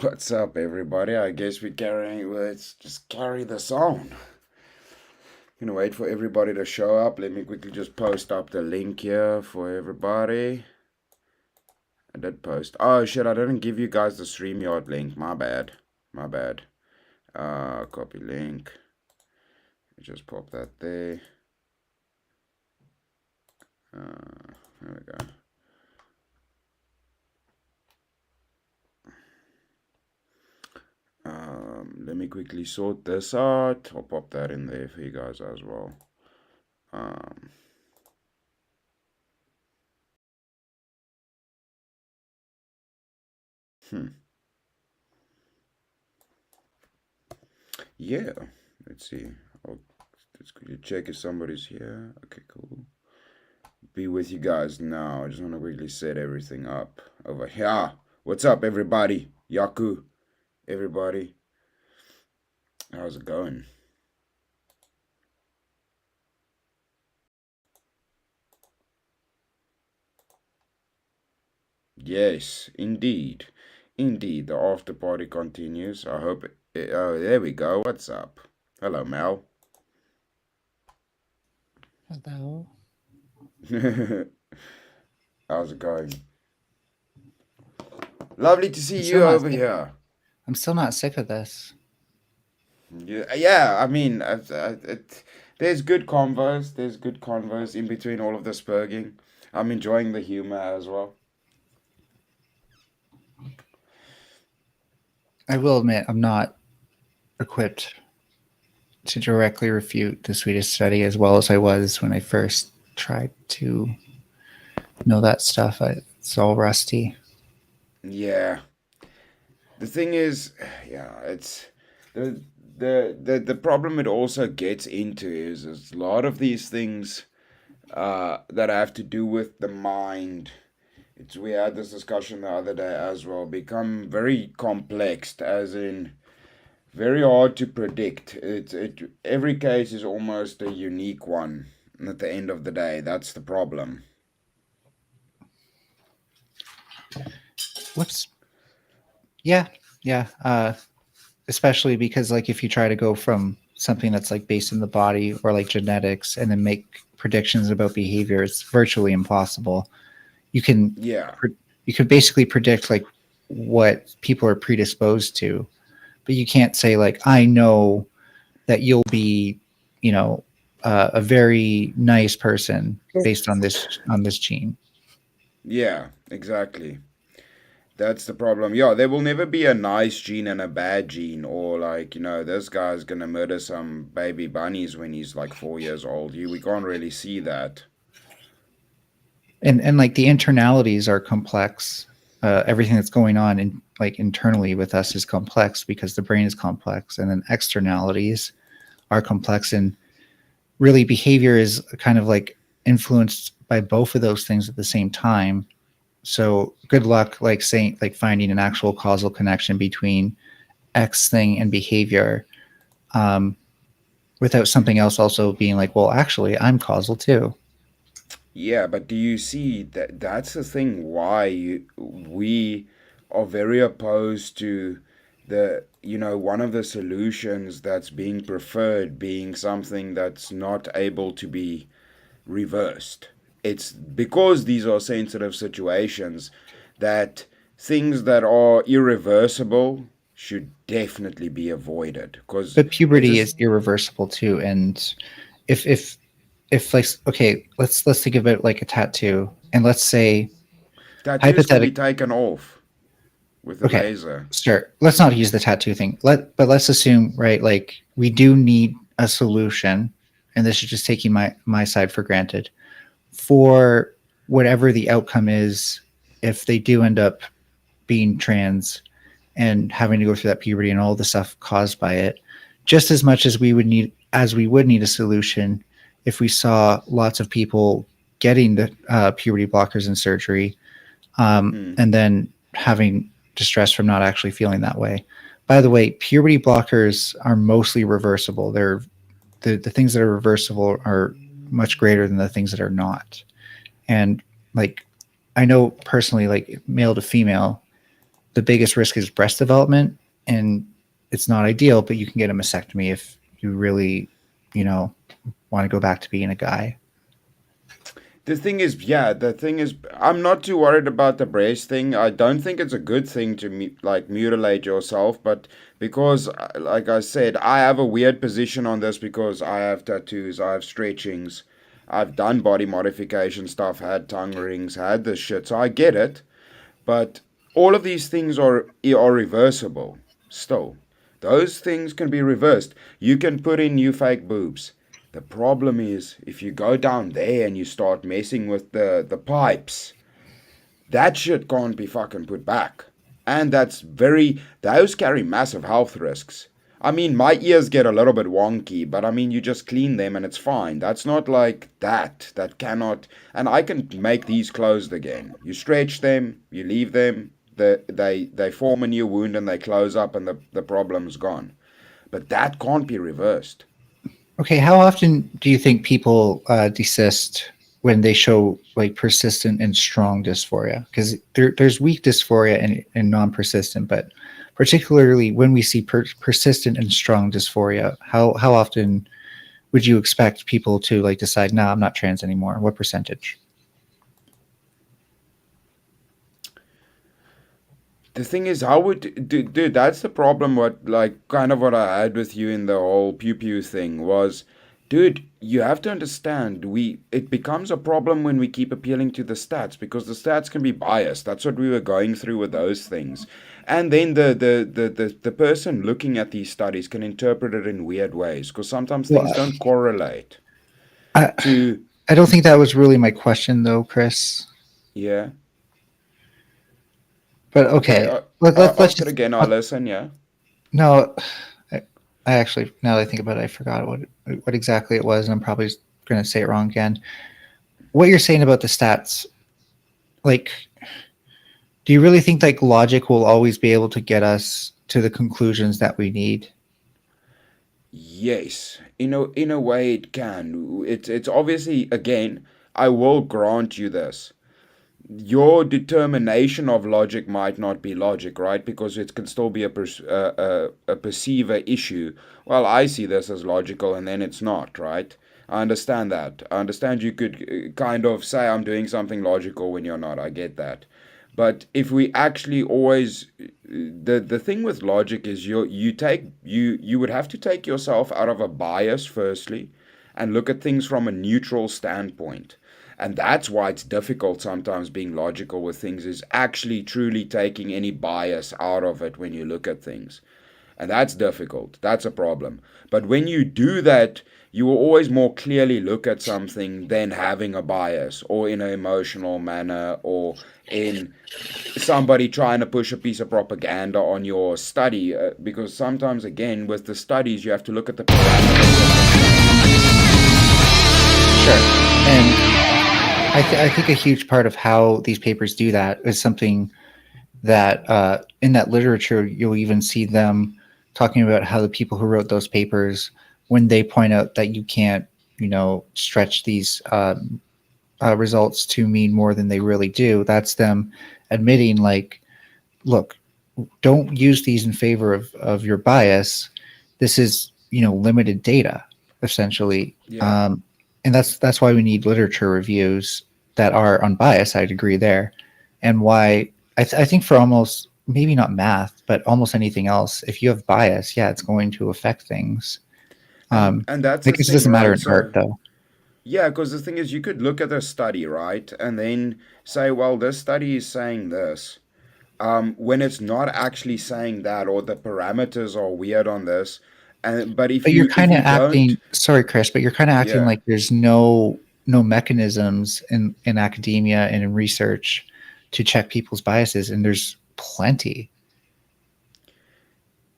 What's up, everybody? I guess we're carrying. Let's just carry this on. Gonna wait for everybody to show up. Let me quickly just post up the link here for everybody. I did post. Oh shit! I didn't give you guys the StreamYard link. My bad. My bad. Copy link. Just pop that there. There we go. Let me quickly sort this out. I'll pop that in there for you guys as well. Yeah, let's see. Let's quickly check if somebody's here. Okay, cool. Be with you guys now. I just want to quickly set everything up over here. What's up, everybody? Yaku, everybody. How's it going? Yes, indeed. Indeed, the after party continues. I hope oh, there we go. What's up? Hello, Mel. Hello. How's it going? Lovely to see you over here. I'm still not sick of this. Yeah. I mean, there's good convos. There's good convos in between all of the spurging. I'm enjoying the humor as well. I will admit I'm not equipped to directly refute the Swedish study as well as I was when I first tried to know that stuff. It's all rusty. Yeah. The thing is, yeah, it's the problem it also gets into is a lot of these things that have to do with the mind. We had this discussion the other day as well. Become very complex, as in very hard to predict. Every case is almost a unique one. And at the end of the day, that's the problem. Whoops. Yeah. Especially because like if you try to go from something that's like based in the body or like genetics and then make predictions about behavior, it's virtually impossible. You can basically predict like what people are predisposed to, but you can't say like I know that you'll be, a very nice person based on this gene. Yeah, exactly. That's the problem. Yeah, there will never be a nice gene and a bad gene, or like, this guy's gonna murder some baby bunnies when he's like 4 years old. We can't really see that. And like the internalities are complex. Everything that's going on in like internally with us is complex because the brain is complex, and then externalities are complex, and really behavior is kind of like influenced by both of those things at the same time. So good luck like saying like finding an actual causal connection between X thing and behavior, without something else also being like, well, actually, I'm causal too. Yeah, but do you see that that's the thing why we are very opposed to one of the solutions that's being preferred being something that's not able to be reversed. It's because these are sensitive situations that things that are irreversible should definitely be avoided. Because But puberty is irreversible too, and if like okay, let's think of it like a tattoo, and let's say tattoos can be taken off with a okay, laser. sure. Let's not use the tattoo thing. But let's assume right, like we do need a solution, and this is just taking my side for granted for whatever the outcome is if they do end up being trans and having to go through that puberty and all the stuff caused by it, just as much as we would need a solution if we saw lots of people getting the puberty blockers and surgery, and then having distress from not actually feeling that way. By the way, puberty blockers are mostly reversible. They're the things that are reversible are much greater than the things that are not. And like I know personally, like male to female, the biggest risk is breast development, and it's not ideal, but you can get a mastectomy if you really, you know, want to go back to being a guy. The thing is, yeah, the thing is, I'm not too worried about the breast thing. I don't think it's a good thing to like mutilate yourself, but because, like I said, I have a weird position on this because I have tattoos, I have stretchings, I've done body modification stuff, had tongue rings, had this shit, so I get it. But all of these things are reversible still. Those things can be reversed. You can put in new fake boobs. The problem is if you go down there and you start messing with the pipes, that shit can't be fucking put back. And those carry massive health risks. I mean, my ears get a little bit wonky, but I mean, you just clean them and it's fine. That's not like that cannot. And I can make these closed again. You stretch them, you leave them, they form a new wound and they close up and the problem's gone. But that can't be reversed. Okay, how often do you think people desist when they show like persistent and strong dysphoria? Because there's weak dysphoria and non-persistent, but particularly when we see persistent and strong dysphoria, how often would you expect people to like decide, nah, I'm not trans anymore? What percentage? The thing is, how would dude? That's the problem. What like kind of what I had with you in the whole pew pew thing was, dude. You have to understand. It becomes a problem when we keep appealing to the stats because the stats can be biased. That's what we were going through with those things, and then the person looking at these studies can interpret it in weird ways because sometimes things Well, don't correlate I, to I don't think that was really my question, though, Chris. yeah. But Okay, okay, let's ask it just again. I'll listen. Yeah. no. I, I actually, now that I think about it, I forgot what exactly it was, and I'm probably going to say it wrong again. What you're saying about the stats, like, do you really think like logic will always be able to get us to the conclusions that we need? Yes, in a way it can. It's obviously again, I will grant you this. Your determination of logic might not be logic, right? Because it can still be a perceiver issue. Well, I see this as logical, and then it's not, right? I understand that. I understand you could kind of say I'm doing something logical when you're not. I get that. But if we actually always the thing with logic is you would have to take yourself out of a bias firstly and look at things from a neutral standpoint. And that's why it's difficult sometimes being logical with things is actually truly taking any bias out of it when you look at things. And that's difficult. That's a problem. But when you do that, you will always more clearly look at something than having a bias or in an emotional manner or in somebody trying to push a piece of propaganda on your study. Because sometimes, again, with the studies, you have to look at the parameters of the study. Sure. And I think a huge part of how these papers do that is something that in that literature, you'll even see them talking about how the people who wrote those papers, when they point out that you can't, stretch these results to mean more than they really do, that's them admitting, like, look, don't use these in favor of your bias. This is, limited data, essentially. Yeah. And that's why we need literature reviews that are unbiased. I'd agree there, and why I think for almost maybe not math, but almost anything else, if you have bias, yeah, it's going to affect things. And that's I the guess it thing, doesn't matter right? in art, So though. yeah, because the thing is, you could look at a study, right, and then say, well, this study is saying this, when it's not actually saying that, or the parameters are weird on this. And but But you're if kind of you don't, acting. Sorry, Chris, but you're kind of acting yeah, like there's no mechanisms in academia and in research to check people's biases, and there's plenty.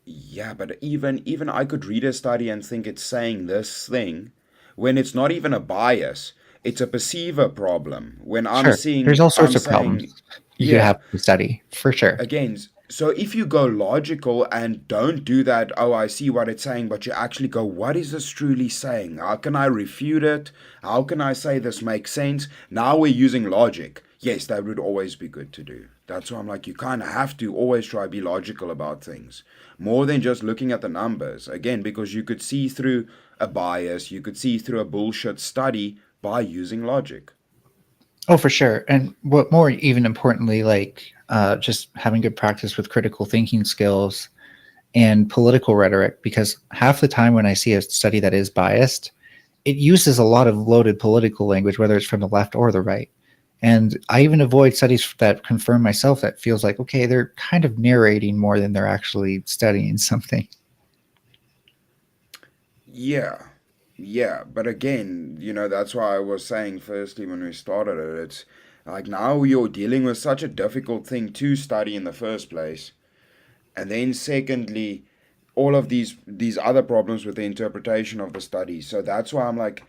yeah, but even I could read a study and think it's saying this thing, when it's not even a bias, it's a perceiver problem. When Sure, there's all sorts I'm of problems saying, you could yeah, have to study for sure. again, so if you go logical and don't do that, oh, I see what it's saying, but you actually go, what is this truly saying? How can I refute it? How can I say this makes sense? Now we're using logic. Yes, that would always be good to do. That's why I'm like, you kind of have to always try to be logical about things, more than just looking at the numbers. Again, because you could see through a bias, you could see through a bullshit study by using logic. Oh, for sure. And what more, even importantly, like just having good practice with critical thinking skills and political rhetoric, because half the time when I see a study that is biased, it uses a lot of loaded political language, whether it's from the left or the right. And I even avoid studies that confirm myself that feels like, okay, they're kind of narrating more than they're actually studying something. Yeah, yeah. But again, that's why I was saying firstly when we started it, it's like now you're dealing with such a difficult thing to study in the first place. And then secondly, all of these other problems with the interpretation of the study. So that's why I'm like,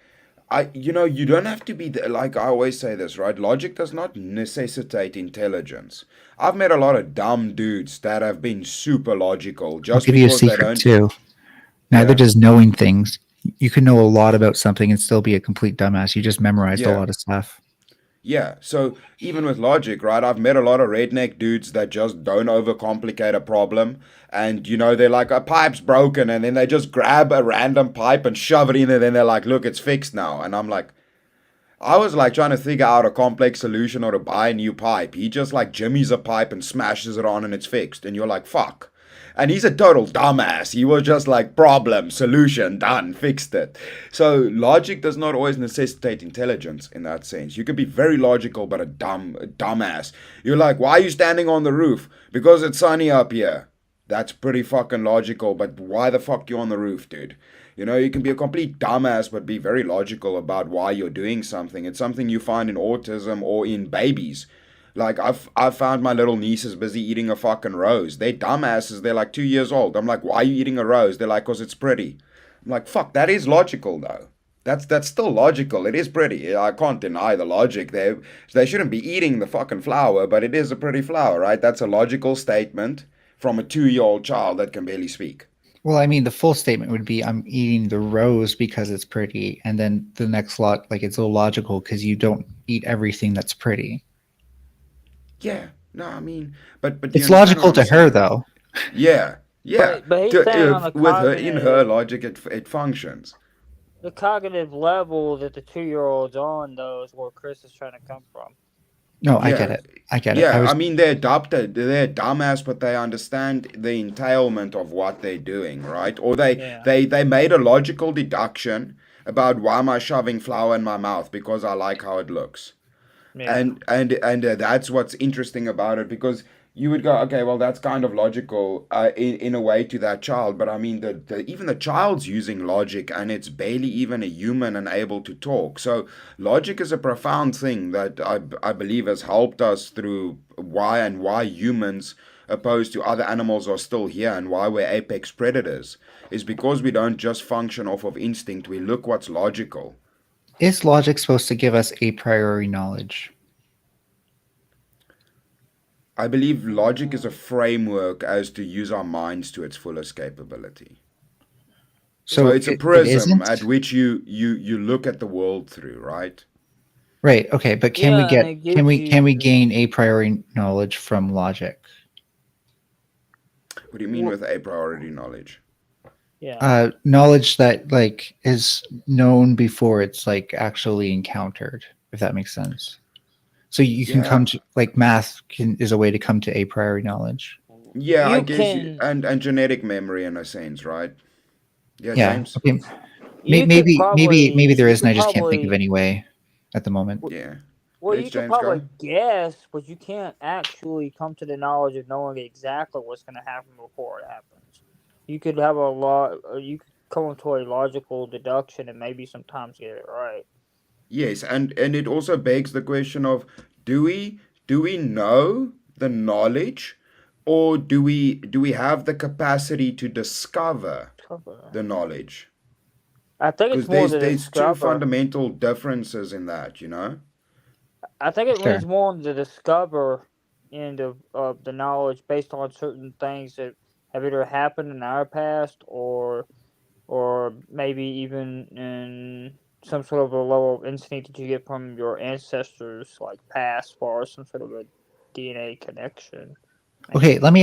you don't have to be like I always say this, right? Logic does not necessitate intelligence. I've met a lot of dumb dudes that have been super logical I'll just give you a because they secret don't. too. Neither Yeah, does knowing things. You can know a lot about something and still be a complete dumbass. You just memorized a yeah. lot of stuff. Yeah, so even with logic, right? I've met a lot of redneck dudes that just don't overcomplicate a problem. And, they're like, a pipe's broken. And then they just grab a random pipe and shove it in. And then they're like, look, it's fixed now. And I'm like, I was like trying to figure out a complex solution or to buy a new pipe. He just like jimmies a pipe and smashes it on and it's fixed. And you're like, fuck. And he's a total dumbass. He was just like, problem, solution, done, fixed it. So logic does not always necessitate intelligence in that sense. You can be very logical, but a dumbass. You're like, why are you standing on the roof? Because it's sunny up here. That's pretty fucking logical, but why the fuck you on the roof, dude? You can be a complete dumbass, but be very logical about why you're doing something. It's something you find in autism or in babies. Like I've found my little nieces busy eating a fucking rose. They're dumbasses. They're like 2 years old. I'm like, why are you eating a rose? They're like, cause it's pretty. I'm like, fuck, that is logical though. That's still logical. It is pretty. I can't deny the logic. They shouldn't be eating the fucking flower, but it is a pretty flower, right? That's a logical statement from a 2-year-old child that can barely speak. Well, I mean, the full statement would be I'm eating the rose because it's pretty. And then the next lot, like it's illogical because you don't eat everything that's pretty. Yeah. No, I mean, but do you It's understand what logical I'm to her, saying? though. Yeah. Yeah. But he's saying on With her in her logic, it functions. the cognitive level that the 2-year-old's on, though, is where Chris is trying to come from. No, I get Yeah. it. I get it. I Yeah, I was mean they're adopted. They're dumbass, but they understand the entailment of what they're doing, right? Or they Yeah, they they made a logical deduction about why am I shoving flour in my mouth because I like how it looks. yeah. And that's what's interesting about it because you would go, okay, well that's kind of logical in a way to that child, but I mean even the child's using logic and it's barely even a human and able to talk. So logic is a profound thing that I believe has helped us through why humans opposed to other animals are still here and why we're apex predators is because we don't just function off of instinct, we look what's logical. is logic supposed to give us a priori knowledge? I believe logic is a Mm, framework as to use our minds to its fullest capability. So So it's a it prism isn't? at which you look at the world through, right? Right. Okay, but can we yeah, and get it gives can we you. gain a priori knowledge from logic? What do you mean Well, with a priority knowledge? yeah, Knowledge that like is known before it's like actually encountered, if that makes sense. So you can come Yeah, to like math is a way to come to a priori knowledge. yeah, I you guess you, can. and genetic memory in a sense, right? Yeah, Yeah. James. Okay. You could Maybe probably. there You is, and could I just can't think of probably. any way at the moment. Yeah, Well, let's you could James probably go. guess, but you can't actually come to the knowledge of knowing exactly what's going to happen before it happens. You could have a lot, or you could come to a logical deduction and maybe sometimes get it right. Yes, and it also begs the question of do we know the knowledge, or do we have the capacity to discover Cover. the knowledge? I think it's Because more there's to there's two discover. fundamental differences in that. I think it Sure. leans more on the discover end of the knowledge based on certain things that have either happened in our past or maybe even in some sort of a level of instinct that you get from your ancestors, like past, far as some sort of a DNA connection. Okay, Maybe.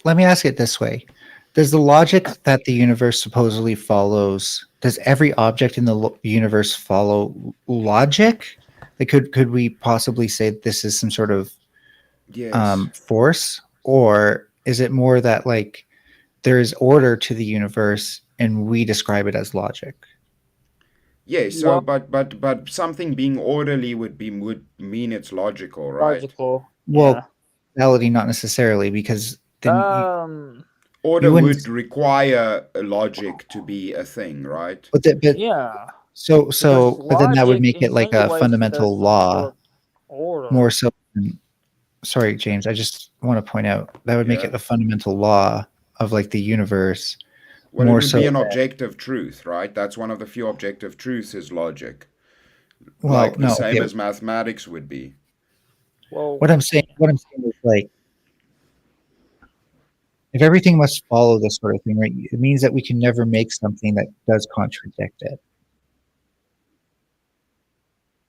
let me ask it this way. Does the logic that the universe supposedly follows, does every object in the universe follow logic? Like could we possibly say this is some sort of Yes. force, or is it more that like there is order to the universe and we describe it as logic? Yeah, so Well, but something being orderly would mean it's logical, right? logical. Well, Yeah. reality not necessarily, because then Um. you Order wouldn't. would require a logic to be a thing, right? But Yeah. Because but then that would logic make it like a insinuates that there's fundamental some sort law of order. more so than, sorry, James, I just want to point out that would make Yeah. it a fundamental law of like the universe Well, it more would so be an that, objective truth, right? That's one of the few objective truths is logic. well, Like the no, same okay. as mathematics would be. Well, What I'm saying is like if everything must follow this sort of thing, right? It means that we can never make something that does contradict it.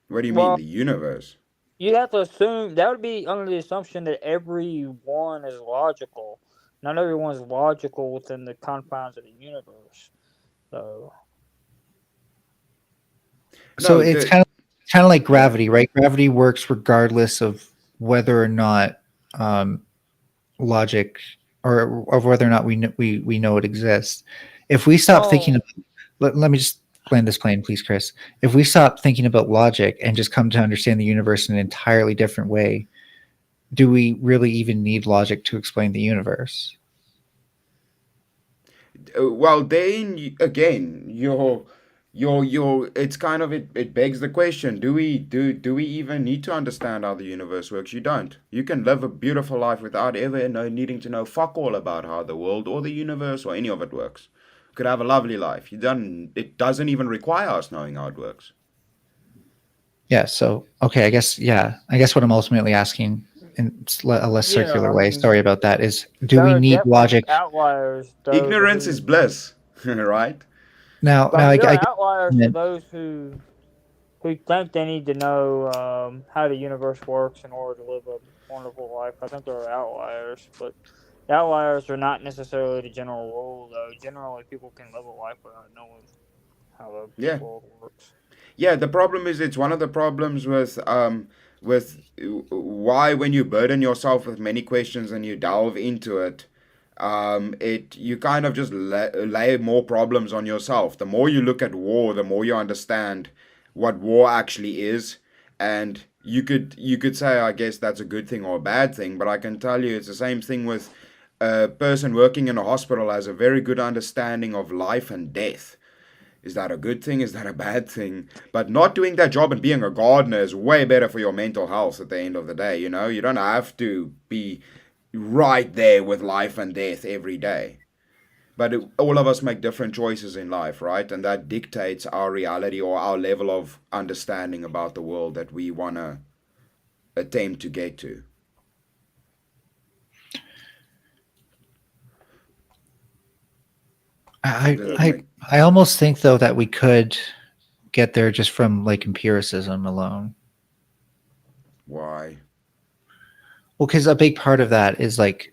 What do you mean? well, The universe? you have to assume that would be under the assumption that everyone is logical. Not everyone's logical within the confines of the universe. So, So No, it's the kind of like yeah. gravity, right? Gravity works regardless of whether or not um, logic or of whether or not we know it exists. If we stop thinking, well, let me just land this plane, please, Chris. If we stop thinking about logic and just come to understand the universe in an entirely different way, do we really even need logic to explain the universe? Well, then again, your it's kind of it begs the question: do we even need to understand how the universe works? You don't. You can live a beautiful life without ever needing to know fuck all about how the world or the universe or any of it works. You could have a lovely life. You don't. It doesn't even require us knowing how it works. Yeah. So okay, I guess what I'm ultimately asking in a less yeah, circular I way. mean, Sorry about that. Is do there we are need definitely logic outliers, those Ignorance is who. bliss, right? now? But I mean, there I are guess outliers to those who think they need to know how the universe works in order to live a wonderful life. I think there are outliers, but the outliers are not necessarily the general rule, though. Generally, people can live a life without knowing how the Yeah. world works. Yeah, the problem is it's one of the problems with why when you burden yourself with many questions and you delve into it, it you kind of just lay more problems on yourself. The more you look at war, the more you understand what war actually is, and you could say I guess that's a good thing or a bad thing, but I can tell you it's the same thing with a person working in a hospital has a very good understanding of life and death. Is that a good thing? Is that a bad thing? But not doing that job and being a gardener is way better for your mental health at the end of the day. You don't have to be right there with life and death every day. But all of us make different choices in life, right? And that dictates our reality or our level of understanding about the world that we want to attempt to get to. I Does that I make I almost think though that we could get there just from like empiricism alone. why? Well, because a big part of that is like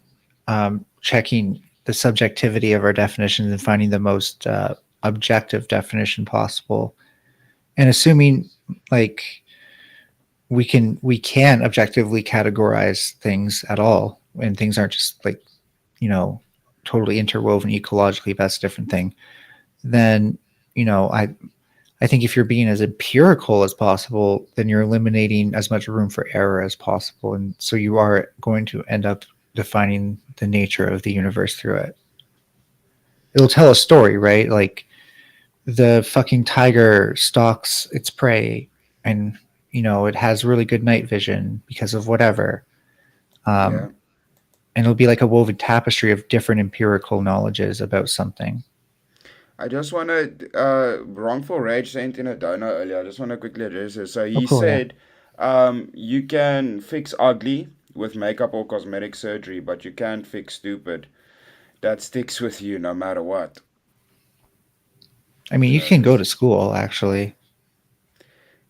checking the subjectivity of our definitions and finding the most objective definition possible, and assuming like we can objectively categorize things at all, and things aren't just like you know totally interwoven ecologically. That's a different thing. Then you know I think if you're being as empirical as possible, then you're eliminating as much room for error as possible. And so you are going to end up defining the nature of the universe through it. It'll tell a story, right? Like the fucking tiger stalks its prey and, it has really good night vision because of whatever. Yeah. Um, and it'll be like a woven tapestry of different empirical knowledges about something. I just want to, Wrongful Rage sent in a donor earlier. I just want to quickly address this. So Oh, he cool. Yeah. said, you can fix ugly with makeup or cosmetic surgery, but you can't fix stupid. That sticks with you no matter what. I mean, So you that can go just, to school, actually.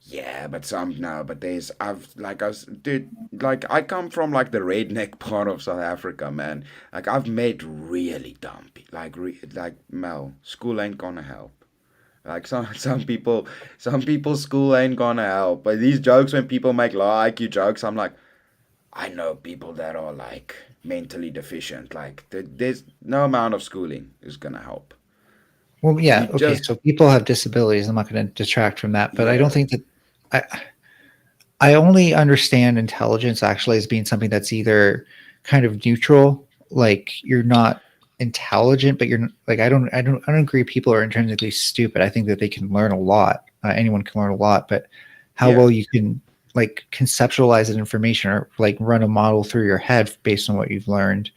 Yeah, but some no, but there's I've like I was dude like I come from like the redneck part of South Africa, man. Like I've met really dumb people. Like Mel, school ain't gonna help. Like some people school ain't gonna help. But these jokes when people make low IQ jokes, I'm like, I know people that are like mentally deficient. Like there's no amount of schooling is gonna help. Well, You yeah, okay. just So people have disabilities. I'm not going to detract from that, but I don't yeah think that I I only understand intelligence actually as being something that's either kind of neutral, like you're not intelligent, but you're like I don't agree people are intrinsically stupid. I think that they can learn a lot. Anyone can learn a lot, but how yeah well you can like conceptualize that information or like run a model through your head based on what you've learned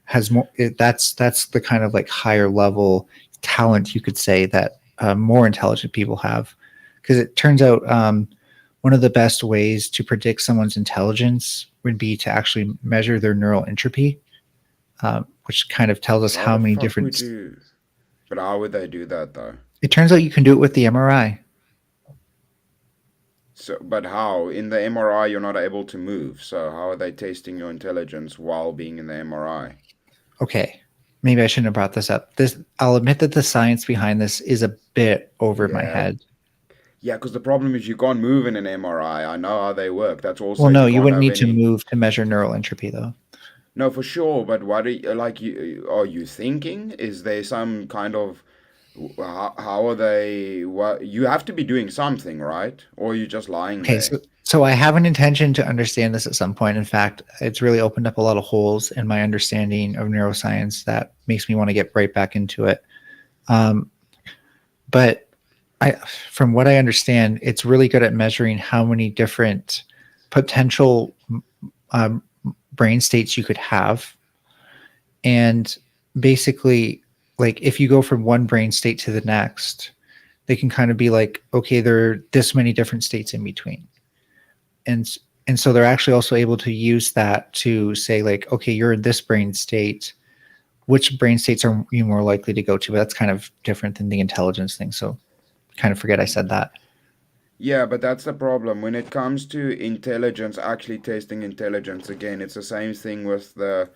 has more. That's the kind of like higher level talent you could say that more intelligent people have, because it turns out one of the best ways to predict someone's intelligence would be to actually measure their neural entropy, which kind of tells us But how how the many fuck different. would you? But how would they do that though? It turns out you can do it with the MRI. So, but how? In the MRI, you're not able to move. So how are they testing your intelligence while being in the MRI? Okay, maybe I shouldn't have brought this up. This I'll admit that the science behind this is a bit over my Yeah, head. yeah. Because the problem is you can't move in an MRI. I know how they work. That's also Well, no, you you can't wouldn't have need to any. move to measure neural entropy, though. No, for sure. But what are you, like? You are you thinking? Is there some kind of how are they? What you have to be doing something, right? Or are you just lying Okay, there? so I have an intention to understand this at some point. In fact, it's really opened up a lot of holes in my understanding of neuroscience that makes me want to get right back into it. Um, but I, from what I understand, it's really good at measuring how many different potential um, brain states you could have, and basically, like if you go from one brain state to the next, they can kind of be like, okay, there are this many different states in between, and and so they're actually also able to use that to say like, okay, you're in this brain state, which brain states are you more likely to go to? But that's kind of different than the intelligence thing, so kind of forget I said that. Yeah, but that's the problem. When it comes to intelligence, actually testing intelligence, again, it's the same thing with the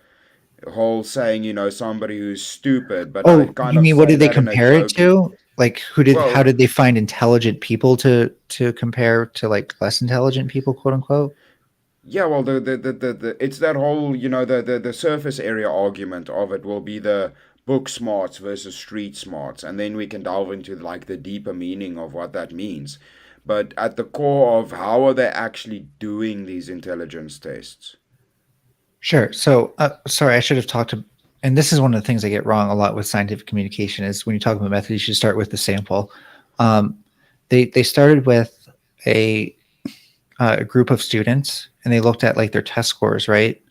whole saying, somebody who's stupid, but I Oh, kind you of mean what say did they that in a compare it joking. to? Like how Well, did they find intelligent people to compare to like less intelligent people, quote unquote? yeah, well, it's that whole, the surface area argument of it will be the book smarts versus street smarts, and then we can delve into like the deeper meaning of what that means. But at the core of how are they actually doing these intelligence tests? Sure. So, sorry, I should have talked to, and this is one of the things I get wrong a lot with scientific communication is when you talk about method, you should start with the sample. Um, they started with a, a group of students and they looked at like their test scores, right?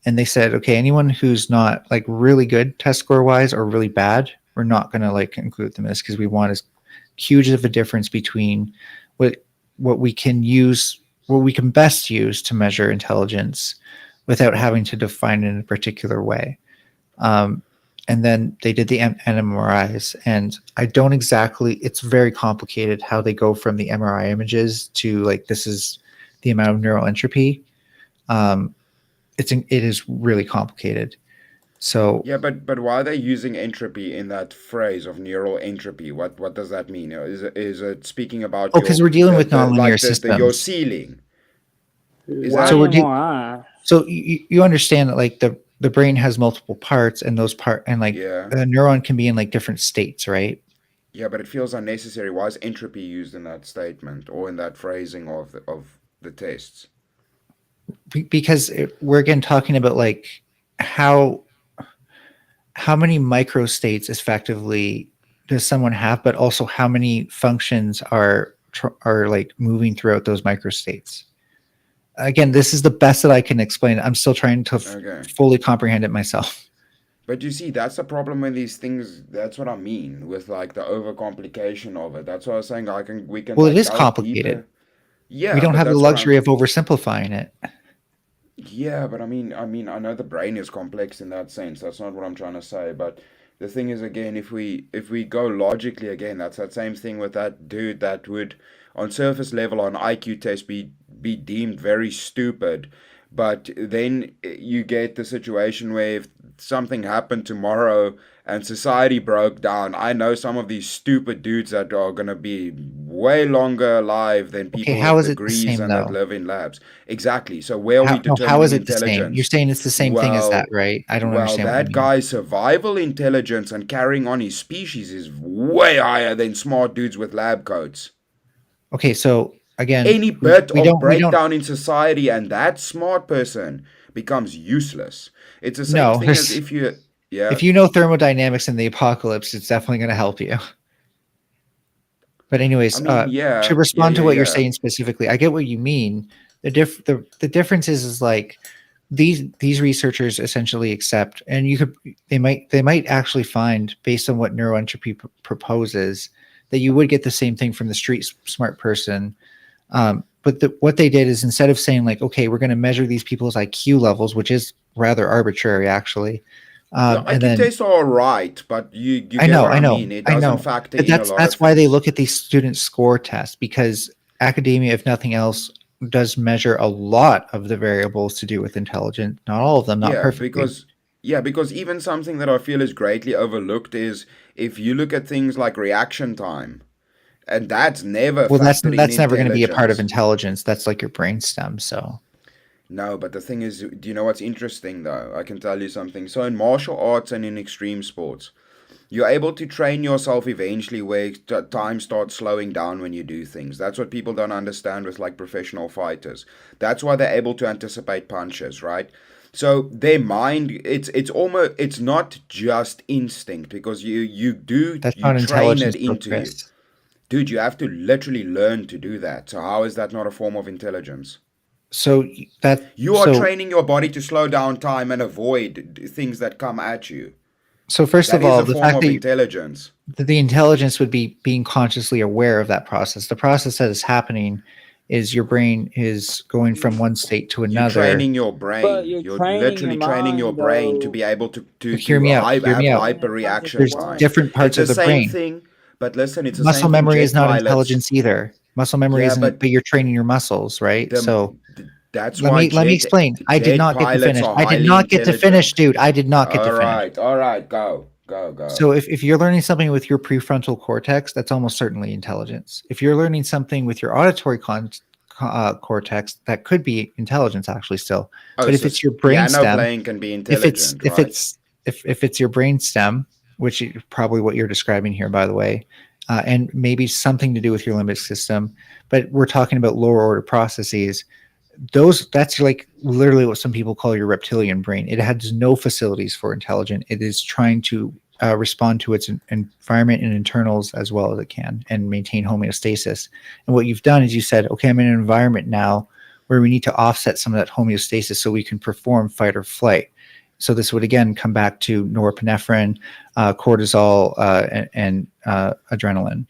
And they said, okay, anyone who's not like really good test score wise or really bad, we're not going to like include them in this because we want as huge of a difference between what what we can use, what we can best use to measure intelligence without having to define it in a particular way. Um, and then they did the NMRIs, and I don't exactly. It's very complicated how they go from the MRI images to like this is the amount of neural entropy. Um, it is really complicated. So, Yeah, but why are they using entropy in that phrase of neural entropy? What does that mean? Is it speaking about oh, because your we're dealing with the nonlinear like the your systems. ceiling? Is Why So that MRI? so you understand that like the brain has multiple parts, and those part and like yeah? a neuron can be in like different states, right? Yeah, but it feels unnecessary. Why is entropy used in that statement or in that phrasing of the tests? Because we're again talking about like how how many micro states effectively does someone have, but also how many functions are like moving throughout those micro states. Again, this is the best that I can explain. I'm still trying to Okay. fully comprehend it myself. But you see, that's the problem with these things. That's what I mean with like the overcomplication of it. That's what I was saying. We can Well, it like is delve complicated. deeper. We Yeah, don't but have the that's what luxury I'm. of oversimplifying it. Yeah, but I mean, I know the brain is complex in that sense. That's not what I'm trying to say. But the thing is, again, if we go logically again, that's that same thing with that dude that would on surface level on IQ test be deemed very stupid, but then you get the situation where if something happened tomorrow and society broke down, I know some of these stupid dudes that are going to be way longer alive than Okay, people how with is it the degrees same and that though? live in labs. Exactly. So where are we How no, how is determining it the same? You're intelligence? saying it's the same thing as that, Well, right? I don't well, understand what you that mean. guy's survival intelligence and carrying on his species is way higher than smart dudes with lab coats. Okay, so again, Any bit of we don't breakdown in society and that smart person becomes useless. It's the same no, thing as there's if you, yeah, if you know thermodynamics in the apocalypse, it's definitely going to help you. But I anyways, mean, to yeah, respond to yeah, what you're yeah. saying specifically, I get what you mean. The difference is like these researchers essentially accept, and you could they might actually find based on what neuroentropy proposes that you would get the same thing from the street smart person. But what they did is instead of saying like, okay, we're going to measure these people's IQ levels, which is rather arbitrary actually, The and IQ then tests are alright, but you get what I mean. It I doesn't know. factor But in a lot of that's why they things. look at these student score tests because academia, if nothing else, does measure a lot of the variables to do with intelligence. Not all of them, not Yeah, perfectly. because because even something that I feel is greatly overlooked is if you look at things like reaction time, and that's never Well, factored in that's never going to be a part of intelligence. intelligence. That's like your brainstem. So No, but the thing is, do you know what's interesting though? I can tell you something. So in martial arts and in extreme sports, you're able to train yourself eventually where time starts slowing down when you do things. That's what people don't understand with like professional fighters. That's why they're able to anticipate punches, right? So their mind, it's almost it's not just instinct because that's you not train intelligence, it though, into you. Chris. Dude, you have to literally learn to do that. So how is that not a form of intelligence? So that You are so training your body to slow down time and avoid things that come at you. so first That of is all, a the form fact of that intelligence. the intelligence would be being consciously aware of that process. The process that is happening is your brain is going from one state to You're another. training your But brain. you're You're training your literally training your mind brain to though. be able But hear me out. Hear me have out. And hyper it's not just reaction your There's time. brain. different It's parts the of the same brain. thing, but listen, it's the same Muscle thing memory is jet not pilots. intelligence either. Muscle memory Yeah, isn't, but you're training your muscles, right? the, So that's why let me explain. I did jet not get to pilots finish. are I did highly not get to finish, intelligent. dude. I did not get to finish. All right, go, go, go. So if you're learning something with your prefrontal cortex, that's almost certainly intelligence. If you're learning something with your auditory cortex, that could be intelligence actually still. Oh, But if so it's your piano brainstem, playing can be intelligent, if right? it's if it's your brainstem, which is probably what you're describing here, by the way, and maybe something to do with your limbic system, but we're talking about lower order processes. Those that's like literally what some people call your reptilian brain. It has no facilities for intelligence. It is trying to respond to its environment and internals as well as it can and maintain homeostasis. And what you've done is you said, okay, I'm in an environment now where we need to offset some of that homeostasis so we can perform fight or flight. So this would again come back to norepinephrine, cortisol, and adrenaline.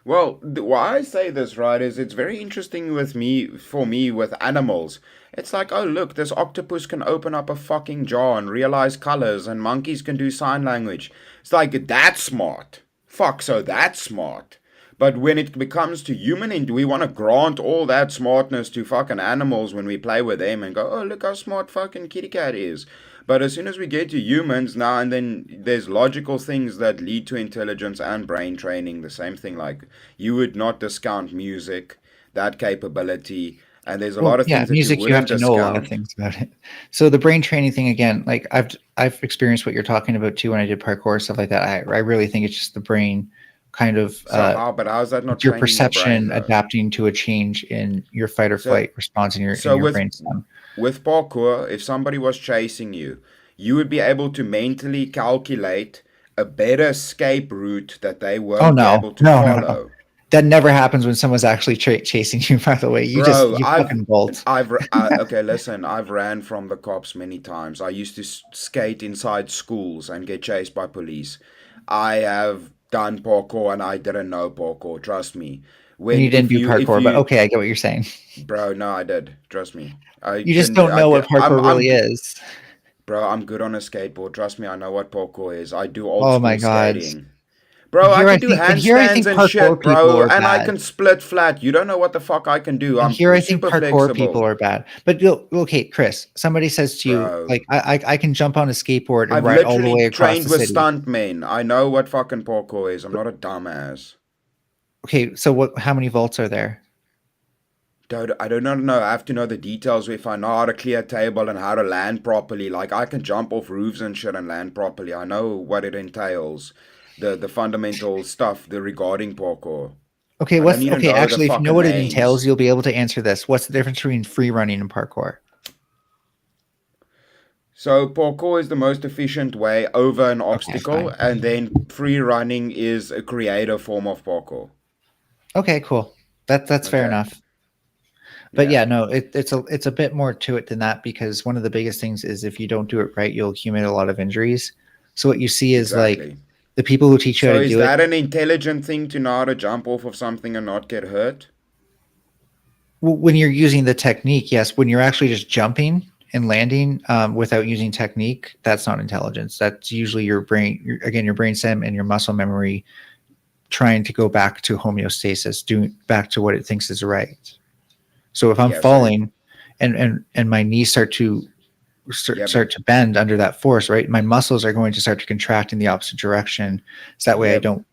Well, why I say this, right, is it's very interesting with me, for me, with animals. It's like, oh, look, this octopus can open up a fucking jar and realize colors, and monkeys can do sign language. It's like, that's smart. Fuck, so that's smart. But when it becomes to human, and we want to grant all that smartness to fucking animals when we play with them and go, oh, look how smart fucking kitty cat is. But as soon as we get to humans now and then, there's logical things that lead to intelligence and brain training. The same thing, like you would not discount music, that capability, and there's a Well, lot of yeah, things that you music, you have wouldn't to know a lot of discount. things about it. So the brain training thing again, like I've experienced what you're talking about too when I did parkour stuff like that. I really think it's just the brain kind of So how? But how's that not your training your brain perception though? adapting to a change in your fight or So flight response in so your brainstem. with parkour, if somebody was chasing you, you would be able to mentally calculate a better escape route that they Oh won't be no, able to no. follow. That never happens when someone's actually chasing you. By the way, Bro, you fucking bolt. okay, listen, I've ran from the cops many times. I used to skate inside schools and get chased by police. I have done parkour and I didn't know parkour, trust me. And you When didn't do if parkour, but you okay, I get what you're saying. bro, no, I did. Trust me. I You just can don't I know can, what parkour really is. Bro, I'm good on a skateboard. Trust me, I know what parkour is. I do old Oh my school god. skating. Bro, I can do And here I handstands think and parkour shit, people bro, are and I bad. can split flat. You don't know what the fuck I can do. And I'm here I think super parkour people flexible, are bad. But okay, Chris, somebody says to you, bro. like, I can jump on a skateboard and I've ride all the literally way across trained the with city. stuntmen. I know what fucking parkour is. I'm not a dumbass. Okay, so how many volts are there? Dude, I do not know. I have to know the details if I know how to clear a table and how to land properly. Like I can jump off roofs and shit and land properly. I know what it entails. The fundamental stuff, the regarding parkour. Okay, I don't even okay, know the actually, if you know fucking what it names. entails, you'll be able to answer this. What's the difference between free running and parkour? So parkour is the most efficient way over an Okay, obstacle, fine. and then free running is a creative form of parkour. Okay, cool. That's fair Okay. enough. But Yeah, yeah, no, it's a bit more to it than that because one of the biggest things is if you don't do it right, you'll accumulate a lot of injuries. So what you see is like exactly. the people who teach you how So to is do it. that an intelligent thing to know how to jump off of something and not get hurt? When you're using the technique, yes. When you're actually just jumping and landing without using technique, that's not intelligence. That's usually your brain, again, your brain stem and your muscle memory trying to go back to homeostasis, doing back to what it thinks is right. So if I'm Yeah, so falling and my knees yeah, but start to bend under that force, right? My muscles are going to start to contract in the opposite direction. So that way I yeah, don't,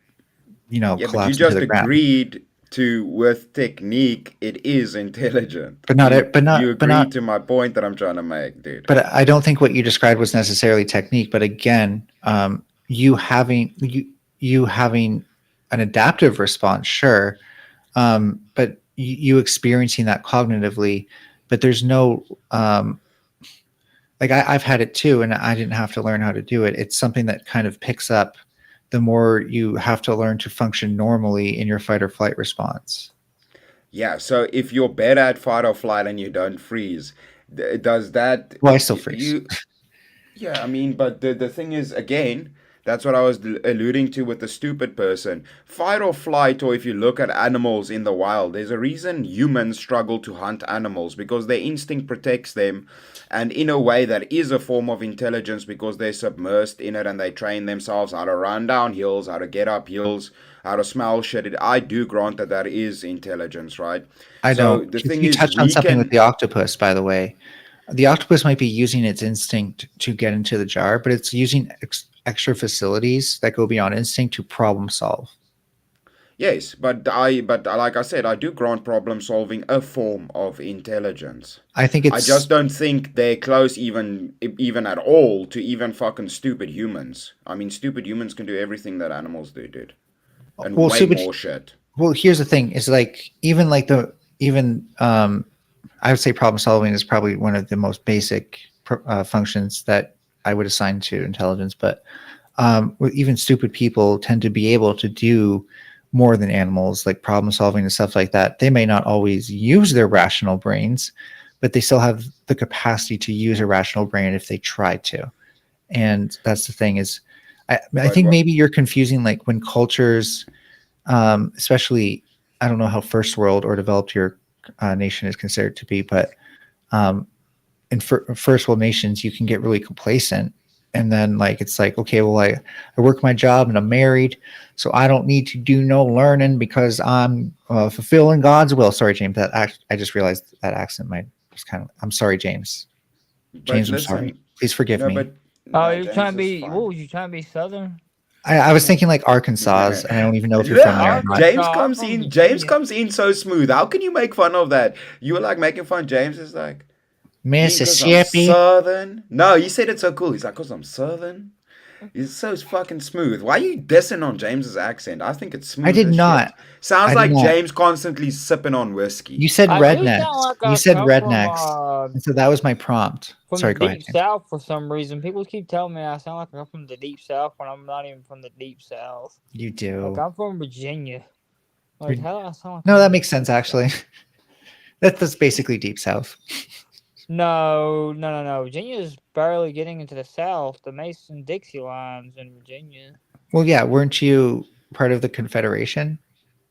yeah, but you collapse into just the ground. agreed to with technique it is intelligent. But not, You but you not, but not, agreed to my point that I'm trying to make, dude. but I don't think what you described was necessarily technique. But again, you having an adaptive response, sure, but you experiencing that cognitively, but there's no like I've had it too, and I didn't have to learn how to do it. It's something that kind of picks up the more you have to learn to function normally in your fight or flight response. Yeah, so if you're better at fight or flight and you don't freeze, does that Well, I still freeze. you yeah, I mean, but the thing is, again, that's what I was alluding to with the stupid person. Fight or flight, or if you look at animals in the wild, there's a reason humans struggle to hunt animals because their instinct protects them. And in a way, that is a form of intelligence because they're submersed in it and they train themselves how to run down hills, how to get up hills, how to smell shit. I do grant that that is intelligence, right? I So don't. the thing You is, touched on we something with can. the octopus, by the way. The octopus might be using its instinct to get into the jar, but it's using extra facilities that go beyond instinct to problem solve. Yes, but like I said, I do grant problem solving a form of intelligence. I think I just it's don't think they're close even at all to even fucking stupid humans. I mean, stupid humans can do everything that animals do, dude, and well, way stupid. more shit. Well, here's the thing: is like even I would say problem solving is probably one of the most basic functions that I would assign to intelligence. But even stupid people tend to be able to do more than animals, like problem solving and stuff like that. They may not always use their rational brains, but they still have the capacity to use a rational brain if they try to. And that's the thing is, I But think what? maybe you're confusing like when cultures, especially, I don't know how first world or developed your nation is considered to be, but um, in first world nations, you can get really complacent. And then like, it's like, okay, well, I work my job and I'm married, so I don't need to do no learning because I'm fulfilling God's will. Sorry, James, I just realized that accent might was kind of, I'm sorry, James. But James, I'm sorry. listen, Please forgive no, me. but Oh, no, you're trying James to is be. What fine. was you trying to be Southern? I was thinking like Arkansas, and I don't even know if you're from there or Look, not. James Arkansas. I'm comes from in. James Virginia. comes in so smooth. How can you make fun of that? You were like making fun. James is like, me because I'm Mississippi. southern. No, he said it so cool. He's like, because I'm southern. He's so fucking smooth. Why are you dissing on James's accent? I think it's I smooth did as shit. not. Sounds I did like not. James constantly sipping on You whiskey. said I do sound rednecks. like You I said come rednecks. And so that was my prompt. from the Sorry, go ahead, deep James. south for some reason. People keep telling me I sound like I'm from the deep south when I'm not even from the deep south. You Like do. I'm from Virginia. Like how do I sound like No, I'm that from the makes sense deep actually. south? That's basically deep south. No. Virginia is barely getting into the south. The Mason-Dixie lines in Virginia. Well, yeah, weren't you part of the Confederation?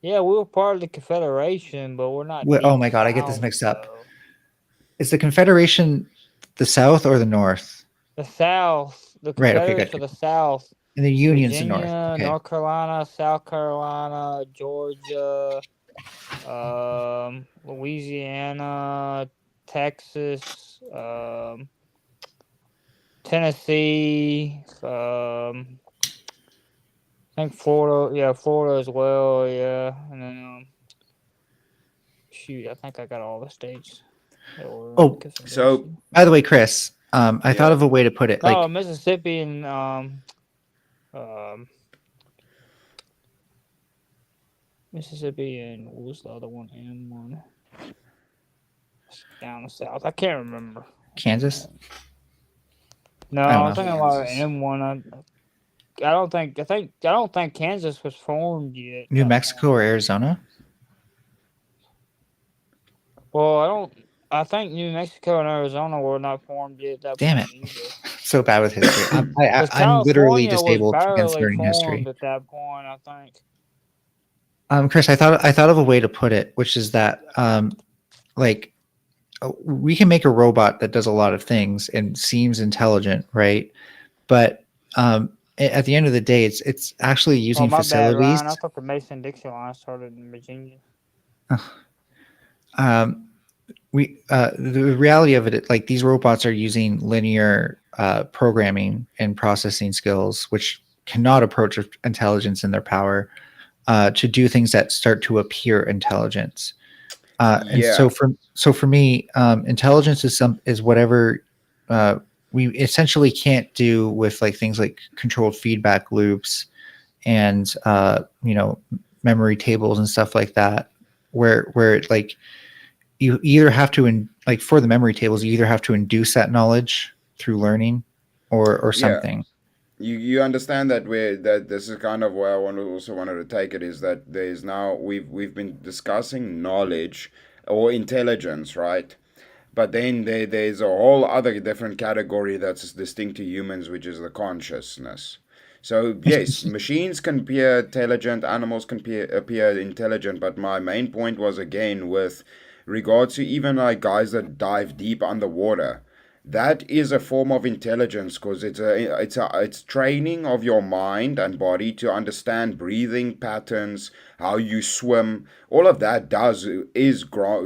Yeah, we were part of the Confederation, but we're not Oh deep my god, I get this south mixed up. though. Is the Confederation the South or the North? The South, the Right. Okay. Confederates Good. are the South. And the Union's the North. Virginia, Okay. North Carolina, South Carolina, Georgia, Louisiana, Texas, Tennessee, I think Florida, yeah, Florida as well, yeah, and then shoot, I think I got all the states that were in the Oh, So Confederacy. by the way, Chris, I thought yeah, of a way to put it. Oh, Like Mississippi and um, Mississippi and what was the other one? And one down south. I can't remember. Kansas. No, I don't I'm know. thinking about Kansas. M1. I don't think. I don't think Kansas was formed yet. New That Mexico or Arizona? well, I don't. I think New Mexico and Arizona were not formed yet at that Damn it. point either. So bad with history. Because I'm literally California was disabled against barely learning formed history. at that point. I think. Chris, I thought of a way to put it, which is that like we can make a robot that does a lot of things and seems intelligent, right? But at the end of the day, it's actually Oh, using my bad, facilities. Ryan. I thought the Mason-Dixon line started in Virginia. Um, the reality of it, like these robots are using linear programming and processing skills, which cannot approach intelligence in their power to do things that start to appear intelligence. And yeah, so for me, intelligence is whatever we essentially can't do with like things like controlled feedback loops and memory tables and stuff like that, where like you either have to like for the memory tables, you either have to induce that knowledge through learning or yeah. something. You understand that this is kind of where I wanted to take it, is that there's now we've been discussing knowledge or intelligence, right? But then there's a whole other different category that's distinct to humans, which is the consciousness. So yes, machines can appear intelligent, animals can appear intelligent, but my main point was again with regards to even like guys that dive deep underwater. That is a form of intelligence because it's training of your mind and body to understand breathing patterns, how you swim. All of that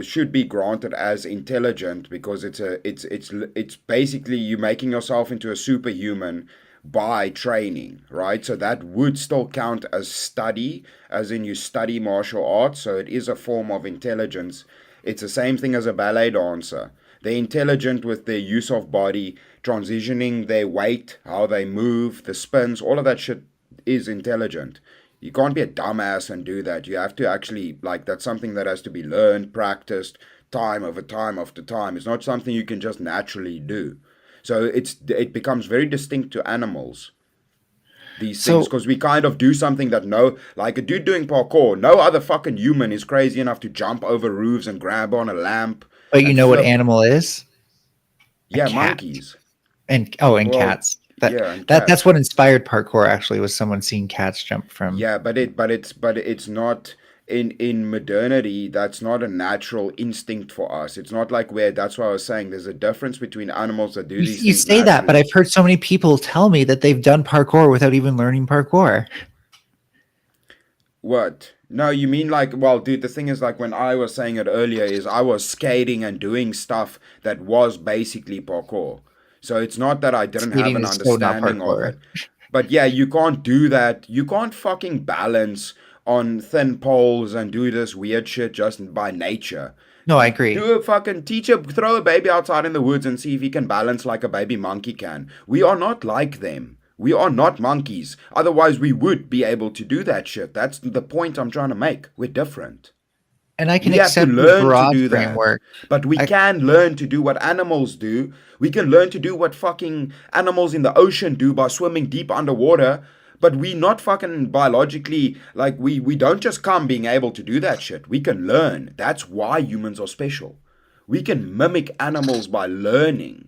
should be granted as intelligent because it's basically you making yourself into a superhuman by training, right? So that would still count as study, as in you study martial arts. So it is a form of intelligence. It's the same thing as a ballet dancer. They're intelligent with their use of body, transitioning their weight, how they move, the spins, all of that shit is intelligent. You can't be a dumbass and do that. You have to actually, like, that's something that has to be learned, practiced, time over time after time. It's not something you can just naturally do. So it becomes very distinct to animals, these things, So, because we kind of do something that like a dude doing parkour, no other fucking human is crazy enough to jump over roofs and grab on a lamp but you and know what flip. animal is? A Yeah, cat. monkeys. And Well, cats. yeah, and That's cats. what inspired parkour actually was someone seeing cats jump from. Yeah, but it's not in modernity. That's not a natural instinct for us. It's not like where. That's why I was saying there's a difference between animals that do these You things say that, but naturally. I've heard so many people tell me that they've done parkour without even learning parkour. What? No, you mean like, well, dude, the thing is like when I was saying it earlier is I was skating and doing stuff that was basically parkour. So it's not that I didn't have Skating an is so not understanding of parkour. it. But yeah, you can't do that. You can't fucking balance on thin poles and do this weird shit just by nature. No, I agree. Do a fucking teacher, throw a baby outside in the woods and see if he can balance like a baby monkey can. We are not like them. We are not monkeys. Otherwise, we would be able to do that shit. That's the point I'm trying to make. We're different. And I can We have to accept your learn to broad do that. framework. But we I, can learn to do what animals do. We can learn to do what fucking animals in the ocean do by swimming deep underwater. But we not fucking biologically, like, we don't just come being able to do that shit. We can learn. That's why humans are special. We can mimic animals by learning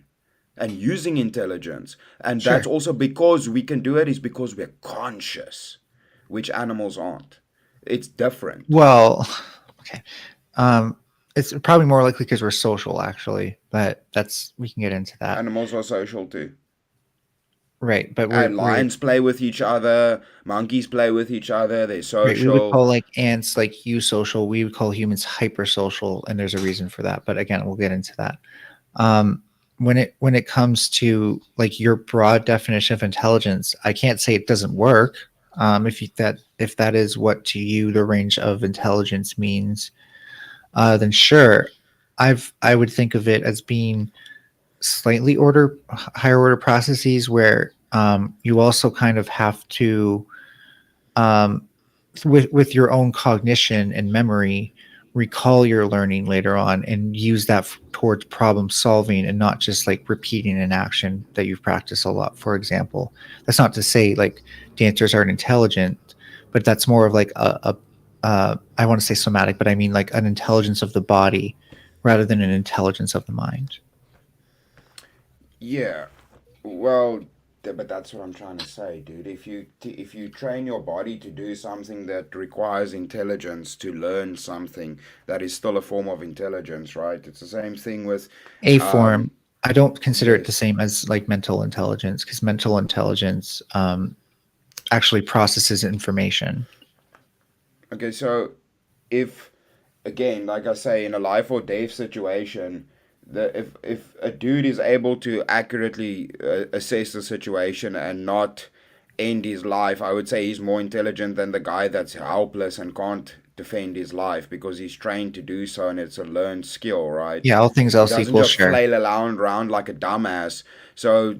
and using intelligence. And that's sure. also because we can do it is because we're conscious, which animals aren't. It's different. Well, okay. Um, it's probably more likely because we're social, actually, but we can get into that. Animals are social too. right, but And we're lions play with each other, monkeys play with each other, they're right. We would social. call like ants like eusocial. We would call humans hypersocial, and there's a reason for that. But again, we'll get into that. Um, when it comes to like your broad definition of intelligence, I can't say it doesn't work. If that is what to you the range of intelligence means, then sure. I would think of it as being slightly higher order processes where you also kind of have to um, with your own cognition and memory recall your learning later on and use that towards problem solving and not just like repeating an action that you've practiced a lot. For example, that's not to say like dancers aren't intelligent, but that's more of like I want to say somatic, but I mean like an intelligence of the body rather than an intelligence of the mind. Yeah. Well, but that's what I'm trying to say, dude. If you train your body to do something that requires intelligence to learn something, that is still a form of intelligence, right? It's the same thing with, A form. um, I don't consider it the yes. same as like mental intelligence because mental intelligence actually processes information. Okay, so if again, like I say, in a life or death situation, if a dude is able to accurately assess the situation and not end his life, I would say he's more intelligent than the guy that's helpless and can't defend his life because he's trained to do so and it's a learned skill, right? Yeah, all things He else doesn't equal, just sure. flail around like a dumbass. So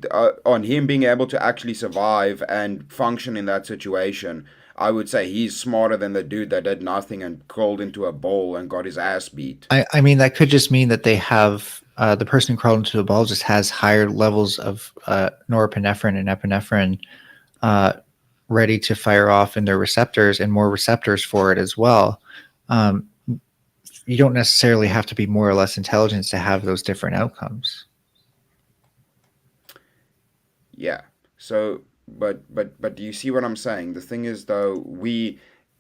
on him being able to actually survive and function in that situation, I would say he's smarter than the dude that did nothing and crawled into a bowl and got his ass beat. I mean, that could just mean that they have the person who crawled into the ball just has higher levels of norepinephrine and epinephrine uh, ready to fire off in their receptors and more receptors for it as well. Um, you don't necessarily have to be more or less intelligent to have those different outcomes. Yeah. So, but do you see what I'm saying? The thing is, though,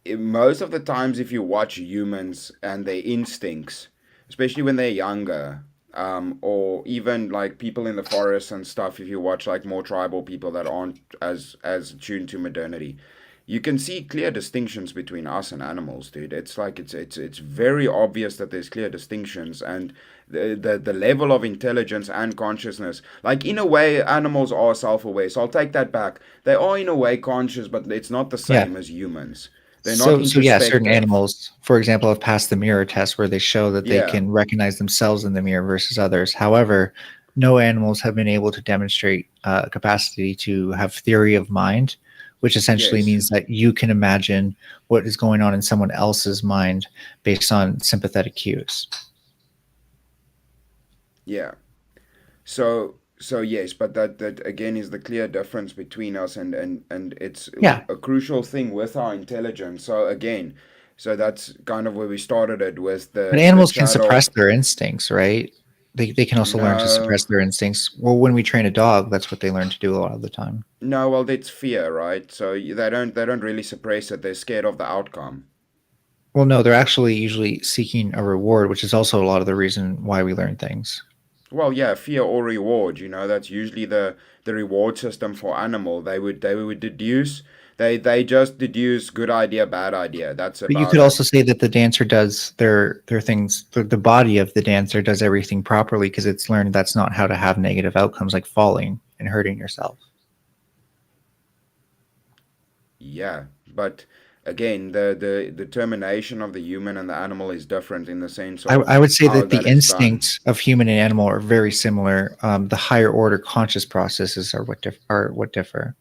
most of the times, if you watch humans and their instincts, especially when they're younger, or even like people in the forest and stuff, if you watch like more tribal people that aren't as tuned to modernity, you can see clear distinctions between us and animals, dude. It's like it's very obvious that there's clear distinctions, and the level of intelligence and consciousness, like in a way animals are self-aware, so I'll take that back. They are in a way conscious, but it's not the Yeah. same as humans. They're not So yeah, certain introspective. animals, for example, have passed the mirror test where they show that they Yeah. can recognize themselves in the mirror versus others. However, no animals have been able to demonstrate capacity to have theory of mind, which essentially Yes. means that you can imagine what is going on in someone else's mind based on sympathetic cues. Yeah. So yes, but that again is the clear difference between us, and it's Yeah, a crucial thing with our intelligence. So again, so that's kind of where we started it with but the animals can chat suppress of their instincts, right? They can also learn to no. suppress their instincts. Well, when we train a dog, that's what they learn to do a lot of the time. No, well, that's fear, right? So they don't really suppress it. They're scared of the outcome. Well, no, they're actually usually seeking a reward, which is also a lot of the reason why we learn things. Well, yeah, fear or reward. That's usually the reward system for animal. They would deduce. They just deduce good idea, bad idea. That's But you about could it. also say that the dancer does their things. The body of the dancer does everything properly because it's learned that's not how to have negative outcomes like falling and hurting yourself. Yeah, but again, the determination of the human and the animal is different in the sense of I would say how that the that is done. instincts of human and animal are very similar. The higher order conscious processes are what differ.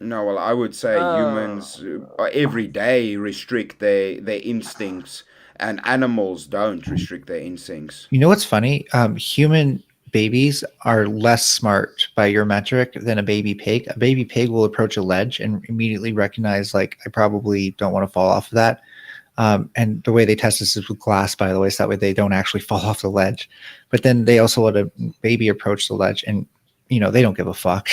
No, well, I would say Uh, humans every day restrict their instincts, and animals don't restrict their instincts. You know what's funny? Human babies are less smart by your metric than a baby pig. A baby pig will approach a ledge and immediately recognize, like, I probably don't want to fall off of that. And the way they test this is with glass, by the way, so that way they don't actually fall off the ledge. But then they also let a baby approach the ledge, and they don't give a fuck.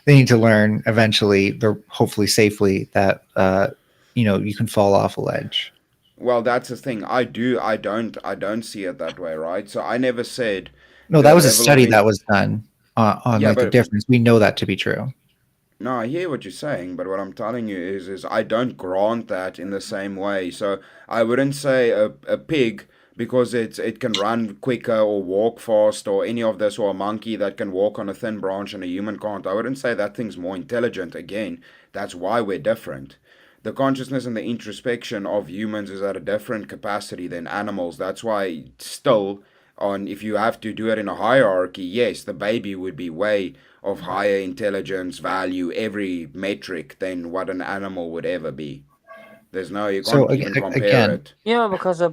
They need to learn eventually, they're hopefully safely, that you can fall off a ledge. Well, that's the thing. I don't see it that way, right? So I never said No, that the was a level of study in. that was done on Yeah, like the but difference. We know that to be true. No, I hear what you're saying, but what I'm telling you is I don't grant that in the same way. So I wouldn't say a pig because it can run quicker or walk fast or any of this, or a monkey that can walk on a thin branch and a human can't. I wouldn't say that thing's more intelligent. Again, that's why we're different. The consciousness and the introspection of humans is at a different capacity than animals. That's why still on if you have to do it in a hierarchy, yes, the baby would be way of higher intelligence, value, every metric than what an animal would ever be. There's no, you So can't even compare again, it. Yeah, because a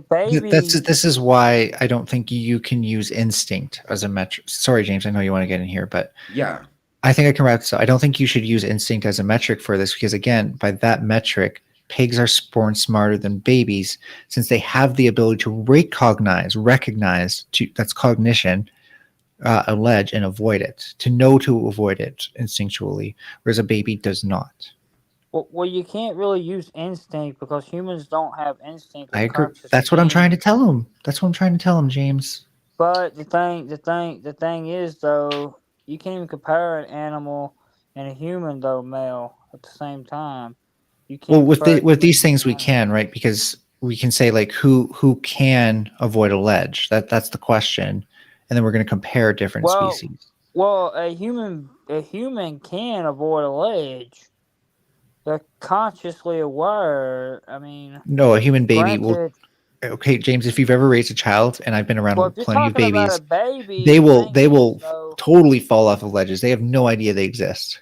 That's baby. this is why I don't think you can use instinct as a metric. Sorry, James, I know you want to get in here, but Yeah, I think I can wrap this up. I don't think you should use instinct as a metric for this because, again, by that metric, pigs are born smarter than babies since they have the ability to recognize that's cognition, allege, and avoid it, to know to avoid it instinctually, whereas a baby does not. Well, you can't really use instinct because humans don't have instinct I or agree. conscious That's what I'm trying to being. tell him. That's what I'm trying to tell him, James. But the thing is though, you can't even compare an animal and a human though, male at the same time. You Well, can't compare with these humans and things we can, animals. right? Because we can say like who can avoid a ledge. That's the question, and then we're going to compare different Well, species. well, a human can avoid a ledge. They're consciously aware. I mean, No, a human baby will. granted, Okay, James, if you've ever raised a child, and I've been well, if around you're plenty of talking about a babies, baby, they the will thing they is will though, totally fall off of ledges. They have no idea they exist.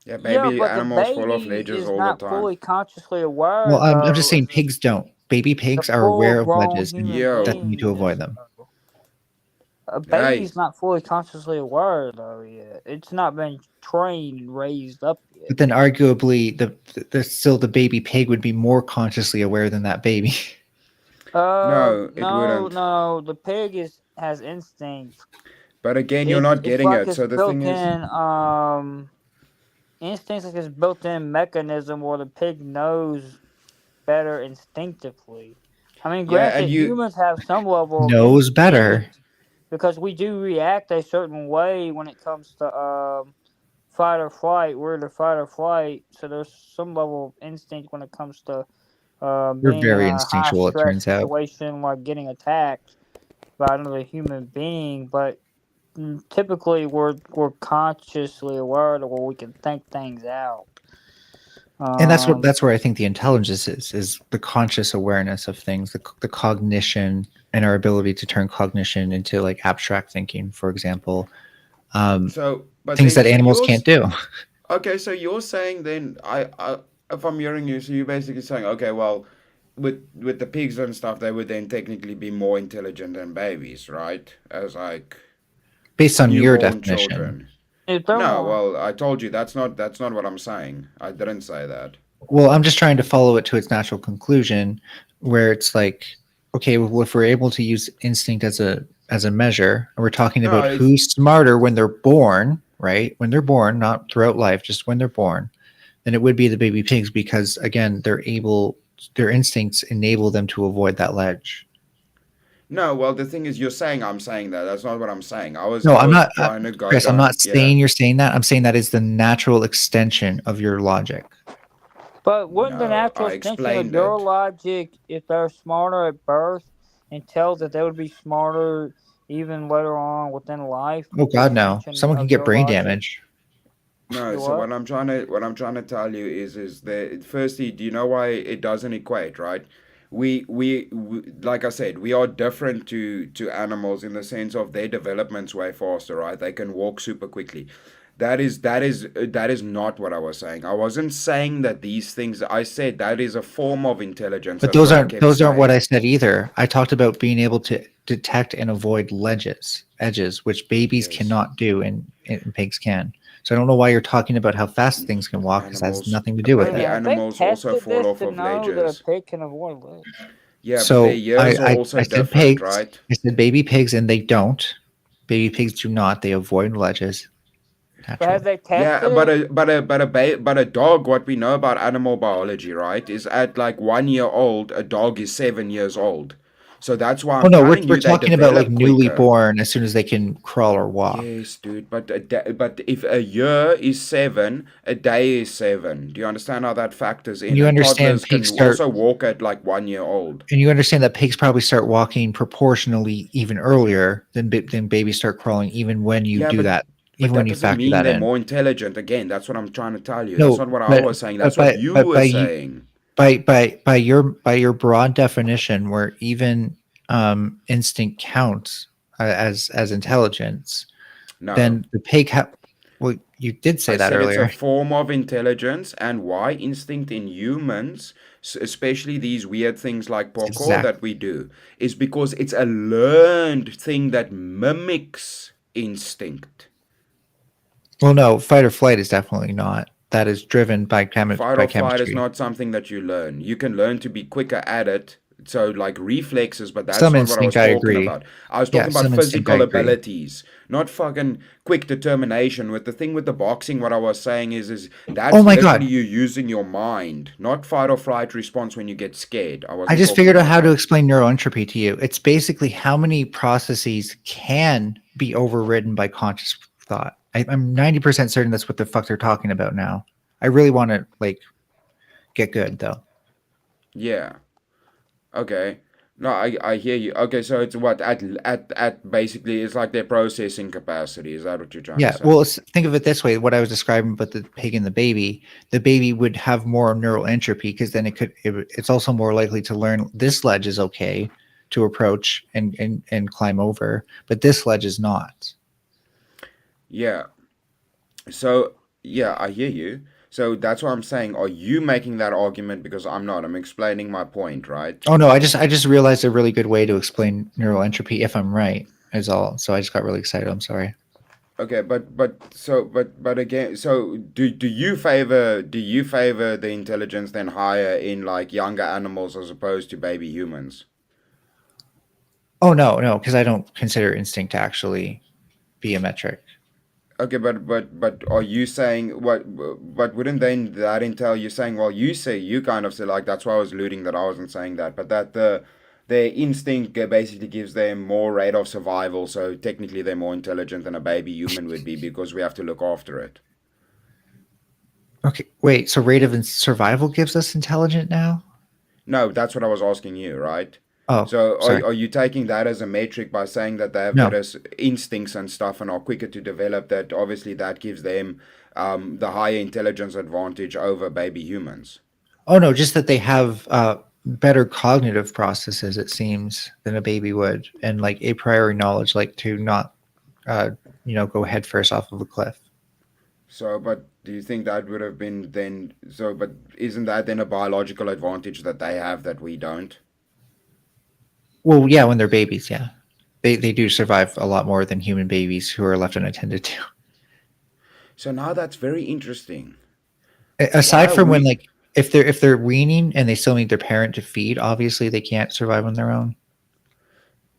yeah, yeah, baby but the animals fall off baby ledges is all the not time. fully consciously aware Well, I'm just though, saying as pigs don't. Baby the pigs are full aware of grown ledges and human Yo, definitely being to avoid is them. though. A hey, baby's not fully consciously aware though yet. It's not been trained and raised up yet. But then arguably still the baby pig would be more consciously aware than that baby. no, it No, wouldn't. no. The pig has instinct. But again, you're It's not it's getting like it. it's So the thing built is, in instincts, like it's built in mechanism where the pig knows better instinctively. I mean, yeah, and granted, you, humans have some level of Knows better. instinct because we do react a certain way when it comes to fight or flight. We're the fight or flight, so there's some level of instinct when it comes to We're being in very a high instinctual, it stress turns out. situation, like getting attacked by another human being. But typically, we're consciously aware that where we can think things out. And Um, that's where I think the intelligence is the conscious awareness of things, the cognition and our ability to turn cognition into like abstract thinking, for example, so, but things then, that so animals yours, can't do. okay, so you're saying then, if I'm hearing you, so you're basically saying, okay, well, with the pigs and stuff, they would then technically be more intelligent than babies, right? As like Based on your newborn definition. children. if they're No, more, well, I told you that's not what I'm saying. I didn't say that. Well, I'm just trying to follow it to its natural conclusion, where it's like, okay, well, if we're able to use instinct as a measure, and we're talking No, about it's who's smarter when they're born, right? When they're born, not throughout life, just when they're born, then it would be the baby pigs because again, their instincts enable them to avoid that ledge. no. Well, the thing is, you're saying I'm saying that. That's not what I'm saying. No, I I'm was not, trying to go Chris. I'm not down. Yeah. saying you're saying that. I'm saying that is the natural extension of your logic. but wouldn't the No, natural I extension of explained your it. logic, if they're smarter at birth, entail that they would be smarter even later on within life? Oh The God, no! extension Someone can of get your brain logic. damage. No, Do so what? what I'm trying to tell you is that firstly, do you know why it doesn't equate, right? We like I said, we are different to animals in the sense of their development's way faster, right? They can walk super quickly. That is not what I was saying. I wasn't saying that these things. I said that is a form of intelligence. But That's what I kept those aren't what I saying. said either. I talked about being able to detect and avoid edges, which babies Yes, cannot do and pigs can. So I don't know why you're talking about how fast things can walk because that has animals, nothing to do Wait with a baby it. minute. Have they animals also tested fall this off to of know that a ledges. pig can avoid ledge? Yeah, but their So ears are I also said different, pigs. right? I said baby pigs, and they don't. Baby pigs do not. They avoid ledges But have naturally. they Yeah, tested it? but a dog. What we know about animal biology, right, is at like 1 year old, a dog is 7 years old. So that's why Oh I'm no, telling we're you they talking about like develop newly quicker. born as soon as they can crawl or walk. Yes, dude, but if a year is 7, a day is 7. Do you understand how that factors And in? you And understand toddlers pigs can start also walk at like 1 year old. and you understand that pigs probably start walking proportionally even earlier than babies start crawling, even when you Yeah, do that, but even when that you doesn't factor mean that they're in. more intelligent. Again, that's what I'm trying to tell you. That's No, not what I but was saying. but That's what by you but were by you saying. by your broad definition, where even instinct counts as intelligence, No. then the pig well, you did say I that said it's a earlier. form of intelligence, and why instinct in humans, especially these weird things like It's parkour exact. that we do, is because it's a learned thing that mimics instinct. Well, no, fight or flight is definitely not. That is driven by Fight by or flight is chemistry. not something that you learn. You can learn to be quicker at it. So, like reflexes, but that's Some not what I instinct, was I talking agree. about. I was Yeah, talking about some instinct, I physical agree. abilities, not fucking quick determination. With the thing with the boxing, what I was saying is Oh that's my literally god. you using your mind, not fight or flight response when you get scared. I I wasn't just talking figured out about how to that. explain neuroentropy to you. It's basically how many processes can be overridden by conscious thought. I'm 90% certain that's what the fuck they're talking about now. I really want to like get good though. Yeah. Okay. No, I hear you. Okay, so it's what at basically it's like their processing capacity. Is that what you're trying to Yeah, say? well, think of it this way: what I was describing about the pig and the baby would have more neural entropy because then it's also more likely to learn this ledge is okay to approach and climb over, but this ledge is not. Yeah. So, yeah, I hear you. So that's what I'm saying. Are you making that argument? Because I'm not. I'm explaining my point, right? Oh no, I just realized a really good way to explain neural entropy if I'm right is all. So I just got really excited. I'm sorry. Okay, but again, so do you favor the intelligence then higher in like younger animals as opposed to baby humans? Oh no, because I don't consider instinct to actually be a metric. Okay, but are you saying what? But wouldn't then that entail you saying? Well, you kind of say like that's why I was alluding that I wasn't saying that, but that their instinct basically gives them more rate of survival. So technically, they're more intelligent than a baby human would be because we have to look after it. Okay, wait. So rate of survival gives us intelligent now? No, that's what I was asking you, right? Oh, So sorry. are you taking that as a metric by saying that they have No. better instincts and stuff and are quicker to develop? That obviously that gives them the higher intelligence advantage over baby humans. Oh no, just that they have better cognitive processes, it seems, than a baby would, and like a priori knowledge, like to not, uh, go headfirst off of a cliff. So, but do you think that would have been then? So, but isn't that then a biological advantage that they have that we don't? Well, yeah, when they're babies, yeah, they do survive a lot more than human babies who are left unattended to. So now that's very interesting. Why Aside are from when we like if they're weaning and they still need their parent to feed, obviously they can't survive on their own.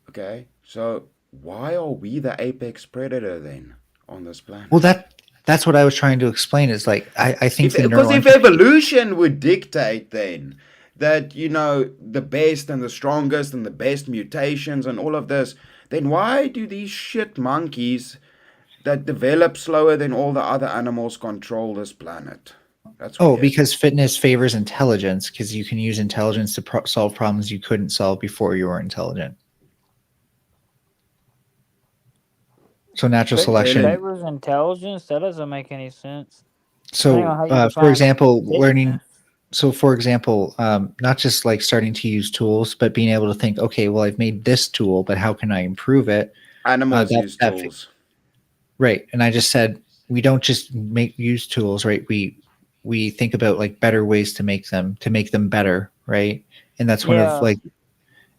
okay? So why are we the apex predator then on this Well, planet? that's what I was trying to explain. Is like I think If the because neural if entropy. evolution would dictate then that the best and the strongest and the best mutations and all of this, then why do these shit monkeys that develop slower than all the other animals control this planet? That's Oh, weird. because fitness favors intelligence because you can use intelligence to solve problems you couldn't solve before you were intelligent. So natural Fitness Really? selection. favors intelligence. That doesn't make any sense. Depending on So, how you for define example, learning. fitness. So, for example, not just like starting to use tools, but being able to think, okay, well, I've made this tool, but how can I improve it? Animals That use that tools. right. And I just said we don't just make use tools, right? We think about like better ways to make them better, right? And that's one of Yeah, like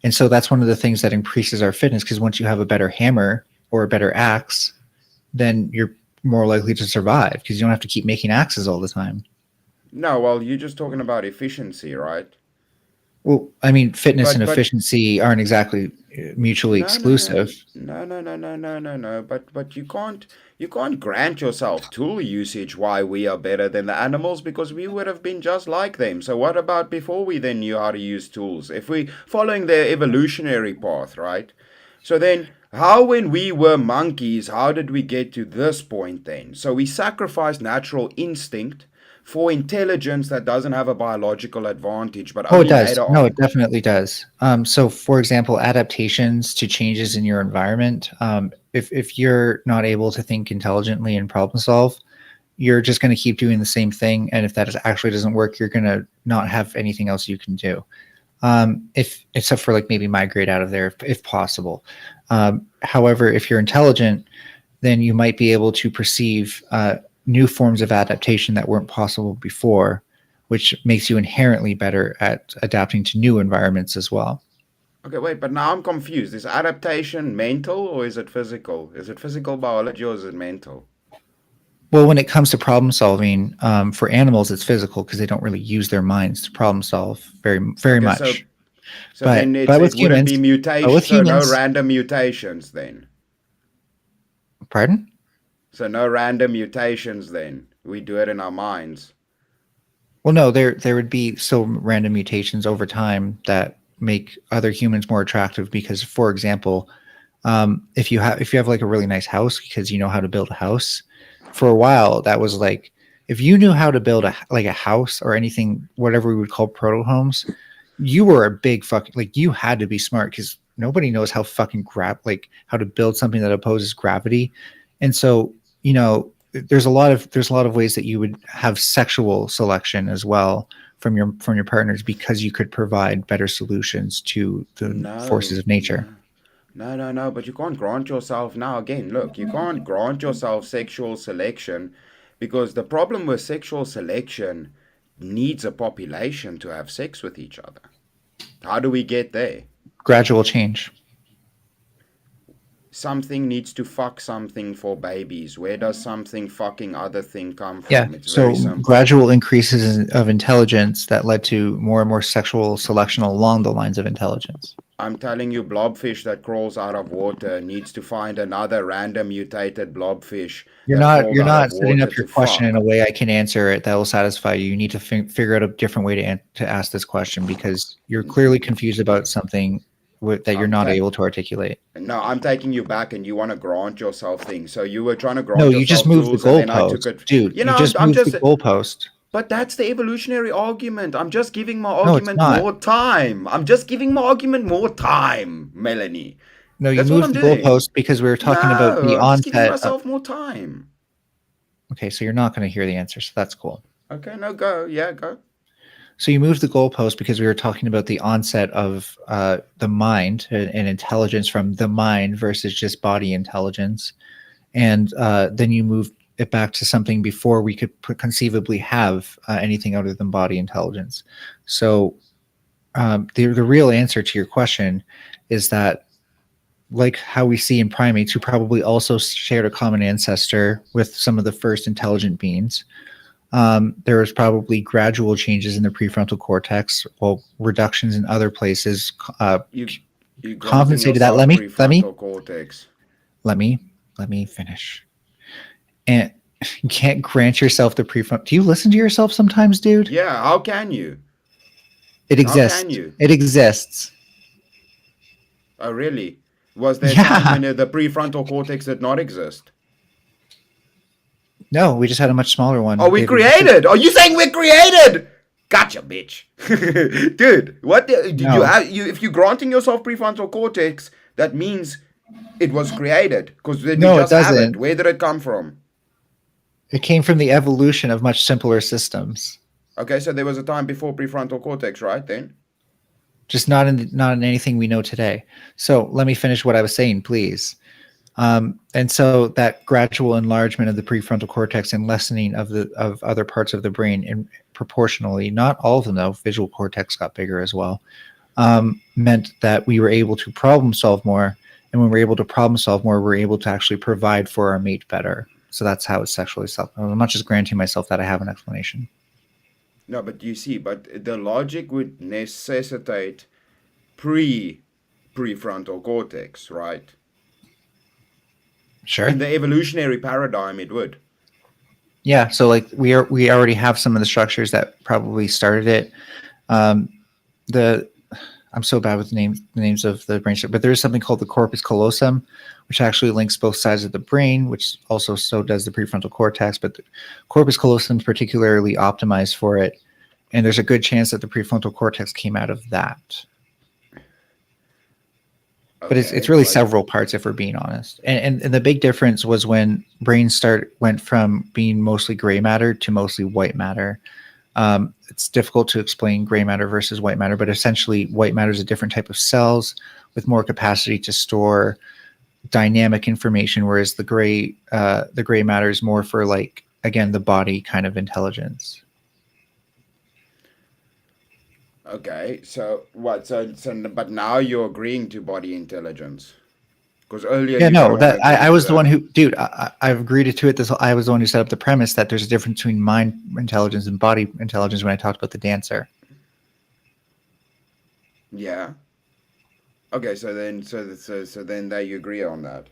And so that's one of the things that increases our fitness because once you have a better hammer or a better axe, then you're more likely to survive because you don't have to keep making axes all the time. No, well, you're just talking about efficiency, right? Well, I mean, fitness and But efficiency aren't exactly mutually no, no, exclusive. no, no, no, no, no, no, no, no. But you can't grant yourself tool usage why we are better than the animals because we would have been just like them. So what about before we then knew how to use tools? If we following their evolutionary path, right? So then how when we were monkeys, how did we get to this point then? So we sacrificed natural instinct for intelligence that doesn't have a biological advantage, but Oh, it only does. later No, it on. definitely does. So, for example, adaptations to changes in your environment. If you're not able to think intelligently and problem solve, you're just going to keep doing the same thing. And if actually doesn't work, you're going to not have anything else you can do. If except for like maybe migrate out of there if possible. However, if you're intelligent, then you might be able to perceive new forms of adaptation that weren't possible before, which makes you inherently better at adapting to new environments as well. Okay, wait, but now I'm confused. Is adaptation mental or is it physical? Is it physical biology or is it mental? Well, when it comes to problem solving, for animals, it's physical because they don't really use their minds to problem solve very Okay, much. so then But it with wouldn't be humans, but mutation, with so no humans, random mutations then. pardon? So no random mutations then. We do it in our minds. Well, no, there would be still random mutations over time that make other humans more attractive. Because, for example, if you have like a really nice house because you know how to build a house, for a while that was like if you knew how to build a house or anything, whatever we would call proto homes, you were a big fucking like you had to be smart because nobody knows how fucking how to build something that opposes gravity, and so there's a lot of ways that you would have sexual selection as well from your partners because you could provide better solutions to the forces No, of nature. no. No, no, no, but you can't grant yourself now again. Look, you can't grant yourself sexual selection because the problem with sexual selection needs a population to have sex with each other. How do we get there? Gradual change. Something needs to fuck something for babies. Where does something fucking other thing come Yeah. from? It's very So simple. gradual increases of intelligence that led to more and more sexual selection along the lines of intelligence. I'm telling you, blobfish that crawls out of water needs to find another random mutated blobfish You're that not crawled you're out of not setting water up your to question in a fuck. way I can answer it that will satisfy you. You need to figure out a different way to ask this question because you're clearly confused about something that you're I'm not ta- able to articulate. no, I'm taking you back, and you want to grant yourself things. So you were trying to No, grant you just yourself moved the tools, and then I took goalpost, it. dude. You You know, just I'm moved the just. goalpost. But that's the evolutionary argument. I'm just giving my No, it's argument not. more time. I'm just giving my argument more time, Melanie. No, you That's all moved I'm the doing. goalpost because we were talking about No, the I'm just giving onset of. myself more time. Okay, so you're not going to hear the answer, so that's cool. Okay, no, go. Yeah, go. So you moved the goalpost because we were talking about the onset of the mind and intelligence from the mind versus just body intelligence, and then you moved it back to something before we could conceivably have anything other than body intelligence. So the real answer to your question is that, like how we see in primates, who probably also shared a common ancestor with some of the first intelligent beings, there was probably gradual changes in the prefrontal cortex, while reductions in other places You you granting compensated that. yourself Let me let me prefrontal cortex. let me let me finish. And you can't grant yourself the prefrontal. Do you listen to yourself sometimes, dude? Yeah, how can you? It How can exists. you? It exists. Oh, really? Was there a time Yeah. when the prefrontal cortex did not exist? No, we just had a much smaller Are one. we It existed. created? Are you saying we're created? Gotcha, bitch. Dude, you No, have you if you're granting yourself prefrontal cortex, that means it was created because then we no, it just have it. doesn't. Where did it come from? It came from the evolution of much simpler systems. Okay, so there was a time before prefrontal cortex, right? Then Just not in anything we know today. So let me finish what I was saying, please. And so that gradual enlargement of the prefrontal cortex and lessening of other parts of the brain, and proportionally, not all of them though, visual cortex got bigger as well, meant that we were able to problem solve more. And when we're able to problem solve more, we're able to actually provide for our mate better. So that's how it's sexually self. I'm not just granting myself that I have an explanation. No, but you see, but the logic would necessitate pre prefrontal cortex, right? In Sure. the evolutionary paradigm, it would. Yeah. So like we already have some of the structures that probably started it. Um, the I'm so bad with the names of the brain structure, but there is something called the corpus callosum, which actually links both sides of the brain, which also so does the prefrontal cortex. But the corpus callosum is particularly optimized for it, and there's a good chance that the prefrontal cortex came out of that. But it's Okay, really but several parts if we're being honest. And the big difference was when brains went from being mostly gray matter to mostly white matter. It's difficult to explain gray matter versus white matter, but essentially white matter is a different type of cells with more capacity to store dynamic information, whereas the gray matter is more for, like, again, the body kind of intelligence. okay, so what? But now you're agreeing to body intelligence because earlier Yeah, you no, didn't want to that agree I to was the one that. who, dude, I've agreed to it. I was the one who set up the premise that there's a difference between mind intelligence and body intelligence when I talked about the dancer. Yeah. Okay, so then that you agree on that.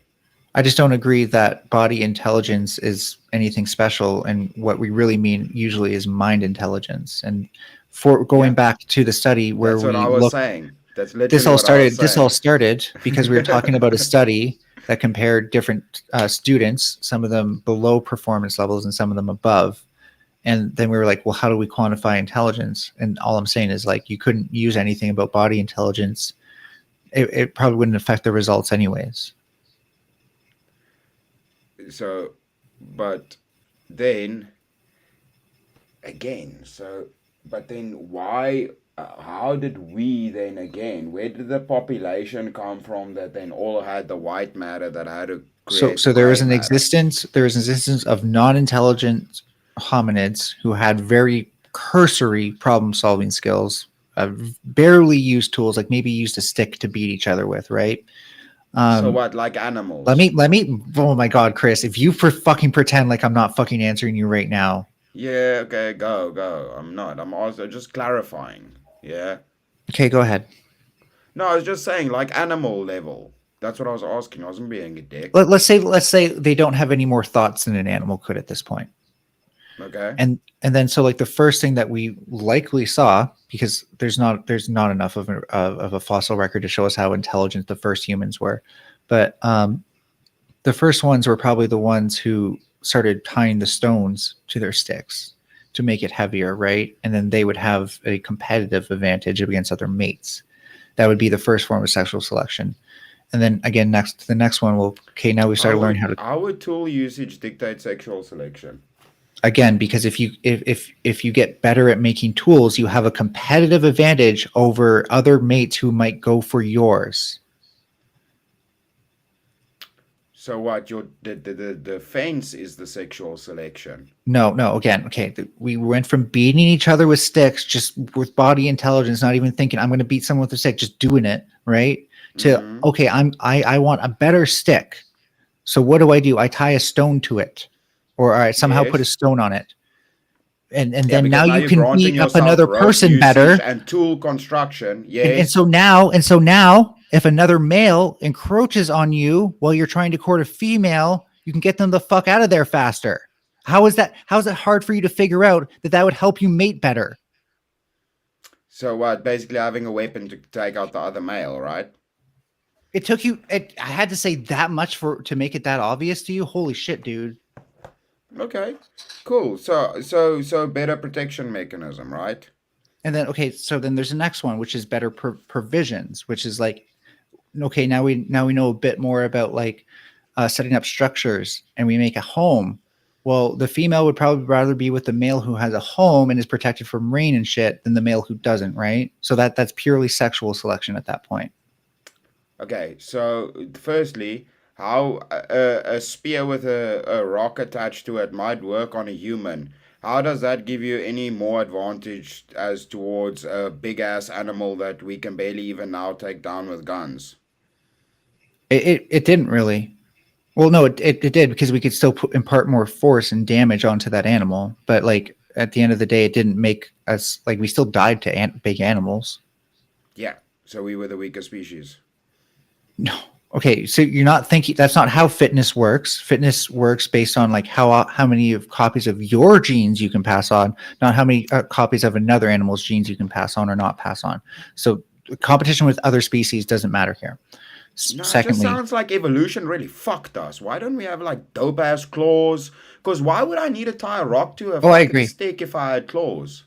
I just don't agree that body intelligence is anything special. And what we really mean usually is mind intelligence. And for going Yeah, back to the study where that's what I we was looked, saying. That's literally what I was this all saying. started because we were talking about a study that compared different students, some of them below performance levels and some of them above. And then we were like, well, how do we quantify intelligence? And all I'm saying is, like, you couldn't use anything about body intelligence. It probably wouldn't affect the results anyways. So, but then again, but then why? How did we then again? Where did the population come from that then all had the white matter that had to So, create the there was gray an matter? existence. There was an existence of non-intelligent hominids who had very cursory problem-solving skills, barely used tools, like maybe used a stick to beat each other with, right? So Um, what? Like animals? let me. Oh my God, Chris! If you fucking pretend like I'm not fucking answering you right now, Yeah. Okay. Go. I'm not. I'm also just clarifying. Yeah. okay, go ahead. No, I was just saying like animal level. That's what I was asking. I wasn't being a dick. Let's say they don't have any more thoughts than an animal could at this point. Okay. And then, so, like, the first thing that we likely saw, because there's not enough of a fossil record to show us how intelligent the first humans were, but the first ones were probably the ones who started tying the stones to their sticks to make it heavier, right? And then they would have a competitive advantage against other mates. That would be the first form of sexual selection. And then again, the next one will, okay, now we started learning how to, How would tool usage dictate sexual selection? again, because if you get better at making tools, you have a competitive advantage over other mates who might go for yours. So what? The fence is the sexual selection. No, again, okay, we went from beating each other with sticks, just with body intelligence, not even thinking I'm going to beat someone with a stick, just doing it, right? To, Mm-hmm. okay, I want a better stick. So what do? I tie a stone to it, or I somehow put a Yes. stone on it, and Yeah, then now because now you you're can granting beat up yourself another rope person usage better. and tool construction. And Yes. so now, if another male encroaches on you while you're trying to court a female, you can get them the fuck out of there faster. How is that? How is it hard for you to figure out that would help you mate better? So what? Basically having a weapon to take out the other male, right? It took you. I had to say that much to make it that obvious to you. Holy shit, dude! Okay. Cool. So better protection mechanism, right? And then, okay, so then there's the next one, which is better provisions, which is like, okay, now we know a bit more about, like, setting up structures, and we make a home. Well, the female would probably rather be with the male who has a home and is protected from rain and shit than the male who doesn't, right? So that's purely sexual selection at that point. Okay. So firstly, how a spear with a rock attached to it might work on a human. How does that give you any more advantage as towards a big ass animal that we can barely even now take down with guns? It didn't really. Well, no, it did, because we could still impart more force and damage onto that animal. But, like, at the end of the day, it didn't make as like we still died to big animals. Yeah. So we were the weaker species. No. Okay, so you're not thinking that's not how fitness works. Fitness works based on like how many of copies of your genes you can pass on, not how many copies of another animal's genes you can pass on or not pass on. So competition with other species doesn't matter here. No, it just Secondly, sounds like evolution really fucked us. Why don't we have like dope ass claws? Because why would I need to tie a rock to a oh, I fucking agree. stick if I had claws?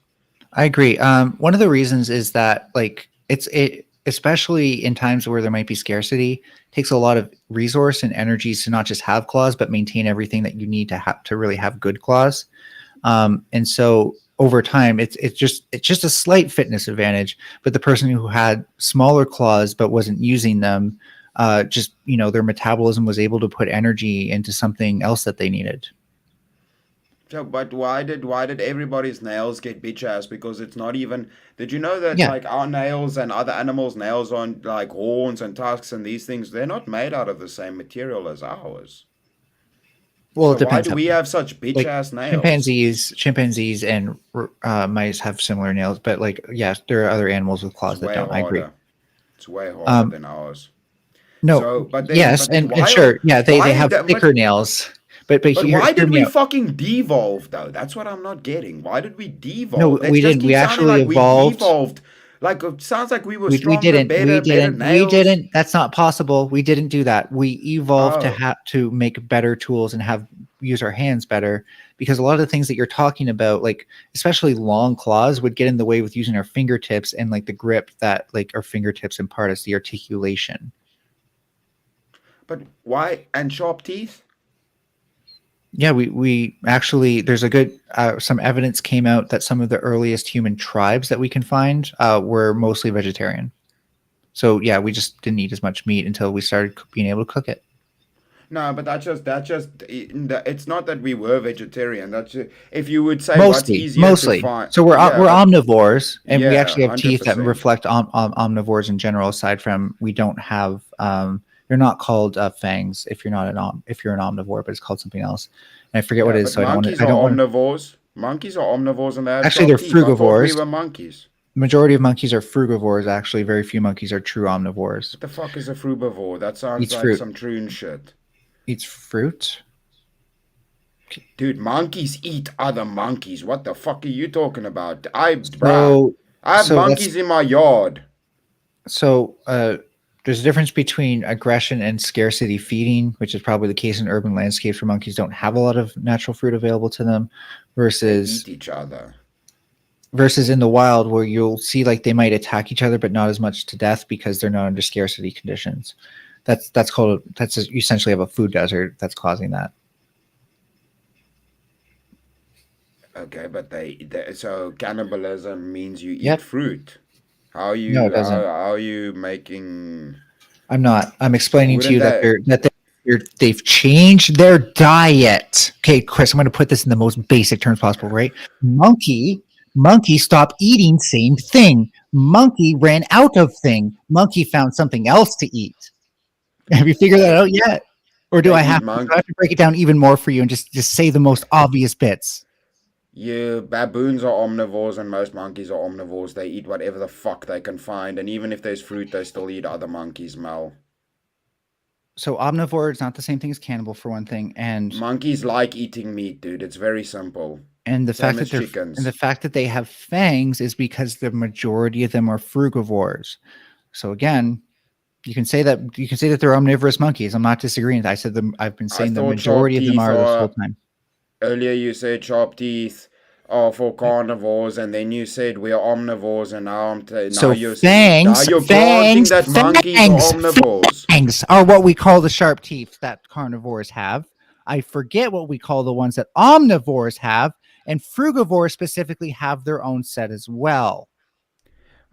I agree. One of the reasons is that like it especially in times where there might be scarcity takes a lot of resource and energies to not just have claws but maintain everything that you need to have to really have good claws. And so over time, it's just a slight fitness advantage. But the person who had smaller claws but wasn't using them, just their metabolism was able to put energy into something else that they needed. So, but why did everybody's nails get bitch ass? Because it's not even. Did you know that Yeah. like our nails and other animals' nails on like horns and tusks and these things, they're not made out of the same material as ours. Well, So it why depends. do we have such bitch Like ass nails? chimpanzees and mice have similar nails, but like yes, there are other animals with It's claws that way don't. I agree. harder. It's way harder Um, than ours. no, So, but then, yes, but then and why, sure, yeah, they why have that, thicker nails, but but hear why hear did me we out. fucking devolve though? That's what I'm not getting. Why did we No, devolve? That we just didn't. We keeps sounding actually like we evolved. devolved. Like it sounds like we were We stronger, didn't. better, better We nails. didn't. That's not possible. We didn't do that. We evolved to Oh, have to make better tools and have use our hands better because a lot of the things that you're talking about, like especially long claws, would get in the way with using our fingertips and like the grip that like our fingertips impart us, the articulation. but why? And sharp teeth? Yeah, we actually there's a good some evidence came out that some of the earliest human tribes that we can find were mostly vegetarian. So yeah, we just didn't eat as much meat until we started being able to cook it. No, but it's not that we were vegetarian. That's just, if you would say what's easier to Mostly. find. So Yeah, we're but omnivores, and we yeah, actually have hundred teeth that percent. reflect omnivores in general. Aside from we don't have, you're not called fangs if you're not if you're an omnivore, but it's called something else. And I forget what Yeah, it is, but so I don't want to. monkeys I are don't want to. omnivores. Monkeys are omnivores and they have Actually, sharp they're teeth. I thought we frugivores. were monkeys. Majority of monkeys are frugivores. Actually, very few monkeys are true omnivores. What the fuck is a frugivore? That sounds Eats like fruit. some troon shit. Eats fruit. Dude, monkeys eat other monkeys. What the fuck are you talking about? Bruh, So I have so let's monkeys in my yard. so there's a difference between aggression and scarcity feeding, which is probably the case in urban landscapes where monkeys don't have a lot of natural fruit available to them, They versus eat each other. in the wild where you'll see like they might attack each other but not as much to death because they're not under scarcity conditions. That's you essentially have a food desert that's causing that. Okay, but so cannibalism means you eat Yep. fruit. How are No, it you how, doesn't. how are you making I'm not. I'm explaining to wouldn't you that that they've changed their diet. Okay, Chris, I'm going to put this in the most basic terms possible, right? Monkey stopped eating same thing. Monkey ran out of thing. Monkey found something else to eat. Have you figured that they out yet? Or do they I eat have to, monk break it down even more for you and just say the most obvious bits? Yeah, baboons are omnivores and most monkeys are omnivores. They eat whatever the fuck they can find, and even if there's fruit, they still eat other monkeys, Mel. So omnivore is not the same thing as cannibal for one thing, Monkeys like eating meat, dude. It's very simple. and the Same fact as that chickens. they have fangs is because the majority of them are frugivores. So again, you can say that they're omnivorous monkeys. I'm not disagreeing. I said them. I've been I saying the thought sharp majority of them teeth are this whole are. time. Earlier you said sharp teeth are for carnivores, and then you said we're omnivores, and now So you're granting that monkeys are omnivores. fangs are what we call the sharp teeth that carnivores have. I forget what we call the ones that omnivores have, and frugivores specifically have their own set as well.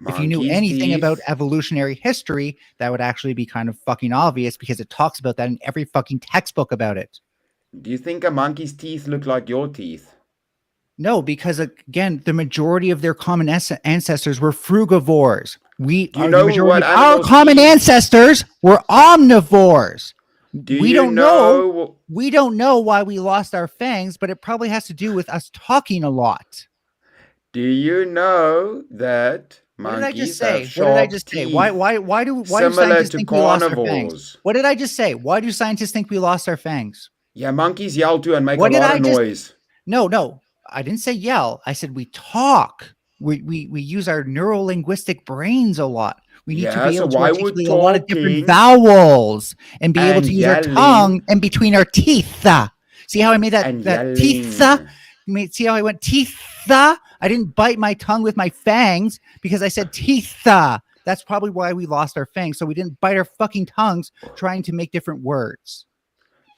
If you knew Monkeys' anything about teeth. evolutionary history, that would actually be kind of fucking obvious because it talks about that in every fucking textbook about it. Do you think a monkey's teeth look like your teeth? No, because again, the majority of their common ancestors were frugivores. We Do you are the know what majority of our animals' common teeth? ancestors were omnivores. Do We you don't know. know? We don't know why we lost our fangs, but it probably has to do with us talking a lot. Do you know that What did I just monkeys have say? What did I sharp just say? Why teeth do similar scientists to think we lost our fangs? carnivores? What did I just say? Why do scientists think we lost our fangs? Yeah, monkeys yell too and make a What did lot I of just noise. No, I didn't say yell. I said we talk. We use our neuro-linguistic brains a lot. We need to Yeah, be so able to why would articulate a lot of different talking vowels and be able and to use our tongue yelling and between our teeth. See how I made and that teeth? yelling? See how I went teeth? I didn't bite my tongue with my fangs because I said teeth. That's probably why we lost our fangs. So we didn't bite our fucking tongues trying to make different words.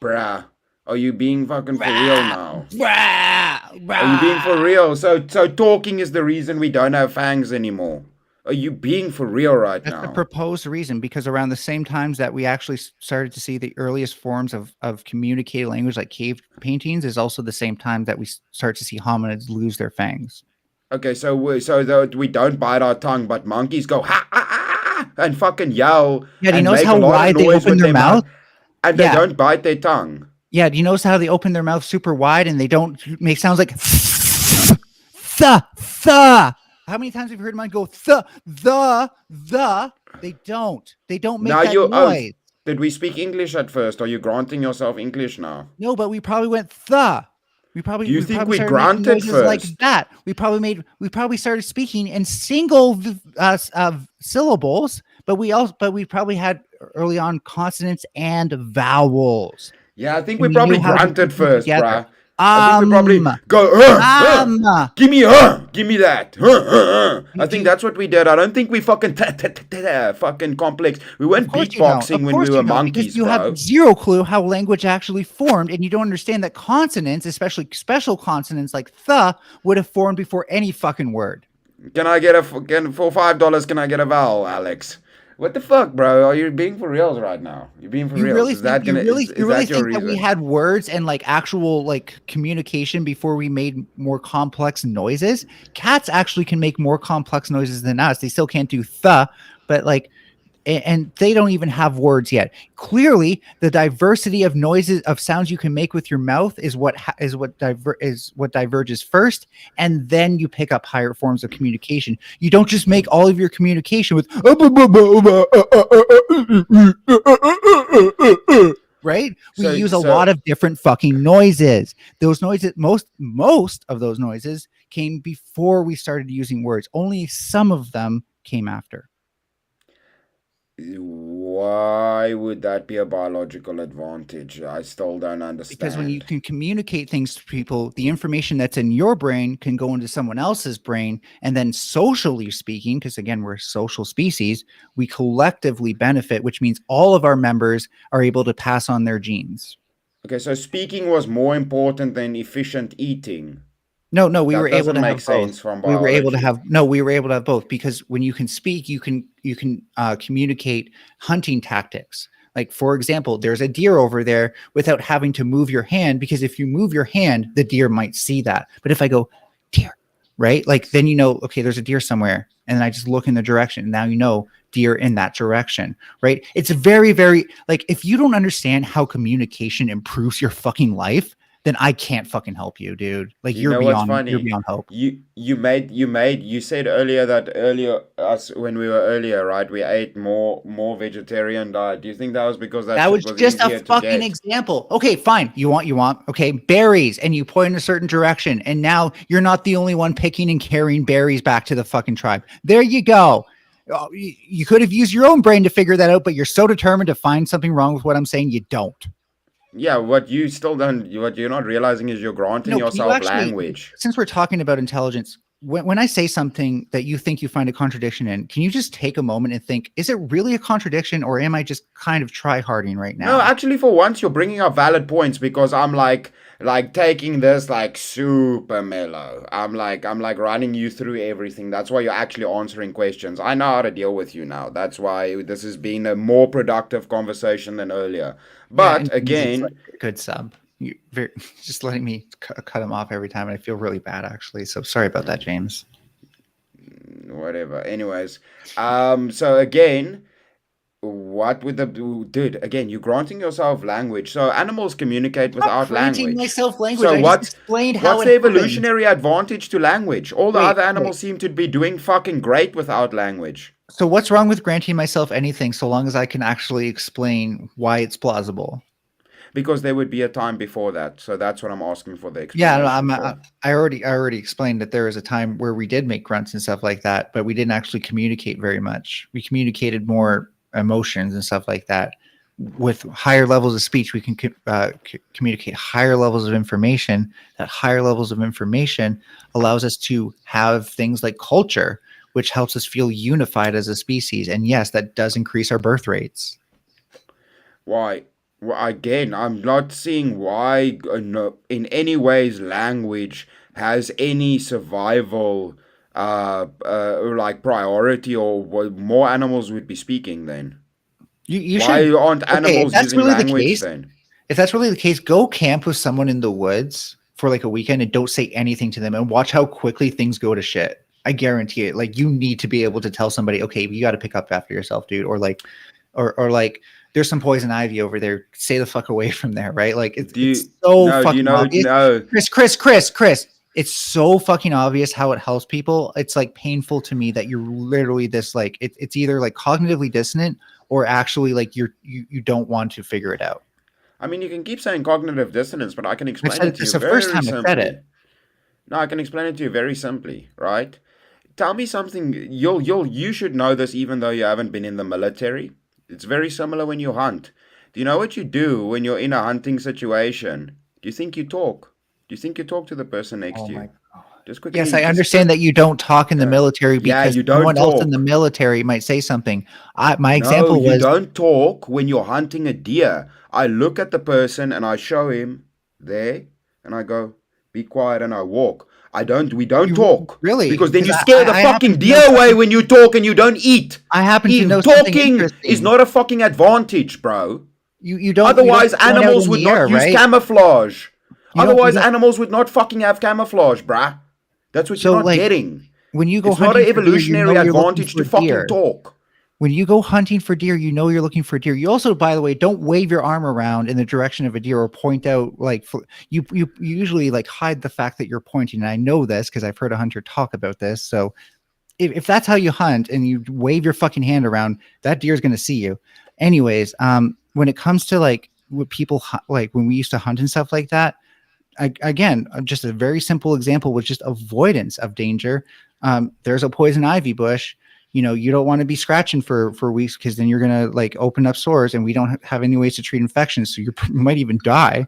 Bruh, are you being fucking for real Rah, now? rah, Are you being for rah. real? So talking is the reason we don't have fangs anymore. Are you being for real right That's the now? proposed reason because around the same times that we actually started to see the earliest forms of communicated language like cave paintings is also the same time that we start to see hominids lose their fangs. Okay, we don't bite our tongue, but monkeys go ha ah, ah, ah, and fucking yell Yeah, do you and notice make a how lot of wide they noise open with their their mouth? mouth, and they Yeah. don't bite their tongue. Yeah, do you notice how they open their mouth super wide and they don't make sounds like th? How many times have you heard mine go the? They don't. They don't make Now that you noise. did we speak English at first? Are you granting yourself English now? No, but we probably went the. We Do you we think probably we started making granted noises like first? that. We probably started speaking in single syllables, but we probably had early on consonants and vowels, Yeah, I think and we we knew probably how to grunted group them first, together. bruh. I think we probably go, Um. give me, give me that, I think You that's what we did. I don't think we fucking, fucking complex. We Of weren't course you don't. Of beatboxing when we course you were don't, because monkeys, you have bro. zero clue how language actually formed, and you don't understand that consonants, especially special consonants like the, would have formed before any fucking word. Can I get for $5? Can I get a vowel, Alex? What the fuck, bro? Are you being for reals right now? You being for reals? Is that gonna You is really that your think that we reason? had words and like actual like communication before we made more complex noises? Cats actually can make more complex noises than us. They still can't do the, but like and they don't even have words yet. Clearly, the diversity of noises of sounds you can make with your mouth is what diverges first, and then you pick up higher forms of communication. You don't just make all of your communication with right. We So use a so lot of different fucking noises. Those noises, most of those noises came before we started using words. Only some of them came after. why would that be a biological advantage? I still don't Because when you understand. can communicate things to people, the information that's in your brain can go into someone else's brain. And then, socially speaking, because again, we're a social species, we collectively benefit, which means all of our members are able to pass on their genes. Okay, so speaking was more important than efficient eating. No, we were That able doesn't to make have both. sense from We were able to biology. have no, we were able to have both because when you can speak, you can communicate hunting tactics. Like for example, there's a deer over there without having to move your hand because if you move your hand, the deer might see that. But if I go deer, right? Like then you know, okay, there's a deer somewhere, and then I just look in the direction. And now you know deer in that direction, right? It's very, very like if you don't understand how communication improves your fucking life, then I can't fucking help you, dude. Like You know what's you're funny? beyond hope. You said earlier that earlier us when we were earlier, right? We ate more vegetarian diet. Do you think that was because that That shit was was just a easier to fucking get? example. Okay, fine. Okay, berries, and you point in a certain direction, and now you're not the only one picking and carrying berries back to the fucking tribe. There you go. You could have used your own brain to figure that out, but you're so determined to find something wrong with what I'm saying, you don't. Yeah, what you're not realizing is you're granting No, can you yourself actually, language. since we're talking about intelligence, when I say something that you think you find a contradiction in, can you just take a moment and think, is it really a contradiction or am I just kind of try harding right No, now? actually, for once, you're bringing up valid points because I'm like taking this like super mellow. I'm like running you through everything. That's why you're actually answering questions. I know how to deal with you now. That's why this has been a more productive conversation than earlier. Yeah, But and James is like again, a good sub. You very, just letting me cut him off every time, and I feel really bad actually. So sorry about that, James. whatever. Anyways, so again, What with the dude? Again, you're granting yourself language. So animals communicate Not without granting language. myself language. So I just explained how what's it the happened. evolutionary advantage to language? All the Wait, other wait. animals seem to be doing fucking great without language. So what's wrong with granting myself anything so long as I can actually explain why it's plausible? Because there would be a time before that. So that's what I'm asking for the Yeah, no, explanation for. I already explained that there was a time where we did make grunts and stuff like that, but we didn't actually communicate very much. We communicated more emotions and stuff like that. With higher levels of speech, we can communicate higher levels of information. That higher levels of information allows us to have things like culture, which helps us feel unified as a species. And yes, that does increase our birth rates. Why? Well, again, I'm not seeing why no, in any ways language has any survival like priority or what more animals would be speaking then. You Why should. aren't Okay, if animals that's using really the language case, then? go camp with someone in the woods for like a weekend and don't say anything to them and watch how quickly things go to shit. I guarantee it. Like you need to be able to tell somebody, okay, you got to pick up after yourself, dude, or like, or like, there's some poison ivy over there. Stay the fuck away from there, right? Like Do it's you so no, do you fucking know obvious. no Chris. It's so fucking obvious how it helps people. It's like painful to me that you're literally this like it's either like cognitively dissonant or actually like you don't want to figure it out. I mean you can keep saying cognitive dissonance, but I can I've explain said it it. to This you is the first very time I've said it. simply. No, I can explain it to you very simply, right? Tell me something you should know this even though you haven't been in the military. It's very similar when you hunt. Do you know what you do when you're in a hunting situation? Do you think you talk? Do you think you talk to the person next Oh to you? my God. Just Yes, quickly, I understand that you don't talk in the military yeah, because you don't someone else in the talk. military might say something. My No, example you was don't talk when you're hunting a deer. I look at the person and I show him there and I go, be quiet and I walk. We don't you talk really because then because you scare the I happen fucking to know deer away something. when you talk and you don't eat. I happen to know something Talking is interesting. not a fucking advantage, bro. You don't Otherwise, point out animals in would the not air, use right? camouflage. You Otherwise, don't. animals would not fucking have camouflage, bruh. That's what you're So not like getting. when you go It's not an hunting for deer, you evolutionary know you're looking advantage for to fucking deer. talk. When you go hunting for deer, you know you're looking for deer. You also, by the way, don't wave your arm around in the direction of a deer or point out like you usually like hide the fact that you're pointing. And I know this because I've heard a hunter talk about this. So if that's how you hunt and you wave your fucking hand around, that deer is going to see you. Anyways, when it comes to like what people like when we used to hunt and stuff like that, again, just a very simple example was just avoidance of danger. There's a poison ivy bush. You know, you don't want to be scratching for weeks because then you're gonna like open up sores, and we don't have any ways to treat infections, so you might even die.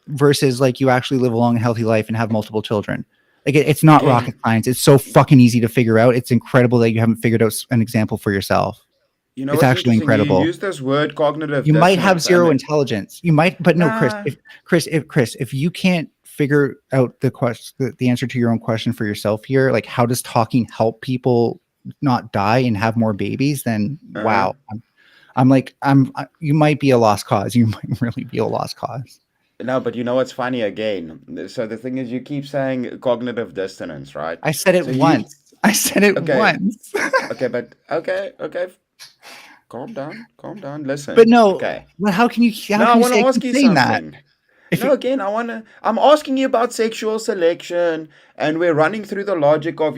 Versus like you actually live a long, healthy life and have multiple children. Like it's not rocket Again, science. It's so fucking easy to figure out. It's incredible that you haven't figured out an example for yourself. you know It's what's actually interesting? You incredible. use this word cognitive You might have dissonance, zero and intelligence. You might, but no, nah, If you can't figure out the question, the answer to your own question for yourself here, like how does talking help people not die and have more babies? Then uh-huh. wow, you might be a lost cause. You might really be a lost cause. No, but you know what's funny again? So the thing is, you keep saying cognitive dissonance, right? I said it So you, once. I said it okay, once. but okay, calm down, But listen, no, okay. but how Now I can you want say to I ask keep you saying that? something. If No, you, again, I'm asking you about sexual selection, and we're running through the logic of,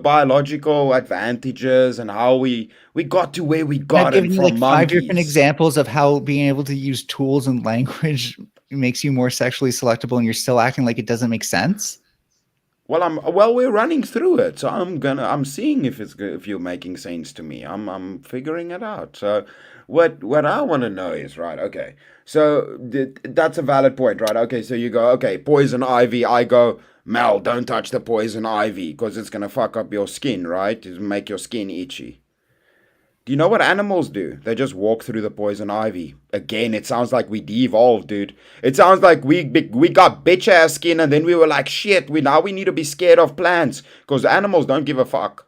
biological advantages and how we got to where we and I've got given and you like from five different monkeys. examples of how being able to use tools and language makes you more sexually selectable, and you're still acting like it doesn't make sense. We're running through it, so I'm seeing if you're making sense to me. I'm figuring it out. So what I want to know is, right, okay. So that's a valid point, right? Okay, so you go, okay, poison ivy. I go, Mel, don't touch the poison ivy because it's gonna fuck up your skin, right? It'll make your skin itchy. Do you know what animals do? They just walk through the poison ivy. Again, it sounds like we de-evolved, dude. It sounds like we got bitch ass skin and then we were like, shit, we need to be scared of plants because animals don't give a fuck.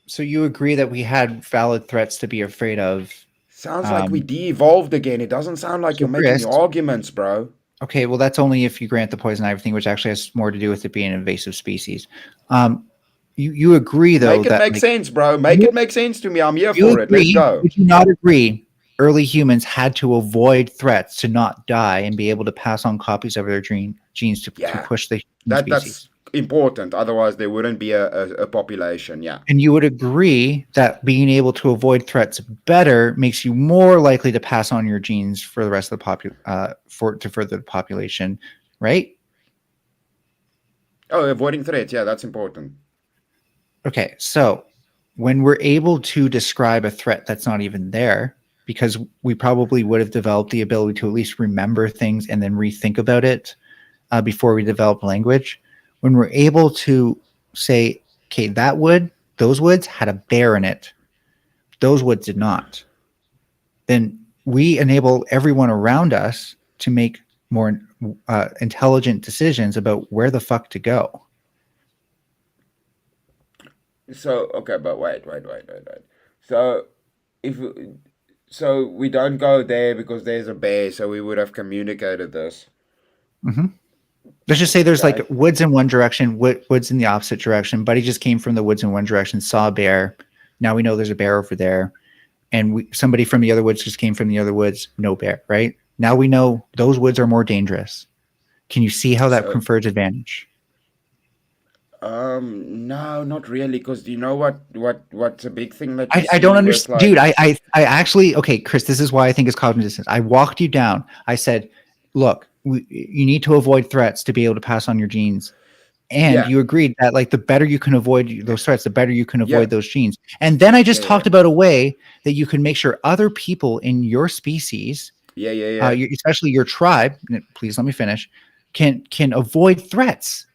So you agree that we had valid threats to be afraid of. Sounds like we Um, de-evolved again. It doesn't sound like so you're making Chris, your arguments, bro. okay, well that's only if you grant the poison ivy thing, which actually has more to do with it being an invasive species. Um, you agree though Make it that make like sense, bro. Make it make sense to me. I'm here you for it. Let's agree? go. Would you not agree? Early humans had to avoid threats to not die and be able to pass on copies of their genes to Yeah, push the human that's species. important. Otherwise, there wouldn't be a population. Yeah. And you would agree that being able to avoid threats better makes you more likely to pass on your genes for the rest of the to further the population, right? Oh, avoiding threats. Yeah, that's important. Okay, so when we're able to describe a threat that's not even there, because we probably would have developed the ability to at least remember things and then rethink about it before we develop language. When we're able to say, okay, those woods had a bear in it, those woods did not, then we enable everyone around us to make more intelligent decisions about where the fuck to go. So okay, but wait. So if so, we don't go there because there's a bear. So we would have communicated this. Mm-hmm. Let's just say there's like Okay. woods in one direction, woods in the opposite direction. Buddy just came from the woods in one direction, saw a bear. Now we know there's a bear over there. And somebody from the other woods just came from the other woods, no bear, right? Now we know those woods are more dangerous. Can you see how that So confers advantage? no, not really, because you know what's a big thing that you I don't see with understand, dude. like I actually, okay, Chris, this is why I think it's cognitive dissonance. I walked you down. I said, look, you need to avoid threats to be able to pass on your genes. And yeah, you agreed that like the better you can avoid those threats, the better you can yeah, avoid those genes. And then I just yeah, talked about a way that you can make sure other people in your species, yeah. especially your tribe, please let me finish, can avoid threats.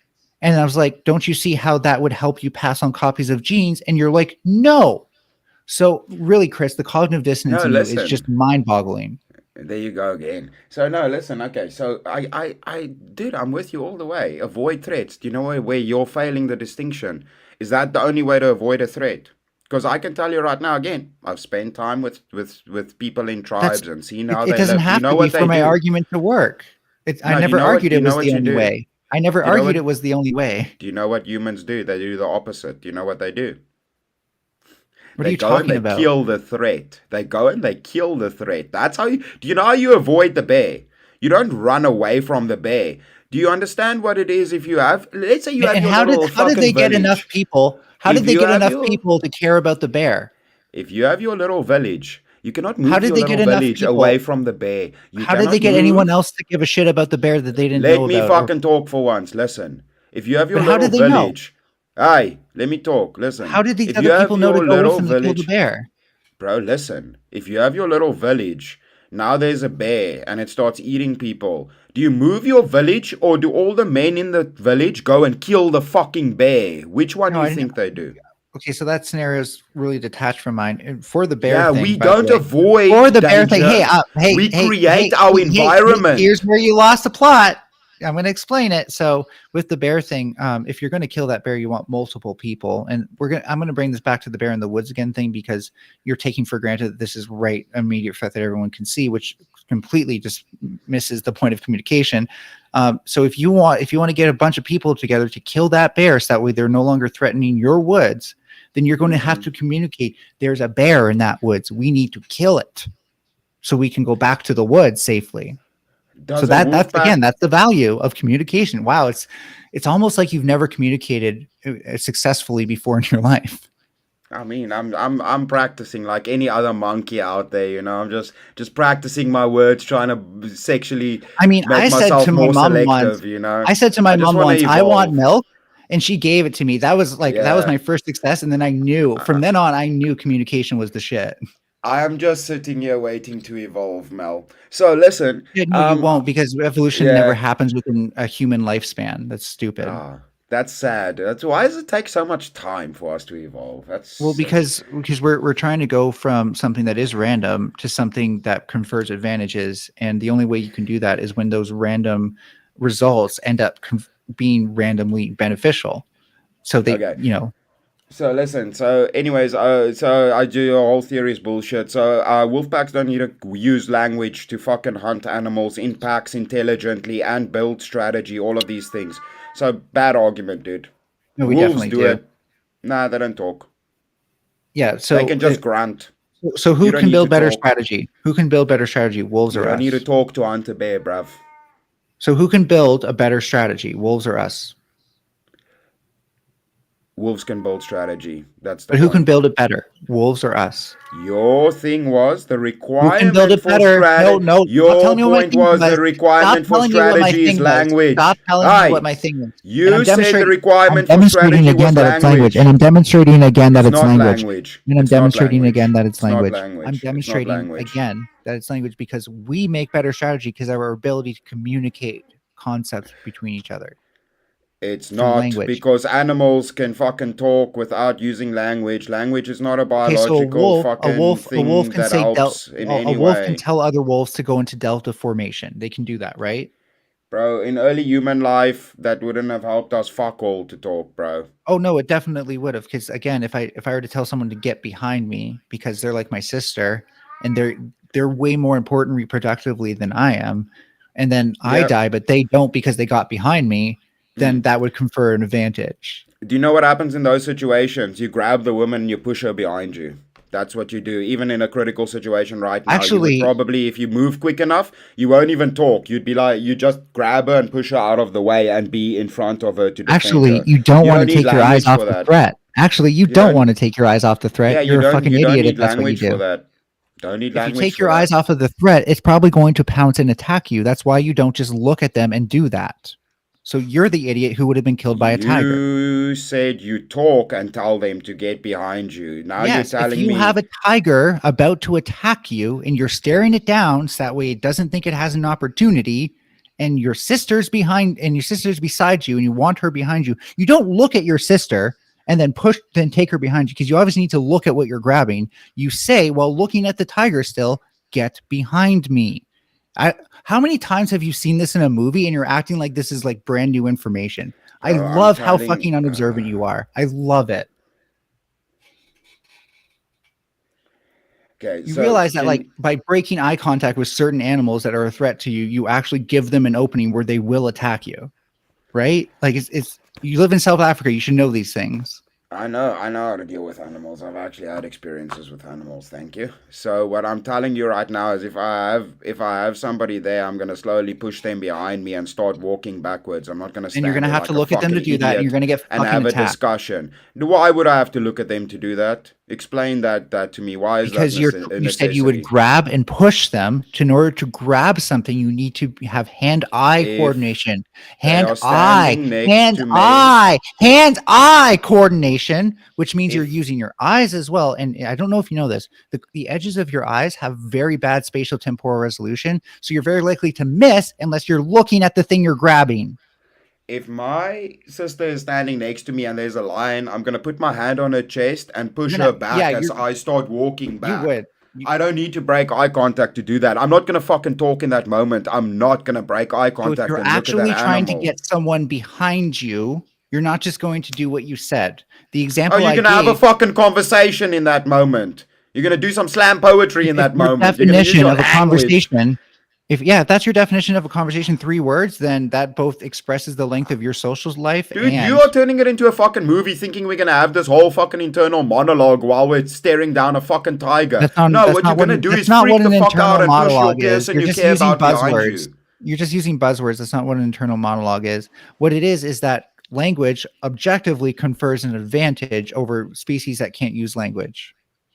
And I was like, don't you see how that would help you pass on copies of genes? And you're like, no. So really, Chris, the cognitive dissonance No, in you is listen. just mind-boggling. There you go again. So no, listen. Okay, so dude, I'm with you all the way. Avoid threats. Do you know where you're failing the distinction? Is that the only way to avoid a threat? Because I can tell you right now, again, I've spent time with people in That's tribes and seen it, how it they doesn't live. Do you have know to be what for they my do? argument to work. I No, never argued do it you know was what the you only do? way. I never Do you know argued what it was the only way. do you know what humans do? They do the opposite. Do you know what they do? What are They you go and talking they about? kill the threat. They go and they kill the threat. That's how you. Do you know how you avoid the bear? You don't run away from the bear. Do you understand what it is if you have? Let's say you have And your how little did fucking they get enough village. people? How If did they you get have enough your people to care about the bear? if you have your little village, you cannot How move did your they get little enough village away people? from the bear. You How did they cannot get anyone move. else to give a shit about the bear that they didn't know Let me about? Or fucking talk for once. Listen. If you have but your how little did they know? village, hey, let me talk. How Listen. did these If you other have people know to your go with little them to kill the village, bear? bro, listen. If you have your little village, now there's a bear and it starts eating people. Do you move your village or do all the men in the village go and kill the fucking bear? Which one do No, you I didn't. think they do? Okay, so that scenario is really detached from mine. And for the bear Yeah, thing, we by the don't way, for avoid the bear thing, danger. We create our here's environment. where you lost the plot. I'm going to explain it. So with the bear thing, if you're going to kill that bear, you want multiple people, and I'm going to bring this back to the bear in the woods again thing because you're taking for granted that this is right immediate threat that everyone can see, which completely just misses the point of communication. So if you want to get a bunch of people together to kill that bear, so that way they're no longer threatening your woods, then you're going to have to communicate. There's a bear in that woods. We need to kill it so we can go back to the woods safely. So Does a wolf pack? that's the value of communication. Wow, it's almost like you've never communicated successfully before in your life. I mean, I'm practicing like any other monkey out there, you know. I'm just practicing my words, trying to sexually I mean, make myself more selective, you know. I said to I my just mom want to once, I want evolve. milk, and she gave it to me. That was Yeah. my first success, and then I knew from I, then on, I knew communication was the shit. I am just sitting here waiting to evolve, Mel. So listen, Yeah, no, you won't because evolution never yeah. happens within a human lifespan. That's stupid. Ah, that's sad. That's why does it take so much time for us to evolve? Well, That's because we're trying to go from something that is random to something that confers advantages, and the only way you can do that is when those random results end up being randomly beneficial. So they, okay. you know, So listen. So anyways, so I do your whole theory is bullshit. So wolf packs don't need to use language to fucking hunt animals in packs intelligently and build strategy. All of these things. So bad argument, dude. no, we Wolves definitely do do. it. Nah, they don't talk. Yeah, They so can just grunt. so You who don't can need to build better talk. strategy? Who can build better strategy, wolves You or don't need to us? talk to hunt a bear, bruv. So who can build a better strategy, wolves or us? Wolves can build strategy. That's the But who can point. build it better, wolves or us? Your thing was the Who can build requirement it for better? No, strategy. no, stop telling Your me what my point thing was was. the Stop requirement for telling me what my strategy is thing was. Stop language. telling me what Aye, my thing was. And you said the I'm requirement for demonstrating strategy again was that it's language. And language. I'm demonstrating again that It's it's not language. language. And I'm It's not demonstrating again language. that it's It's not language. I'm language. It's not demonstrating language. again that it's language because we make better strategy because of our ability to communicate concepts between each other It's through not language. because animals can fucking talk without using language. Language is not a Okay, so biological fucking a wolf thing can that say helps in a any wolf can way. tell other wolves to go into delta formation. They can do that, right? Bro, in early human life, that wouldn't have helped us fuck all to talk, bro. Oh no, it definitely would have. Because again, if I were to tell someone to get behind me because they're like my sister and they're way more important reproductively than I am, and then I Yeah. die, but they don't because they got behind me, then Mm. that would confer an advantage. Do you know what happens in those situations? You grab the woman and you push her behind you. That's what you do. Even in a critical situation right now, you would Actually, probably, if you move quick enough, you won't even talk. You'd be like, you just grab her and push her out of the way and be in front of her to defend actually, her. you don't You want to don't need take your eyes language off for the that. threat. Actually, you You don't don't. want to take your eyes off the Yeah, threat. You're a fucking you don't idiot if need that's what you language for do. that. Don't need If you language take for your that. eyes off of the threat, it's probably going to pounce and attack you. That's why you don't just look at them and do that. So you're the idiot who would have been killed by a tiger. You said you talk and tell them to get behind you. Now you're Yes, if telling you have me, a tiger about to attack you and you're staring it down so that way it doesn't think it has an opportunity, and your sister's behind and your sister's beside you and you want her behind you, you don't look at your sister and then take her behind you because you obviously need to look at what you're grabbing. You say, while looking at the tiger still, get behind me. I How many times have you seen this in a movie and you're acting like this is like brand new information? I bro, I'm love how telling. fucking unobservant you are. I love it. Okay, You so realize that like can by breaking eye contact with certain animals that are a threat to you, you actually give them an opening where they will attack you, right? Like it's you live in South Africa, you should know these things. I know how to deal with animals. I've actually had experiences with animals. Thank you. So what I'm telling you right now is, if I have somebody there, I'm gonna slowly push them behind me and start walking backwards. I'm not gonna And you're stand gonna there have to like a look at them to fucking do that, and you're idiot gonna get and fucking have a attacked. discussion. Why would I have to look at them to do that? Explain that to me. Why is that Because a you said you would necessity? grab and push them. In order to grab something, you need to have hand-eye If coordination. they are standing next to me, Hand-eye coordination, which means you're if using your eyes as well. And I don't know if you know this, the edges of your eyes have very bad spatial temporal resolution, so you're very likely to miss unless you're looking at the thing you're grabbing. if my sister is standing next to me and there's a lion, I'm gonna put my hand on her chest and push her Yeah, back as I start walking you back. would. You, I don't need to break eye contact to do that. I'm not gonna fucking talk in that moment. I'm not gonna break eye so if contact you're and look at that actually trying to animal. get someone behind you, you're not just going to do what you said. The Oh, example you're I gonna have a gave, fucking conversation in that moment. You're gonna do some slam poetry in if that your moment. You're gonna use definition your of a language. conversation, if that's your definition of a conversation, 3 words, then that both expresses the length of your social life Dude, you and are turning it into a fucking movie thinking we're gonna have this whole fucking internal monologue while we're staring down a fucking tiger. No, what you're gonna do that's is not what freak the an fuck out internal and push your monologue is. person You're you just care using about behind buzzwords. you. You're just using buzzwords. That's not what an internal monologue is. What it is that language objectively confers an advantage over species that can't use language.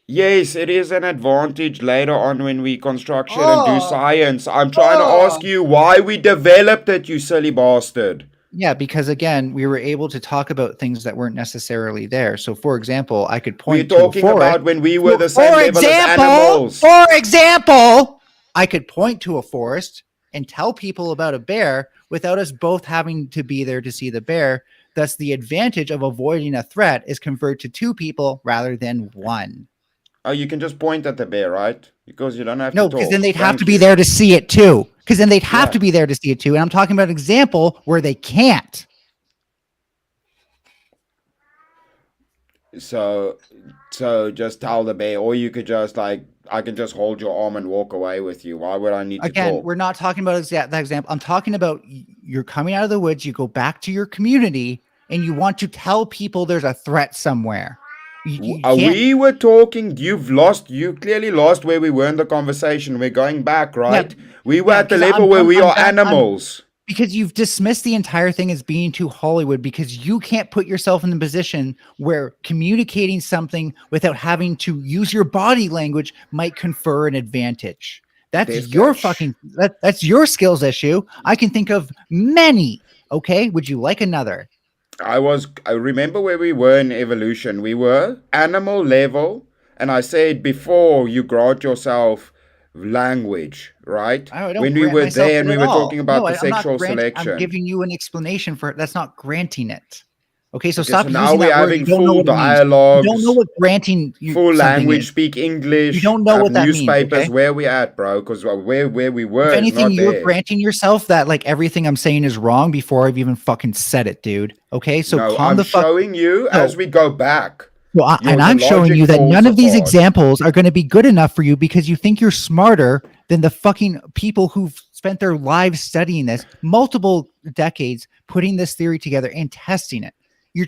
Yes, it is an advantage later on when we construct shit and do Oh, science. I'm trying to oh. ask you why we developed it, you silly bastard. Yeah, because again, we were able to talk about things that weren't necessarily there. So, for example, I could We're point to a talking forest. about when we were the same level as animals. For example, I could point to a forest and tell people about a bear without us both having to be there to see the bear. Thus, the advantage of avoiding a threat is conferred to 2 people rather than one. Oh, you can just point at the bear, right? Because you don't have to No, because then talk. they'd have to Thank be you. there to see it too. Because then they'd have Yeah. to be there to see it too. And I'm talking about an example where they can't. So so just tell the bear, or you could just like I can just hold your arm and walk away with you. Why would I need to Again, we're talk? not talking about that example. I'm talking about you're coming out of the woods, you go back to your community, and you want to tell people there's a threat somewhere. You can't. We were talking. You clearly lost where we were in the conversation. We're going back, right? We were at the level where we are animals. Because you've dismissed the entire thing as being too Hollywood, because you can't put yourself in the position where communicating something without having to use your body language might confer an advantage. That's your that's your skills issue. I can think of many. Okay, would you like another? I remember where we were in evolution. We were animal level, and I said before you grant yourself language, right? When we were there and we were talking about the sexual selection. I'm giving you an explanation for it. That's not granting it. Okay, so stop so using now we're that having word. You full dialogues. You don't know what granting full language, speak English. You don't know what that means. Newspapers, where we at, bro? Because where we were. If anything, is not you're there. granting yourself that like everything I'm saying is wrong before I've even fucking said it, dude. Okay, so no, calm the fuck. I'm showing you as we go back. Well, and I'm showing you that none of these examples are going to be good enough for you because you think you're smarter than the fucking people who've spent their lives studying this, multiple decades, putting this theory together and testing it. You're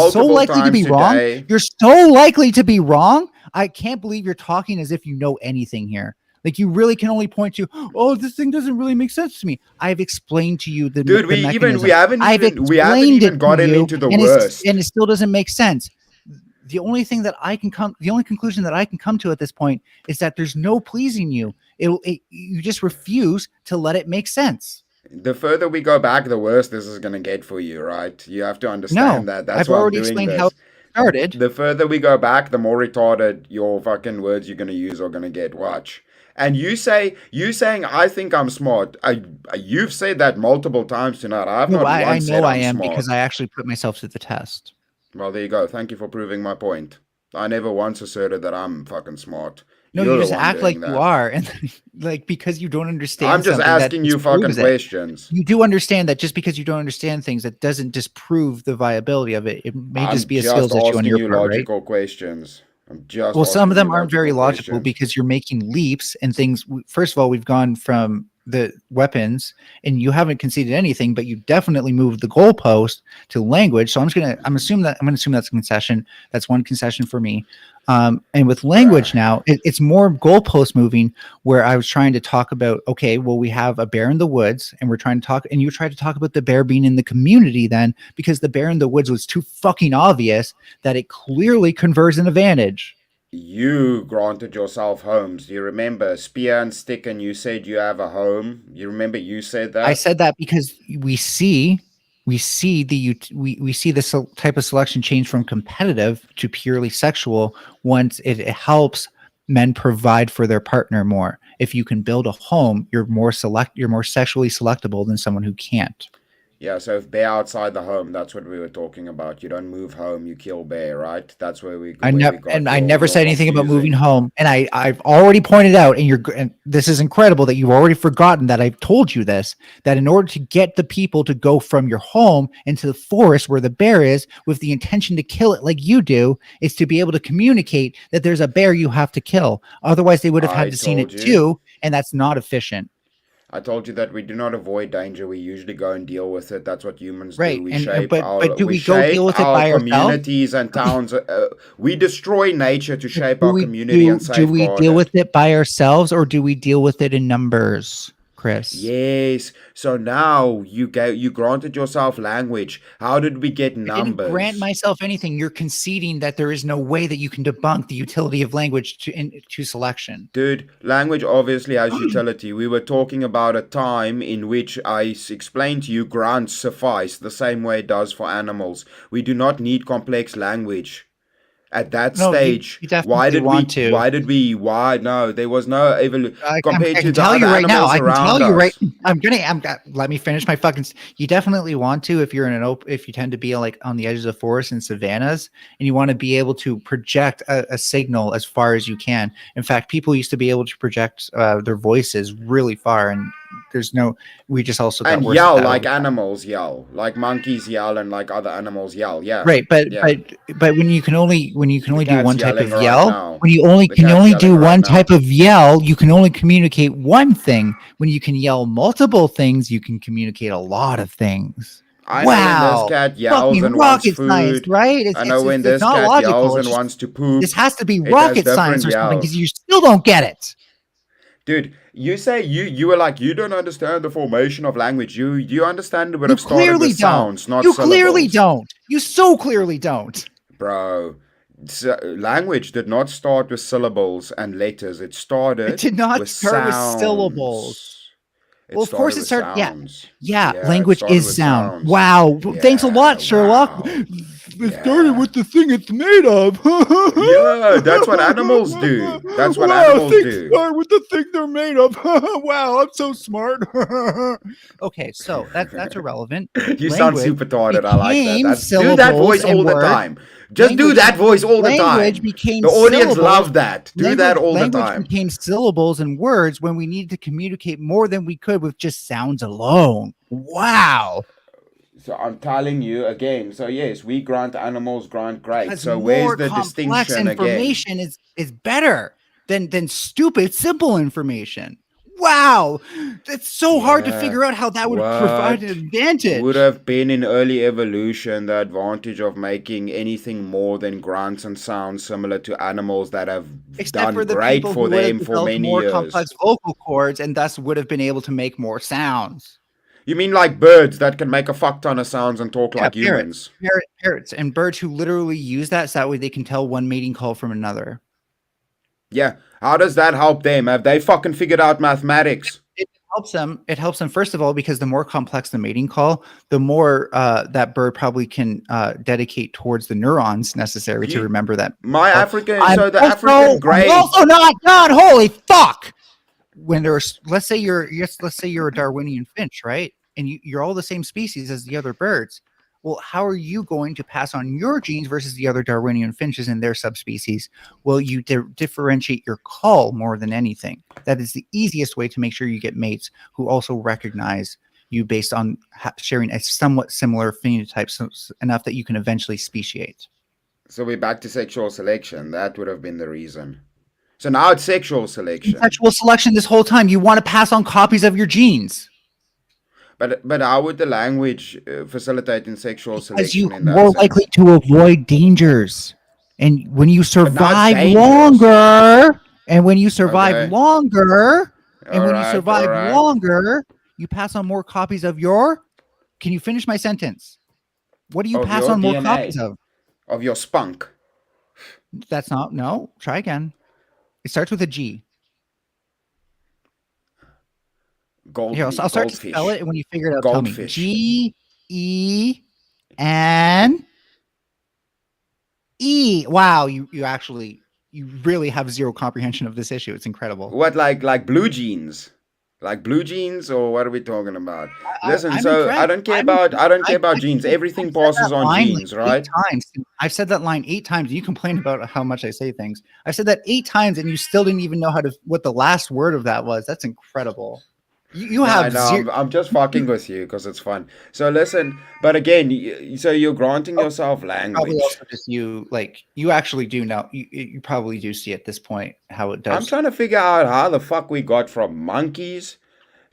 so likely to be wrong. You're so likely to be wrong. I can't believe you're talking as if you know anything here. Like you really can only point to, oh, this thing doesn't really make sense to me. I've explained to you the dude. We haven't even gotten into the worst, and it still doesn't make sense. The only conclusion that I can come to at this point is that there's no pleasing you. You just refuse to let it make sense. The further we go back, the worse this is going to get for you, right? You have to understand that. That's I've already explained how it started. The further we go back, the more retarded your fucking words you're going to use are going to get. Watch. And you saying I think I'm smart. You've said that multiple times tonight. I know I am smart. Because I actually put myself to the test. Well, there you go. Thank you for proving my point. I never once asserted that I'm fucking smart. No, you just act like you are, and like because you don't understand. I'm just asking you fucking questions. You do understand that just because you don't understand things, that doesn't disprove the viability of it. It may just be a skills issue on your part, logical questions. Some of them aren't very logical because you're making leaps and things. First of all, we've gone from the weapons, and you haven't conceded anything, but you definitely moved the goalpost to language. So I'm going to assume that's a concession. That's one concession for me. And with language now, it's more goalpost moving, where I was trying to talk about, okay, well, we have a bear in the woods, and we're trying to talk, and you tried to talk about the bear being in the community then, because the bear in the woods was too fucking obvious that it clearly confers an advantage. You granted yourself homes. Do you remember spear and stick? And you said you have a home. You remember you said that? I said that because we see this type of selection change from competitive to purely sexual once it helps men provide for their partner more. If you can build a home, you're more sexually selectable than someone who can't. Yeah, so if bear outside the home, that's what we were talking about. You don't move home, you kill bear, right? That's where we. I never said anything about moving home, and I've already pointed out, and this is incredible that you've already forgotten that I've told you this. That in order to get the people to go from your home into the forest where the bear is, with the intention to kill it like you do, is to be able to communicate that there's a bear you have to kill. Otherwise, they would have had to seen it too, and that's not efficient. I told you that we do not avoid danger. We usually go and deal with it. That's what humans do. We shape but do we go deal with it by ourselves? Communities and towns. We destroy nature to shape our community and safeguard. Do we deal with it by ourselves, or do we deal with it in numbers, Chris? Yes. So now you granted yourself language. How did we get numbers? I didn't grant myself anything. You're conceding that there is no way that you can debunk the utility of language to selection. Dude, language obviously has utility. We were talking about a time in which I explained to you grunts suffice the same way it does for animals. We do not need complex language. At that stage, why there was no evolution compared to the other animals around us. Let me finish my fucking. You definitely want to if you're in if you tend to be like on the edges of forests and savannas, and you want to be able to project a signal as far as you can. In fact, people used to be able to project their voices really far, and we just also got worse yell like animals yell, like monkeys yell, and like other animals yell. Yeah, right. But when you can only do one type of yell, when you can only do one type of yell, you can only communicate one thing. When you can yell multiple things, you can communicate a lot of things. I know when this Wow. cat yells Fucking and wants rocket science, food. right? I know when It's this not cat yells logical. It's and just wants to this poop. has to be It has rocket different science or something because yells. you still don't get it. Dude, you say you were like you don't understand the formation of language. You understand it would You have started with clearly don't. sounds, not You clearly syllables. don't. You so clearly don't. Bro, language did not start with syllables and letters. It It started did not with start with syllables. sounds. It Well, of course started it with started. Yeah, sounds. yeah. Yeah, it Language started is with sound. sounds. Wow. Thanks a Yeah, lot, Sherlock. wow. It started Yeah. with the thing it's made of. Yeah, that's what animals do. That's what Wow, animals things do. start with the thing they're made of. Wow, I'm so smart. Okay, so that's irrelevant. You sound Language super retarded. I like that. became That's do that syllables voice and all the words. time. Just do that voice all the Language time. became The audience syllables. love that. Do that all the Language time. became syllables and words when we needed to communicate more than we could with just sounds alone. Wow. So I'm telling you again. So yes, we grant animals grant great. Because So where's more the complex distinction again? information is better than stupid simple information. Wow, it's so hard to Yeah. figure out how that would provide an What would advantage. have been in early evolution the advantage of making anything more than grunts and sounds similar to animals that have Except for done the great people for who would have them for developed many more years? complex vocal cords and thus would have been able to make more sounds. You mean like birds that can make a fuck ton of sounds and talk Yeah, like humans? parrots, and birds who literally use that so that way they can tell one mating call from another. Yeah. How does that help them? Have they fucking figured out mathematics? It helps them. It helps them first of all because the more complex the mating call, the more that bird probably can dedicate towards the neurons necessary to You, remember that. my call. African, so the African I'm grey. also not done. Holy fuck! When there's, let's say you're a Darwinian finch, right? And you're all the same species as the other birds. Well, how are you going to pass on your genes versus the other Darwinian finches and their subspecies? Well, you differentiate your call more than anything. That is the easiest way to make sure you get mates who also recognize you based on sharing a somewhat similar phenotype, enough that you can eventually speciate. So we're back to sexual selection. That would have been the reason. So now it's sexual selection. Sexual selection this whole time. You want to pass on copies of your genes. But how would the language facilitate in sexual Because selection you're in that more sense? likely to avoid dangers. And when you now survive it's dangerous. longer, and when you survive Okay. longer, and All when you right. survive All right. longer, you pass on more copies of your. Can you finish my sentence? What do you Of pass your on more DNA. copies of? Of your spunk. That's not. No. Try again. It starts with a G. Here, I'll start to spell it, and when you figure it out, tell me. Goldfish. G-E-N-E. Wow, you really have zero comprehension of this issue. It's incredible. What like blue jeans? Like blue jeans, or what are we talking about? Listen, I'm so impressed. I don't care I'm about impressed. jeans. Everything I've said passes that on line jeans, like right? 8 times. I've said that line 8 times. You complain about how much I say things. I said that 8 times, and you still didn't even know what the last word of that was. That's incredible. You have zero. I'm just fucking with you because it's fun. So listen, but again, so you're granting yourself Probably language. also just you actually do know. You probably do see at this point how it does. I'm trying to figure out how the fuck we got from monkeys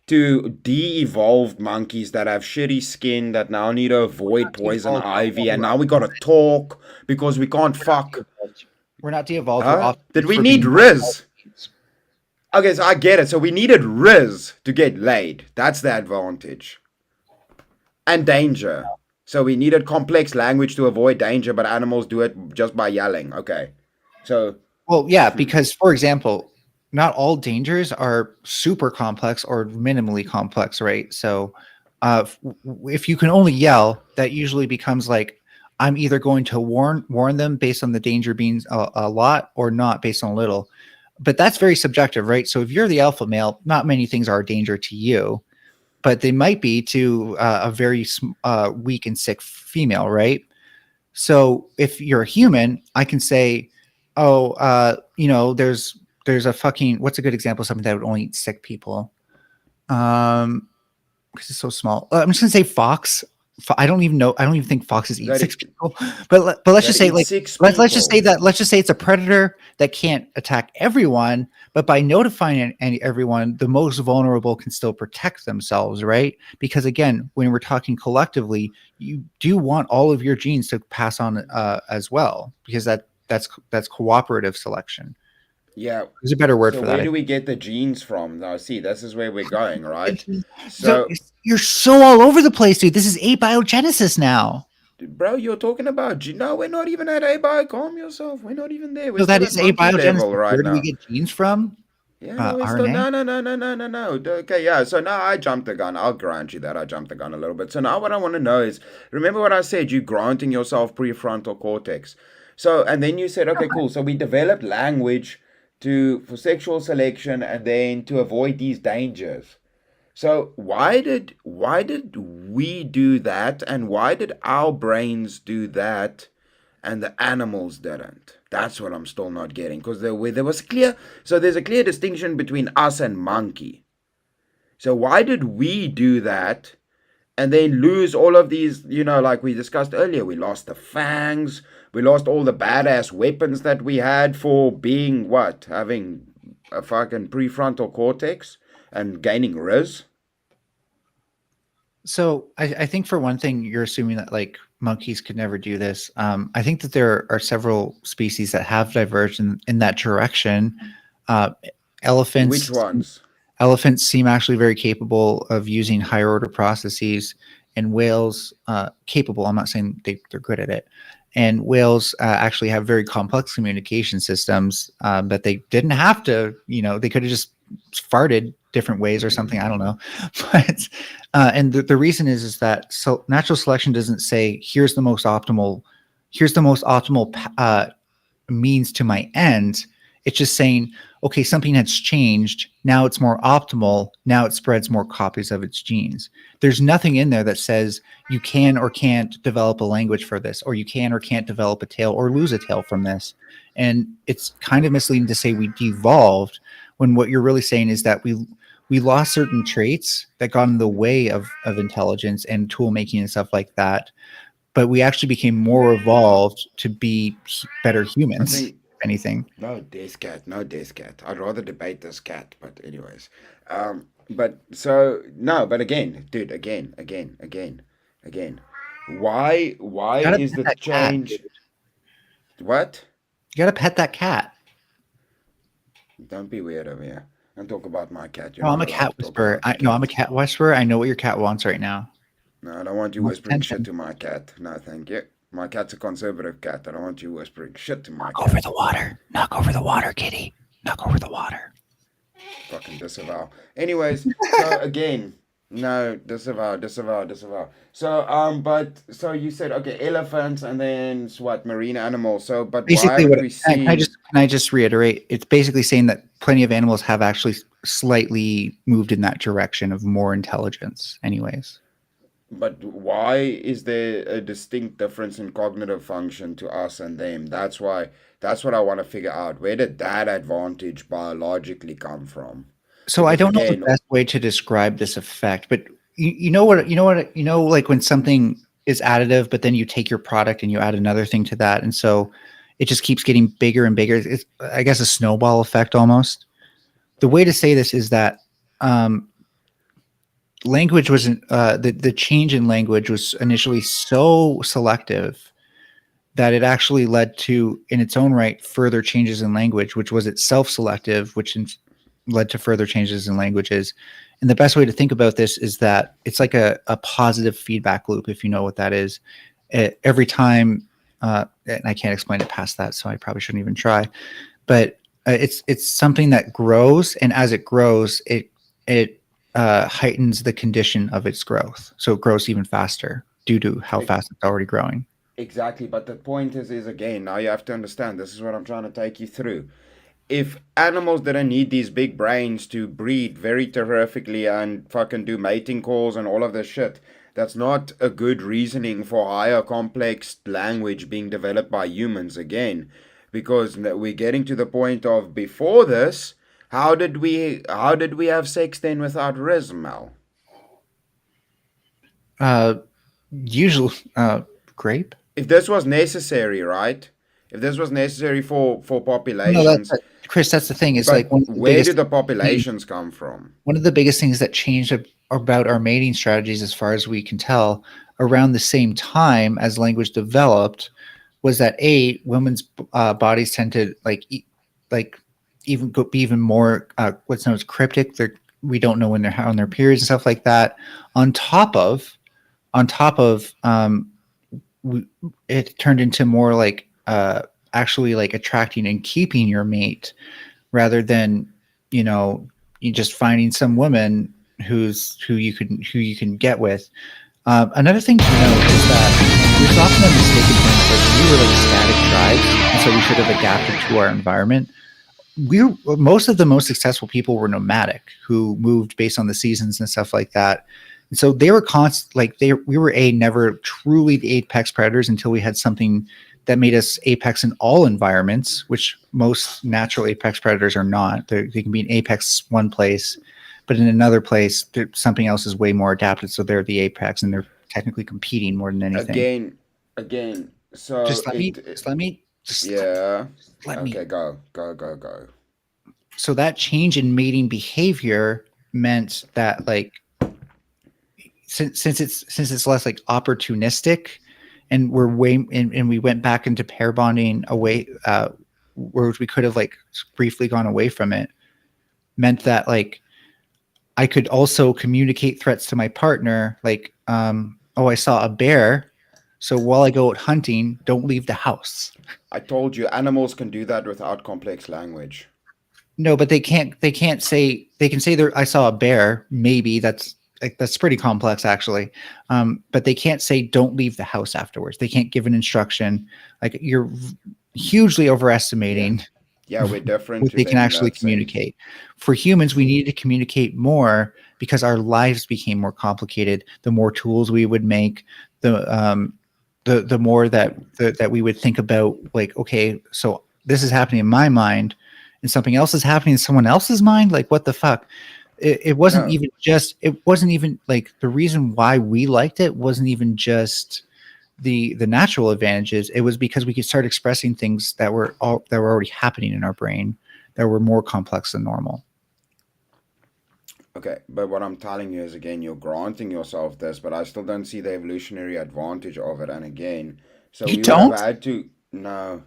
to de-evolved monkeys that have shitty skin that now need to avoid poison ivy, and now we gotta talk because we can't fuck. We're not de-evolved. Huh? Did we need Riz? Okay, so I get it. So we needed Riz to get laid. That's the advantage. And danger. So we needed complex language to avoid danger, but animals do it just by yelling. Okay. So. Well, yeah, because for example, not all dangers are super complex or minimally complex, right? So if you can only yell, that usually becomes like, I'm either going to warn them based on the danger being a lot or not based on a little. But that's very subjective, right? So if you're the alpha male, not many things are a danger to you, but they might be to a very weak and sick female, right? So if you're a human, I can say, there's a fucking, what's a good example of something that would only eat sick people? Because it's so small. I'm just gonna say fox. I don't even know. I don't even think foxes eat That 6 it, people. But let's that just say, eat like, six let's just say people. that let's just say it's a predator that can't attack everyone, but by notifying everyone, the most vulnerable can still protect themselves, right? Because again, when we're talking collectively, you do want all of your genes to pass on as well, because that's cooperative selection. Yeah. There's a better word So for that. where do we get the genes from? Now, see, this is where we're going, right? So So, you're so all over the place, dude. This is abiogenesis now. bro, you're talking about no, we're not even at A-bio. Calm yourself. We're not even there. We're No, that still at is monkey level abiogenesis. right Where do we now. get genes from? Yeah, no, it's not. RNA. No. Okay, yeah. So now I jumped the gun. I'll grant you that I jumped the gun a little bit. So now what I want to know is, remember what I said? You granting yourself prefrontal cortex. So and then you said, okay, cool. So we developed language to for sexual selection and then to avoid these dangers. So why did we do that, and why did our brains do that and the animals didn't? That's what I'm still not getting, because there was clear, so there's a clear distinction between us and monkey. So why did we do that and then lose all of these, like we discussed earlier? We lost the fangs, we lost all the badass weapons that we had for being what? Having a fucking prefrontal cortex and gaining riz. So I think for one thing, you're assuming that like monkeys could never do this. I think that there are several species that have diverged in that direction. Uh, Which elephants ones? elephants seem actually very capable of using higher order processes, and whales capable. I'm not saying they're good at it. And whales actually have very complex communication systems that they didn't have to. They could have just farted different ways or something. I don't know, but and the reason is that natural selection doesn't say here's the most optimal means to my end. It's just saying, okay, something has changed. Now it's more optimal. Now it spreads more copies of its genes. There's nothing in there that says you can or can't develop a language for this, or you can or can't develop a tail or lose a tail from this. And it's kind of misleading to say we devolved when what you're really saying is that we lost certain traits that got in the way of intelligence and tool making and stuff like that, but we actually became more evolved to be better I humans, if think anything. no, this cat, no, this cat. I'd rather debate this cat, but anyways. But so no, but again, dude, again. Why You gotta is pet the that cat, dude. change? What? You gotta pet that cat. Don't be weird over here. Don't talk about my cat. You're No, I'm not a allowed cat to talk whisperer. about the No, I'm a cat. cat whisperer. I know what your cat wants right now. No, I don't want It you wants whispering shit attention. to my cat. No, thank you. My cat's a conservative cat. I don't want you whispering shit to my Knock over cat. the water. Knock over the water, kitty. Knock over the water. Fucking disavow. Anyways, so again, no, disavow. So, but so you said okay, elephants, and then what, marine animals. So, but why Basically, haven't what we can I just seen? can I just reiterate? It's basically saying that plenty of animals have actually slightly moved in that direction of more intelligence. Anyways. But why is there a distinct difference in cognitive function to us and them? That's why. That's what I want to figure out. Where did that advantage biologically come from? So I Because don't know the again, best way to describe this effect, but you know what, like when something is additive, but then you take your product and you add another thing to that, and so it just keeps getting bigger and bigger. It's, I guess, a snowball effect almost. The way to say this is that um, language wasn't the change in language was initially so selective that it actually led to, in its own right, further changes in language, which was itself selective, which led to further changes in languages. And the best way to think about this is that it's like a positive feedback loop, if you know what that is. Every time, and I can't explain it past that, so I probably shouldn't even try. But it's something that grows, and as it grows, it heightens the condition of its growth, so it grows even faster due to how ex- fast it's already growing. exactly. But the point is again, now you have to understand. This is what I'm trying to take you through. If animals didn't need these big brains to breed very terrifically and fucking do mating calls and all of this shit, that's not a good reasoning for higher complex language being developed by humans again. Because we're getting to the point of before this, how did we have sex then without Rismal? Uh, Usually, grape. If this was necessary, right? If this was necessary for No, populations, Chris. That's the thing. Is like but one of the where do biggest the things populations come from? one of the biggest things that changed about our mating strategies, as far as we can tell, around the same time as language developed, was that women's bodies tend to like even be even more what's known as cryptic. We don't know when they're on their periods and stuff like that. On top of on top of it turned into more like actually like attracting and keeping your mate rather than you know you just finding some woman who you can get with. Another thing to note is that there's often a mistaken thing like we were like static tribes, and so we should have adapted to our environment. Most of the most successful people were nomadic, who moved based on the seasons and stuff like that. And so they were we were never truly the apex predators until we had something that made us apex in all environments, which most natural apex predators are not. They can be an apex one place, but in another place, something else is way more adapted. So they're the apex, and they're technically competing more than anything. Again. So Just let me, just let me, yeah. just let me. Okay, go. So that change in mating behavior meant that like since it's less like opportunistic, and and we went back into pair bonding away, where we could have like briefly gone away from it, meant that like I could also communicate threats to my partner, like, oh, I saw a bear, so while I go out hunting, don't leave the house. I told you animals can do that without complex language. No, but they can't. They can't say. They can say there. I saw a bear. Maybe that's pretty complex, actually. But they can't say don't leave the house afterwards. They can't give an instruction. Like you're hugely overestimating Yeah, we're different what to they can them in actually that sense. communicate. For humans, we needed to communicate more because our lives became more complicated. The more tools we would make, the more that we would think about, like, okay, so this is happening in my mind, and something else is happening in someone else's mind. Like, what the fuck? It wasn't No. even just. It wasn't even like the reason why we liked it wasn't even just the natural advantages. It was because we could start expressing things that were already happening in our brain that were more complex than normal. Okay, but what I'm telling you is again, you're granting yourself this, but I still don't see the evolutionary advantage of it. And again, so You we would have don't? had to no,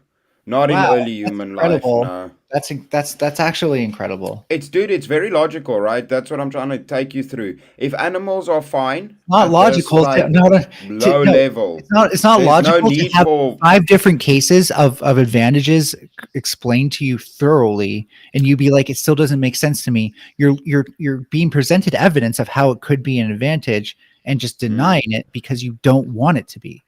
not in Wow, early that's human life, incredible. no. That's actually incredible. It's dude, it's very logical, right? That's what I'm trying to take you through. If animals are fine Not at this logical to like no, low no, it's level, not there's no logical to need have for five different cases of advantages explained to you thoroughly, and you be like, it still doesn't make sense to me. You're being presented evidence of how it could be an advantage and just mm. denying it because you don't want it to be.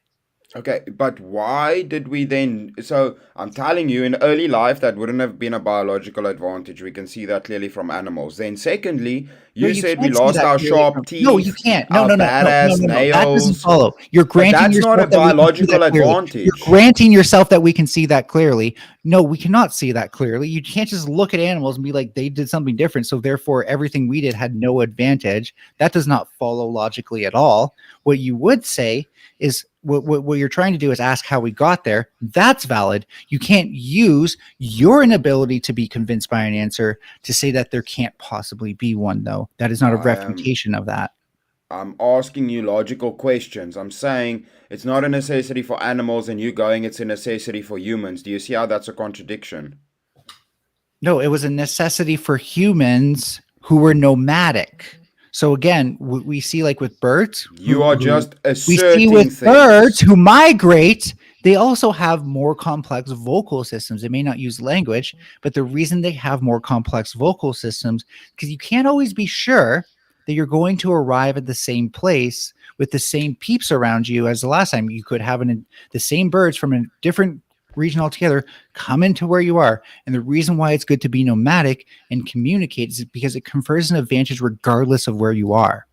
Okay, but why did we then? So I'm telling you, in early life, that wouldn't have been a biological advantage. We can see that clearly from animals. Then, secondly, No, you you said we can't see lost that our clearly from. sharp No, you teeth, can't. No, our no, no, no, no, badass no, no. That doesn't nails, follow. You're but granting that's not a yourself that we can see biological that clearly. You're advantage. granting yourself that we can see that clearly. No, we cannot see that clearly. You can't just look at animals and be like, they did something different, so therefore everything we did had no advantage. That does not follow logically at all. What you would say is what you're trying to do is ask how we got there. That's valid. You can't use your inability to be convinced by an answer to say that there can't possibly be one, though. That is not a I am. refutation of that. I'm asking you logical questions. I'm saying it's not a necessity for animals, and you going it's a necessity for humans. Do you see how that's a contradiction? No, it was a necessity for humans who were nomadic. So again, we see like with birds You are who just we see asserting with birds things. who migrate, they also have more complex vocal systems. They may not use language, but the reason they have more complex vocal systems because you can't always be sure that you're going to arrive at the same place with the same peeps around you as the last time. You could have the same birds from a different region altogether come into where you are. And the reason why it's good to be nomadic and communicate is because it confers an advantage regardless of where you are.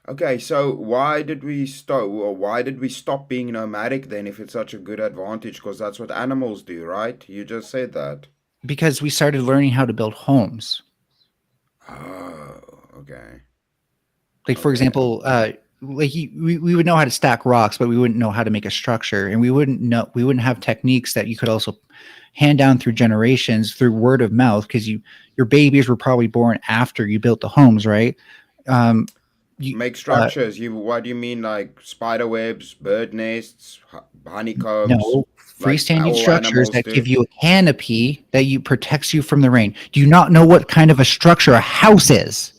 Okay, so why did we stop? Why did we stop being nomadic then? If it's such a good advantage, because that's what animals do, right? You just said that. Because we started learning how to build homes. Oh, okay, Like for okay. example, we would know how to stack rocks, but we wouldn't know how to make a structure, and we wouldn't have techniques that you could also hand down through generations through word of mouth, because your babies were probably born after you built the homes, right? Make structures. What do you mean, like spider webs, bird nests, honeycombs? No, freestanding all structures animals that do? give you a canopy that protects you from the rain. Do you not know what kind of a structure a house is?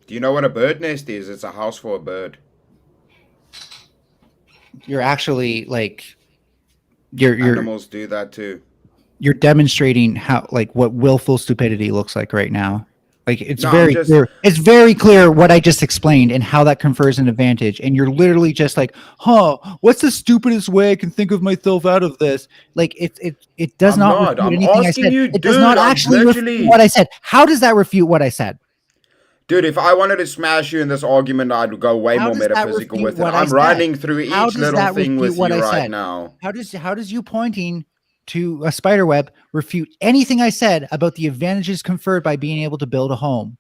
Do you know what a bird nest is? It's a house for a bird. You're actually like you're Animals do that too. you're demonstrating how, like, what willful stupidity looks like right now. Like, it's No, very clear. It's very clear what I just explained and how that confers an advantage. And you're literally just like, what's the stupidest way I can think of myself out of this? Like, it does not refute anything I said. It does not actually refute what I said. How does that refute what I said? Dude, if I wanted to smash you in this argument, I'd go way more metaphysical with it. I'm running through each little thing with you right now. How does you pointing to a spider web refute anything I said about the advantages conferred by being able to build a home?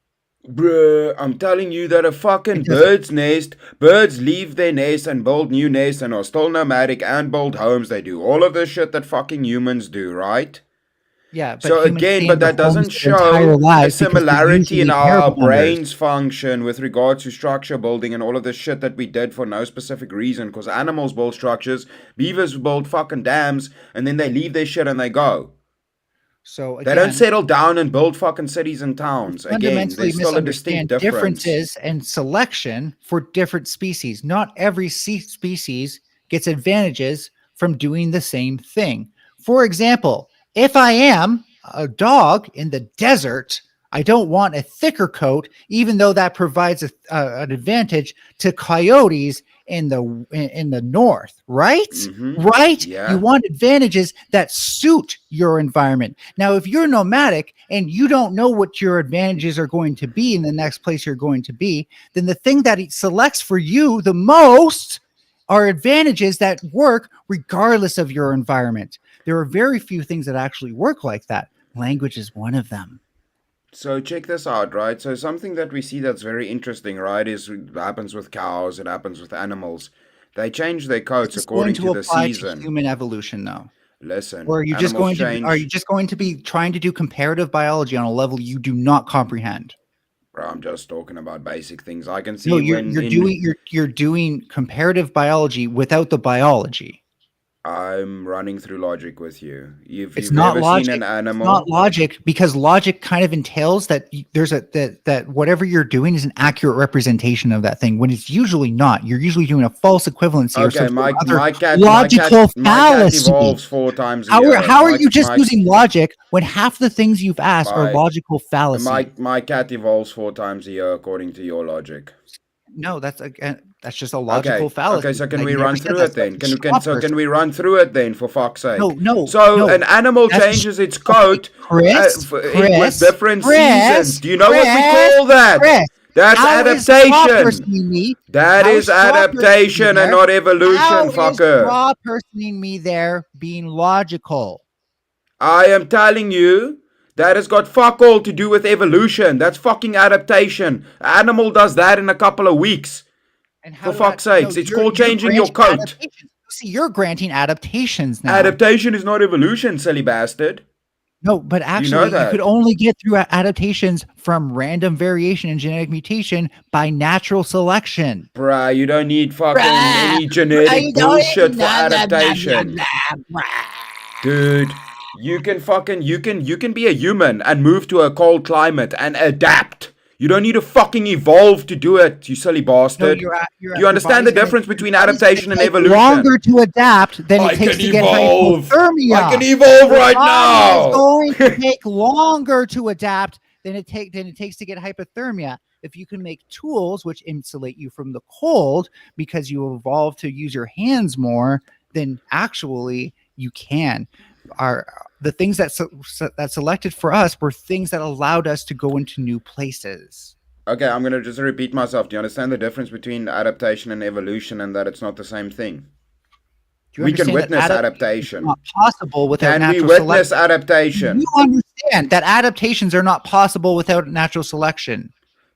Bruh, I'm telling you that a fucking bird's nest, birds leave their nest and build new nests and are still nomadic and build homes. They do all of the shit that fucking humans do, right? Yeah, but that doesn't show a similarity in how our brains function with regards to structure building and all of the shit that we did for no specific reason. Because animals build structures, beavers build fucking dams, and then they leave their shit and they go. So again, they don't settle down and build fucking cities and towns. Again, there's still a distinct difference. Differences and selection for different species. Not every species gets advantages from doing the same thing. For example, if I am a dog in the desert, I don't want a thicker coat, even though that provides an advantage to coyotes in the north, right? Mm-hmm. Right? Yeah. You want advantages that suit your environment. Now, if you're nomadic and you don't know what your advantages are going to be in the next place you're going to be, then the thing that it selects for you the most are advantages that work regardless of your environment. There are very few things that actually work like that. Language is one of them. So check this out, right? So something that we see that's very interesting, right, is it happens with cows, it happens with animals. They change their coats according to the season. To human evolution, though. Listen, or are you just going to be trying to do comparative biology on a level you do not comprehend? Bro, I'm just talking about basic things. I can see you're doing comparative biology without the biology. I'm running through logic with you. It's not logic. Seen an animal? It's not logic, because logic kind of entails that there's that whatever you're doing is an accurate representation of that thing, when it's usually not. You're usually doing a false equivalency. Okay, my cat evolves 4 times a year. How are you just using logic when half the things you've asked are logical fallacies? My cat evolves 4 times a year according to your logic. No, that's just a logical fallacy. Okay, so can we run through it then? Can we run through it then, for fuck's sake? No. So an animal changes its coat with different seasons. Do you know what we call that? That's adaptation. That is adaptation and not evolution, fucker. How is personing me there being logical? I am telling you, that has got fuck all to do with evolution. That's fucking adaptation. An animal does that in a couple of weeks. For fuck's sakes, it's called changing your coat. See, you're granting adaptations now. Adaptation is not evolution, silly bastard. No, but actually, you could only get through adaptations from random variation and genetic mutation by natural selection. Bruh, you don't need fucking any genetic bullshit for adaptation. Dude. You can be a human and move to a cold climate and adapt. You don't need to fucking evolve to do it, you silly bastard. Do you understand the difference between adaptation and evolution? Longer to adapt than it takes to get hypothermia. I can evolve right now. It's going to take longer to adapt than it takes to get hypothermia. If you can make tools which insulate you from the cold because you evolved to use your hands more, then actually you can. The things that selected for us were things that allowed us to go into new places. Okay, I'm going to just repeat myself. Do you understand the difference between adaptation and evolution, and that it's not the same thing? We can witness adaptation. Not possible without natural selection. Can we witness adaptation? You understand that adaptations are not possible without natural selection.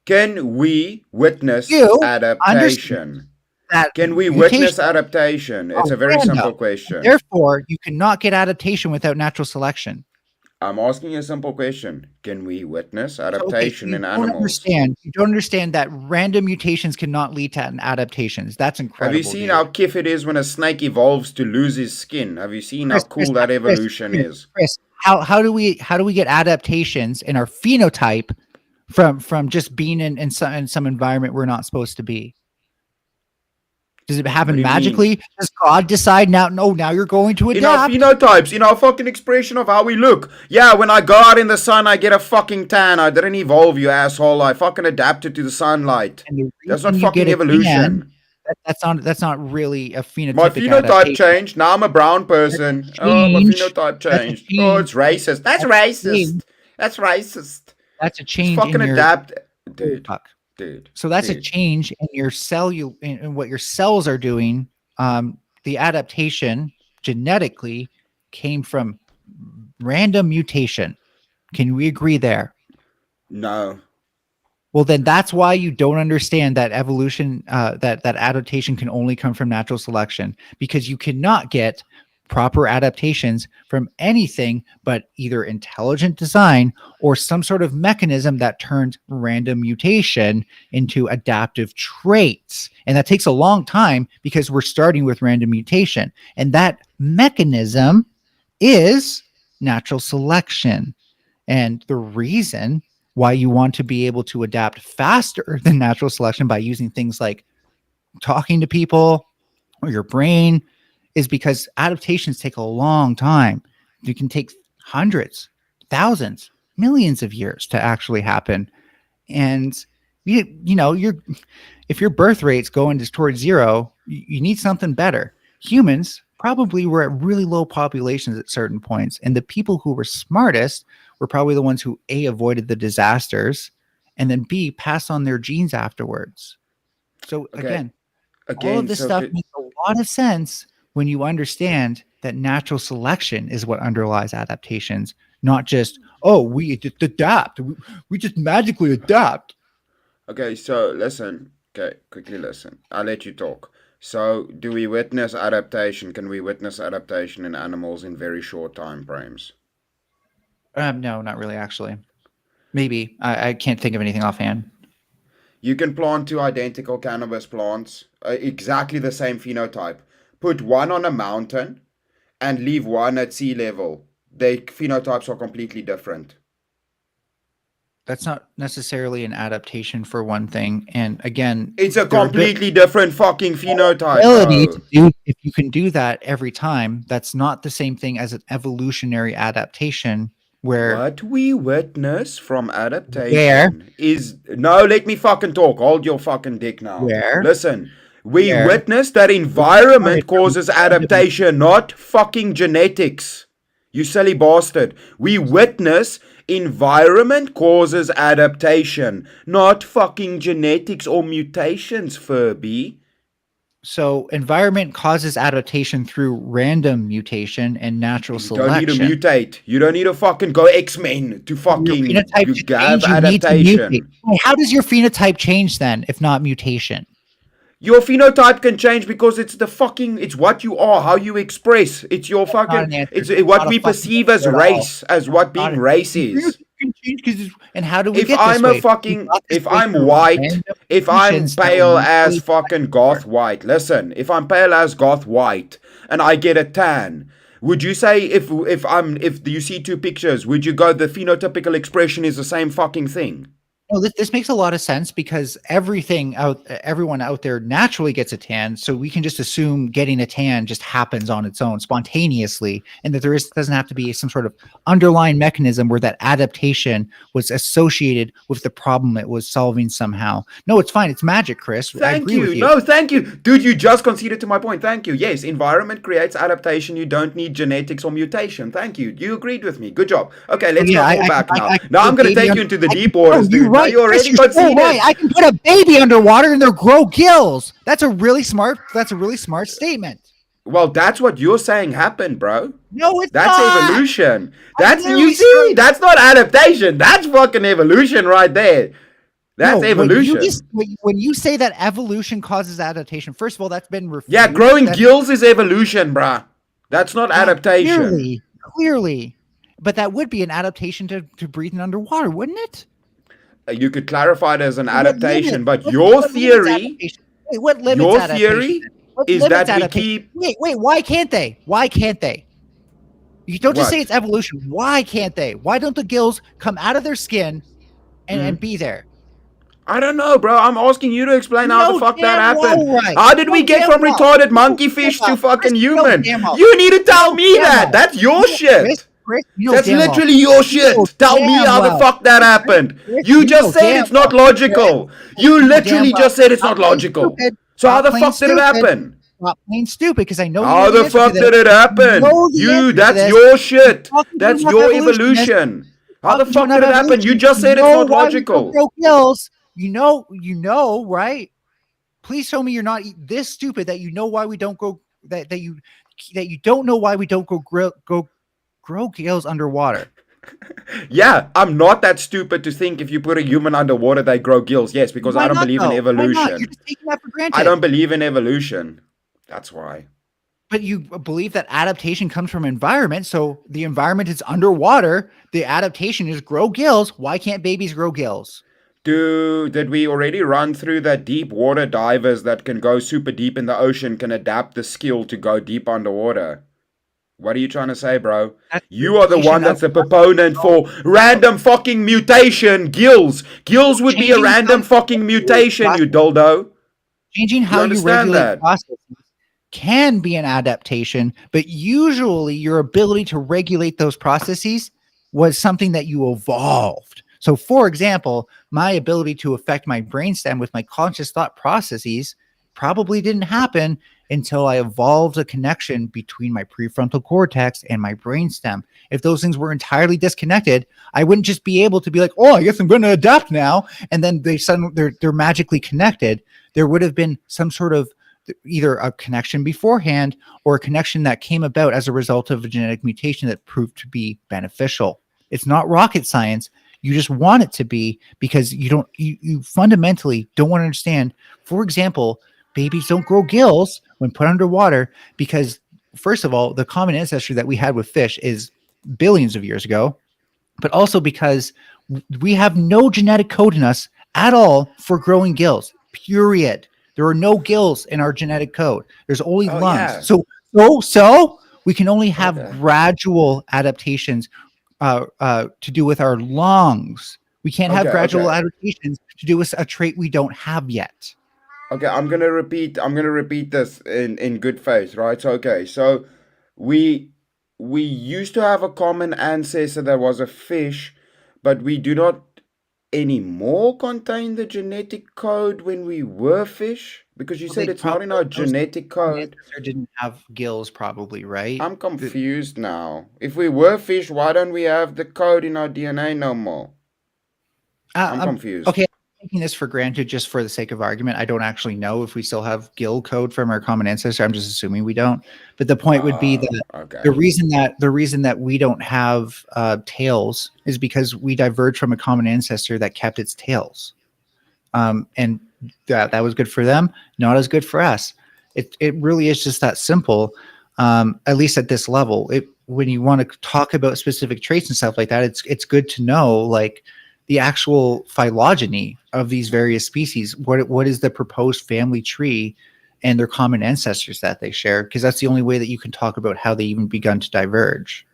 Can we witness adaptation? that Can we mutation witness adaptation? It's are a very random. simple question. Therefore, you cannot get adaptation without natural selection. I'm asking you a simple question. Can we witness So, okay, adaptation in you animals? don't understand that random mutations cannot lead to adaptations. That's incredible. Have you seen dude. how kiff it is when a snake evolves to lose his skin? Have you seen how cool that evolution is? Chris, how do we get adaptations in our phenotype from just being in some environment we're not supposed to be? Does it happen What do you magically? mean? Does God decide now? No, now you're going to In our adapt. phenotypes, in our fucking expression of how we look. Yeah, when I go out in the sun, I get a fucking tan. I didn't evolve, you asshole. I fucking adapted to the sunlight. And the That's not reason you fucking get a evolution. tan, that's not really a phenotypic My phenotype adaptation. changed. Now I'm a brown person. Oh, my change. phenotype That's a changed. Oh, it's racist. That's racist. change. That's racist. That's a It's change fucking in your adapt, dude. fuck. Dude. So that's a dude. change in your cell, in what your cells are doing. The adaptation genetically came from random mutation. Can we agree there? No. Well, then that's why you don't understand that evolution, that adaptation can only come from natural selection, because you cannot get proper adaptations from anything but either intelligent design or some sort of mechanism that turns random mutation into adaptive traits. And that takes a long time because we're starting with random mutation. And that mechanism is natural selection. And the reason why you want to be able to adapt faster than natural selection by using things like talking to people or your brain is because adaptations take a long time. You can take hundreds, thousands, millions of years to actually happen. And if your birth rate's going towards zero, you need something better. Humans probably were at really low populations at certain points, and the people who were smartest were probably the ones who A, avoided the disasters, and then B, passed on their genes afterwards. So again, all of this stuff makes a lot of sense when you understand that natural selection is what underlies adaptations, not just, oh, we just adapt. We just magically adapt. Okay, so listen. Okay, quickly listen. I'll let you talk. So, do we witness adaptation? Can we witness adaptation in animals in very short time frames? No, not really, actually. Maybe. I can't think of anything offhand. You can plant two identical cannabis plants, exactly the same phenotype. Put one on a mountain and leave one at sea level. Their phenotypes are completely different. That's not necessarily an adaptation for one thing. And again, it's a completely different fucking phenotype. If you can do that every time, that's not the same thing as an evolutionary adaptation. Where what we witness from adaptation is no, let me fucking talk. Hold your fucking dick now. Listen, we witness that environment causes adaptation, not fucking genetics. You silly bastard. We witness environment causes adaptation, not fucking genetics or mutations, Furby. So environment causes adaptation through random mutation and natural selection. You don't need to mutate. You don't need to fucking go X-Men to fucking have adaptation. How does your phenotype change then, if not mutation? Your phenotype can change because it's what you are, how you express. It's your fucking, it's what we perceive as race, as what being race is. And how do we if I'm white, if I'm pale as fucking goth white, listen, if I'm pale as goth white and I get a tan, would you say if you see two pictures, would you go the phenotypical expression is the same fucking thing? No, this makes a lot of sense because everyone out there naturally gets a tan, so we can just assume getting a tan just happens on its own spontaneously, and that doesn't have to be some sort of underlying mechanism where that adaptation was associated with the problem it was solving somehow. No, it's fine. It's magic, Chris. I agree with you. No, thank you. Dude, you just conceded to my point. Thank you. Yes, environment creates adaptation. You don't need genetics or mutation. Thank you. You agreed with me. Good job. Okay, let's go back now. Now I'm going to take you into the deep waters, dude. Right. You already conceded. Right. I can put a baby underwater and they'll grow gills. That's a really smart statement. Well, that's what you're saying happened, bro. No, it's not. That's evolution. That's you see, that's not adaptation. That's fucking evolution right there. That's evolution. When you say that evolution causes adaptation, first of all, that's been refuted. Yeah, growing gills is evolution, bruh. That's not adaptation. Clearly. But that would be an adaptation to breathing underwater, wouldn't it? You could clarify it as an adaptation, but what your limits theory, adaptation? Wait, what limits your adaptation? theory What is limits that we adaptation? keep. Wait, why can't they? Why can't they? You don't just What? say it's evolution. Why can't they? Why don't the gills come out of their skin and be there? I don't know, bro. I'm asking you to explain how the fuck that damn happened. well right. How did we No get damn from well. retarded No monkey damn fish well. to fucking Chris, human? damn well. You need to tell me damn that. well. That's your shit. Chris, That's damn well. literally your shit. Tell me how the fuck that happened. You just said it's not logical. You literally just said it's not logical. So how the fuck did it happen? Not plain stupid, because I know you How know the the answer fuck to did this. it happen? know the You, answer to that's this. your shit. Talking to That's enough your evolutionists. evolution. How the Talking to fuck did enough it happen? You evolutionists, just said it's know not why we don't logical. grow gills. You know, right? Please tell me you're not this stupid that you know why we don't grow that you don't know why we don't grow gills underwater. Yeah, I'm not that stupid to think if you put a human underwater they grow gills. Yes, because Why I don't not, believe though? in evolution. Why not? You're just taking that for granted. I don't believe in evolution. That's why. But you believe that adaptation comes from environment. So the environment is underwater. The adaptation is grow gills. Why can't babies grow gills? Did we already run through that deep water divers that can go super deep in the ocean can adapt the skill to go deep underwater? What are you trying to say, bro? You are the one that's the proponent for random fucking mutation. Gills would be a random fucking mutation, you dildo. Changing how you regulate processes can be an adaptation, but usually your ability to regulate those processes was something that you evolved. So, for example, my ability to affect my brainstem with my conscious thought processes probably didn't happen until I evolved a connection between my prefrontal cortex and my brainstem. If those things were entirely disconnected, I wouldn't just be able to be like, oh, I guess I'm going to adapt now. And then they're magically connected. There would have been some sort of either a connection beforehand or a connection that came about as a result of a genetic mutation that proved to be beneficial. It's not rocket science. You just want it to be, because you fundamentally don't want to understand. For example, babies don't grow gills when put underwater because, first of all, the common ancestry that we had with fish is billions of years ago, but also because we have no genetic code in us at all for growing gills, period. There are no gills in our genetic code. There's only lungs. Yeah. So we can only have gradual adaptations to do with our lungs. We can't have gradual adaptations to do with a trait we don't have yet. Okay, I'm gonna repeat this in good faith, right? So we used to have a common ancestor that was a fish, but we do not anymore contain the genetic code when we were fish, because you said it's not in our genetic code. Didn't have gills, probably, right? I'm confused now. If we were fish, why don't we have the code in our DNA no more? I'm confused. Okay, I'm taking this for granted just for the sake of argument. I don't actually know if we still have gill code from our common ancestor. I'm just assuming we don't. But the point would be that the reason that we don't have tails is because we diverged from a common ancestor that kept its tails, and that was good for them, not as good for us. It really is just that simple. At least at this level, when you want to talk about specific traits and stuff like that, it's good to know like the actual phylogeny of these various species. What is the proposed family tree and their common ancestors that they share? Because that's the only way that you can talk about how they even begun to diverge.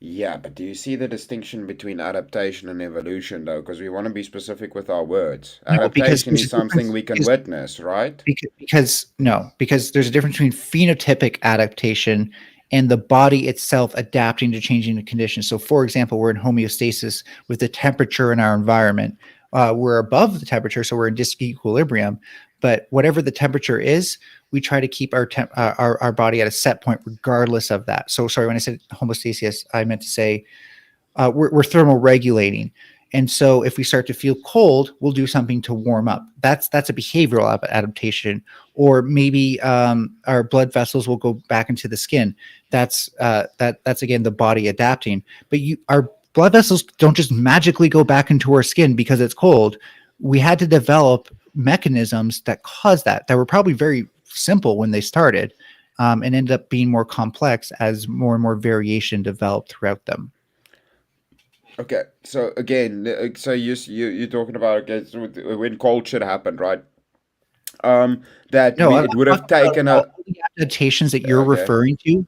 Yeah, but do you see the distinction between adaptation and evolution, though? Because we want to be specific with our words. Adaptation is something we can witness, right? Because there's a difference between phenotypic adaptation and the body itself adapting to changing the conditions. So, for example, we're in homeostasis with the temperature in our environment. We're above the temperature, so we're in disequilibrium. But whatever the temperature is, we try to keep our body at a set point regardless of that. So, sorry, when I said homeostasis, I meant to say we're thermoregulating. And so if we start to feel cold, we'll do something to warm up. That's a behavioral adaptation. Or maybe our blood vessels will go back into the skin. That's again the body adapting. But our blood vessels don't just magically go back into our skin because it's cold. We had to develop mechanisms that cause that were probably very simple when they started, and ended up being more complex as more and more variation developed throughout them. Okay, so again, so you're talking about, okay, so when cold shit happened, right? That No, we I'm it would have talking about taken all a the adaptations that you're okay, referring to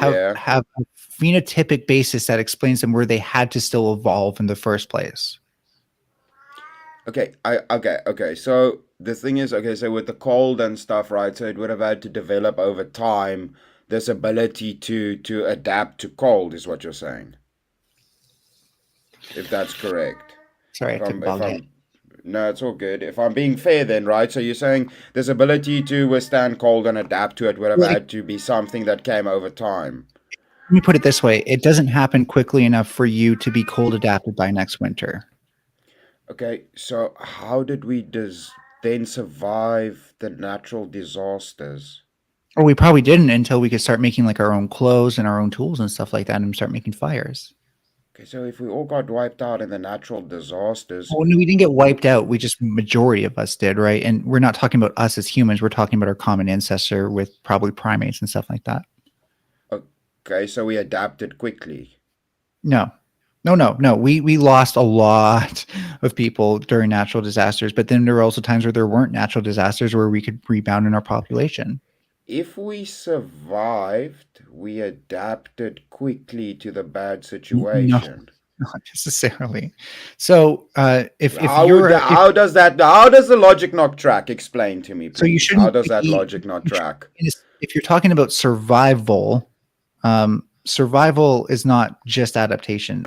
yeah. have a phenotypic basis that explains them where they had to still evolve in the first place. Okay. So the thing is, okay, so with the cold and stuff, right? So it would have had to develop over time this ability to adapt to cold, is what you're saying, if that's correct. Sorry, I took a If bald head. I'm No, it's all good. If I'm being fair, then right. So you're saying this ability to withstand cold and adapt to it would have Well, had to be something that came over time. let me put it this way: it doesn't happen quickly enough for you to be cold adapted by next winter. Okay, so how did we then survive the natural disasters? Or we probably didn't until we could start making like our own clothes and our own tools and stuff like that, and start making fires. Okay, so if we all got wiped out in the natural disasters, Well, no, we didn't get wiped out. We just majority of us did, right? And we're not talking about us as humans. We're talking about our common ancestor with probably primates and stuff like that. okay, so we adapted quickly. No, no. We lost a lot of people during natural disasters, but then there were also times where there weren't natural disasters where we could rebound in our population. If we survived, we adapted quickly to the bad No, situation. not necessarily. So, if How would you're that, if how does the logic not track? Explain to me, so, you please. How shouldn't does that be. logic not track? If you're talking about survival, survival is not just adaptation,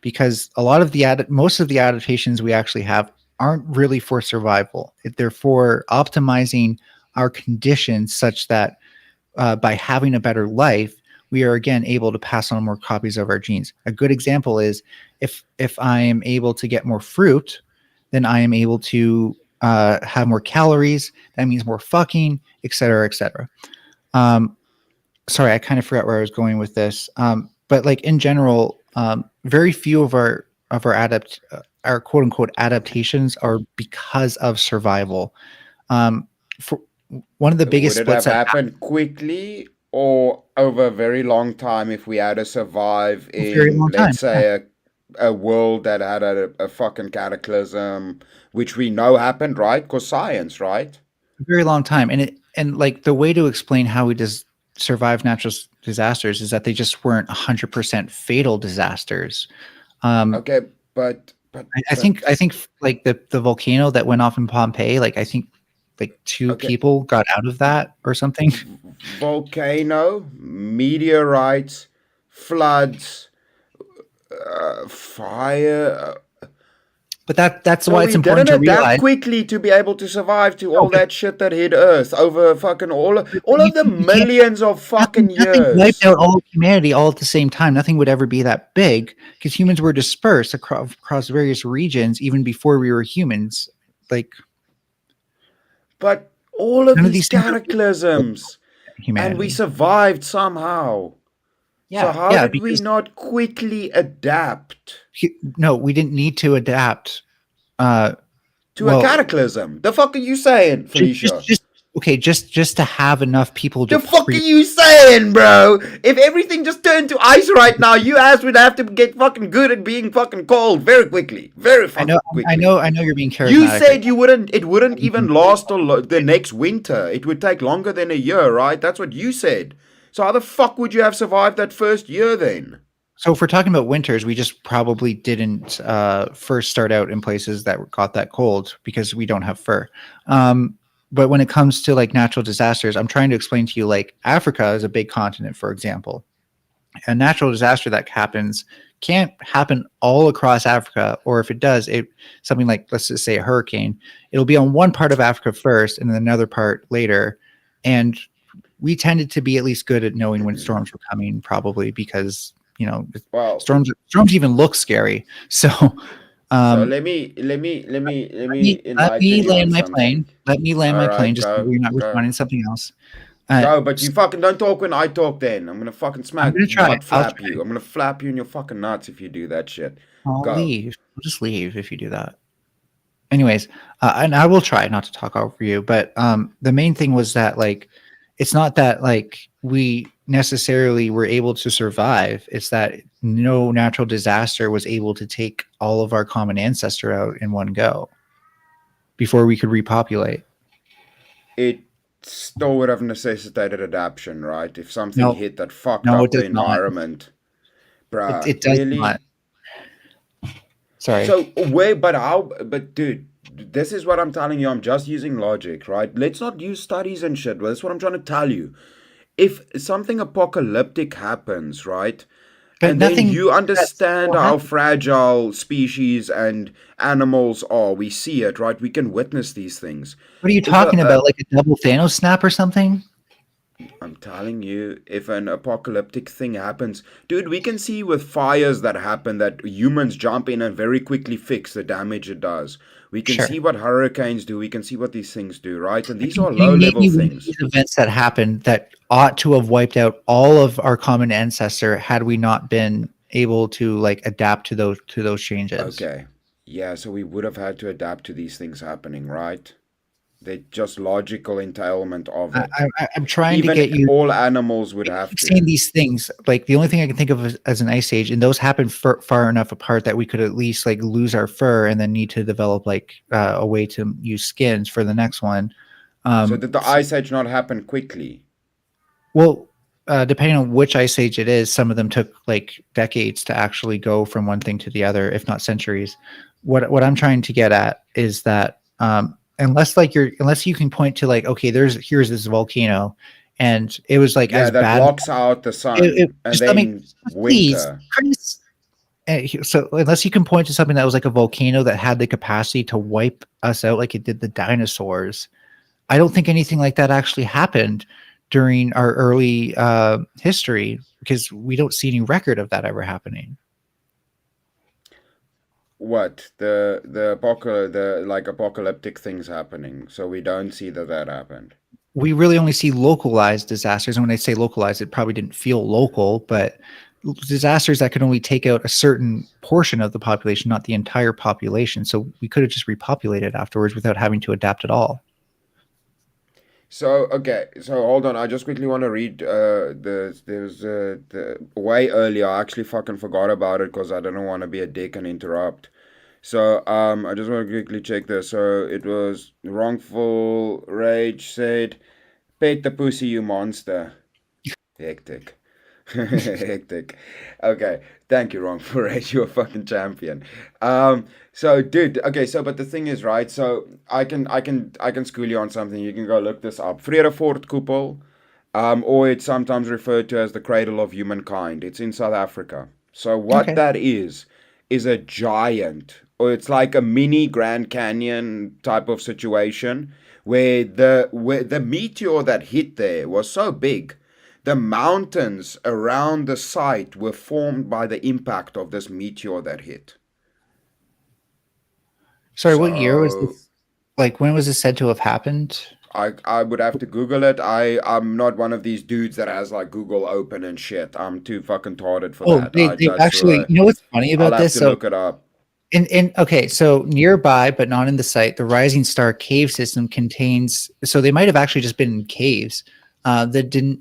because a lot of most of the adaptations we actually have aren't really for survival. They're for optimizing our conditions such that by having a better life, we are again able to pass on more copies of our genes. A good example is if I am able to get more fruit, then I am able to have more calories. That means more fucking, et cetera, et cetera. Um, Sorry, I kind of forgot where I was going with this. But like in general, very few of our quote unquote adaptations are because of survival. For one of the Would biggest it splits have that happened quickly or over a very long time if we had to survive a very in, long time. let's Yeah, say, a world that had a fucking cataclysm, which we know happened, right? Because science, right? a very long time. And like the way to explain how we just survive natural disasters is that they just weren't 100% fatal disasters. Um, Okay, but I think like the volcano that went off in Pompeii, like I think like two okay, people got out of that or something. volcano, meteorites, floods, fire. But that's So why it's we important didn't to adapt realize. quickly to be able to survive to No, all that shit that hit Earth over fucking all you, of the you can't. millions of fucking Nothing wiped years. out all of humanity all at the same time. Nothing would ever be that big because humans were dispersed across various regions even before we were humans. Like But all of none of these these things are cataclysms, and we humanity. survived somehow. So Yeah, how yeah, did we because not quickly adapt no, we didn't need to adapt. Uh, to a well, cataclysm? The fuck are you saying, Felicia? just okay, just to have enough people to The fuck are pre. you saying, bro? If everything just turned to ice right now, you ass would have to get fucking good at being fucking cold very quickly. Very I know, fucking quickly. I know you're being You charismatic right said it wouldn't even now. last till the next winter. It would take longer than a year, right? That's what you said. So how the fuck would you have survived that first year then? So if we're talking about winters, we just probably didn't first start out in places that got that cold because we don't have fur. But when it comes to like natural disasters, I'm trying to explain to you like Africa is a big continent, for example. A natural disaster that happens can't happen all across Africa, or if it does, it something like let's just say a hurricane, it'll be on one part of Africa first and then another part later. And we tended to be at least good at knowing when storms were coming, probably because Well, storms even look scary. So so um, let me let me enlighten you on land my something. plane. Let me land All my plane right, just so go, we're not go. responding to something else. Go, but you fucking don't talk when I talk then. I'm gonna fucking I'm smack gonna try. nut I'll flap try. you. I'm gonna flap you in your fucking nuts if you do that shit. I'll Go. leave. I'll just leave if you do that. Anyways, and I will try not to talk over you, but the main thing was that like it's not that like we necessarily were able to survive. It's that no natural disaster was able to take all of our common ancestor out in one go before we could repopulate. It still would have necessitated adaptation, right? If something No, hit that fucked no, it up the does not. environment. Bruh, It does really? not. Sorry. So wait, but how? But dude, this is what I'm telling you. I'm just using logic, right? Let's not use studies and shit. That's what I'm trying to tell you. If something apocalyptic happens, right? But And then nothing you that's understand will how happen. fragile species and animals are. We see it, right? We can witness these things. What are you If talking about? Like a double Thanos snap or something? I'm telling you, if an apocalyptic thing happens, dude, we can see with fires that happen that humans jump in and very quickly fix the damage it does. We can Sure. see what hurricanes do. We can see what these things do, right? And these Can are you low name level me one of things. these events that happened that ought to have wiped out all of our common ancestor had we not been able to like adapt to those changes? Okay. Yeah, so we would have had to adapt to these things happening, right? They're just logical entailment of it. I'm trying to Even get you. all animals would You have keep saying to. these things. Like the only thing I can think of as an ice age, and those happen far enough apart that we could at least like lose our fur and then need to develop like a way to use skins for the next one. So did the So, ice age not happen quickly? well, depending on which ice age it is, some of them took like decades to actually go from one thing to the other, if not centuries. What I'm trying to get at is that unless you can point to like, okay, here's this volcano, and it was like Yeah, as that bad. blocks out the sun and Just let me, then please, winter. Chris. So unless you can point to something that was like a volcano that had the capacity to wipe us out like it did the dinosaurs, I don't think anything like that actually happened during our early history because we don't see any record of that ever happening. What the like apocalyptic things happening? So we don't see that happened. We really only see localized disasters. And when I say localized, it probably didn't feel local, but disasters that could only take out a certain portion of the population, not the entire population. So we could have just repopulated afterwards without having to adapt at all. So okay, so hold on. I just quickly want to read the way earlier. I actually fucking forgot about it because I didn't want to be a dick and interrupt. So I just want to quickly check this. So it was wrongful rage said, "Pet the pussy, you monster." Hectic. Hectic. Okay. Thank you, Ron, for it. You're a fucking champion. So dude, okay, so but the thing is, right, so I can school you on something. You can go look this up. Vredefort Koepel, or it's sometimes referred to as the cradle of humankind. It's in South Africa. So what Okay. that is a giant, or it's like a mini Grand Canyon type of situation where the meteor that hit there was so big the mountains around the site were formed by the impact of this meteor that hit. Sorry, what year was So this? Like, when was this said to have happened? I would have to Google it. I'm not one of these dudes that has like Google open and shit. I'm too fucking tarded for Oh, that. I they just actually, you know what's funny I'll about have this? to So look it up. in okay, so nearby but not in the site, the Rising Star cave system contains, so they might have actually just been in caves. The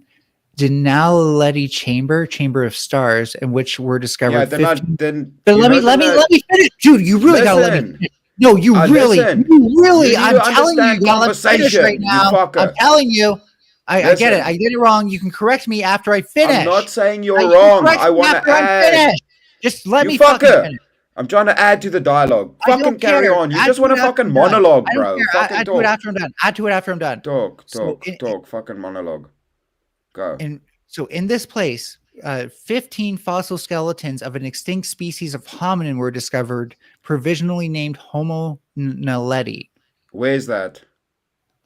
Denali chamber of stars, in which were Yeah, discovered they're not 15. then But you know then let me finish, dude. You really gotta let me listen. finish. No, Listen. you You really. need I'm to telling you, understand you gotta let me finish right conversation, you now. I'm fucker. telling you. I get it. I Listen. did it wrong. You can correct me after I I'm not finish. saying you're You can wrong. correct I me want to after I'm add. finished. Just let You me fucking fucker. finish. I'm trying to add to the dialogue. I Fucking don't care. carry on. You Add just to want it to after fucking I'm done. monologue, I don't bro. care. Fucking Add to it talk. after I'm done. Add to it after I'm done. Talk, So talk, talk. Fucking monologue. Go. in this place, 15 fossil skeletons of an extinct species of hominin were discovered, provisionally named Homo naledi. Where's that?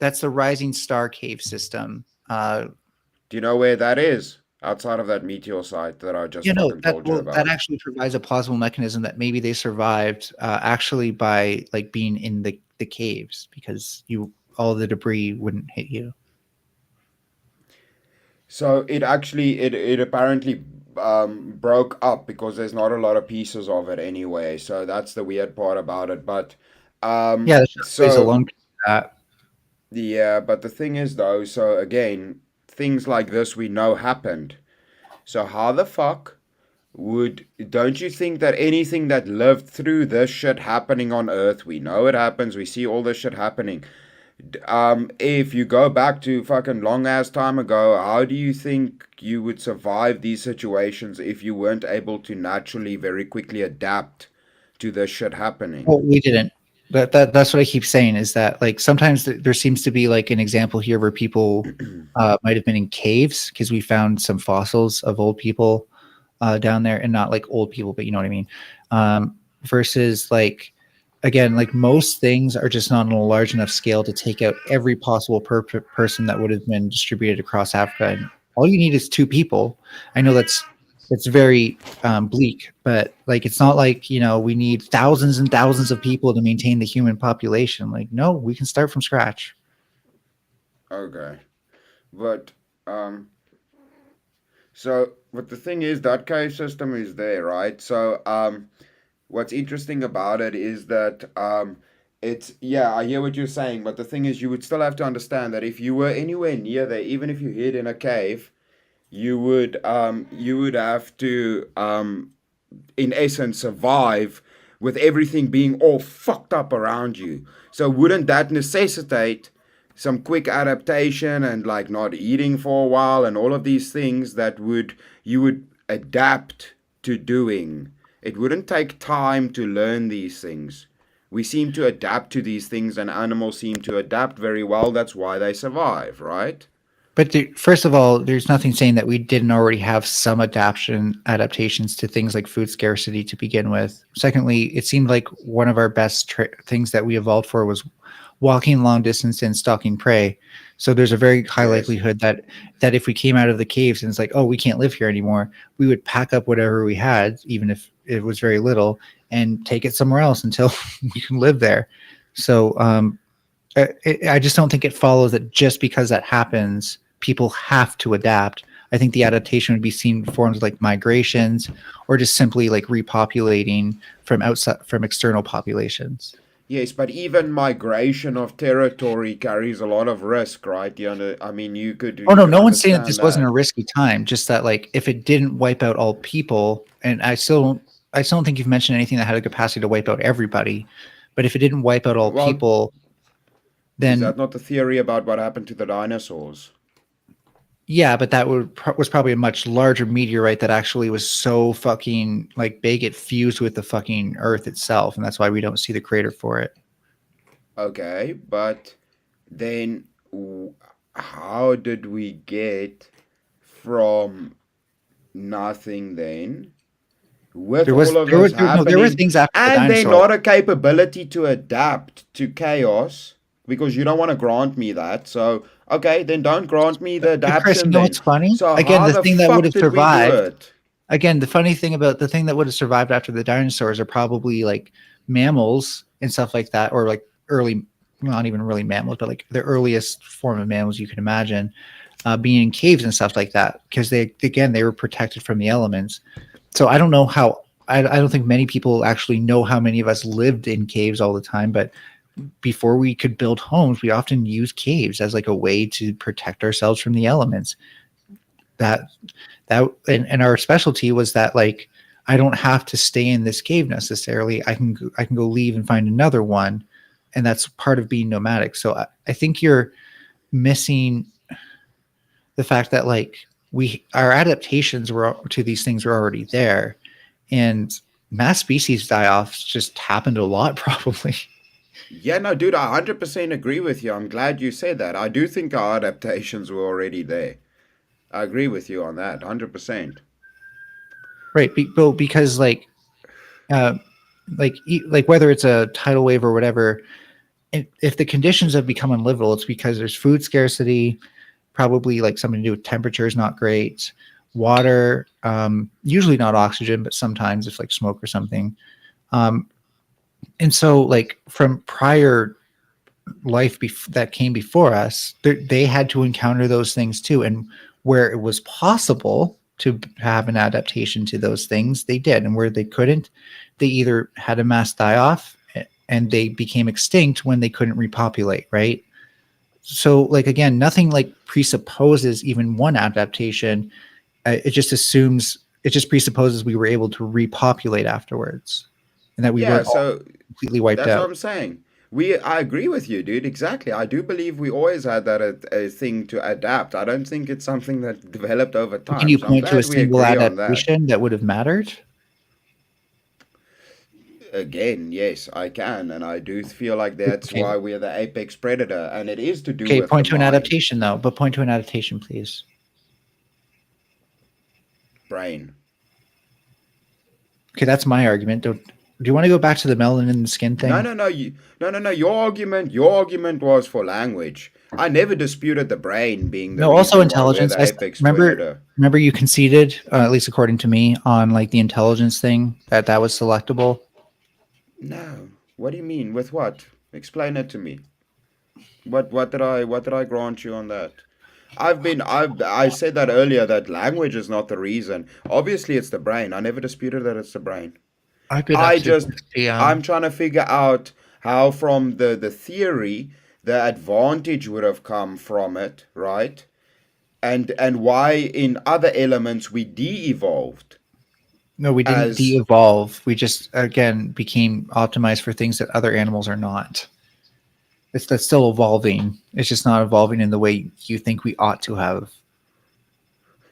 That's the Rising Star cave system. Do you know where that is? Outside of that meteor site that I just fucking told you That about. actually provides a plausible mechanism that maybe they survived actually by like being in the caves because you all the debris wouldn't hit you. So it actually it apparently broke up because there's not a lot of pieces of it anyway. So that's the weird part about it. But Yeah, the show plays a so long piece of that. yeah, but the thing is though, so again, things like this we know happened. So how the fuck would don't you think that anything that lived through this shit happening on Earth, we know it happens, we see all this shit happening. If you go back to fucking long ass time ago, how do you think you would survive these situations if you weren't able to naturally very quickly adapt to this shit happening? Well, we didn't. That's what I keep saying is that like sometimes there seems to be like an example here where people might have been in caves because we found some fossils of old people down there, and not like old people, but you know what I mean. Versus like again, like most things are just not on a large enough scale to take out every possible person that would have been distributed across Africa. And all you need is two people. I know that's very bleak, but like it's not like we need thousands and thousands of people to maintain the human population. Like no, we can start from scratch. Okay. But but the thing is that cave system is there, right? So what's interesting about it is that it's yeah, I hear what you're saying, but the thing is you would still have to understand that if you were anywhere near there, even if you hid in a cave, you would have to in essence survive with everything being all fucked up around you. So wouldn't that necessitate some quick adaptation and like not eating for a while and all of these things that would you would adapt to doing? It wouldn't take time to learn these things. We seem to adapt to these things and animals seem to adapt very well. That's why they survive, right? But first of all, there's nothing saying that we didn't already have some adaptations to things like food scarcity to begin with. Secondly, it seemed like one of our best things that we evolved for was walking long distance and stalking prey. So there's a very high Yes. likelihood that if we came out of the caves and it's like, oh, we can't live here anymore, we would pack up whatever we had, even if it was very little, and take it somewhere else until we can live there. So I just don't think it follows that just because that happens, people have to adapt. I think the adaptation would be seen in forms like migrations or just simply like repopulating from external populations. Yes, but even migration of territory carries a lot of risk, right? I mean, Oh you no, can no one's saying that understand this wasn't a that. risky time. Just that like if it didn't wipe out all people, and I still don't think you've mentioned anything that had a capacity to wipe out everybody. But if it didn't wipe out all Well, people, is then that not the theory about what happened to the dinosaurs? yeah, but that was probably a much larger meteorite that actually was so fucking like big it fused with the fucking Earth itself, and that's why we don't see the crater for it. Okay, but then how did we get from nothing then with There was all of there were this there, no there were happening things after the and then dinosaurs. not a capability to adapt to chaos because you don't want to grant me that. So, okay, then don't grant me the But Chris, you adaptation know then. what's funny? So, Again, how the the thing that would fuck have did we do survived. it? Again, the funny thing about the thing that would have survived after the dinosaurs are probably like mammals and stuff like that, or like early, not even really mammals, but like the earliest form of mammals you could imagine, being in caves and stuff like that, because they were protected from the elements. So I don't know how. I don't think many people actually know how many of us lived in caves all the time, but before we could build homes, we often used caves as like a way to protect ourselves from the elements. That and our specialty was that like I don't have to stay in this cave necessarily. I can go leave and find another one, and that's part of being nomadic. So I think you're missing the fact that like our adaptations were to these things were already there, and mass species die-offs just happened a lot probably. Yeah, no, dude, I 100% agree with you. I'm glad you said that. I do think our adaptations were already there. I agree with you on that, 100%. Right, because uh, like whether it's a tidal wave or whatever, if the conditions have become unlivable, it's because there's food scarcity, probably like something to do with temperature is not great, water, usually not oxygen, but sometimes if like smoke or something. Um, and so like from prior life that came before us, they had to encounter those things too. And where it was possible to have an adaptation to those things, they did. And where they couldn't, they either had a mass die off and they became extinct when they couldn't repopulate, right? So, like, again, nothing like presupposes even one adaptation. It just presupposes we were able to repopulate afterwards and that we Yeah, weren't all so completely wiped that's what out. I'm saying. I agree with you, dude. Exactly. I do believe we always had that a thing to adapt. I don't think it's something that developed over Can time. you So I'm point to a glad we single agree on that. adaptation that would have mattered? Again, yes, I can, and I do feel like that's Okay. why we're the apex predator, and it is to do Okay, with the point to an mind, adaptation though, but point to an adaptation, please. brain. Okay, that's my argument. Do you want to go back to the melanin in the skin No, thing? no, no, no. Your argument was for language. I never disputed the brain being the No, also reason why we're intelligence. the apex Remember, predator. remember you conceded, at least according to me, on like the intelligence thing that was selectable. No. What do you mean? With what? Explain it to me. What did I grant you on that? I said that earlier that language is not the reason. Obviously it's the brain. I never disputed that it's the brain. I could I actually just I'm trying to figure out how from the theory the advantage would have come from it, right? And why in other elements we de-evolved No, we didn't as de-evolve. We just again became optimized for things that other animals are not. That's still evolving. It's just not evolving in the way you think we ought to have.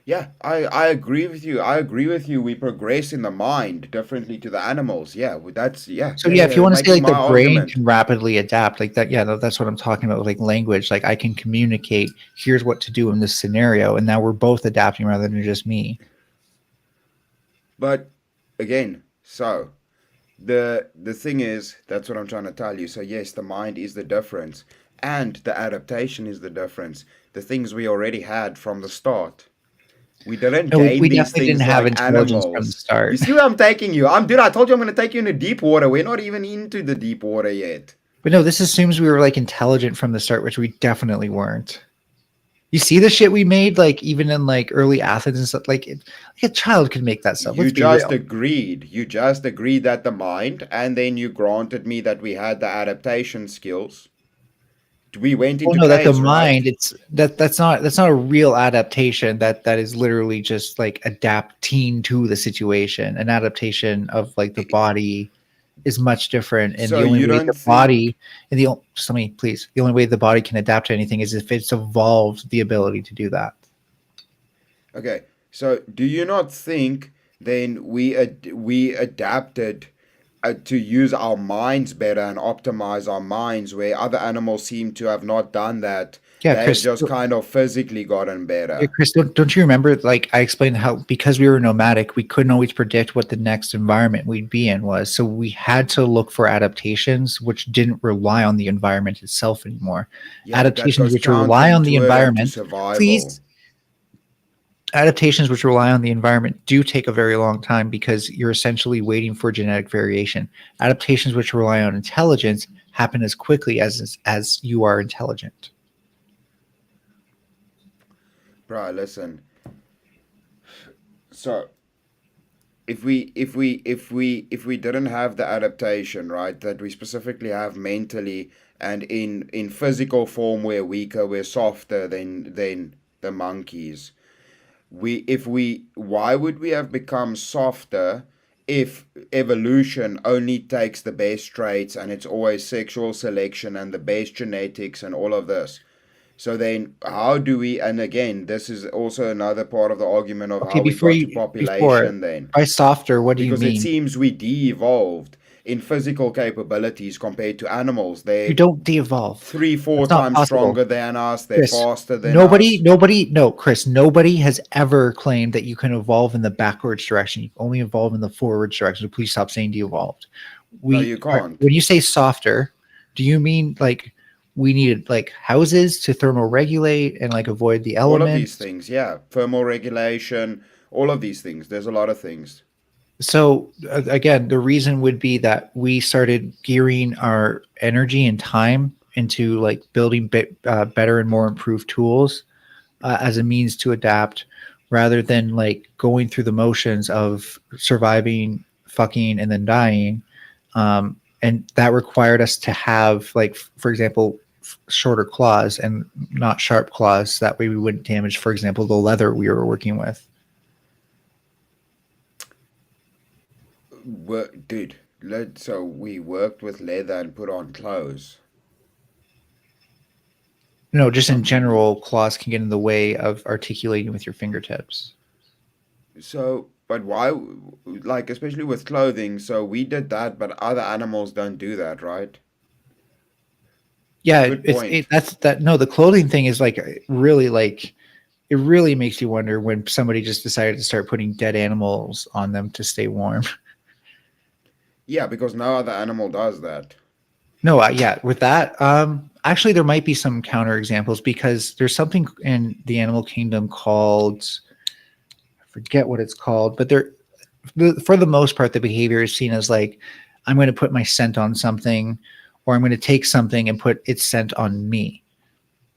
yeah, I agree with you. I agree with you. We progress in the mind differently to the animals. Yeah, that's yeah, So yeah, yeah, yeah. if you You're want to say making like my the brain argument. can rapidly adapt, like that, yeah, that's what I'm talking about with like language. Like I can communicate, here's what to do in this scenario, and now we're both adapting rather than just me. But again, so the thing is, that's what I'm trying to tell you. So yes, the mind is the difference, and the adaptation is the difference. The things we already had from the start. We didn't No, we gain these definitely didn't things have like intelligence from the animals. You start. see where I'm taking you? Dude, I told you I'm gonna take you into deep water. We're not even into the deep water yet. But no, this assumes we were like intelligent from the start, which we definitely weren't. You see the shit we made, like even in like early Athens and stuff. Like a child could make that stuff. You Let's be just real. agreed. You just agreed that the mind, and then you granted me that we had the adaptation skills. We went Well, into no, that the caves, right? mind, that's not a real adaptation. That is literally just like adapting to the situation. An adaptation of like the body is much different, and So the only you way don't the think body and just let me please, the only way the body can adapt to anything is if it's evolved the ability to do that. Okay, so do you not think then we adapted to use our minds better and optimize our minds where other animals seem to have not done that? Yeah, They've Chris. just kind of physically gotten Yeah, better. Chris, don't you remember? Like I explained how because we were nomadic, we couldn't always predict what the next environment we'd be in was. So we had to look for adaptations which didn't rely on the environment itself anymore. Yeah, but that Adaptations goes which rely on the counterintuitive to environment, survival. please. Adaptations which rely on the environment do take a very long time because you're essentially waiting for genetic variation. Adaptations which rely on intelligence happen as quickly as you are intelligent. Bro, listen. So if we didn't have the adaptation, right, that we specifically have mentally and in physical form, we're weaker, we're softer than the monkeys. We why would we have become softer if evolution only takes the best traits and it's always sexual selection and the best genetics and all of this? So then, how do we? And again, this is also another part of the argument of Okay, how we got to before population then, by softer, what do you because it mean? seems we de-evolved in physical capabilities compared to animals. You They're don't de-evolve. three, four That's not times possible. stronger than us. They're Chris, faster than us. no, Chris, nobody has ever claimed that you can evolve in the backwards direction. You can only evolve in the forwards direction. So please stop saying de-evolved. No, you can't. When you say softer, do you mean like we needed like houses to thermoregulate and like avoid the All of these elements? things, yeah, thermal regulation, all of these things. There's a lot of things. So again, the reason would be that we started gearing our energy and time into like building better and more improved tools as a means to adapt, rather than like going through the motions of surviving, fucking, and then dying. And that required us to have, like, for example, shorter claws and not sharp claws. So that way we wouldn't damage, for example, the leather we were working with. Dude, so we worked with leather and put on clothes. No, just in Some general, claws can get in the way of articulating with your fingertips. So, but why, like, especially with clothing, so we did that, but other animals don't do that, right? Yeah, Good point. that's that. No, the clothing thing is like really like it really makes you wonder when somebody just decided to start putting dead animals on them to stay warm. Yeah, because no other animal does that. No, yeah, with that, actually, there might be some counter examples because there's something in the animal kingdom called, I forget what it's called, but for the most part, the behavior is seen as like, I'm going to put my scent on something, or I'm going to take something and put its scent on me.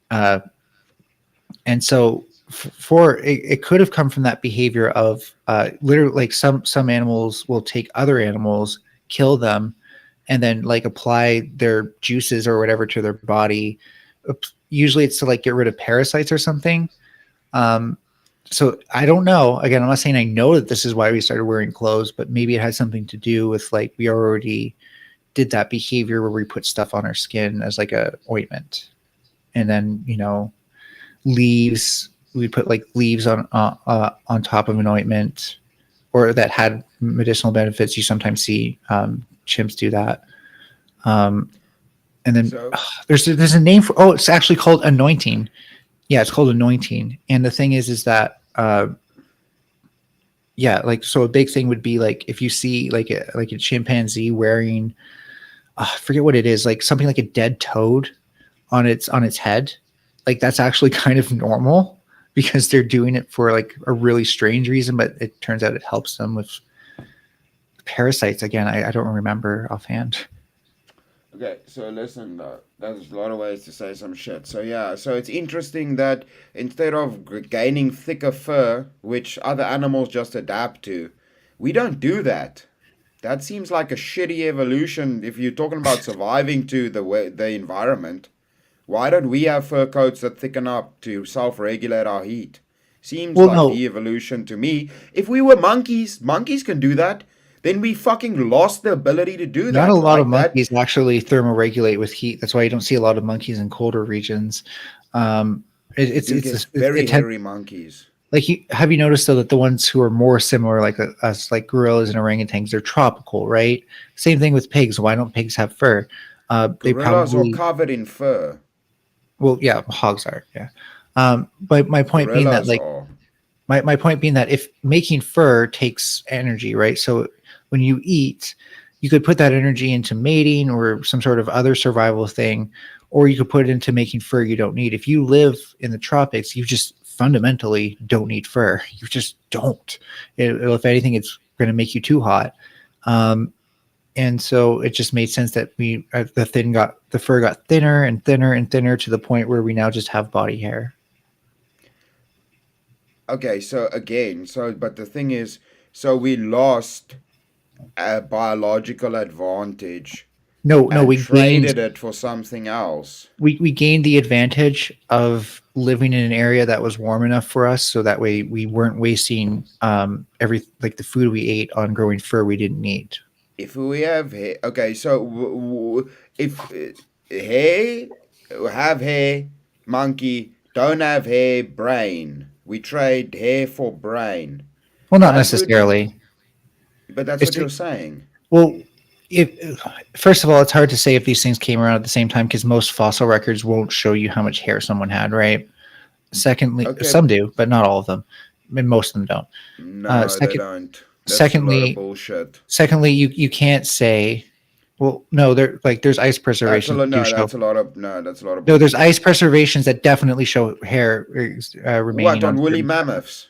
Uh, and so for it could have come from that behavior of literally like some animals will take other animals, kill them, and then like apply their juices or whatever to their body. Usually it's to like get rid of parasites or something. um, so I don't know, again, I'm not saying I know that this is why we started wearing clothes, but maybe it had something to do with like we already did that behavior where we put stuff on our skin as like a ointment, and then leaves. We put like leaves on top of an ointment, or that had medicinal benefits. You sometimes see chimps do that. Um, and then So, there's a name for. Oh, it's actually called anointing. Yeah, it's called anointing. And the thing is that yeah, like so a big thing would be like if you see like a chimpanzee wearing, I forget what it is, like something like a dead toad on its head, like that's actually kind of normal because they're doing it for like a really strange reason, but it turns out it helps them with parasites. Again, I don't remember offhand. okay, so listen, there's a lot of ways to say some shit. So, yeah, so it's interesting that instead of gaining thicker fur, which other animals just adapt to, we don't do that. That seems like a shitty evolution if you're talking about surviving to the environment. Why don't we have fur coats that thicken up to self-regulate our heat? Seems Well, like no, de-evolution to me. If we were monkeys, monkeys can do that. Then we fucking lost the ability to do not a that. lot of Like that, monkeys actually thermoregulate with heat. That's why you don't see a lot of monkeys in colder regions. Um, you get very hairy monkeys. like have you noticed though that the ones who are more similar, like us, like gorillas and orangutans, they're tropical, right? Same thing with pigs. Why don't pigs have fur? They Gorillas are probably, covered in fur. well, yeah, hogs are, yeah. But my point being that Gorillas like are. my point being that if making fur takes energy, right? So when you eat, you could put that energy into mating or some sort of other survival thing, or you could put it into making fur you don't need. If you live in the tropics, you just fundamentally don't need fur. You just don't. If anything, it's going to make you too hot. Um, and so it just made sense that the fur got thinner and thinner and thinner to the point where we now just have body hair. Okay, so again, but the thing is, so we lost a biological advantage No, no, and traded it for something else. we gained the advantage of living in an area that was warm enough for us, so that way we weren't wasting every like the food we ate on growing fur we didn't need. If we have hair, okay, so if hair, have hair, monkey, don't have hair, brain. We trade hair for brain. Well, not That would, necessarily. but that's It's what you're saying. well, if first of all, it's hard to say if these things came around at the same time because most fossil records won't show you how much hair someone had, right? Secondly, Okay, some do, but not all of them. And most of them don't. no, they Second, don't. That's a lot of secondly, bullshit. secondly, you can't say, well, no, there's ice That's a preservations lot. that do No, show. that's a lot of no. That's a lot of No, there's bullshit. ice preservations that definitely show hair What remaining on on woolly certain mammoths?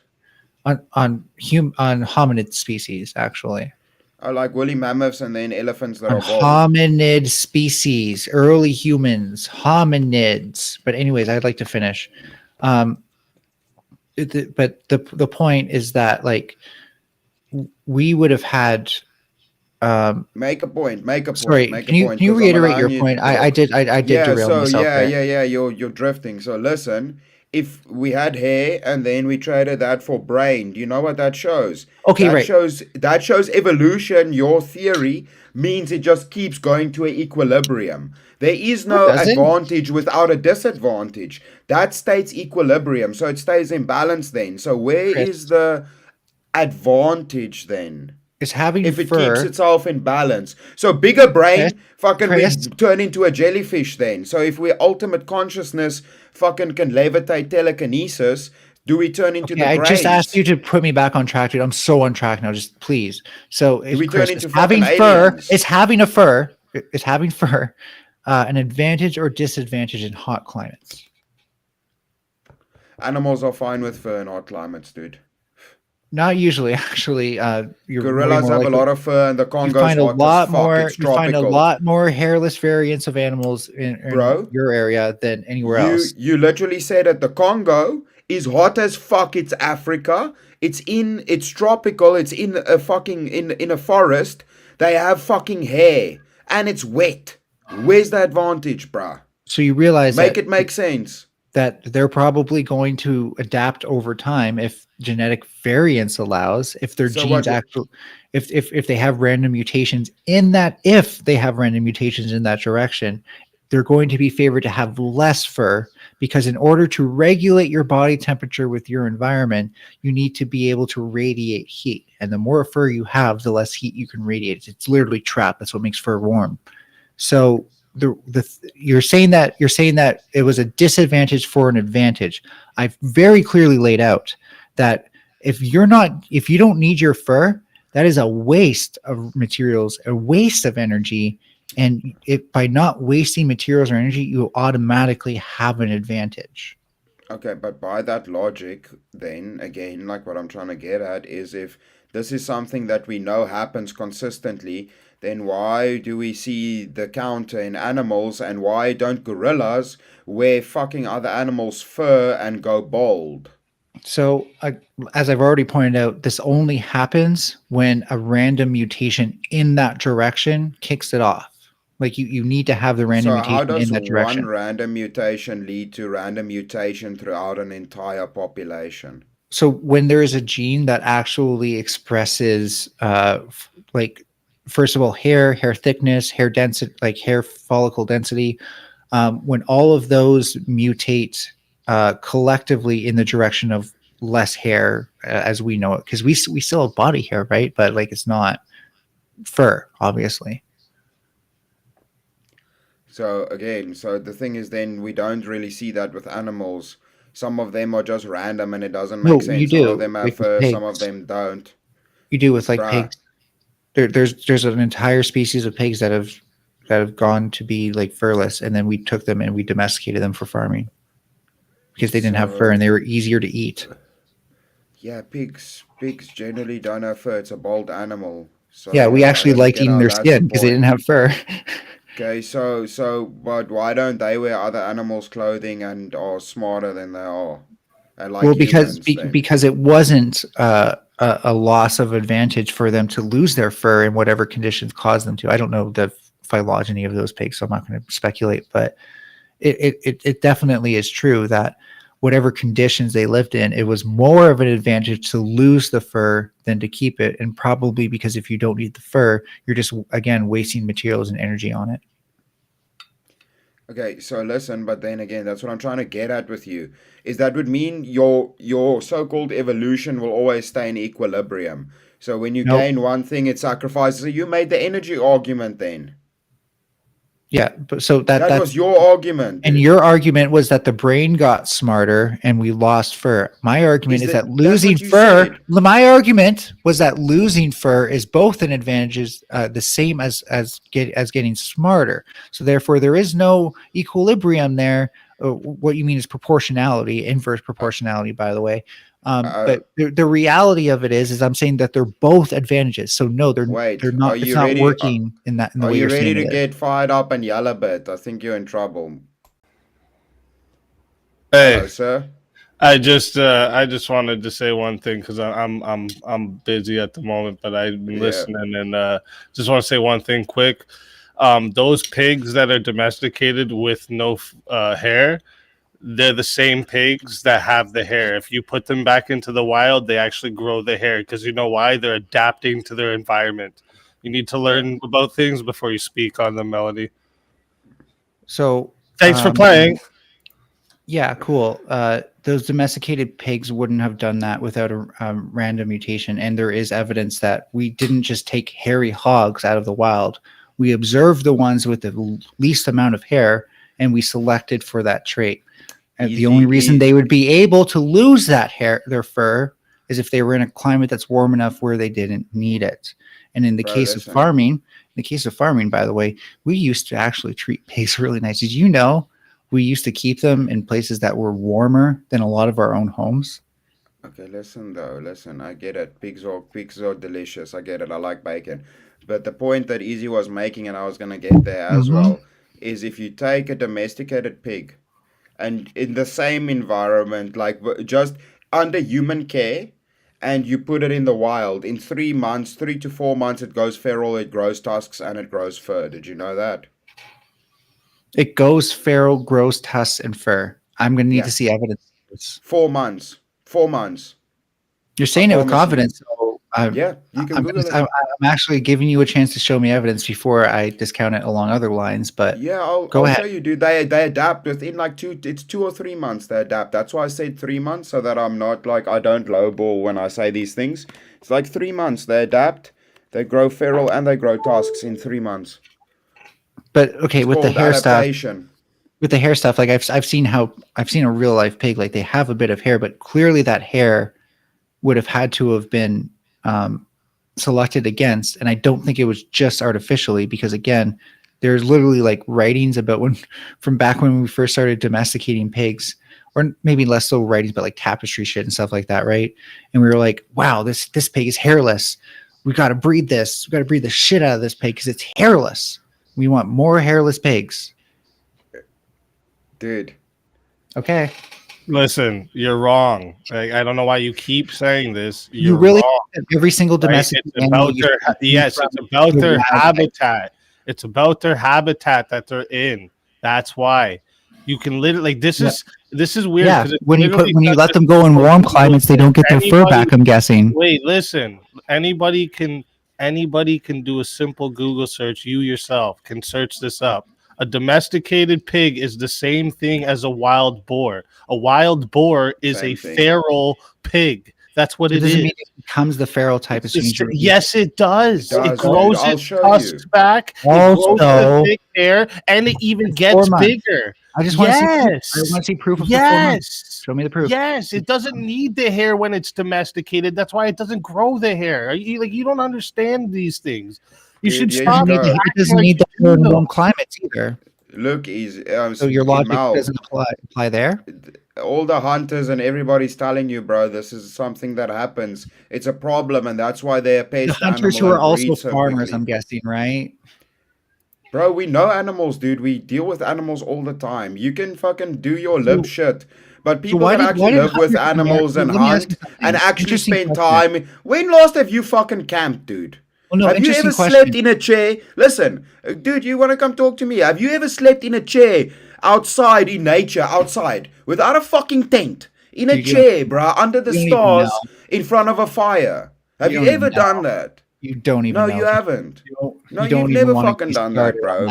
on hominid species, actually. I like woolly mammoths and then elephants that On are bald. hominid species, early humans, hominids. But anyways, I'd like to finish. Um, But the point is that like we would have had. Make a point. Make a point. Sorry, Make a point. can you Because I'm reiterate allowing your you to point? talk. I did Yeah. derail So myself yeah, there. yeah, yeah. You're drifting. So listen. If we had hair and then we traded that for brain, do you know what that shows? Okay, right. That shows evolution. Your theory means it just keeps going to an equilibrium. There is No, it no doesn't. advantage without a disadvantage. That states equilibrium, so it stays in balance then. So where is Chris, the advantage then? is having If it keeps fur. itself in balance. So bigger Chris, brain, fucking we Chris. turn into a jellyfish then. So if we ultimate consciousness fucking can levitate telekinesis, do we turn into Okay, the I just asked brains? you to put me back on track, dude. I'm so on track now. Just please. So Do if we turn Chris is into fucking having fur, aliens? is having fur, an advantage or disadvantage in hot climates? Animals are fine with fur in hot climates, dude. Not usually, actually. You're way Gorillas more have a likely. lot of fur and the You Congo's find a hot as lot fuck. more. It's You find a tropical. lot more hairless variants of animals in Bro, your area than anywhere you else. you literally said that the Congo is hot as fuck. It's Africa. It's tropical. It's in a fucking in a forest. They have fucking hair and it's wet. Where's the advantage, bruh? So you realize Make it make sense. that they're probably going to adapt over time if genetic variance allows, if their So genes what? actually, if they have random mutations in that, if they have random mutations in that direction, they're going to be favored to have less fur, because in order to regulate your body temperature with your environment, you need to be able to radiate heat. And the more fur you have, the less heat you can radiate. It's literally trapped. That's what makes fur warm. So you're saying that it was a disadvantage for an advantage. I've very clearly laid out that if you don't need your fur, that is a waste of materials, a waste of energy, and by not wasting materials or energy, you automatically have an advantage. Okay, but by that logic, then again, like what I'm trying to get at is if this is something that we know happens consistently, then why do we see the counter in animals and why don't gorillas wear fucking other animals' fur and go bald? So, as I've already pointed out, this only happens when a random mutation in that direction kicks it off. Like you need to have the random So, how mutation in does that one direction. random mutation lead to random mutation throughout an entire population? So when there is a gene that actually expresses, like, first of all, hair thickness, hair density, like hair follicle density, when all of those mutate collectively in the direction of less hair, as we know it, because we still have body hair, right? But like it's not fur, obviously. So again, so the thing is then we don't really see that with animals. Some of them are just random and it doesn't make No, you sense. Some of do, them have like with fur, some of pigs. them don't. You do with like Bruh. pigs. There's an entire species of pigs that have gone to be like furless, and then we took them and we domesticated them for farming because they didn't have fur So and they were easier to eat. yeah, pigs generally don't have fur. It's a bold animal. So Yeah, we yeah, I actually don't liked get eating how their that's a skin because they didn't point. have fur. Okay, but why don't they wear other animals' clothing and are smarter than they are? And like Well, because humans then. because it wasn't a loss of advantage for them to lose their fur in whatever conditions caused them to. I don't know the phylogeny of those pigs, so I'm not going to speculate, but it definitely is true that whatever conditions they lived in, it was more of an advantage to lose the fur than to keep it. And probably because if you don't need the fur, you're just again wasting materials and energy on it. Okay, so listen, but then again, that's what I'm trying to get at with you. Is that would mean your so-called evolution will always stay in equilibrium. So when you Nope. gain one thing, it sacrifices. So you made the energy argument then. Yeah, but so That that's was your argument, and dude. your argument was that the brain got smarter and we lost fur. My argument Is is that that's losing what you fur. said? My argument was that losing fur is both an advantage, the same as getting smarter. So therefore, there is no equilibrium there. What you mean is proportionality, inverse Uh, proportionality, by the way. uh, But the reality of it is I'm saying that they're both advantages. So no, they're wait, not. It's not working in the are way you you're ready saying to it is. get fired up and yell a bit? I think you're in trouble. Hey, Hello, sir. I just wanted to say one thing because I'm busy at the moment, but I've been Yeah. listening and just want to say one thing quick. Those pigs that are domesticated with no hair, they're the same pigs that have the hair. If you put them back into the wild, they actually grow the hair because you know why? They're adapting to their environment. You need to learn about things before you speak on them, Melody. So Thanks for playing. yeah, cool. Those domesticated pigs wouldn't have done that without a random mutation. And there is evidence that we didn't just take hairy hogs out of the wild. We observed the ones with the least amount of hair, and we selected for that trait. And the only reason they would be able to lose that hair, their fur, is if they were in a climate that's warm enough where they didn't need it. And in the case of farming, by the way, we used to actually treat pigs really nice. Did you know we used to keep them in places that were warmer than a lot of our own homes? Okay, listen, I get it. Pigs are delicious. I get it. I like bacon. But the point that Easy was making, and I was going to get there as well, is if you take a domesticated pig and in the same environment, like just under human care, and you put it in the wild, in 3 months, 3 to 4 months, it goes feral, it grows tusks, and it grows fur. Did you know that? It goes feral, grows tusks and fur. I'm going to need to see evidence. 4 months. 4 months. You're saying it with confidence. So yeah, you can Google it. I'm actually giving you a chance to show me evidence before I discount it along other lines. But yeah, I'll show you, dude. They adapt within like 2 or 3 months. They adapt. That's why I said 3 months, so that I'm not like, I don't lowball when I say these things. It's like 3 months. They adapt. They grow feral and they grow tusks in 3 months. But okay, with the hair adaptation. Stuff, like I've seen a real life pig, like they have a bit of hair, but clearly that hair would have had to have been selected against, and I don't think it was just artificially, because again, there's literally like writings about from back when we first started domesticating pigs, or maybe less so writings, but like tapestry shit and stuff like that, right? And we were like, wow, this pig is hairless. We got to breed this. We got to breed the shit out of this pig because it's hairless. We want more hairless pigs. Dude. Okay. Listen, you're wrong. I don't know why you keep saying this. You really wrong. Every single domestic animal. It's about their habitat. It's about their habitat that they're in. That's why. You can literally this is weird. Yeah, when you let them go in warm climates, they don't get their fur back, I'm guessing. Wait, listen. Anybody can do a simple Google search. You yourself can search this up. A domesticated pig is the same thing as a wild boar. A wild boar is a feral pig. That's what it is. Mean it becomes the feral type as soon as yes, it does. It grows its tusks back. It grows the thick hair, and it even gets bigger. I just want to see proof of performance. Show me the proof. Yes, it doesn't need the hair when it's domesticated. That's why it doesn't grow the hair. You don't understand these things. You should stop. It doesn't need the hair in warm climates either. Look, easy. So your logic doesn't apply there? All the hunters and everybody's telling you, bro, this is something that happens. It's a problem, and that's why they're pest the hunters who are also farmers, I'm guessing, right? Bro, we know animals, dude. We deal with animals all the time. You can fucking do your lip shit. But people that actually live with animals and hunt and actually spend time. When last have you fucking camped, dude? Well, no, have you ever slept in a chair? Listen, dude, you want to come talk to me? Have you ever slept in a chair outside in nature, outside, without a fucking tent, in a chair, bro, under the stars, in front of a fire? Have you ever done that? You don't even know. No, you haven't. No, you've never fucking done that, bro.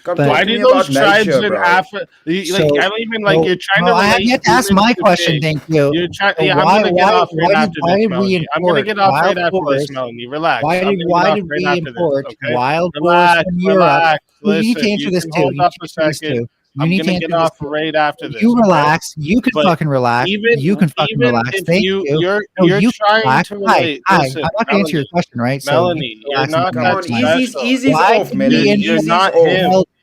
Why do those tribes in Africa? I don't even like. You're trying to. I have yet to ask my question. Thank you. You're trying. I'm gonna get off right after this, Melanie. I'm gonna get off right after this, Melanie. Relax. Why did we import wild boars from Europe? You need to answer this too. Hold up a second. I'm gonna get off right after this. You relax. You can fucking relax. You can fucking relax. Thank you. You're trying to relate. Listen, I'm not gonna answer your question, right? Melanie, you're not. Come on, easy's off, Melanie. You're not him.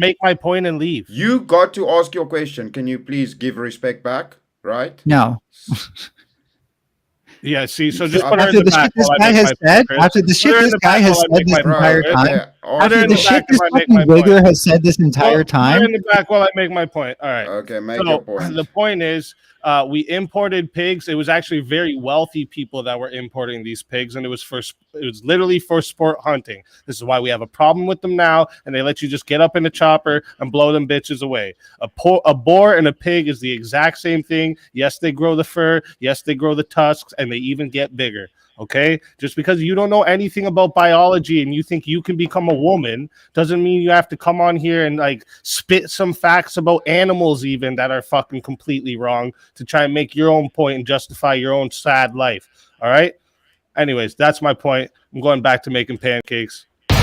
make my point and leave. You got to ask your question. Can you please give respect back? Right? No. Yeah, see, so just put her in After the the back shit this while I guy make has my said, point, Chris. after the Put shit her in this the guy back has while I make said this my point, entire Chris. time, yeah. Put her in the the shit back if this I make fucking my point. Wigger has said this entire Put her time. in the back while I make my point. All right. Okay, make So your point. the point is, we imported pigs. It was actually very wealthy people that were importing these pigs, and it was literally for sport hunting. This is why we have a problem with them now, and they let you just get up in a chopper and blow them bitches away. A boar and a pig is the exact same thing. Yes, they grow the fur. Yes, they grow the tusks, and they even get bigger. Okay, just because you don't know anything about biology and you think you can become a woman doesn't mean you have to come on here and like spit some facts about animals even that are fucking completely wrong to try and make your own point and justify your own sad life. All right. Anyways, that's my point. I'm going back to making pancakes. They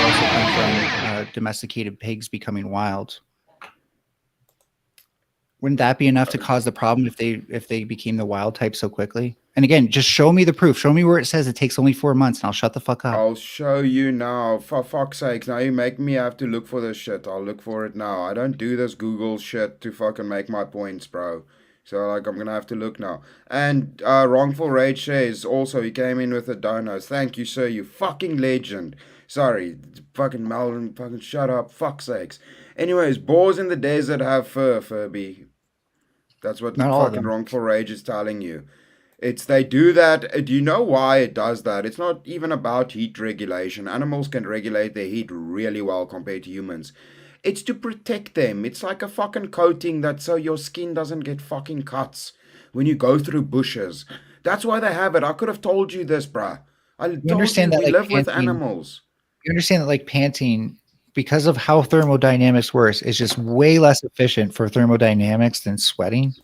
also come from domesticated pigs becoming wild. Wouldn't that be enough to cause the problem if they became the wild type so quickly? And again, just show me the proof. Show me where it says it takes only 4 months, and I'll shut the fuck up. I'll show you now. For fuck's sakes, now you make me have to look for this shit. I'll look for it now. I don't do this Google shit to fucking make my points, bro. So, like, I'm gonna have to look now. And Wrongful Rage says, also, he came in with the donos. Thank you, sir, you fucking legend. Sorry, fucking Melvin, fucking shut up, fuck's sakes. Anyways, boars in the desert have fur, Furby. That's what Not all of fucking them. Wrongful Rage is telling you. They do that. Do you know why it does that? It's not even about heat regulation. Animals can regulate their heat really well compared to humans. It's to protect them. It's like a fucking coating that so your skin doesn't get fucking cuts when you go through bushes. That's why they have it. I could have told you this, bruh. I told understand you that, we like, live with panting- animals. You understand that like panting, because of how thermodynamics works, is just way less efficient for thermodynamics than sweating.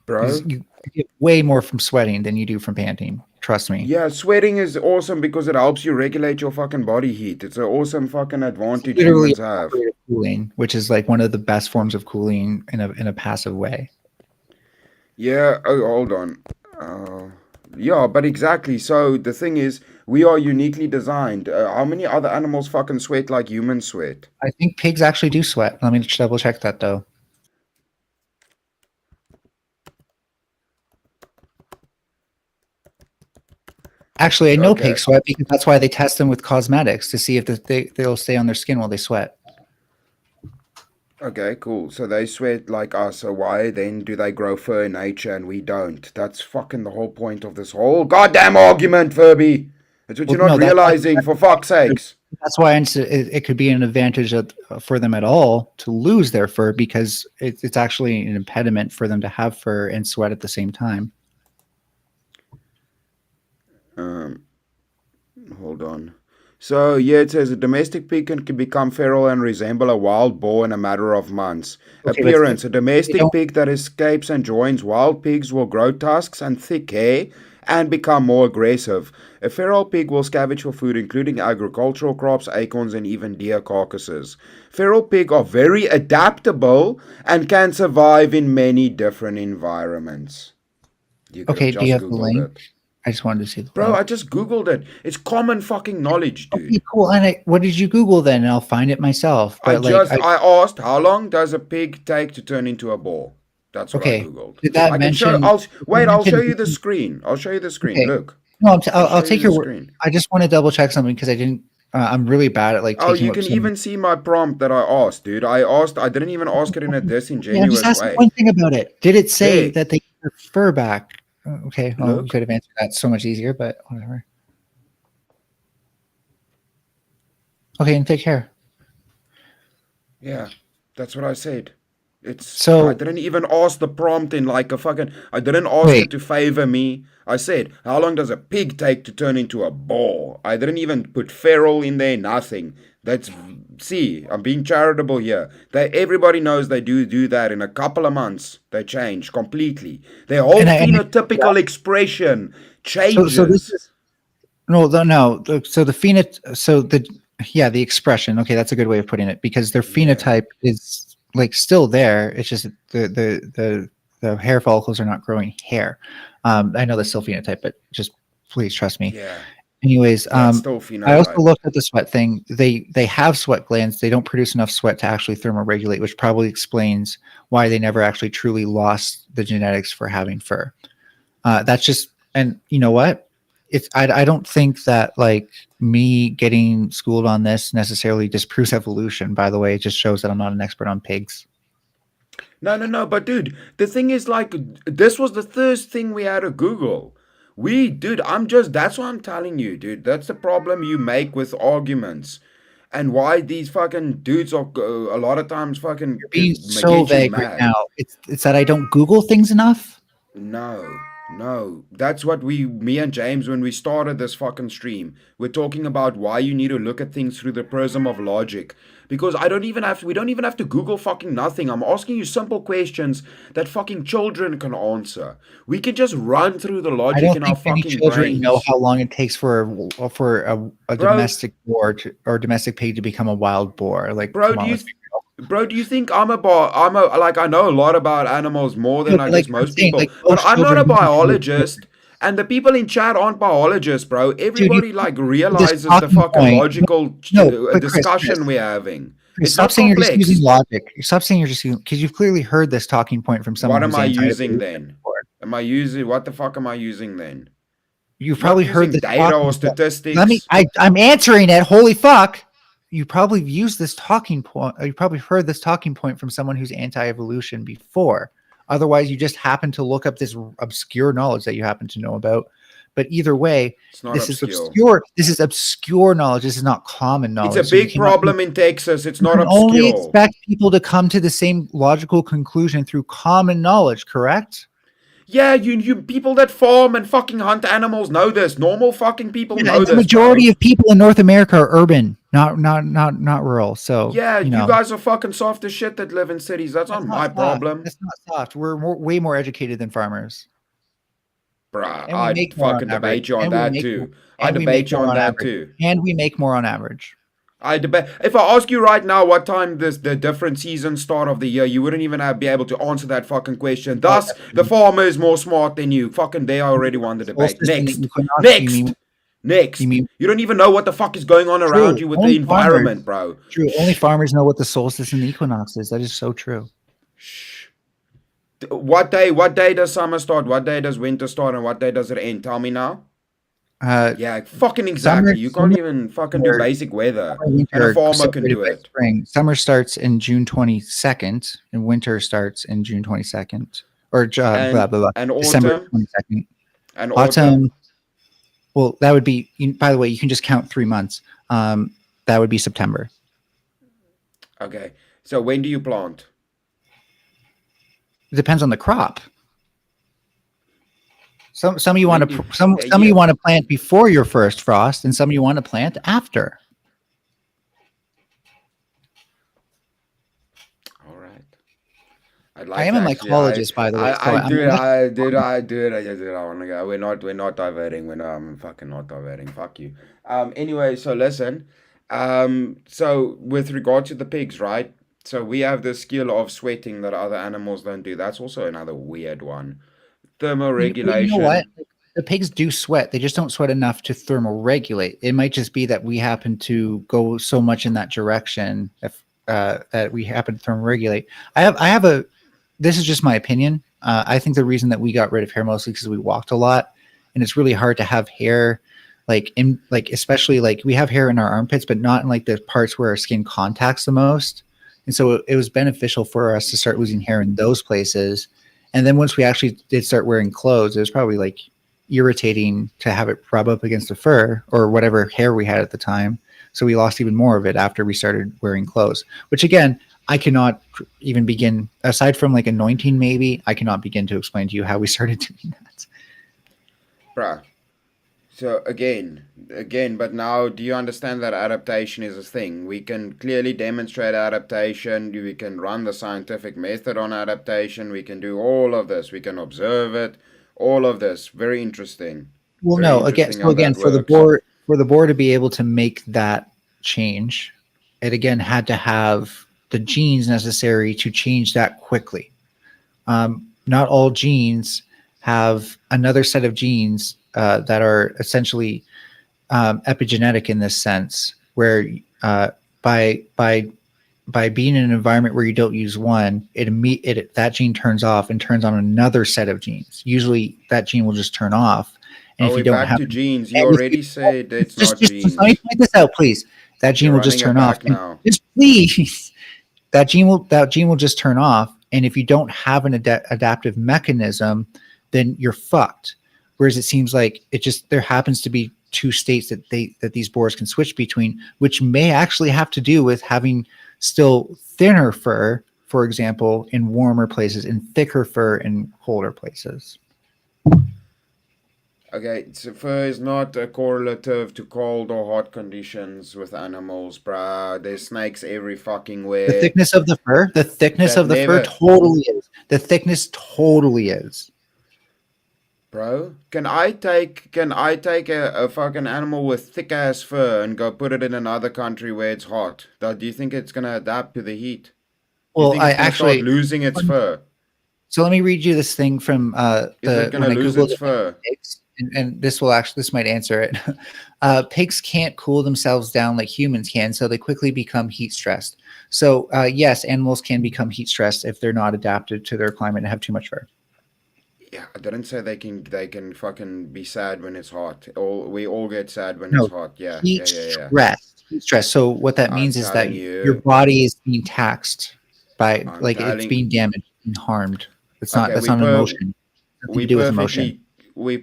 Bro? You get way more from sweating than you do from panting. Trust me. Yeah, sweating is awesome because it helps you regulate your fucking body heat. It's an awesome fucking advantage Literally humans have. cooling, which is like one of the best forms of cooling in a passive way. Yeah, oh, hold on. Yeah, but exactly. So the thing is, we are uniquely designed. How many other animals fucking sweat like humans sweat? I think pigs actually do sweat. Let me double check that though. Actually, I know Okay. pigs sweat because that's why they test them with cosmetics to see if they'll stay on their skin while they sweat. Okay, cool. So they sweat like us. So why then do they grow fur in nature and we don't? That's fucking the whole point of this whole goddamn argument, Furby. That's what Well, you're not no, realizing, for fuck's sakes. That's why it could be an advantage for them at all to lose their fur because it's actually an impediment for them to have fur and sweat at the same time. Hold on. So, yeah, it says a domestic pig can become feral and resemble a wild boar in a matter of months. Okay, Appearance. A domestic don't- pig that escapes and joins wild pigs will grow tusks and thick hair and become more aggressive. A feral pig will scavenge for food, including agricultural crops, acorns, and even deer carcasses. Feral pig are very adaptable and can survive in many different environments. You could Okay, have do you just have the Googled link? it. I just wanted to see the Bro, link. I just Googled it. It's common fucking knowledge, dude. Okay, cool. And what did you Google then? And I'll find it myself. I But like, asked, how long does a pig take to turn into a boar? That's what I okay, Googled. did that I can show, mention? I'll show you the screen. I'll show you the screen. Okay. Look. No, I'll I'll show take you your the word. screen. I just want to double check something because I didn't. I'm really bad at like Oh, taking. you up can some- even see my prompt that I asked, dude. I didn't even ask it in a Yeah, I'm just disingenuous asking way. one thing about it. Did it say There. that they get their fur back? Okay, well, you Look. could have answered that so much easier, but whatever. Okay, and take care. Yeah, that's what I said. I So didn't even ask the prompt in like a fucking. I didn't ask Wait. it to favor me. I said, how long does a pig take to turn into a boar? I didn't even put feral in there, nothing. See, I'm being charitable here. Everybody knows they do that in a couple of months. They change completely. Their whole phenotypical expression changes. so this is no. So the the expression. Okay, that's a good way of putting it because their phenotype is like still there. It's just the hair follicles are not growing hair. I know that's still phenotype, but just please trust me. Yeah. Anyways, It's still I also phenotype. looked at the sweat thing. They have sweat glands. They don't produce enough sweat to actually thermoregulate, which probably explains why they never actually truly lost the genetics for having fur. That's just, and you know what? I don't think that like me getting schooled on this necessarily disproves evolution. By the way, it just shows that I'm not an expert on pigs. No, but dude, the thing is, like, this was the first thing we had to Google. Dude, that's what I'm telling you, dude. That's the problem you make with arguments. And why these fucking dudes are a lot of times fucking You're being get so you vague right mad. now. It's that I don't Google things enough. No. That's what me and James, when we started this fucking stream, we're talking about why you need to look at things through the prism of logic. Because we don't even have to Google fucking nothing. I'm asking you simple questions that fucking children can answer. We can just run through the I logic don't in our think many fucking children know brains. how long it takes for a Bro, domestic boar or domestic pig to become a wild boar. Like, bro, come on, let's be Bro, do you think like, I know a lot about animals more real. than I Like guess I'm most saying, people, like but most I'm not a children know how to do it. biologist, and the people in chat aren't biologists, bro. Dude, Everybody like this realizes the talking fucking point. logical No, but discussion we're having. It's Stop not saying you're just using complex. logic. Stop saying you're just using, because you've clearly heard this talking point from someone What am who's I using anti-evolution then? before. What the fuck am I using then? You've I'm not probably heard using this data or talking point. statistics. I'm answering it. Holy fuck. You probably used this talking point. You probably heard this talking point from someone who's anti-evolution before. Otherwise, you just happen to look up this obscure knowledge that you happen to know about. But either way, It's not this is obscure. obscure. This is obscure knowledge. This is not common knowledge. It's a So you big cannot problem in Texas. It's you not can only obscure. expect people to come to the same logical conclusion through common knowledge, correct? Yeah, you people that farm and fucking hunt animals know this. Normal fucking people Yeah, know and the this, majority bro. of people in North America are urban, not rural. So Yeah, you you know, guys are fucking soft as shit that live in cities. That's not that's my not soft. problem. That's not soft. We're way more educated than farmers, Bruh, and we I'd make more on fucking average. debate you on And we that make too. I and we make debate you more on on that average. too. And we make more on average. I debate. If I ask you right now what time the different seasons start of the year, you wouldn't even be able to answer that fucking question. Oh, Thus, the farmer is more smart than you. Fucking they already won the debate. solstice and the Next. equinox. Next. You Next. mean You don't even know what the fuck is going on around true? you with the Only environment, farmers. bro. True. Only Shh. farmers know what the solstice and the equinox is. That is so true. Shh. What day does summer start? What day does winter start? And what day does it end? Tell me now. Uh, Yeah, fucking summer, exactly. You can't summer, even fucking do winter, basic weather. And a winter farmer can separated do by it. spring. Summer starts in June 22nd, and winter starts in June 22nd, or blah blah And blah, and December autumn 22nd. and autumn. Autumn. Well, that would be. By the way, you can just count 3 months. That would be September. Okay. So when do you plant? It depends on the crop. Some of you When want do to you, some of yeah. you want to plant before your first frost, and some of you want to plant after. All right. I'd I like am to a actually. mycologist, by the way. So I I'm do it. gonna I do it. I do it. I just I want to go. We're not diverting. I'm fucking not diverting. Fuck you. Anyway, so listen. So with regard to the pigs, right? So we have the skill of sweating that other animals don't do. That's also another weird one. You know what? Thermoregulation. The pigs do sweat. They just don't sweat enough to thermoregulate. It might just be that we happen to go so much in that direction that we happen to thermoregulate. I have a. This is just my opinion. I think the reason that we got rid of hair mostly because we walked a lot, and it's really hard to have hair, especially like we have hair in our armpits, but not in like the parts where our skin contacts the most. And so it was beneficial for us to start losing hair in those places. And then once we actually did start wearing clothes, it was probably like irritating to have it rub up against the fur or whatever hair we had at the time. So we lost even more of it after we started wearing clothes, which again, I cannot even begin, aside from like anointing, maybe, I cannot begin to explain to you how we started doing that. Bruh. So again, but now do you understand that adaptation is a thing? We can clearly demonstrate adaptation. We can run the scientific method on adaptation. We can do all of this. We can observe it. All of this. Very interesting. Well, Very no, again, interesting so how again, that works. for the board to be able to make that change, it again had to have the genes necessary to change that quickly. Not all genes have another set of genes that are essentially epigenetic in this sense, where by by being in an environment where you don't use one, that gene turns off and turns on another set of genes. Usually that gene will just turn off. And Are if we you don't back have to genes? You and if you- already said it's not just let me genes. point this out, please. That gene You're will just running it turn off. back now. Just please. That gene will just turn off. And if you don't have an adaptive mechanism, then you're fucked. Whereas it seems like there happens to be two states that these boars can switch between, which may actually have to do with having still thinner fur, for example, in warmer places, and thicker fur in colder places. Okay, so fur is not a correlative to cold or hot conditions with animals, bruh. There's snakes every fucking The where. thickness of the fur, That totally is. The thickness totally is. Bro, can I take a fucking animal with thick ass fur and go put it in another country where it's hot? Do you think it's gonna adapt to the heat? Do you Well, think I it's gonna start actually. losing its fur? So let me read you this thing from Is it gonna when I lose googled its it, fur? pigs, and this might answer it. Pigs can't cool themselves down like humans can, so they quickly become heat stressed. So yes, animals can become heat stressed if they're not adapted to their climate and have too much fur. Yeah, I didn't say they can fucking be sad when it's hot. We all get sad when No, it's hot. Yeah, heat yeah. stress. Heat stress. So what that I'm means is that telling your you. body is being taxed by I'm like it's telling. being damaged and harmed. It's not Okay, that's not an emotion. Nothing we to do with emotion.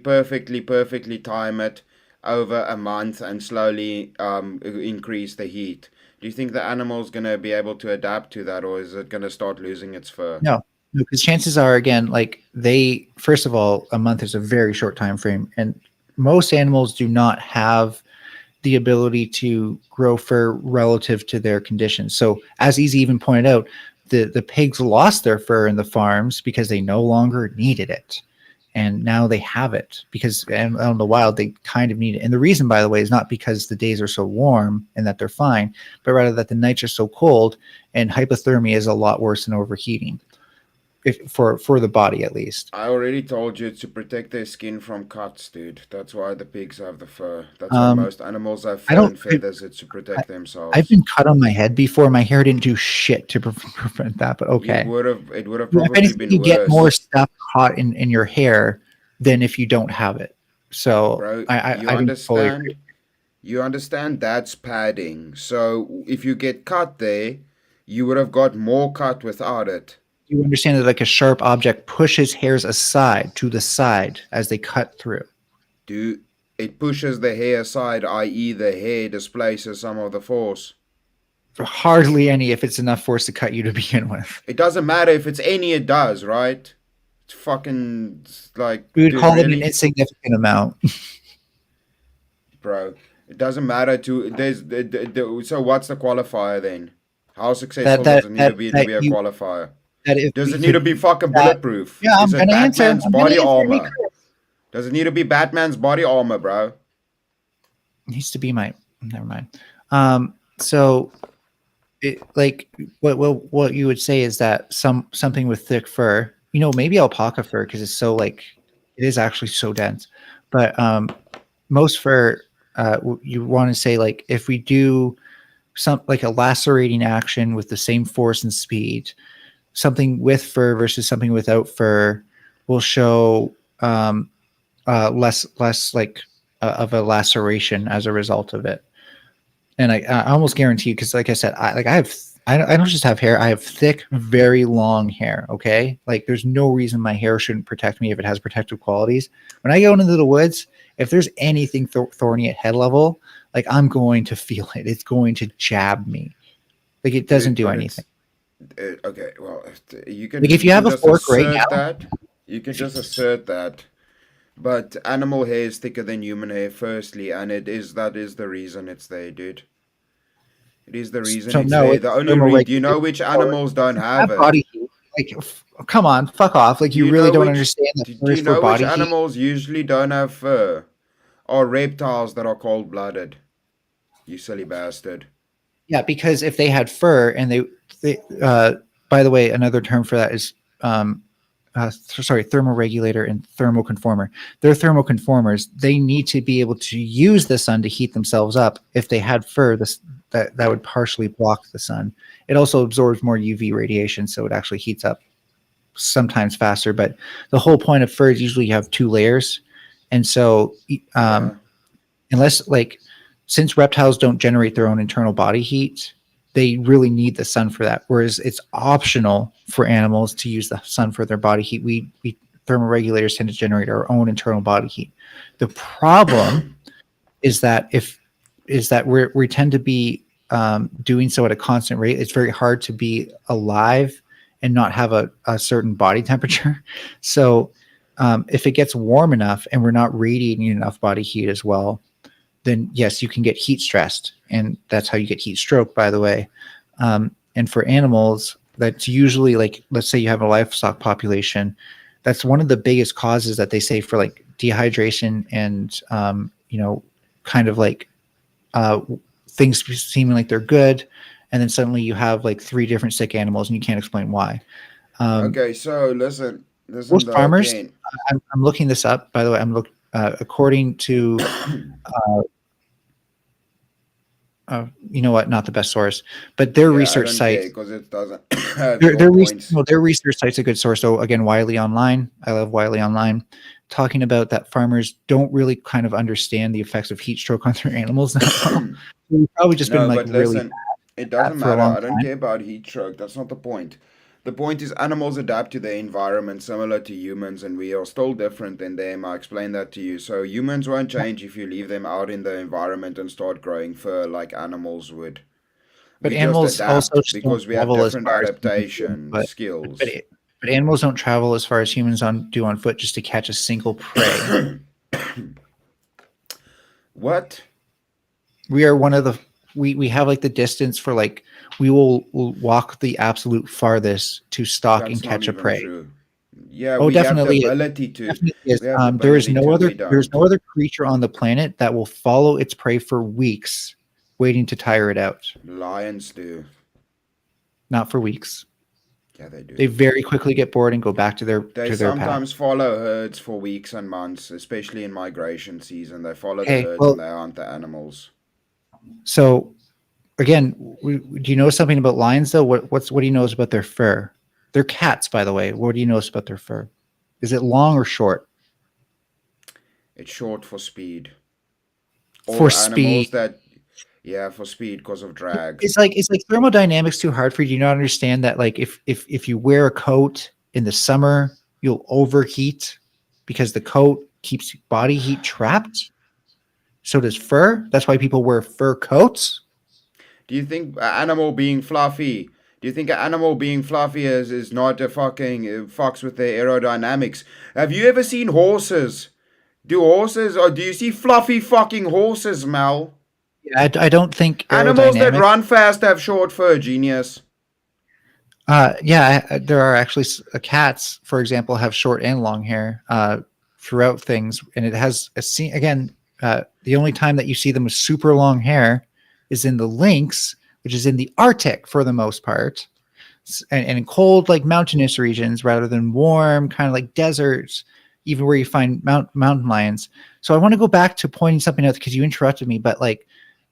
perfectly time it over a month and slowly increase the heat. Do you think the animal's gonna be able to adapt to that, or is it gonna start losing its fur? No, because chances are, again, like first of all, a month is a very short time frame, and most animals do not have the ability to grow fur relative to their conditions. So, as Easy even pointed out, the pigs lost their fur in the farms because they no longer needed it. And now they have it because out in the wild, they kind of need it. And the reason, by the way, is not because the days are so warm and that they're fine, but rather that the nights are so cold and hypothermia is a lot worse than overheating. For the body, at least. I already told you it's to protect their skin from cuts, dude. That's why the pigs have the fur. That's why most animals have I fur don't. and feathers. It's to protect I've themselves. been cut on my head before. My hair didn't do shit to prevent that, but okay. It would have If probably anything, been you get more worse, stuff caught in your hair than if you don't have it. So bro. I don't fully agree. You understand that's padding. So if you get cut there, you would have got more cut without it. You understand that like a sharp object pushes hairs aside to the side as they cut through. Do it pushes the hair aside, i.e., the hair displaces some of the force. Hardly any if it's enough force to cut you to begin with. It doesn't matter if it's any, it does, right? It's fucking like, We would dude, call it an really, insignificant amount. bro. It doesn't matter to so what's the qualifier then? How successful does it need to be a qualifier? Does it need to be fucking bulletproof? Yeah, Is it Batman's body armor? Does it need to be Batman's body armor, bro? It needs to be my. Never mind. So, like what you would say is that something with thick fur, maybe alpaca fur because it's so like it is actually so dense, but most fur, you want to say like if we do some like a lacerating action with the same force and speed, something with fur versus something without fur will show less like of a laceration as a result of it. And I almost guarantee you, because like I said, I don't just have hair, I have thick, very long hair. Okay, like there's no reason my hair shouldn't protect me if it has protective qualities. When I go into the woods, if there's anything thorny at head level, like I'm going to feel it. It's going to jab me. Like it doesn't do anything. Okay, well, you can. Like if you have a fork right now, that you can just assert that. But animal hair is thicker than human hair, firstly, and that is the reason it's there, dude. It is the reason so it's no, there. The only do you know which animals don't have it? Body heat. Like, come on, fuck off. Like you really don't understand that. Do you know which animals usually don't have fur? Are reptiles that are cold-blooded. You silly bastard. Yeah, because if they had fur and they by the way, another term for that is thermoregulator and thermoconformer. They're thermoconformers. They need to be able to use the sun to heat themselves up. If they had fur, that would partially block the sun. It also absorbs more UV radiation, so it actually heats up sometimes faster. But the whole point of fur is usually you have two layers, and so Yeah. unless like since reptiles don't generate their own internal body heat, they really need the sun for that. Whereas it's optional for animals to use the sun for their body heat. We thermoregulators tend to generate our own internal body heat. The problem is that we tend to be doing so at a constant rate. It's very hard to be alive and not have a certain body temperature. So if it gets warm enough and we're not radiating enough body heat as well, then yes, you can get heat stressed, and that's how you get heat stroke, by the way. And for animals, that's usually like, let's say you have a livestock population, that's one of the biggest causes that they say for like dehydration and kind of like things seeming like they're good, and then suddenly you have like 3 different sick animals and you can't explain why. Okay, so listen Most though, farmers, again. I'm looking this up, by the way. According to you know what, not the best source, but their Yeah, I research don't site. care because it doesn't have Their, your their, points. their research site's a good source. So again, Wiley Online. I love Wiley Online, talking about that farmers don't really kind of understand the effects of heat stroke on their animals that well. We've probably just been No, like but really listen, it bad doesn't for a matter. long I don't time. care about heat stroke. That's not the point. The point is animals adapt to their environment similar to humans, and we are still different than them. I explained that to you. So humans won't change if you leave them out in the environment and start growing fur like animals would. But We just animals also adapt just don't because we have travel as different far as humans do on adaptation foot. But, skills. it, but animals don't travel as far as humans do on foot just to catch a single prey. What? We are one of the we have like the distance for like will walk the absolute farthest to stalk That's and not catch a even prey. true. Yeah, Oh, we have the definitely, ability to. definitely is. We have the There is ability no to. other We don't. creature on the planet that will follow its prey for weeks, waiting to tire it out. Lions do. Not for weeks. Yeah, they do. They very quickly get bored and go back to They their path. sometimes follow herds for weeks and months, especially in migration season. They follow the Okay, herds well, and they hunt the animals. so again, do you know something about lions though? What do you know about their fur? They're cats, by the way. What do you know about their fur? Is it long or short? It's short for speed. For All speed. animals that, yeah, for speed because of drag. It's like thermodynamics too hard for you to not understand that like if you wear a coat in the summer, you'll overheat because the coat keeps body heat trapped. So does fur. That's why people wear fur coats. Do you think an animal being fluffy? Do you think an animal being fluffy is not a fucking fucks with their aerodynamics? Have you ever seen horses? Do horses or do you see fluffy fucking horses, Mel? Yeah, I don't think Animals that aerodynamics. run fast have short fur, genius. There are actually cats, for example, have short and long hair throughout things, and it has a scene again. The only time that you see them with super long hair is in the lynx, which is in the Arctic for the most part, and in cold, like mountainous regions, rather than warm, kind of like deserts, even where you find mountain lions. So I want to go back to pointing something out because you interrupted me, but like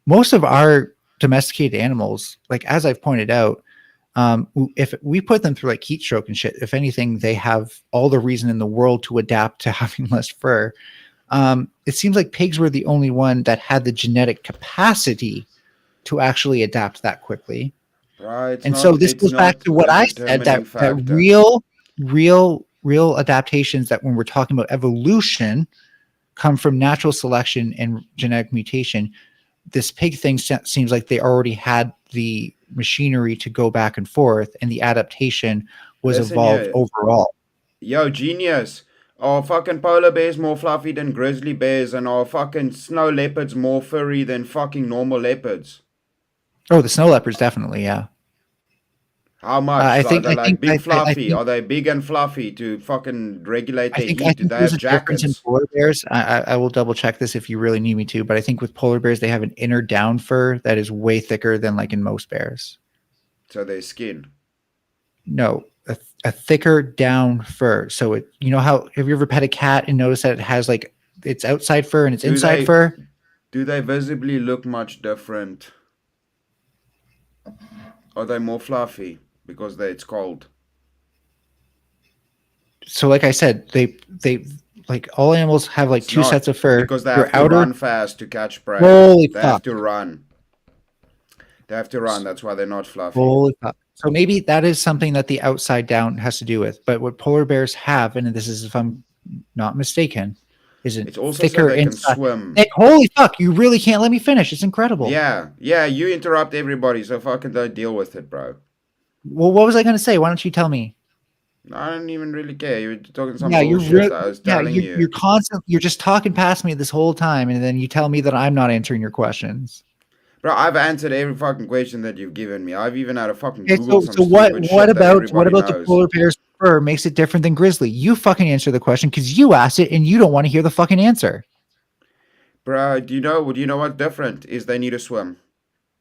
most of our domesticated animals, like as I've pointed out, if we put them through like heat stroke and shit, if anything, they have all the reason in the world to adapt to having less fur. It seems like pigs were the only one that had the genetic capacity to actually adapt that quickly. Right, And so this it's goes back not to what a I said, determining that factor. real adaptations, that when we're talking about evolution, come from natural selection and genetic mutation. This pig thing seems like they already had the machinery to go back and forth, and the adaptation was Listen evolved here. overall. Yo, genius. Are fucking polar bears more fluffy than grizzly bears, and are fucking snow leopards more furry than fucking normal leopards? Oh, the snow leopards, definitely, yeah. How much? Are they I like think, big I fluffy? think, Are they big and fluffy to fucking regulate their I heat? Do think they there's have a difference in jackets? polar bears. I will double check this if you really need me to, but I think with polar bears they have an inner down fur that is way thicker than like in most bears. So their skin. No, a thicker down fur. So it, you know how, have you ever pet a cat and noticed that it has like its outside fur and its Do inside they fur? do they visibly look much different? Are they more fluffy because it's cold? So like I said, they like all animals have like It's two sets not of fur. because they Your have to outer, run fast to catch prey. holy They have fuck, to run. They have to run. That's why they're not fluffy. holy fuck. So maybe that is something that the outside down has to do with. But what polar bears have, and this is if I'm not mistaken, is a It's also so thicker they can inside. swim. Nick, holy fuck, you really can't let me finish. It's incredible. Yeah, yeah. You interrupt everybody, so fucking don't deal with it, bro. Well, what was I going to say? Why don't you tell me? I don't even really care. You're talking some Yeah, you're bullshit. real. I was Yeah, telling you're you. constant. You're just talking past me this whole time, and then you tell me that I'm not answering your questions. Bro, I've answered every fucking question that you've given me. I've even had to fucking Okay, Google some so what stupid shit that what everybody about the knows. polar bear's fur makes it different than grizzly? You fucking answer the question because you asked it and you don't want to hear the fucking answer. Bro, do you know what's different? Is they need to swim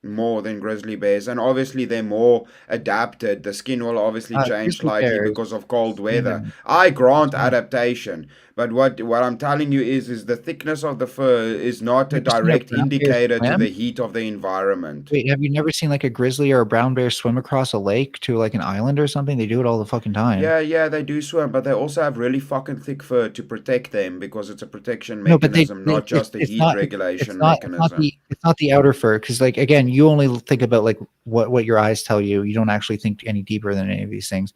more than grizzly bears, and obviously they're more adapted. The skin will obviously change Grizzly slightly bears. because of cold weather. Even, I grant adaptation, but what I'm telling you is the thickness of the fur is not you a ever seen a direct brown bear indicator to swim? the heat of the environment. Wait, have you never seen like a grizzly or a brown bear swim across a lake to like an island or something? They do it all the fucking time. Yeah, yeah, they do swim, but they also have really fucking thick fur to protect them because it's a protection No, but mechanism, not just a heat it's regulation not mechanism. it's not the outer fur because like again you only think about like what your eyes tell you. You don't actually think any deeper than any of these things.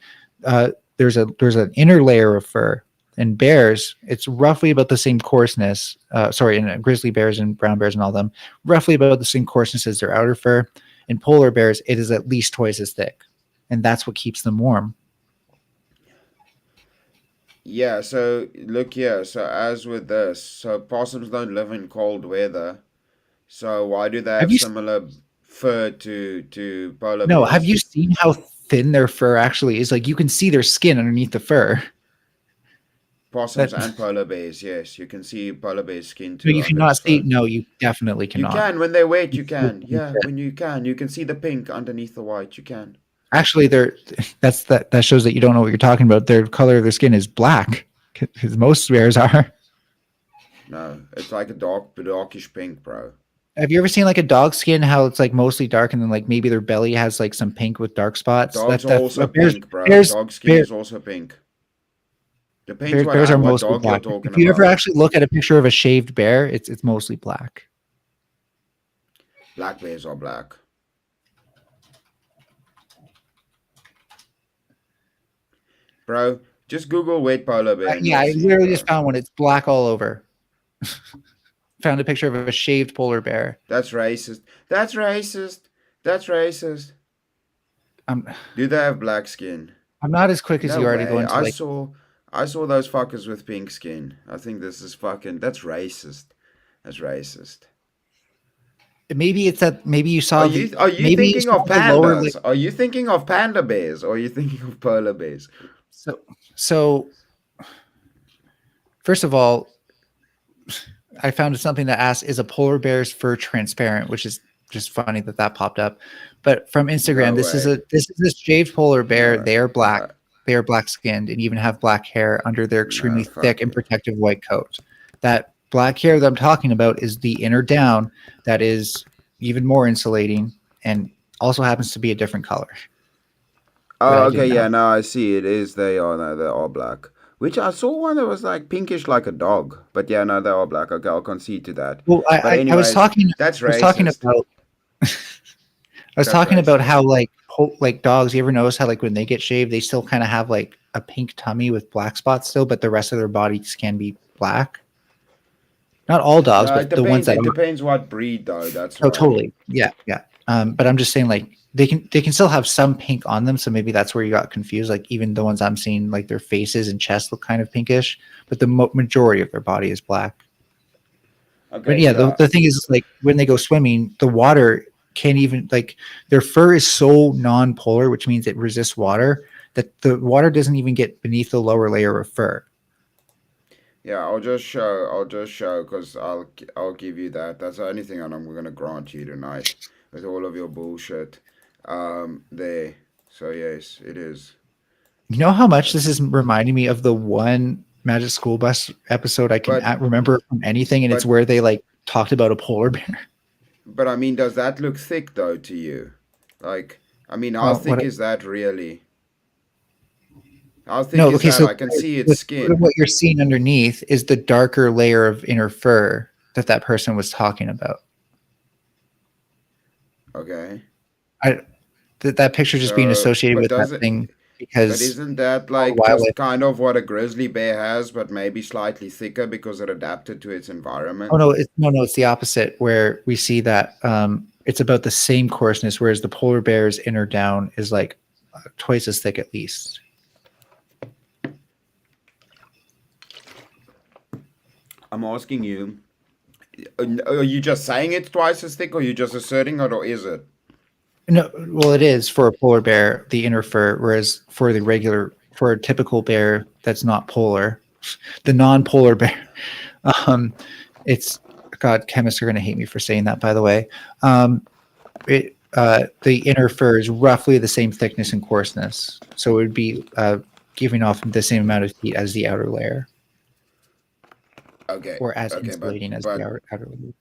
There's an inner layer of fur. In bears, it's roughly about the same coarseness. Sorry, in grizzly bears and brown bears and all them, roughly about the same coarseness as their outer fur. In polar bears, it is at least twice as thick, and that's what keeps them warm. Yeah, so look here. So as with this, so possums don't live in cold weather. So why do they Have have you similar fur to polar No, have bears? you seen how thin their fur actually is? Like you can see their skin underneath the fur. Possums That and polar bears, yes. You can see polar bear skin no, too you under the cannot see. fur. No, you definitely You cannot. can when they're wet, you It's so can. thin Yeah, shit. when you can see the pink underneath the white, you can. Actually, they're that shows that you don't know what you're talking about. Their color of their skin is black, because most bears are. No, it's like a darkish pink, bro. Have you ever seen like a dog skin? How it's like mostly dark, and then like maybe their belly has like some pink with dark spots. Dogs are That also bears pink, bro. bears Dog skin bear, is also pink. Depends bears are what mostly dog you're black. talking If you ever about. actually look at a picture of a shaved bear, it's mostly black. Black bears are black. Bro, just Google wet polar bear and Yeah, you'll I see, literally just bro. found one. It's black all over. Found a picture of a shaved polar bear. That's racist. That's racist. That's racist. I'm Do they have black skin? I'm not as quick as No you are to go way. into like I saw those fuckers with pink skin. I think this is fucking that's racist. That's racist. maybe it's that maybe you saw the Are you maybe you thinking saw of the lower lip. pandas? Are you thinking of panda bears or are you thinking of polar bears? So so first of all, I found something that asked, "Is a polar bear's fur transparent?" Which is just funny that that popped up. But from Instagram, No way. this is a shaved polar bear. No. They are black. No. They are black skinned and even have black hair under their No, extremely thick fuck and you. protective white coat. That black hair that I'm talking about is the inner down that is even more insulating and also happens to be a different color that Oh, I okay, didn't know. yeah, no, I see it is. They are, no, they are black. Which I saw one that was like pinkish like a dog. But yeah, no, they are black. Okay, I'll concede to that. Well, But I was anyways, talking that's I was talking racist. about I was That's talking about racist. how like like dogs. You ever notice how like when they get shaved, they still kind of have like a pink tummy with black spots still, but the rest of their bodies can be black. Not all dogs, No, it but the ones depends. that It are. depends what breed though. That's Oh, why. totally. Yeah, yeah. But I'm just saying like they can still have some pink on them, so maybe that's where you got confused. Like even the ones I'm seeing, like their faces and chest look kind of pinkish, but the majority of their body is black. But Okay, yeah, yeah. the thing is like when they go swimming, the water can't even like their fur is so non-polar, which means it resists water, that the water doesn't even get beneath the lower layer of fur. Yeah, I'll just show. I'll just show because I'll give you that. That's the only thing I'm gonna grant you tonight with all of your bullshit. There. So yes, it is. You know how much this That's. is reminding me of the one Magic School Bus episode I can But remember from anything, and it's but where they like talked about a polar bear. but I mean, does that look thick though to you? Like I mean, how Well, thick is that really? How thick no, is okay, that? so I can see its what skin. you're seeing underneath is the darker layer of inner fur that person was talking about. Okay. I that picture just being So, associated but with that does it? thing But because isn't that all like just wildlife. kind of what a grizzly bear has, but maybe slightly thicker because it adapted to its Oh environment? no, it's the opposite where we see that it's about the same coarseness, whereas the polar bear's inner down is like twice as thick at least. I'm asking you, are you just saying it's twice as thick, or are you just asserting it, or is it? No, well, it is for a polar bear, the inner fur, whereas for a typical bear that's not polar, the non-polar bear, um, it's God. Chemists are going to hate me for saying that, by the way. The inner fur is roughly the same thickness and coarseness, so it would be giving off the same amount of heat as the outer layer, Okay, or as okay, insulating as the outer layer.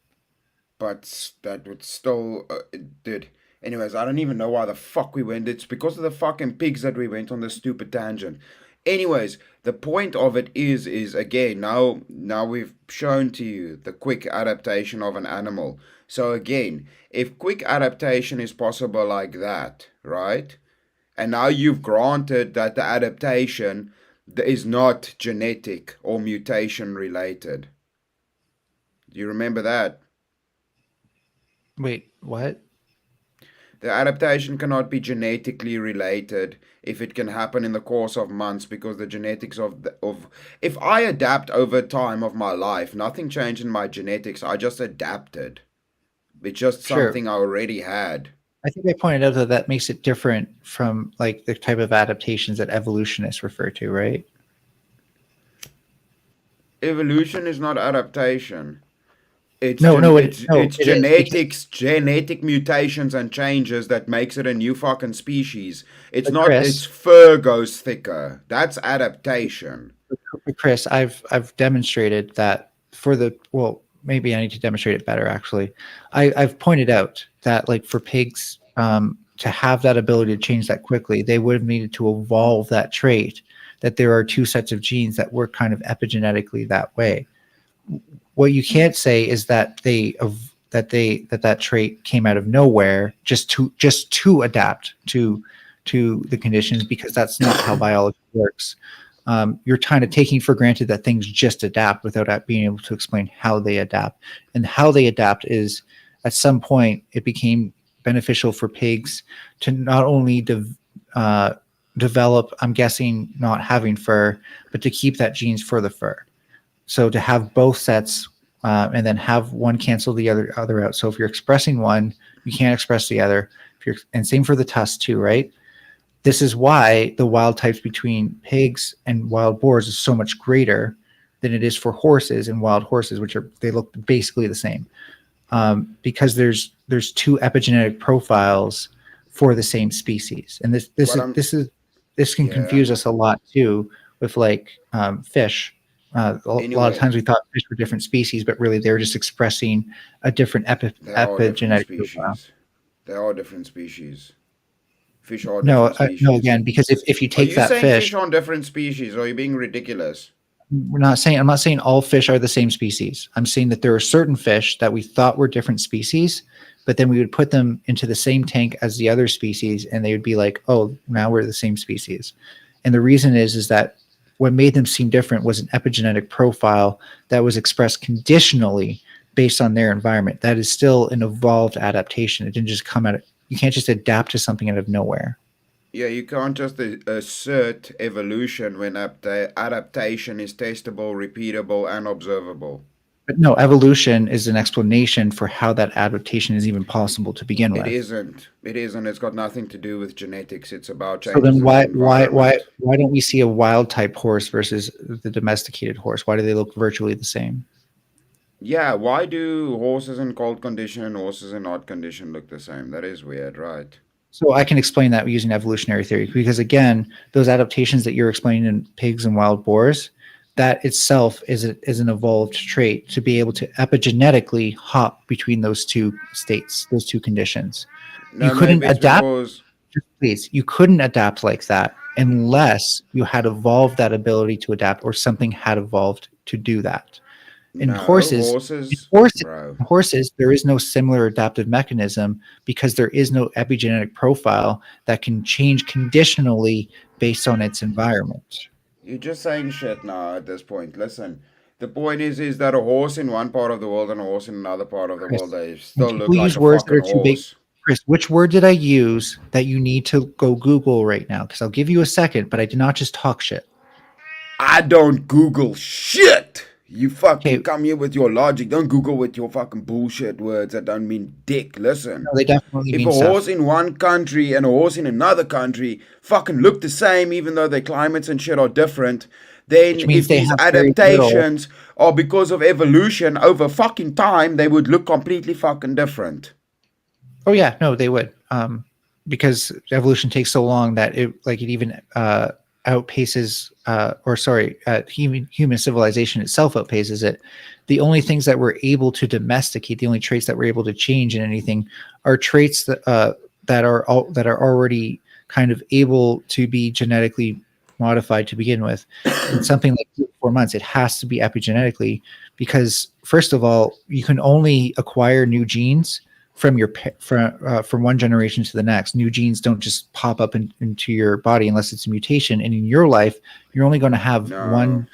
but that would still, dude. Anyways, I don't even know why the fuck we went. It's because of the fucking pigs that we went on this stupid tangent. Anyways, the point of it is again now we've shown to you the quick adaptation of an animal. So again, if quick adaptation is possible like that, right? And now you've granted that the adaptation is not genetic or mutation related. Do you remember that? Wait, what? The adaptation cannot be genetically related if it can happen in the course of months because the genetics of if I adapt over time of my life, nothing changed in my genetics. I just adapted. It's just Sure. something I already had. I think I pointed out that that makes it different from like the type of adaptations that evolutionists refer to, right? Evolution is not adaptation. It's No, gen no, it's no, it's it is because genetic mutations and changes that makes it a new fucking species. It's but not its Chris, fur goes thicker. That's adaptation. I've demonstrated that for the well, maybe I need to demonstrate it better actually. I've pointed out that like for pigs to have that ability to change that quickly, they would have needed to evolve that trait. That there are two sets of genes that work kind of epigenetically that way. What you can't say is that that trait came out of nowhere just to adapt to the conditions because that's not how biology works. You're kind of taking for granted that things just adapt without being able to explain how they adapt. And how they adapt is at some point it became beneficial for pigs to not only develop, I'm guessing, not having fur, but to keep that genes for the fur. So to have both sets and then have one cancel the other out. So if you're expressing one, you can't express the other. If you're, and same for the tusk too, right? This is why the wild types between pigs and wild boars is so much greater than it is for horses and wild horses, which are they look basically the same. Because there's two epigenetic profiles for the same species, and But I'm this can yeah. confuse us a lot too with like fish. A lot of Anyway, times we thought fish were different species, but really they're just expressing a different they are different epigenetic profile. species. They are different species. Fish are No, different no, species. again, because if you Are take you that saying fish, fish aren't different species? Or are you being ridiculous? I'm not saying all fish are the same species. I'm saying that there are certain fish that we thought were different species, but then we would put them into the same tank as the other species and they would be like, "Oh, now we're the same species." And the reason is that what made them seem different was an epigenetic profile that was expressed conditionally based on their environment. That is still an evolved adaptation. It didn't just come out of, you can't just adapt to something out of nowhere. Yeah, you can't just assert evolution when adaptation is testable, repeatable, and observable. But no, evolution is an explanation for how that adaptation is even possible to begin It with. isn't. It isn't. It's got nothing to do with genetics. It's about So changes then in the environment. why don't we see a wild type horse versus the domesticated horse? Why do they look virtually the same? Yeah, why do horses in cold condition and horses in hot condition look the same? That is weird, right? So I can explain that using evolutionary theory because again, those adaptations that you're explaining in pigs and wild boars, that itself is an evolved trait to be able to epigenetically hop between those two states, those two conditions. You No, couldn't maybe it's adapt. because. please, you couldn't adapt like that unless you had evolved that ability to adapt, or something had evolved to do that. In No, horses, in horses, horses, bro. in horses, there is no similar adaptive mechanism because there is no epigenetic profile that can change conditionally based on its environment. You're just saying shit now at this point. Listen, the point is that a horse in one part of the world and a horse in another part of the world, Chris, they when still look people like use a words that fucking are too big, horse. Chris, which word did I use that you need to go Google right now? Because I'll give you a second, but I did not just talk shit. I don't Google shit. You fucking Okay, come here with your logic. Don't Google with your fucking bullshit words that don't mean dick. Listen. no, they definitely If mean a stuff. horse in one country and a horse in another country fucking look the same, even though their climates and shit are different, Which then means if they these have very little. adaptations are because of evolution over fucking time, they would look completely fucking different. Oh yeah, no, they would. Because evolution takes so long that it even outpaces, human civilization itself outpaces it. The only things that we're able to domesticate, the only traits that we're able to change in anything, are traits that are already kind of able to be genetically modified to begin with. In something like 4 months, it has to be epigenetically, because first of all, you can only acquire new genes from one generation to the next. New genes don't just pop up into your body unless it's a mutation. And in your life, you're only going to have No.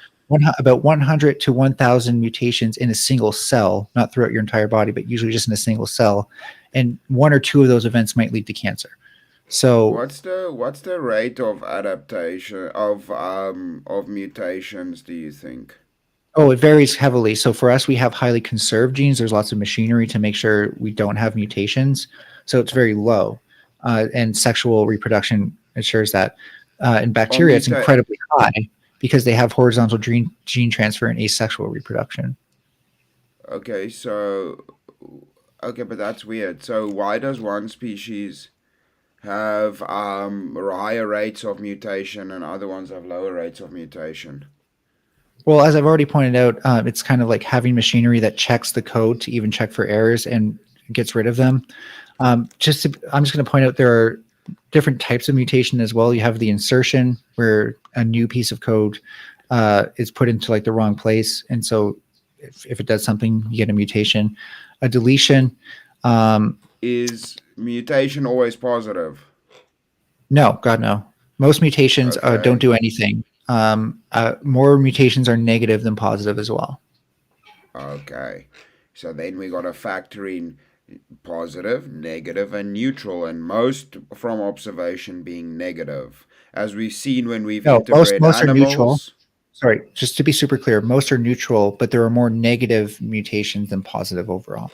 about 100 to 1,000 mutations in a single cell, not throughout your entire body, but usually just in a single cell. And one or two of those events might lead to cancer. So, What's the rate of adaptation of mutations, do you think? oh, it varies heavily. So for us, we have highly conserved genes. There's lots of machinery to make sure we don't have mutations. So it's very low. And sexual reproduction ensures that. In Or bacteria, it's incredibly high because they have horizontal gene transfer and asexual reproduction. Okay, but that's weird. So why does one species have higher rates of mutation and other ones have lower rates of mutation? Well, as I've already pointed out, it's kind of like having machinery that checks the code to even check for errors and gets rid of them. I'm just going to point out there are different types of mutation as well. You have the insertion, where a new piece of code is put into like the wrong place, and so if it does something, you get a mutation. A deletion. Is mutation always positive? No, God, no. Most mutations don't Okay. do anything. More mutations are negative than positive as well. Okay. So then we got to factor in positive, negative, and neutral, and most from observation being negative. As we've seen when we've No, interbred most are neutral. animals. Sorry, just to be super clear, most are neutral, but there are more negative mutations than positive overall.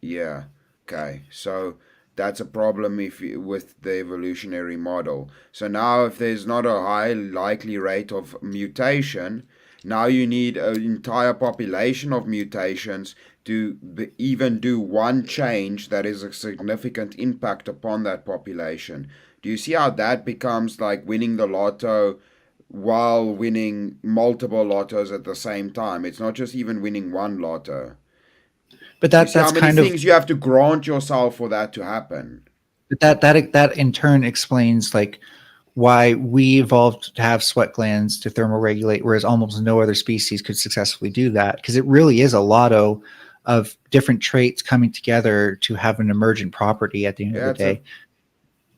Yeah. Okay. So that's a problem with the evolutionary model. So now if there's not a high likely rate of mutation, now you need an entire population of mutations to even do one change that is a significant impact upon that population. Do you see how that becomes like winning the lotto while winning multiple lottos at the same time? It's not just even winning one lotto. But You see how that's many kind of things you have to grant yourself for that to happen. that in turn explains like why we evolved to have sweat glands to thermoregulate, whereas almost no other species could successfully do that. Because it really is a lotto of different traits coming together to have an emergent property at the end of Yeah, the day.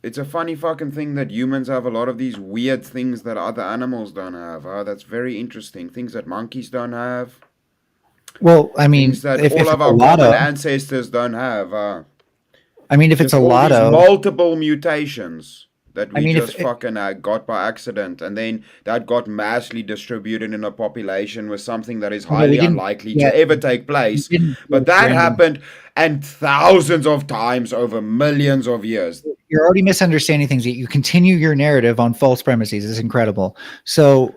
it's a funny fucking thing that humans have a lot of these weird things that other animals don't have. That's very interesting. Things that monkeys don't have. Well, I mean, Things that if all it's of a our common lotto, ancestors don't have. I mean, if it's Just a all these lotto, multiple mutations that I we mean, just fucking got by accident, and then that got massively distributed in a population with something that is well, we highly didn't unlikely get, to ever take we place. didn't But get that random. happened, and thousands of times over millions of years. You're already misunderstanding things. You continue your narrative on false premises. It's incredible. So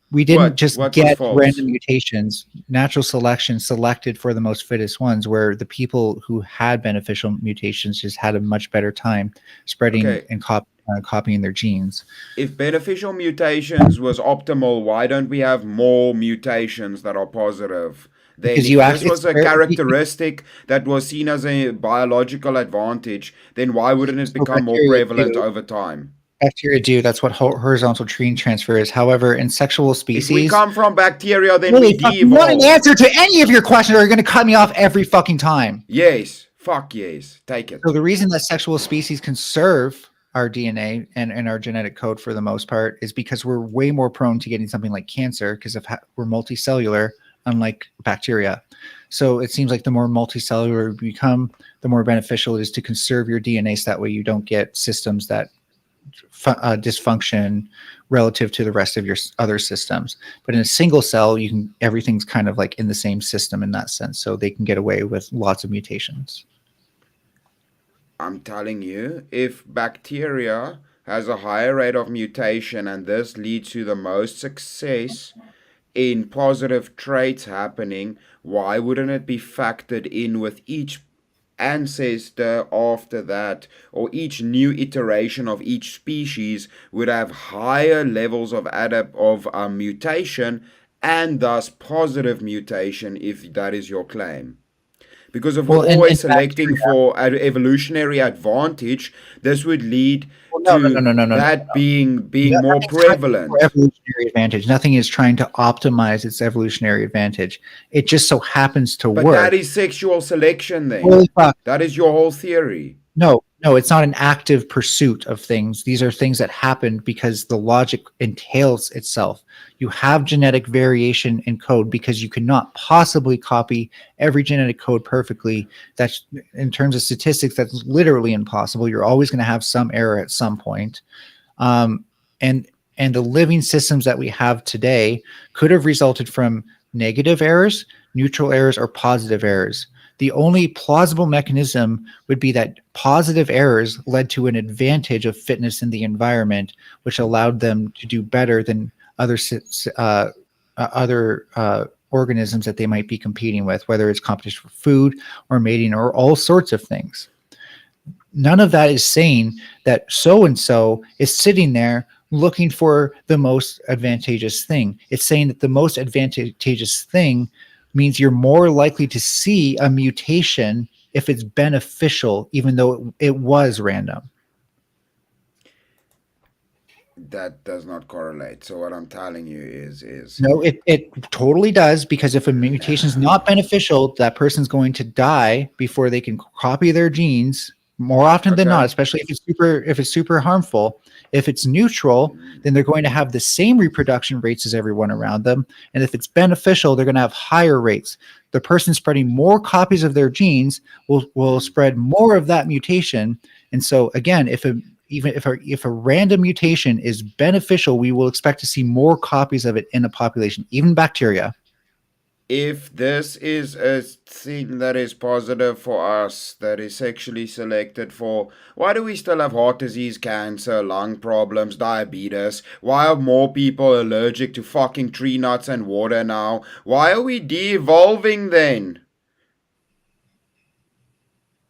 we didn't What? just What was get false? random mutations. Natural selection selected for the most fittest ones, where the people who had beneficial mutations just had a much better time spreading Okay, and copying their genes. if beneficial mutations was optimal, why don't we have more mutations that are positive? then because if you this actually was a characteristic that was seen as a biological advantage, then why wouldn't it so become more prevalent over time? bacteria do. That's what horizontal gene transfer is. However, in sexual If we species, come from bacteria, then we holy fuck, you want an de-evolved. answer to any of your questions, or you're going to cut me off every fucking time. Yes. Fuck yes. Take it. So the reason that sexual species conserve our DNA and our genetic code for the most part is because we're way more prone to getting something like cancer because we're multicellular, unlike bacteria. So it seems like the more multicellular we become, the more beneficial it is to conserve your DNA so that way you don't get systems that dysfunction relative to the rest of your other systems. But in a single cell, everything's kind of like in the same system in that sense. So they can get away with lots of mutations. I'm telling you, if bacteria has a higher rate of mutation and this leads to the most success in positive traits happening, why wouldn't it be factored in with each ancestor after that, or each new iteration of each species would have higher levels of mutation and thus positive mutation if that is your claim? Because if we're always selecting for an evolutionary advantage, this would lead to that being more prevalent. For evolutionary advantage. Nothing is trying to optimize its evolutionary advantage. It just so happens to work. But that is sexual selection then. Holy fuck. That is your whole theory. No, it's not an active pursuit of things. These are things that happen because the logic entails itself. You have genetic variation in code because you cannot possibly copy every genetic code perfectly. That's, in terms of statistics, that's literally impossible. You're always going to have some error at some point. And the living systems that we have today could have resulted from negative errors, neutral errors, or positive errors. The only plausible mechanism would be that positive errors led to an advantage of fitness in the environment, which allowed them to do better than other organisms that they might be competing with, whether it's competition for food or mating or all sorts of things. None of that is saying that so-and-so is sitting there looking for the most advantageous thing. It's saying that the most advantageous thing means you're more likely to see a mutation if it's beneficial, even though it was random. That does not correlate. So what I'm telling you is no, it totally does, because if a mutation is not beneficial, that person's going to die before they can copy their genes more often than not, especially if it's super harmful. If it's neutral, then they're going to have the same reproduction rates as everyone around them. And if it's beneficial, they're going to have higher rates. The person spreading more copies of their genes will spread more of that mutation. And so again, if a random mutation is beneficial, we will expect to see more copies of it in a population, even bacteria. If this is a thing that is positive for us, that is sexually selected for, why do we still have heart disease, cancer, lung problems, diabetes? Why are more people allergic to fucking tree nuts and water now? Why are we de-evolving then?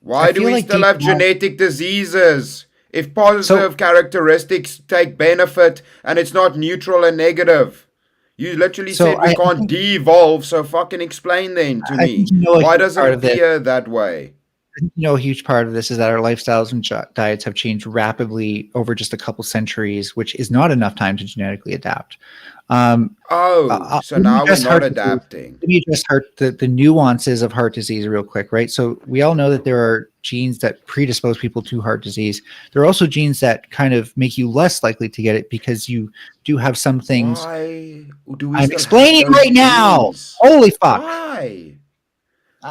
Why do we still have genetic diseases? If positive characteristics take benefit and it's not neutral and negative. You literally said we can't de-evolve, so fucking explain then to me. Why does it appear that way? A huge part of this is that our lifestyles and diets have changed rapidly over just a couple centuries, which is not enough time to genetically adapt. So now we're not adapting. Let me address the nuances of heart disease real quick, right? So we all know that there are genes that predispose people to heart disease. There are also genes that kind of make you less likely to get it because you do have some things. Why do we I'm explaining right now. Holy fuck. Why?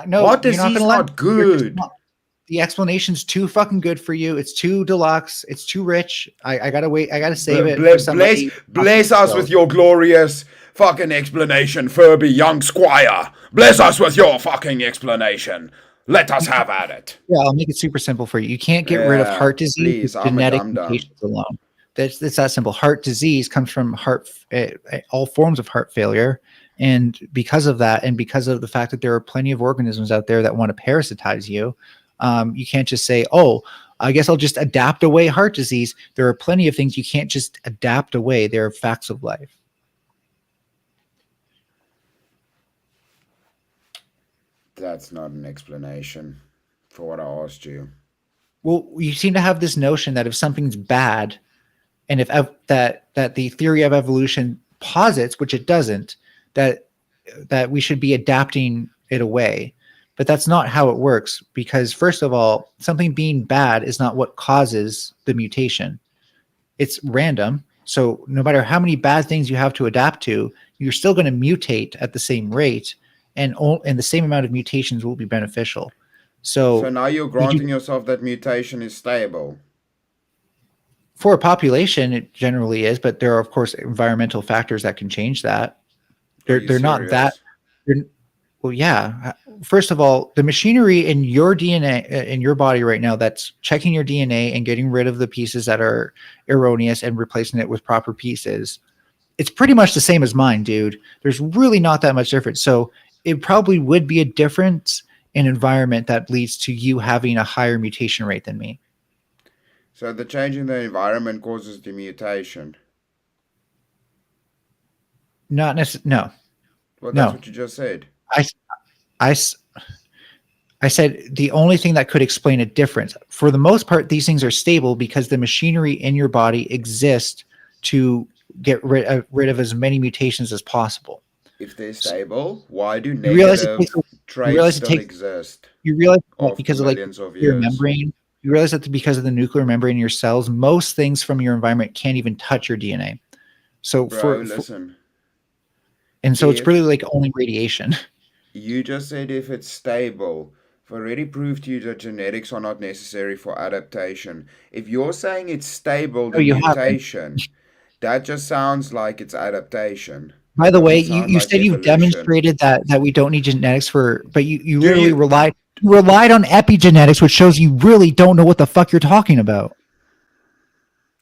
No, heart disease not good. The explanation's too fucking good for you. It's too deluxe. It's too rich. I gotta wait. I gotta save it. Bless us with your glorious fucking explanation, Furby, young squire. Bless us with your fucking explanation. Let us have at it. Yeah, I'll make it super simple for you. You can't get rid of heart disease with genetic mutations alone. It's that simple. Heart disease comes from all forms of heart failure. And because of that, and because of the fact that there are plenty of organisms out there that want to parasitize you, you can't just say, oh, I guess I'll just adapt away heart disease. There are plenty of things you can't just adapt away. They're facts of life. That's not an explanation for what I asked you. Well, you seem to have this notion that if something's bad, and if that the theory of evolution posits, which it doesn't, that we should be adapting it away. But that's not how it works, because first of all, something being bad is not what causes the mutation. It's random. So no matter how many bad things you have to adapt to, you're still going to mutate at the same rate, and the same amount of mutations will be beneficial. So So now you're granting yourself that mutation is stable. for a population, it generally is, but there are of course environmental factors that can change that. They're not that. Well, yeah. First of all, the machinery in your DNA, in your body right now, that's checking your DNA and getting rid of the pieces that are erroneous and replacing it with proper pieces, it's pretty much the same as mine, dude. There's really not that much difference. So it probably would be a difference in environment that leads to you having a higher mutation rate than me. So the change in the environment causes the mutation. Not necessarily. No. Well, that's No. what you just said. I said the only thing that could explain a difference. For the most part, these things are stable because the machinery in your body exists to get rid of as many mutations as possible. If they're stable, why do negative traits still exist? You realize that because of like the nuclear membrane. You realize that because of the nuclear membrane in your cells, most things from your environment can't even touch your DNA. So listen. And so it's really like only radiation. You just said if it's stable. I've already proved to you that genetics are not necessary for adaptation. If you're saying it's stable, the mutation, that just sounds like it's adaptation. By the way, you said you've demonstrated that we don't need genetics but you literally relied on epigenetics, which shows you really don't know what the fuck you're talking about.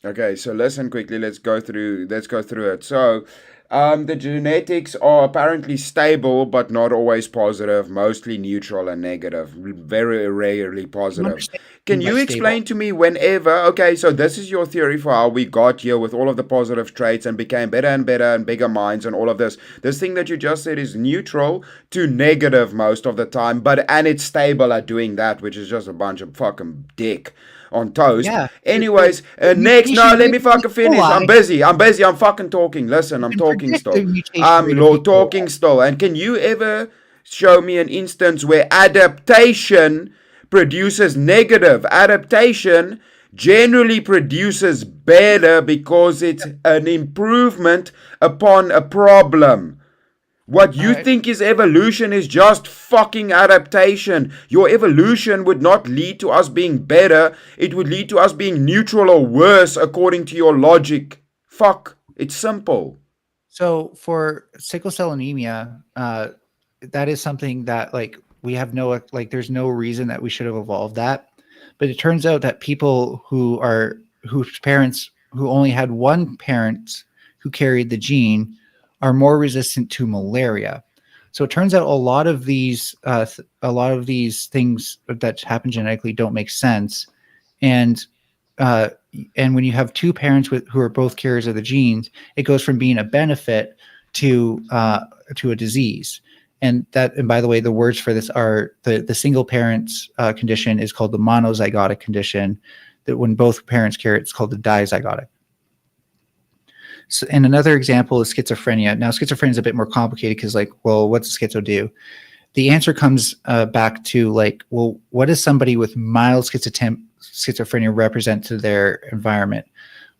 Okay, so listen quickly. Let's go through it. So, the genetics are apparently stable, but not always positive. Mostly neutral and negative. Very rarely positive. Can you explain to me whenever? Okay, so this is your theory for how we got here with all of the positive traits and became better and better and bigger minds and all of this. This thing that you just said is neutral to negative most of the time, and it's stable at doing that, which is just a bunch of fucking dick on toast. Yeah. Anyways, next. No, let me fucking finish. I'm busy. I'm fucking talking. Listen, I'm talking still. I'm talking still. And can you ever show me an instance where adaptation produces negative? Adaptation generally produces better because it's an improvement upon a problem. What you think is evolution is just fucking adaptation. Your evolution would not lead to us being better. It would lead to us being neutral or worse according to your logic. Fuck. It's simple. So for sickle cell anemia, that is something that like we have there's no reason that we should have evolved that. But it turns out that people whose parents who only had one parent who carried the gene are more resistant to malaria. So it turns out a lot of these things that happen genetically don't make sense. And when you have two parents who are both carriers of the genes, it goes from being a benefit to a disease. And by the way, the words for this are the single parents condition is called the monozygotic condition. That when both parents carry it, it's called the dizygotic. So, and another example is schizophrenia. Now, schizophrenia is a bit more complicated because, what's schizo do? The answer comes back to what does somebody with mild schizophrenia represent to their environment?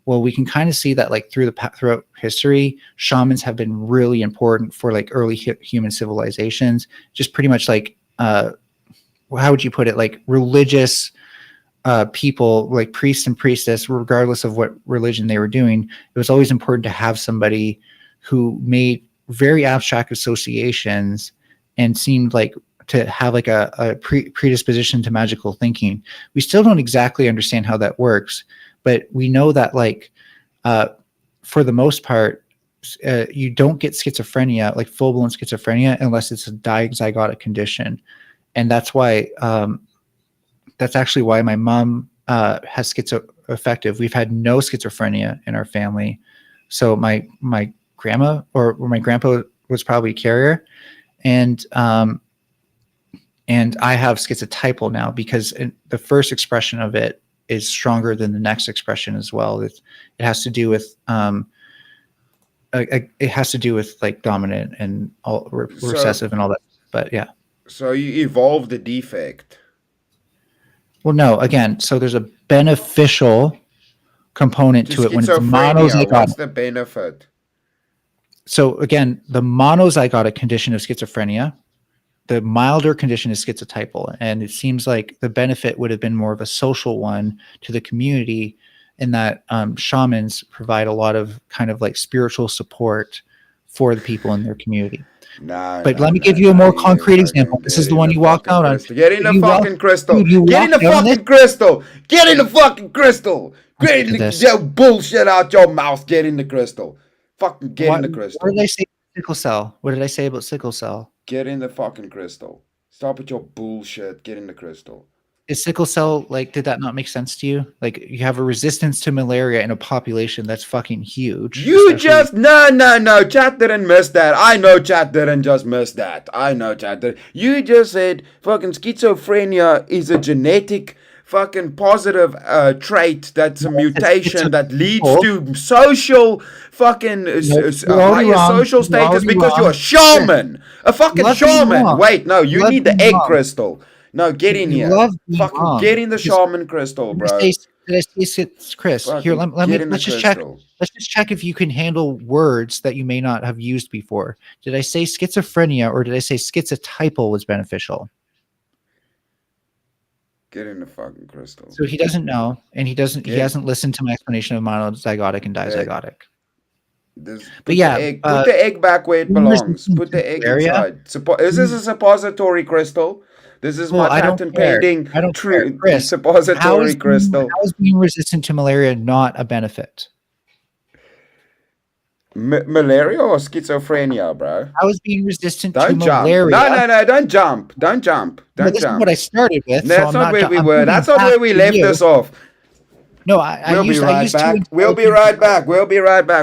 Well, we can kind of see that throughout history, shamans have been really important for early human civilizations. Just pretty much how would you put it? Religious people, like priests and priestess, regardless of what religion they were doing, it was always important to have somebody who made very abstract associations and seemed to have a predisposition to magical thinking. We still don't exactly understand how that works, but we know that for the most part, you don't get schizophrenia, full-blown schizophrenia, unless it's a dizygotic condition. And that's why that's actually why my mom has schizoaffective. We've had no schizophrenia in our family. So my grandma or my grandpa was probably a carrier. And and I have schizotypal now because the first expression of it is stronger than the next expression as well. It has to do with it has to do with like dominant and all recessive and all that. But yeah. So you evolved the defect. Well, no. Again, so there's a beneficial component to it when it's Schizophrenia, monozygotic. what's the benefit? So again, the monozygotic condition of schizophrenia, the milder condition is schizotypal, and it seems like the benefit would have been more of a social one to the community, in that shamans provide a lot of kind of like spiritual support for the people in their community. But let me give you a more concrete example. This is the one you walked out on. Get in the fucking crystal. Get in the fucking crystal. Get in the fucking crystal. Get your bullshit out your mouth. Get in the crystal. Fucking get in the crystal. What did I say about sickle cell? What did I say about sickle cell? Get in the fucking crystal. Stop with your bullshit. Get in the crystal. Is sickle cell, like, did that not make sense to you? Like, you have a resistance to malaria in a population that's fucking huge. No, chat didn't miss that. I know chat didn't just miss that. I know chat didn't. You just said fucking schizophrenia is a genetic fucking positive trait that's a mutation that leads to social fucking higher social status because you're a shaman. A fucking shaman. Wait, no, you need the egg crystal. No, get in here. Fucking get in the shaman crystal, bro. Did I say Chris? Here, let's just check. Let's just check if you can handle words that you may not have used before. Did I say schizophrenia or did I say schizotypal was beneficial? Get in the fucking crystal. So he doesn't know, and he hasn't listened to my explanation of monozygotic and dizygotic. But yeah, put the egg back where it belongs. Put the egg inside. Is this a suppository crystal? This is my patent pending suppository crystal. How is being resistant to malaria not a benefit? Malaria or schizophrenia, bro? How is being resistant to malaria? No, don't jump. Don't jump. This is what I started with. That's not where we were. That's not where we left this off. No, we'll be right back. We'll be right back.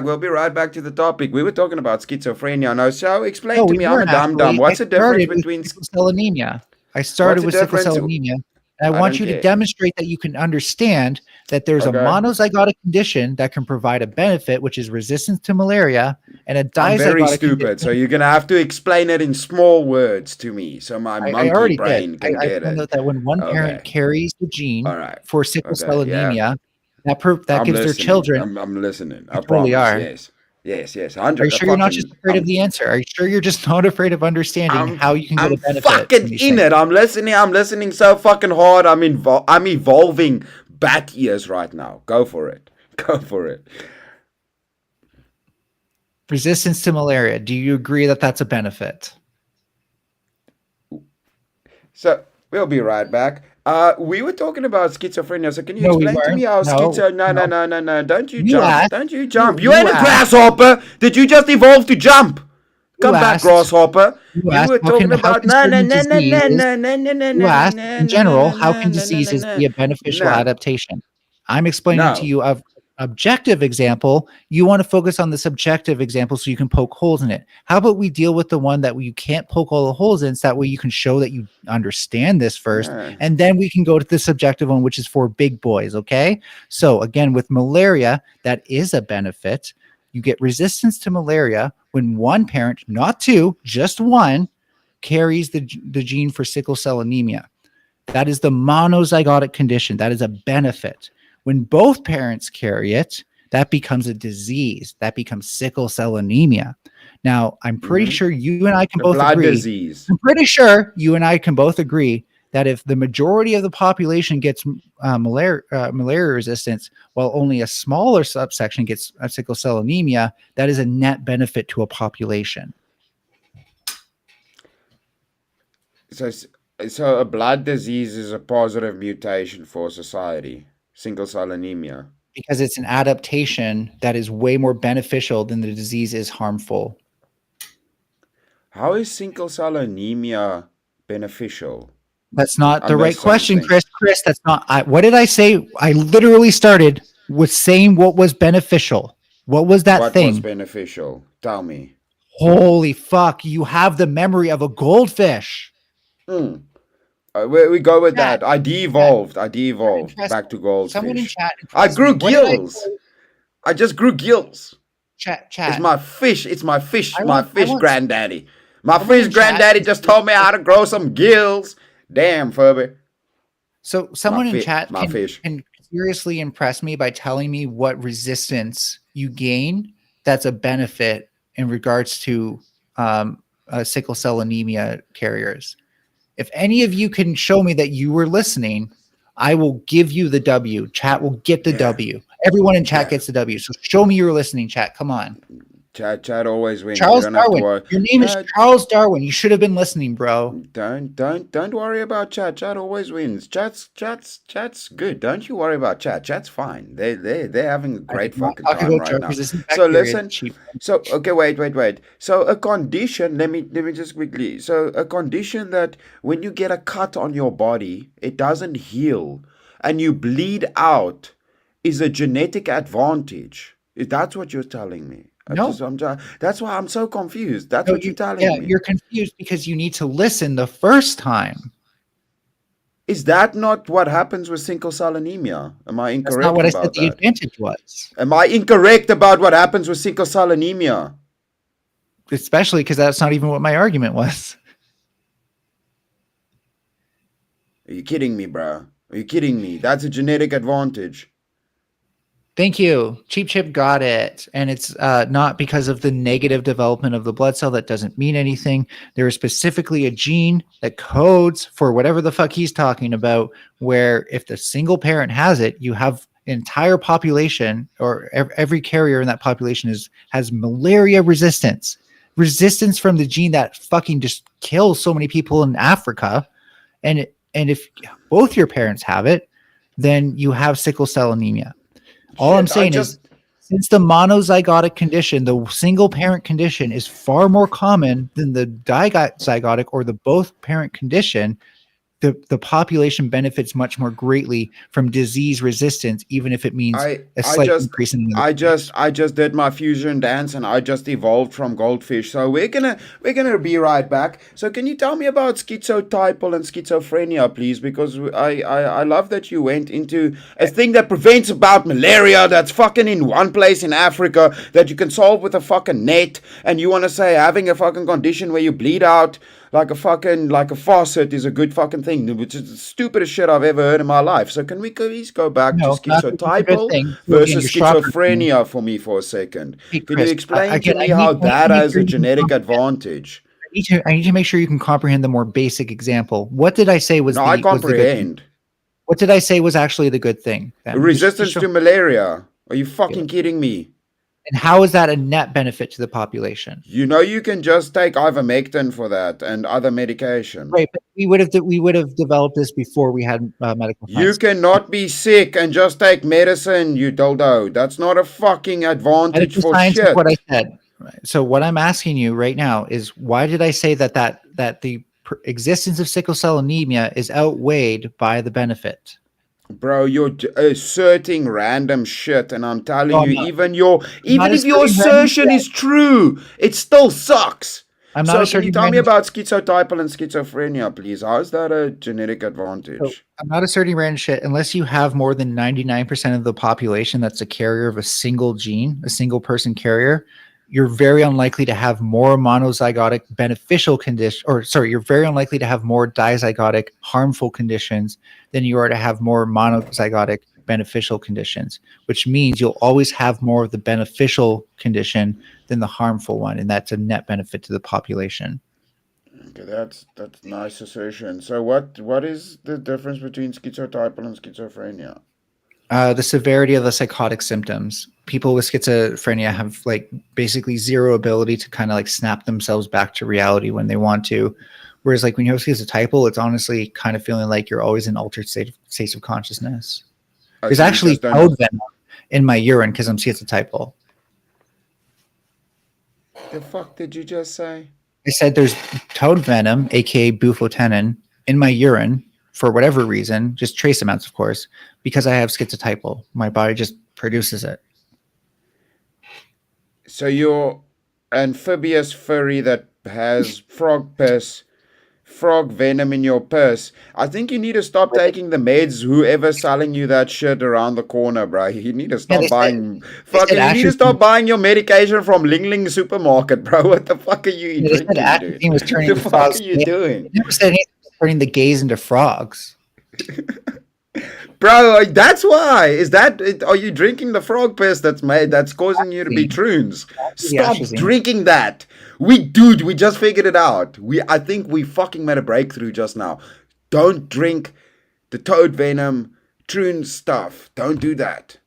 We'll be right back to the topic. We were talking about schizophrenia. Now, so explain to me. I'm a dum-dum. What's the difference between sickle cell anemia? I started with sickle cell anemia. And I want you to demonstrate that you can understand that there's a monozygotic condition that can provide a benefit, which is resistance to malaria, and a dizygotic. I'm very stupid, so you're gonna have to explain it in small words to me, so my monkey brain can get it. I know that when one parent carries the gene for sickle cell anemia, that gives their children. I'm listening. I probably are. Yes. Are you sure you're not just afraid of the answer? Are you sure you're just not afraid of understanding how you can get a benefit? I'm fucking in it. I'm listening so fucking hard. I'm evolving bat ears right now. Go for it. Resistance to malaria. Do you agree that that's a benefit? So we'll be right back. We were talking about schizophrenia, so can you explain to me how schizo... No. Don't you jump. Don't you jump. You ain't a grasshopper. Did you just evolve to jump? Come back, grasshopper. You were talking about... No. You asked, in general, how can diseases be a beneficial adaptation? I'm explaining to you of objective example. You want to focus on the subjective example so you can poke holes in it. How about we deal with the one that you can't poke all the holes in, so that way you can show that you understand this first, and then we can go to the subjective one, which is for big boys, okay? So again, with malaria, that is a benefit. You get resistance to malaria when one parent, not two, just one, carries the gene for sickle cell anemia. That is the monozygotic condition. That is a benefit. When both parents carry it, that becomes a disease. That becomes sickle cell anemia. Now, I'm pretty sure you and I can both agree. Disease. I'm pretty sure you and I can both agree that if the majority of the population gets malaria resistance, while only a smaller subsection gets sickle cell anemia, that is a net benefit to a population. So a blood disease is a positive mutation for society. Sickle cell anemia. Because it's an adaptation that is way more beneficial than the disease is harmful. How is sickle cell anemia beneficial? That's not the right question, Chris. Chris, that's not. What did I say? I literally started with saying what was beneficial. What was that thing? What was beneficial? Tell me. Holy fuck. You have the memory of a goldfish. We go with Chat, that. I chat. de-evolved. I de-evolved back to Someone in goldfish. chat I impressed me. grew What did I gills. I just grew gills. It's chat? my fish. It's my fish. I My want I fish want granddaddy. My someone fish in chat granddaddy to just see told me if, how to grow some gills. Damn, Furby. so someone in chat My fish. can seriously impress me by telling me what resistance you gain that's a benefit in regards to sickle cell anemia carriers. If any of you can show me that you were listening, I will give you the W. Chat will get the Yeah. W. Everyone in chat Yeah. gets the W. So show me you were listening, chat. Come on. Chat always wins. You Charles don't have to Darwin. worry. Your name is Charles Darwin. You should have been listening, bro. Don't worry about chat. Chat always wins. Chat's good. Don't you worry about chat. Chat's fine. They're having a I great did not fucking talk time about right drug now. resistant So bacteria. listen. Cheap. So okay, wait. So a condition. Let me just quickly. So a condition that when you get a cut on your body, it doesn't heal, and you bleed out, is a genetic advantage. That's what you're telling me. No, That's why I'm so confused. That's no, what you're telling me. you're confused because you need to listen the first time. Is that not what happens with sickle cell anemia? Am I That's not incorrect what I said about the that? advantage was. Am I incorrect about what happens with sickle cell anemia? Especially because that's not even what my argument was. Are you kidding me, bro? Are you kidding me? That's a genetic advantage. Thank you. Cheap Chip got it. And it's not because of the negative development of the blood cell. That doesn't mean anything. There is specifically a gene that codes for whatever the fuck he's talking about, where if the single parent has it, you have entire population or every carrier in that population has malaria resistance. Resistance from the gene that fucking just kills so many people in Africa. And if both your parents have it, then you have sickle cell anemia. All I'm Shit, I saying is, just since the monozygotic condition, the single parent condition, is far more common than the dizygotic or the both parent condition, the population benefits much more greatly from disease resistance, even if it means I a I slight just increase in the I just did my fusion dance and I just evolved from goldfish. So we're gonna be right back. So can you tell me about schizotypal and schizophrenia, please? Because I love that you went into a thing that prevents about malaria that's fucking in one place in Africa that you can solve with a fucking net, and you wanna say having a fucking condition where you bleed out like a faucet is a good fucking thing, which is the stupidest shit I've ever heard in my life. So can we please go back to No, not that it's a good schizotypal thing. So again, versus you're strawberry. schizophrenia for me for a second? Hey, Can you Chris, explain to again, me how I need that to make has sure a you can genetic comprehend. advantage? I need to make sure you can comprehend the more basic example. What did I say was No, I the good thing? comprehend. What did I say was actually the good thing? Then just Resistance show. to malaria. Are you fucking kidding me? And how is that a net benefit to the population? You know you can just take ivermectin for that and other medication. Right, but we would have developed this before we had medical You science. cannot be sick and just take medicine, you dildo. That's not a fucking advantage Medical for science is what I shit. said. Right. So what I'm asking you right now is why did I say that the existence of sickle cell anemia is outweighed by the benefit? Bro, you're asserting random shit, and I'm telling No, you, I'm not even if your asserting random assertion shit. is true, it still sucks. I'm not So, can you asserting tell me random. about schizotypal and schizophrenia, please? How is that a genetic So advantage? I'm not asserting random shit unless you have more than 99% of the population that's a carrier of a single gene, a single person carrier. You're very unlikely to have more monozygotic beneficial condition, or sorry, you're very unlikely to have more dizygotic harmful conditions than you are to have more monozygotic beneficial conditions, which means you'll always have more of the beneficial condition than the harmful one, and that's a net benefit to the population. Okay, that's nice assertion. So, what is the difference between schizotypal and schizophrenia? The severity of the psychotic symptoms. People with schizophrenia have like basically zero ability to kind of like snap themselves back to reality when they want to. Whereas like when you have schizotypal, it's honestly kind of feeling like you're always in altered states of consciousness. Oh, There's so you actually just don't toad know. venom in my urine because I'm schizotypal. The fuck did you just say? I said there's toad venom, aka bufotenin, in my urine for whatever reason, just trace amounts, of course, because I have schizotypal. My body just produces it. So you're amphibious furry that has frog piss frog venom in your purse. I think you need to stop taking the meds. Whoever's selling you that shit around the corner, bro. You need to Yeah, stop buying. they said Fucking, you need to atrazine. stop buying your medication from Ling Ling supermarket, bro. What the fuck are you They said drinking, dude? atrazine was What turning the the fuck are frogs. you They doing, never said anything about turning the gays into frogs. bro? That's why. Is that? Are you drinking the frog piss that's causing you to be Atrazine. troons? The Stop atrazine. drinking that. We just figured it out. I think we fucking made a breakthrough just now. Don't drink the toad venom troon stuff. Don't do that.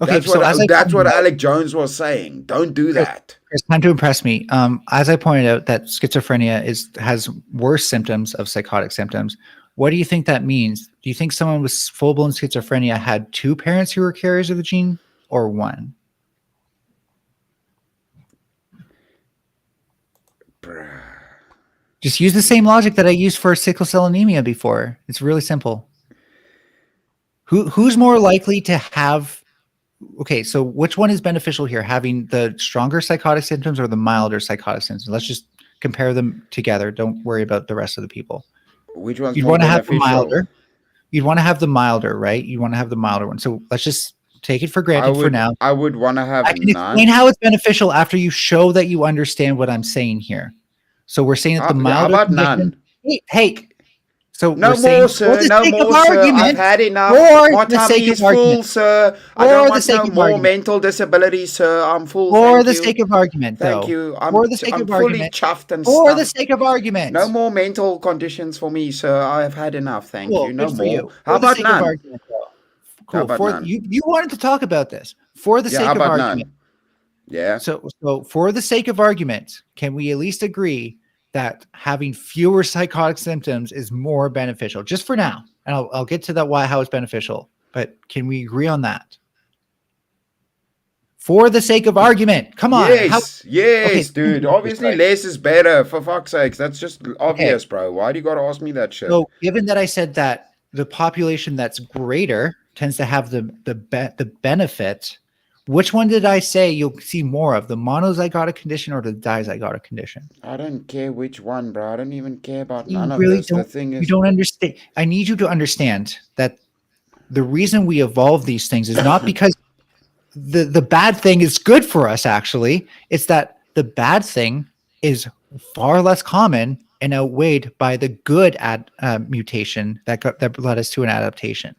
Okay, That's so as I that's pointed what out, Alec Jones was saying. Don't do that. Chris, time to impress me. As I pointed out, that schizophrenia has worse symptoms of psychotic symptoms. What do you think that means? Do you think someone with full-blown schizophrenia had two parents who were carriers of the gene, or one? Bruh. Just use the same logic that I used for sickle cell anemia before. It's really simple. Who's more likely to have? Okay, so which one is beneficial here? Having the stronger psychotic symptoms or the milder psychotic symptoms? Let's just compare them together. Don't worry about the rest of the people. Which one's You'd more want to have the beneficial? milder. You'd want to have the milder, right? You want to have the milder one. So let's just take it for granted for now. I would want to have I can explain none. how it's beneficial after you show that you understand what I'm saying here. So we're saying that the How milder about condition. none? Hey. So No we're saying more, for sir. the No sake of more, sir. I've argument, had enough. for My the tummy sake is of argument, full, sir. I for don't the want sake no of more argument, mental disability, sir. I'm full. for Thank the you. sake of argument, Thank though, you. for the sake I'm of fully argument, chuffed and for the stuffed. sake of argument. No more mental conditions for me, sir. I have had enough. Thank Cool, you. No good for more. you. How For the about sake of none? argument, though. How Cool. about For none? you wanted to talk about this. For the Yeah, how sake of about argument. none? Yeah. So for the sake of argument, can we at least agree that having fewer psychotic symptoms is more beneficial? Just for now, and I'll get to that how it's beneficial. But can we agree on that? For the sake of argument, come on. Yes, Okay, dude. Obviously, less is better. For fuck's sakes, that's just obvious, okay. bro. Why do you gotta ask me that shit? So given that I said that the population that's greater tends to have the benefit, which one did I say you'll see more of, the monozygotic condition or the dizygotic condition? I don't care which one, bro. I don't even care about You none of really this. The don't. thing You is, don't understand. I need you to understand that the reason we evolve these things is not because the bad thing is good for us. Actually, it's that the bad thing is far less common and outweighed by the good mutation that led us to an adaptation.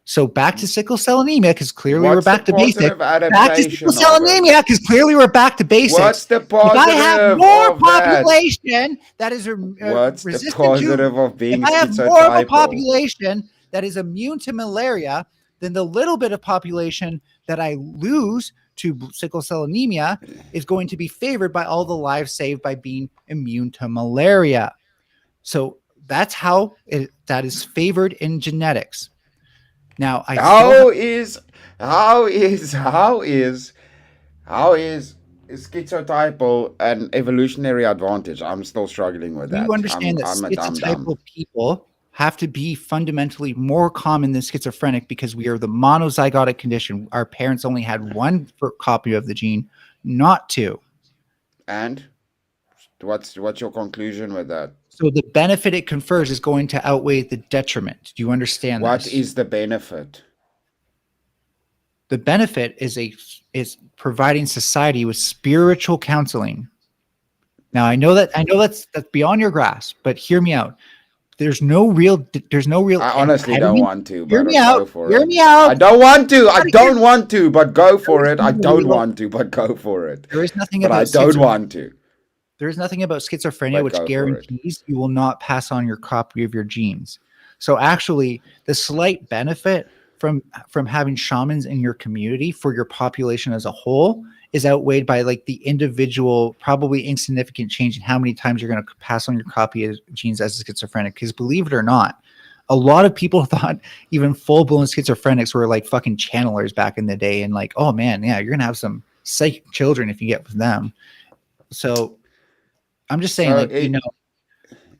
So back to sickle cell anemia, because clearly we're what's the back to basic. positive Back to sickle adaptation cell of it? anemia, because clearly we're back to basics. What's the If I have positive more of that? population that is What's the resistant to, positive of if being I have more of a schizotypal? population that is immune to malaria, then the little bit of population that I lose to sickle cell anemia is going to be favored by all the lives saved by being immune to malaria. So that's how that is favored in genetics. Now, How is schizotypal an evolutionary advantage? I'm still struggling with that. You understand that I'm a dumb. schizotypal people have to be fundamentally more common than schizophrenic because we are the monozygotic condition. Our parents only had one copy of the gene, not two. And what's your conclusion with that? So the benefit it confers is going to outweigh the detriment. Do you understand What this? is the benefit? The benefit is providing society with spiritual counseling. Now I know that's beyond your grasp, but hear me out. There's no real. I honestly don't want to, but Hear me go out. for Hear it. me out. I don't want to. I don't want to, but go for it. I no don't real- want to, but go for it. There is nothing But about I don't want to. There is nothing about schizophrenia But which go for it. guarantees you will not pass on your copy of your genes. So actually, the slight benefit from having shamans in your community for your population as a whole is outweighed by like the individual, probably insignificant change in how many times you're going to pass on your copy of genes as a schizophrenic. Because believe it or not, a lot of people thought even full-blown schizophrenics were like fucking channelers back in the day, and like, oh man, yeah, you're gonna have some psychic children if you get with them. So I'm just saying, So like, it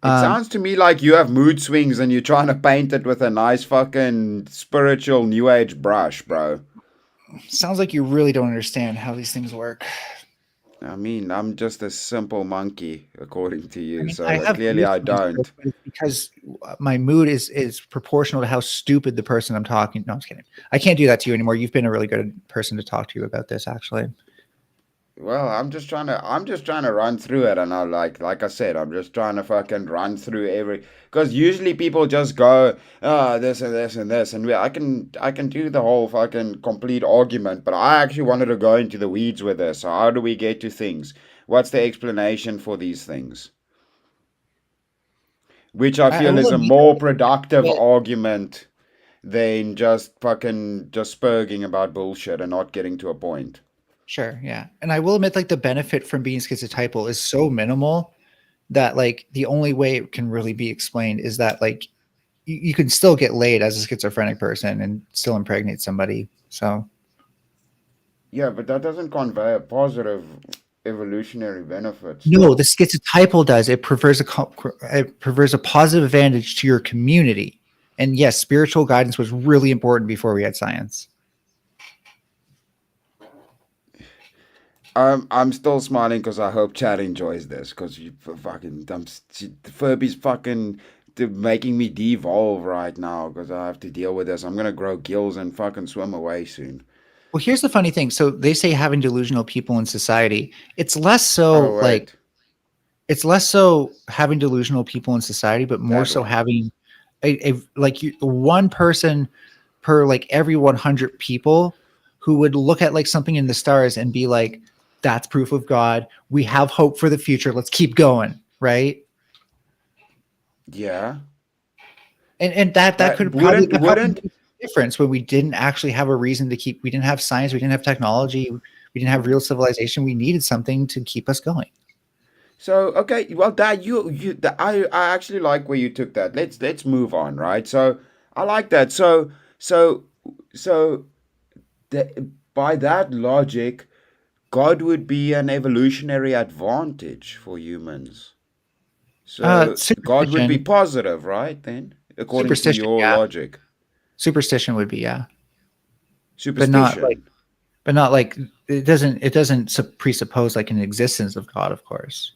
sounds to me like you have mood swings and you're trying to paint it with a nice fucking spiritual new age brush, bro. sounds like you really don't understand how these things work. I mean, I'm just a simple monkey, according to I you. mean, I So have clearly, mood I swings, don't. but it's because my mood is proportional to how stupid the person I'm talking. No, I'm just kidding. I can't do that to you anymore. You've been a really good person to talk to about this, actually. Well, I'm just trying to run through it, and like I said, I'm just trying to fucking run through every. Because usually people just go, this and this and this, and I can do the whole fucking complete argument, but I actually wanted to go into the weeds with this. So how do we get to things? What's the explanation for these things? Which I I feel will is a admit more productive that, argument than just fucking just spurging about bullshit and not getting to a point. sure, yeah, and I will admit, like the benefit from being schizotypal is so minimal that like the only way it can really be explained is that like you can still get laid as a schizophrenic person and still impregnate somebody. So Yeah, but that doesn't convey a positive evolutionary benefits, no, though. the schizotypal does. It prefers a positive advantage to your community. And yes, spiritual guidance was really important before we had science. I'm still smiling because I hope Chad enjoys this because you fucking Furby's fucking making me devolve right now because I have to deal with this. I'm gonna grow gills and fucking swim away soon. Well, here's the funny thing. So they say having delusional people in society. It's less so Oh like wait, it's less so having delusional people in society, but more that so one. having one person per like every 100 people who would look at like something in the stars and be like, that's proof of God. We have hope for the future. Let's keep going. Right. Yeah, And that that could probably wouldn't that probably wouldn't. made a difference when we didn't actually have a reason to keep. We didn't have science. We didn't have technology. We didn't have real civilization. We needed something to keep us going. So okay, well, Dad, I actually like where you took that. Let's move on, right? So I like that. So so by that logic, God would be an evolutionary advantage for humans. So God would be Superstition. positive, right? Then, according to Superstition. your Yeah. logic, Superstition would be yeah, but not like superstition. it doesn't presuppose like an existence of God, of course.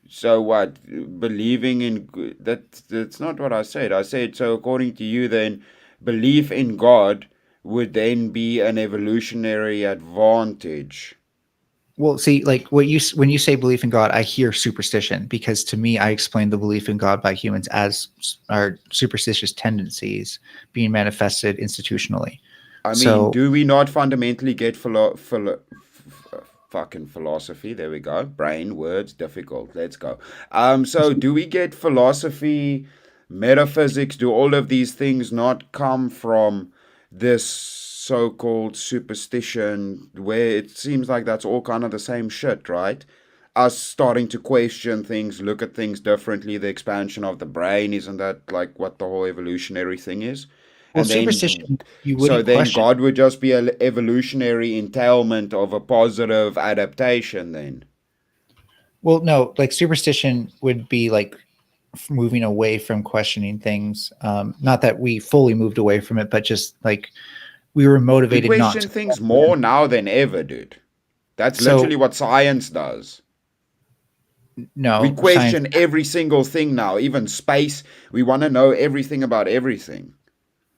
So what? Believing in that's not what I said. I said so according to you then belief in God would then be an evolutionary advantage. Well, see, like when you say belief in God, I hear superstition because to me, I explain the belief in God by humans as our superstitious tendencies being manifested institutionally. I mean, So, do we not fundamentally get fucking philosophy? There we go. Brain words difficult. Let's go. So do we get philosophy, metaphysics? Do all of these things not come from this so-called superstition, where it seems like that's all kind of the same shit, right? Us starting to question things, look at things differently, the expansion of the brain, isn't that like what the whole evolutionary thing is? well, And then superstition you so wouldn't then question. God would just be an evolutionary entailment of a positive adaptation then. Well, no, like superstition would be like moving away from questioning things. Not that we fully moved away from it, but just like we were We motivated not question to. things more now than ever, dude. That's literally So, what science does. We no, science. question every single thing now, even space. We want to know everything about everything.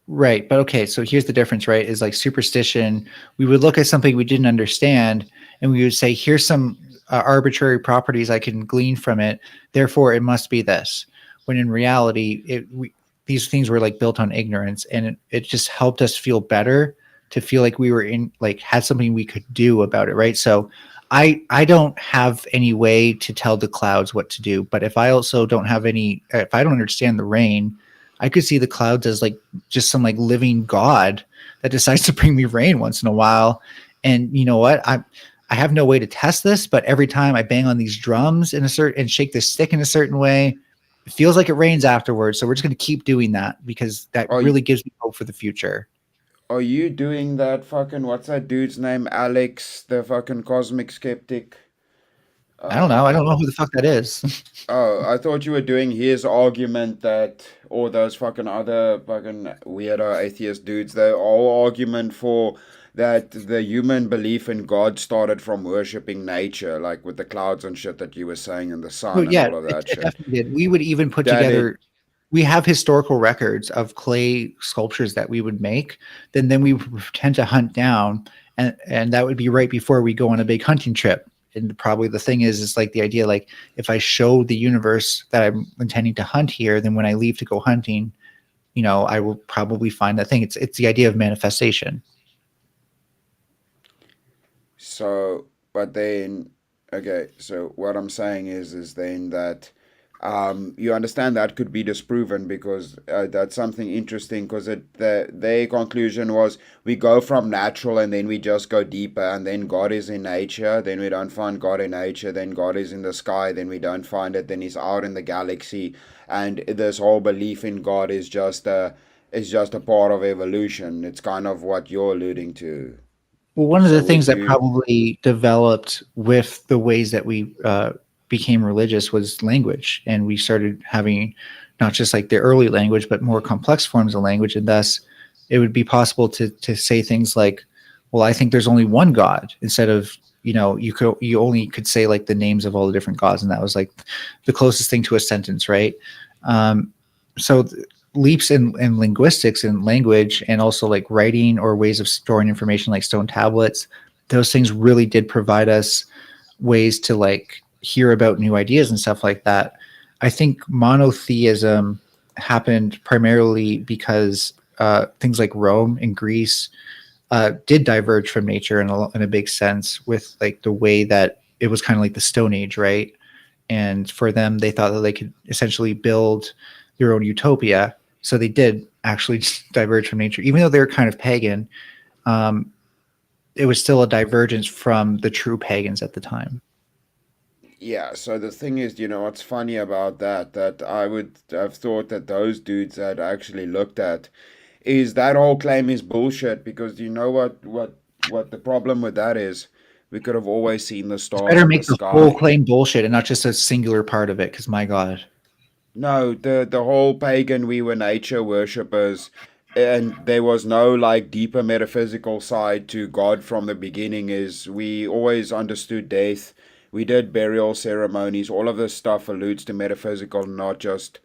Right. But okay, so here's the difference, right? Is like superstition, we would look at something we didn't understand and we would say, here's some arbitrary properties I can glean from it. Therefore, it must be this. When in reality, these things were like built on ignorance and it just helped us feel better to feel like we were in, like, had something we could do about it. Right. So I don't have any way to tell the clouds what to do. But if I also don't have any, if I don't understand the rain, I could see the clouds as like just some like living god that decides to bring me rain once in a while. And you know what? I have no way to test this, but every time I bang on these drums in a certain and shake this stick in a certain way, it feels like it rains afterwards. So we're just going to keep doing that because that Are really gives me hope for the future. are you doing that fucking what's that dude's name? Alex, the fucking cosmic skeptic. I don't know. I don't Uh know who the fuck that is. Oh, I thought you were doing his argument that all those fucking other fucking weirdo atheist dudes, their whole argument for that the human belief in God started from worshipping nature, like with the clouds and shit that you were saying, and the Well, sun and yeah, all of it, that it shit. definitely did. We would even put That it, together. We have historical records of clay sculptures that we would make. Then we would tend to hunt down, and that would be right before we go on a big hunting trip. And probably the thing is like the idea, like if I show the universe that I'm intending to hunt here, then when I leave to go hunting, I will probably find that thing. It's the idea of manifestation. so, but then, okay, so what I'm saying is then that you understand that could be disproven because that's something interesting because their conclusion was we go from natural and then we just go deeper and then God is in nature, then we don't find God in nature, then God is in the sky, then we don't find it, then he's out in the galaxy, and this whole belief in God is just a part of evolution. It's kind of what you're alluding to. Well, one of the So things would that you? probably developed with the ways that we became religious was language, and we started having not just like the early language, but more complex forms of language, and thus it would be possible to say things like, "Well, I think there's only one God," instead of you only could say like the names of all the different gods, and that was like the closest thing to a sentence, right? Um, so leaps in linguistics and language and also like writing or ways of storing information like stone tablets, those things really did provide us ways to like hear about new ideas and stuff like that. I think monotheism happened primarily because things like Rome and Greece did diverge from nature in a big sense with like the way that it was kind of like the Stone Age, right? And for them, they thought that they could essentially build their own utopia. So they did actually diverge from nature, even though they were kind of pagan. Um, it was still a divergence from the true pagans at the time. Yeah, so the thing is, what's funny about that, that I would have thought that those dudes had actually looked at, is that whole claim is bullshit because you know what the problem with that is? We could have always seen the It's stars better in the make the whole sky. claim bullshit and not just a singular part of it. Because my God, No, the whole pagan we were nature worshippers, and there was no like deeper metaphysical side to God from the beginning. Is we always understood death. We did burial ceremonies. All of this stuff alludes to metaphysical, not just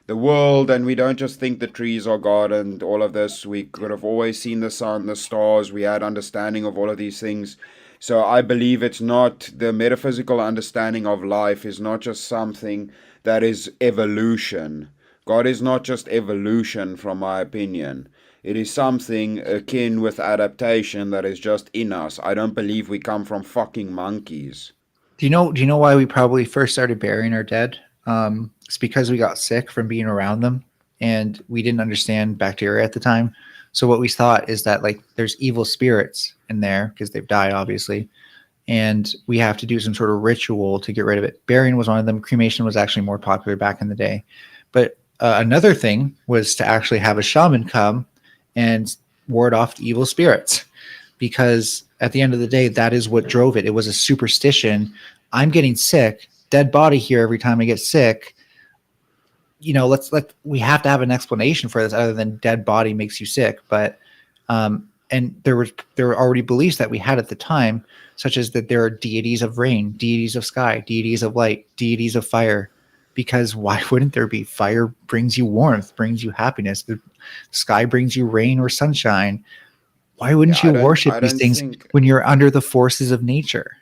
the world. And we don't just think the trees are God and all of this. We could have always seen the sun, the stars. We had understanding of all of these things. So I believe it's not the metaphysical understanding of life is not just something that is evolution. God is not just evolution, from my opinion. It is something akin with adaptation that is just in us. I don't believe we come from fucking monkeys. do you know why we probably first started burying our dead? It's because we got sick from being around them, and we didn't understand bacteria at the time. So what we thought is that like there's evil spirits in there because they've died, obviously, and we have to do some sort of ritual to get rid of it. Burying was one of them. Cremation was actually more popular back in the day. But another thing was to actually have a shaman come and ward off the evil spirits. Because at the end of the day, that is what drove it. It was a superstition. I'm getting sick, dead body here every time I get sick. We have to have an explanation for this other than dead body makes you sick. But and there were already beliefs that we had at the time, such as that there are deities of rain, deities of sky, deities of light, deities of fire. Because why wouldn't there be? Fire brings you warmth, brings you happiness. The sky brings you rain or sunshine. Why Yeah, wouldn't you worship I these don't things think. when you're under the forces of nature?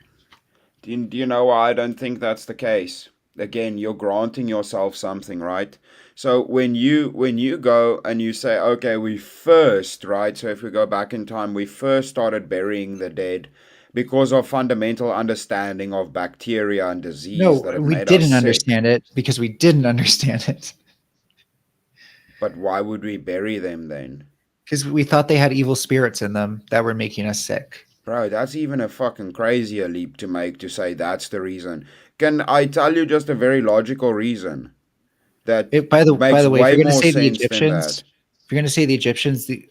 Do you know why I don't think that's the case? Again, you're granting yourself something, right? So when you go and you say, okay, we first, right? So if we go back in time, we first started burying the dead because of fundamental understanding of bacteria and disease No, that have we made us didn't sick. understand it because we didn't understand it. But why would we bury them then? Because we thought they had evil spirits in them that were making us sick. Bro, that's even a fucking crazier leap to make to say that's the reason. Can I tell you just a very logical reason that By makes the way, if way you're going to more say the sense than Egyptians, that? if you're going to say the Egyptians, the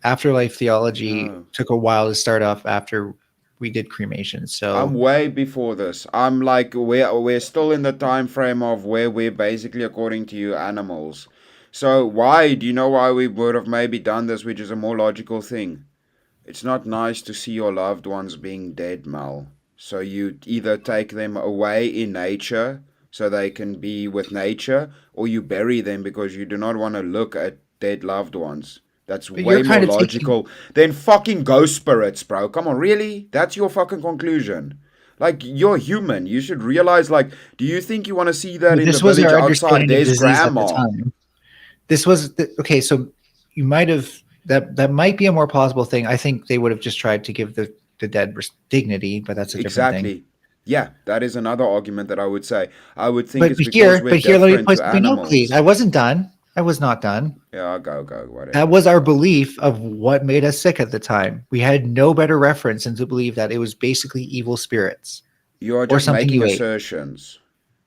afterlife theology No. took a while to start off after we did cremation. I'm So way before this. I'm like we're still in the time frame of where we're basically, according to you, animals. So why do you know why we would have maybe done this, which is a more logical thing? It's not nice to see your loved ones being dead, Mal. So you either take them away in nature so they can be with nature, or you bury them because you do not want to look at dead loved ones. That's But you're way kind more of taking. logical than fucking ghost spirits, bro. Come on, really? That's your fucking conclusion. Like, you're human. You should realize, like, do you think you want to see that But in the this was village our outside? understanding of There's disease at the grandma. time. This was okay. So you might have that might be a more plausible thing. I think they would have just tried to give the dead dignity, but that's a different thing. Exactly. Yeah, that is another argument that I would say. I would think But it's because we're here, let me different point to something out, please. animals. I wasn't done. I was not done. Yeah, go, That whatever. was our belief of what made us sick at the time. We had no better reference than to believe that it was basically evil spirits You're or just something making you ate. assertions.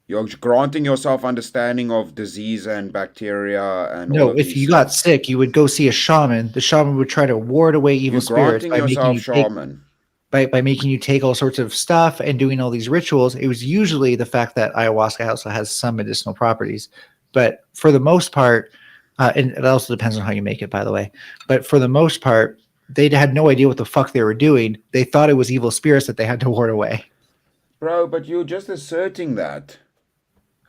You're granting yourself understanding of disease and bacteria and all No, of if these you got things. sick, you would go see a shaman. The shaman would try to ward away evil You're spirits granting by making yourself you take shaman. by making you take all sorts of stuff and doing all these rituals. It was usually the fact that ayahuasca also has some medicinal properties, but for the most part, and it also depends on how you make it, by the way. But for the most part, they had no idea what the fuck they were doing. They thought it was evil spirits that they had to ward away. Bro, but you're just asserting that.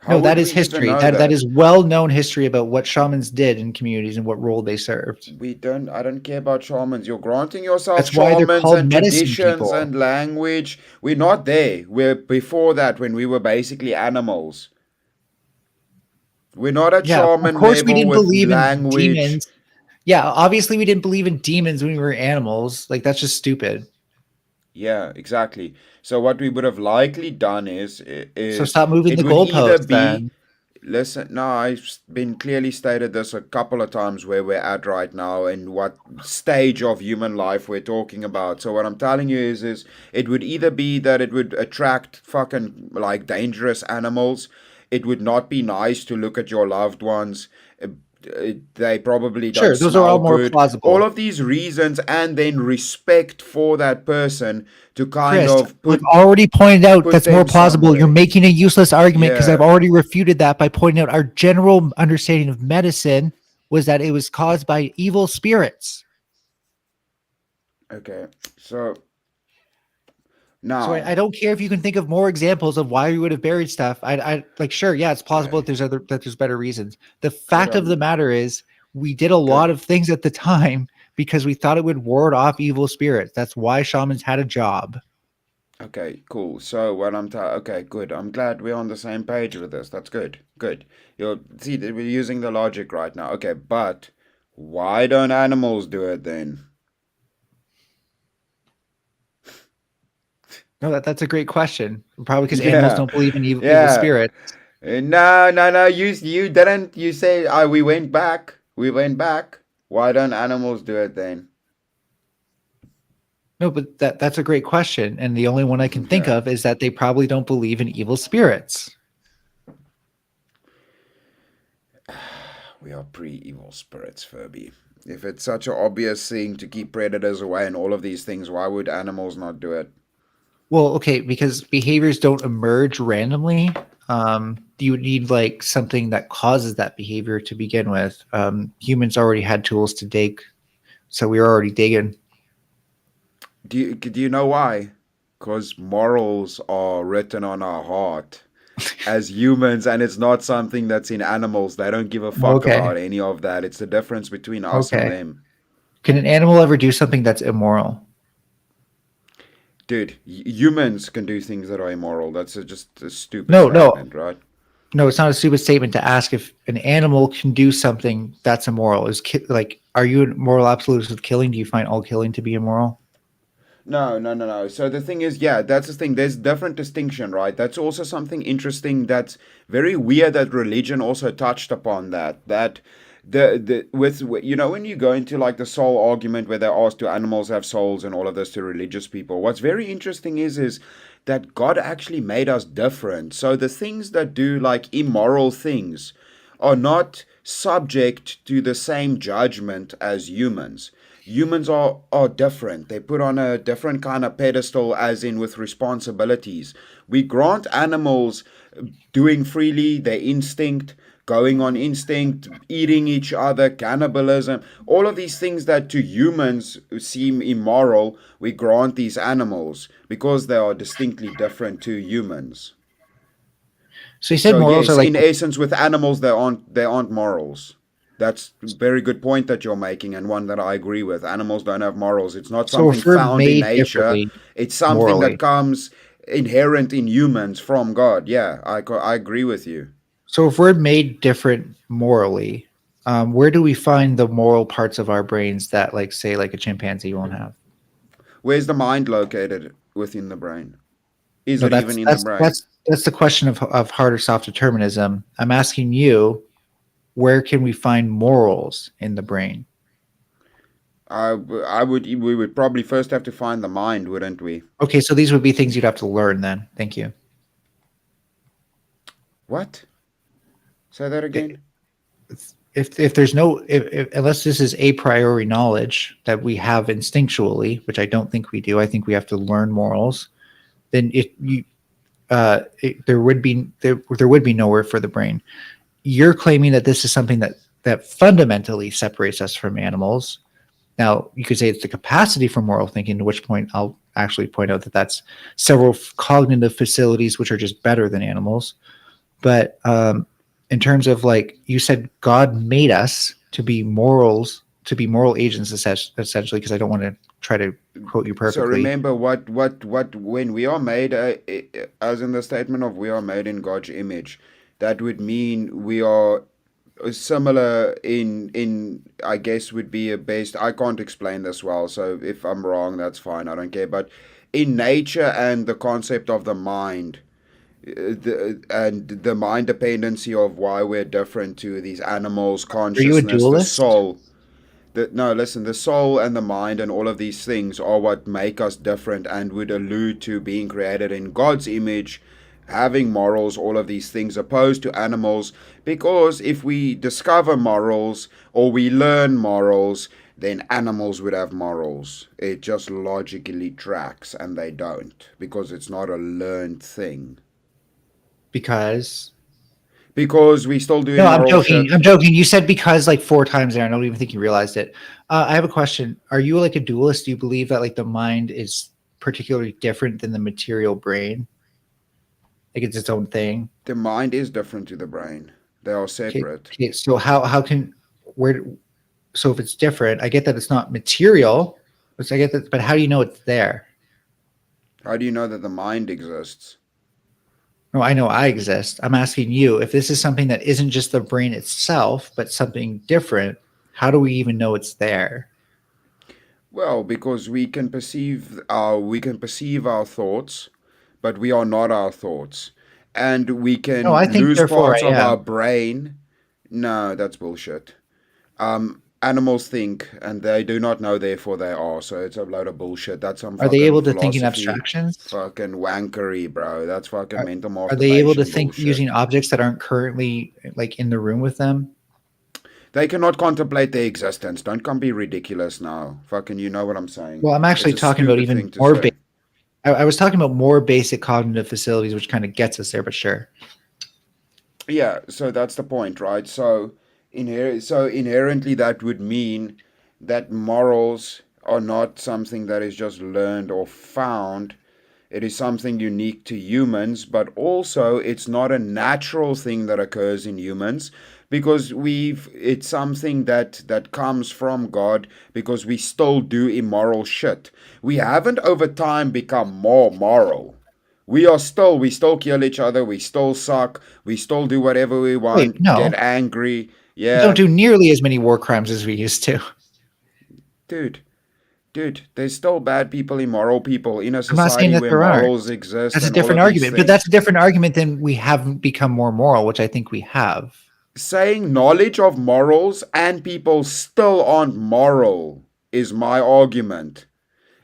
How No, that would is we even history. know That that? is well known history about what shamans did in communities and what role they served. I don't care about shamans. You're granting yourself That's why they're shamans called and medicine traditions people. and language. We're not there. We're before that when we were basically animals. We're not at Yeah, of shaman course we level didn't with believe in language. demons. Yeah, obviously we didn't believe in demons when we were animals. Like that's just stupid. Yeah, exactly. So what we would have likely done So is stop moving it the would either goalposts be then. listen. No, I've been clearly stated this a couple of times where we're at right now and what stage of human life we're talking about. So what I'm telling you is it would either be that it would attract fucking like dangerous animals. It would not be nice to look at your loved ones. They probably don't Sure, those are smell all more good. All plausible. of these reasons, and then respect for that person to kind Chris, of I've already pointed out put that's more them plausible. You're somewhere. making a useless argument because I've Yeah. already refuted that by pointing out our general understanding of medicine was that it was caused by evil spirits. Okay. So So now, I don't care if you can think of more examples of why we would have buried stuff. I like sure, yeah, it's plausible okay. that there's better reasons. The Good. fact of the matter is we did a lot Good. of things at the time because we thought it would ward off evil spirits. That's why shamans had a job. Okay. Cool. So what okay. Good. I'm glad we're on the same page with this. That's good. Good. You'll see that we're using the logic right now. Okay. But why don't animals do it then? No, that's a great question. Probably because animals Yeah. don't believe in evil Yeah. spirits. No. You didn't. You say we went back. We went back. Why don't animals do it then? No, but that's a great question. And the only one I can think Okay. of is that they probably don't believe in evil spirits. We are pre-evil spirits, Furby. If it's such an obvious thing to keep predators away and all of these things, why would animals not do it? Well, okay, because behaviors don't emerge randomly. You would need like something that causes that behavior to begin with. Humans already had tools to dig, so we were already digging. Do you know why? Because morals are written on our heart as humans, and it's not something that's in animals. They don't give a fuck Okay, about any of that. It's the difference between us and okay. them. Can an animal ever do something that's immoral? Dude, humans can do things that are immoral. That's just a stupid No, no, statement, right? no. It's not a stupid statement to ask if an animal can do something that's immoral. Like, are you a moral absolutist with killing? Do you find all killing to be immoral? No. So the thing is, yeah, that's the thing. There's different distinction, right? That's also something interesting. That's very weird that religion also touched upon that. That the with you know when you go into like the soul argument where they ask do animals have souls and all of this to religious people. What's very interesting is that God actually made us different. So the things that do like immoral things are not subject to the same judgment as humans. Humans are different. They put on a different kind of pedestal, as in with responsibilities. We grant animals doing freely, their instinct, going on instinct, eating each other, cannibalism, all of these things that to humans seem immoral, we grant these animals because they are distinctly different to humans. So you said So morals are yes, like in essence, with animals, there aren't morals. That's a very good point that you're making, and one that I agree with. Animals don't have morals. It's not so something if we're found in made nature. differently It's something that morally. comes inherent in humans from God. Yeah, I agree with you. So if we're made different morally, where do we find the moral parts of our brains that, like, say, like a chimpanzee won't have? Where's the mind located within the brain? Is No, it even that's in the that's brain? that's that's the question of hard or soft determinism. I'm asking you, where can we find morals in the brain? We would probably first have to find the mind, wouldn't we? Okay, so these would be things you'd have to learn then. Thank you. What? Say that again. If there's no if unless this is a priori knowledge that we have instinctually, which I don't think we do, I think we have to learn morals. Then there would be nowhere for the brain. You're claiming that this is something that fundamentally separates us from animals. Now, you could say it's the capacity for moral thinking, to which point I'll actually point out that that's several cognitive facilities which are just better than animals. But in terms of, like, you said, God made us to be moral agents, essentially, because I don't want to try to quote you So perfectly. remember what when we are made, as in the statement of we are made in God's image, that would mean we are similar in I guess would be a best. I can't explain this well, so if I'm wrong, that's fine. I don't care. But in nature and the concept of the mind, and the mind dependency of why we're different to these animals, Are you a consciousness, the dualist? soul. No, listen, the soul and the mind and all of these things are what make us different and would allude to being created in God's image, having morals, all of these things, opposed to animals. Because if we discover morals or we learn morals, then animals would have morals. It just logically tracks, and they don't because it's not a learned thing. Because Because we still do no, I'm immoral joking. shit. I'm joking. You said because like four times there. I don't even think you realized it. I have a question. Are you like a dualist? Do you believe that like the mind is particularly different than the material brain? Like it's its own thing? The mind is different to the brain. They are Okay. separate. Okay. So how can where so if it's different, I get that it's not material, which I get that, but how do you know it's there? How do you know that the mind exists? No, I know I exist. I'm asking you if this is something that isn't just the brain itself, but something different. How do we even know it's there? Well, because we can perceive our thoughts, but we are not our thoughts. And we No, I can think lose therefore parts I of our am. brain. No, that's bullshit. Animals think and they do not know, therefore they are. So it's a load of bullshit. That's some Are they fucking able to think in philosophy, abstractions? fucking wankery, bro. That's fucking Are, mental are they able to masturbation think using bullshit. objects that aren't currently like in the room with them? They cannot contemplate their existence. Don't come be ridiculous now. Fucking, you know what I'm saying. Well, I'm It's actually a talking about stupid even thing to more say. I was talking about more basic cognitive facilities, which kind of gets us there, but sure. Yeah, so that's the point, right? So inherently that would mean that morals are not something that is just learned or found. It is something unique to humans, but also it's not a natural thing that occurs in humans because it's something that comes from God because we still do immoral shit. We haven't over time become more moral. We still kill each other, we still suck, we still do whatever we Wait, want, get no. angry. We don't Yeah, do nearly as many war crimes as we used to. dude. Dude, there's still bad people, immoral people in a I'm not saying society that where there aren't. morals exist That's a and all different of these argument, but that's things. a different argument than we haven't become more moral, which I think we have. Saying knowledge of morals and people still aren't moral is my argument.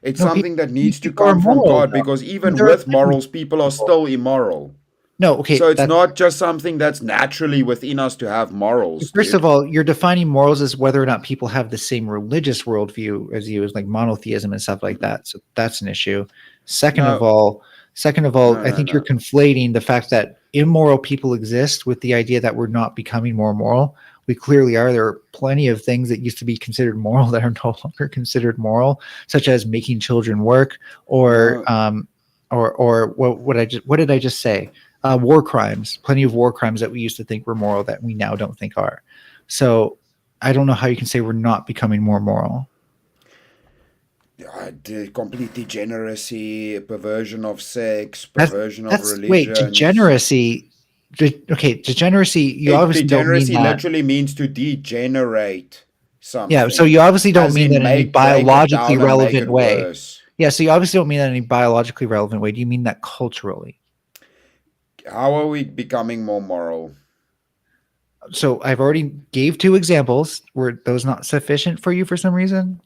It's No, something that needs to people are come from moral God though. because even There are with different morals, people are people. still immoral. No, So okay, it's not just something that's naturally within us to have morals, first dude. of all, you're defining morals as whether or not people have the same religious worldview as you, as like monotheism and stuff like that. So that's an issue. Second of No, all, second of all, no, I no, think you're no. conflating the fact that immoral people exist with the idea that we're not becoming more moral. We clearly are. There are plenty of things that used to be considered moral that are no longer considered moral, such as making children work, or No, what did I just say? War crimes. Plenty of war crimes that we used to think were moral that we now don't think are. So I don't know how you can say we're not becoming more moral. the complete degeneracy, perversion of sex, That's perversion of that's wait, religions. degeneracy. Okay, degeneracy. You It obviously don't mean degeneracy that. literally means to degenerate Yeah, so something, you obviously don't as mean in that in any make break it biologically down and make relevant it way. worse. Yeah, so you obviously don't mean that in any biologically relevant way. Do you mean that culturally? How are we becoming more moral? So I've already gave 2 examples. Were those not sufficient for you for some reason?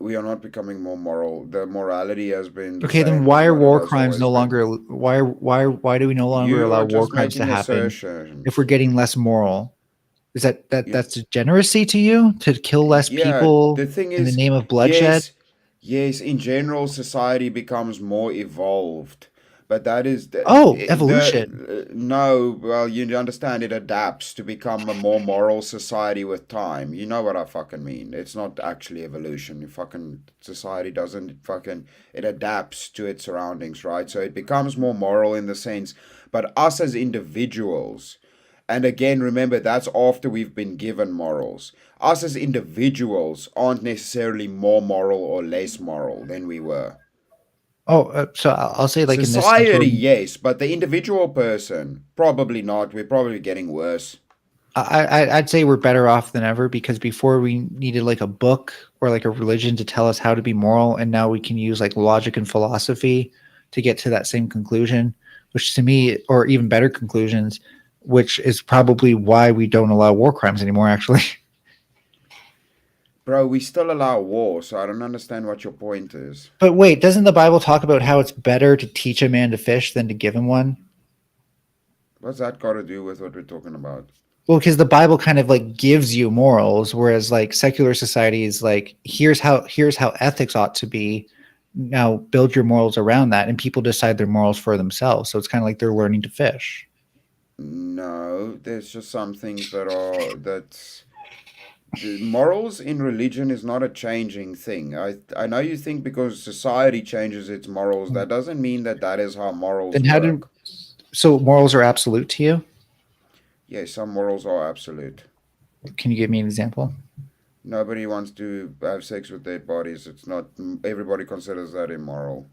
We are not becoming more moral. The morality has been the Okay, then same as why are what it war has crimes always no been. longer why do we no longer You allow are war just crimes to making happen if we're assertions. getting less moral? Is You, that's degeneracy to you to kill less yeah, people the thing in the is, name of bloodshed? yes, yes, in general, society becomes more evolved. But that is Oh, evolution. no, well, you understand it adapts to become a more moral society with time. You know what I fucking mean. It's not actually evolution. You fucking society doesn't fucking it adapts to its surroundings, right? So it becomes more moral in the sense, but us as individuals, and again, remember that's after we've been given morals. Us as individuals aren't necessarily more moral or less moral than we were. Oh, so I'll say like in this sense where Society, yes, but the individual person, probably not. We're probably getting worse. I'd say we're better off than ever because before we needed like a book or like a religion to tell us how to be moral, and now we can use like logic and philosophy to get to that same conclusion, which to me, or even better conclusions, which is probably why we don't allow war crimes anymore, actually. Bro, we still allow war, so I don't understand what your point is. But wait, doesn't the Bible talk about how it's better to teach a man to fish than to give him one? What's that got to do with what we're talking about? Well, because the Bible kind of like gives you morals, whereas like secular society is like, here's how ethics ought to be. Now build your morals around that, and people decide their morals for themselves. So it's kind of like they're learning to fish. No, there's just some things that's the morals in religion is not a changing thing. I know you think because society changes its morals, that doesn't mean that that is how morals Then how do work. so morals are absolute to you? Yeah, some morals are absolute. Can you give me an example? Nobody wants to have sex with their bodies. It's not everybody considers that immoral.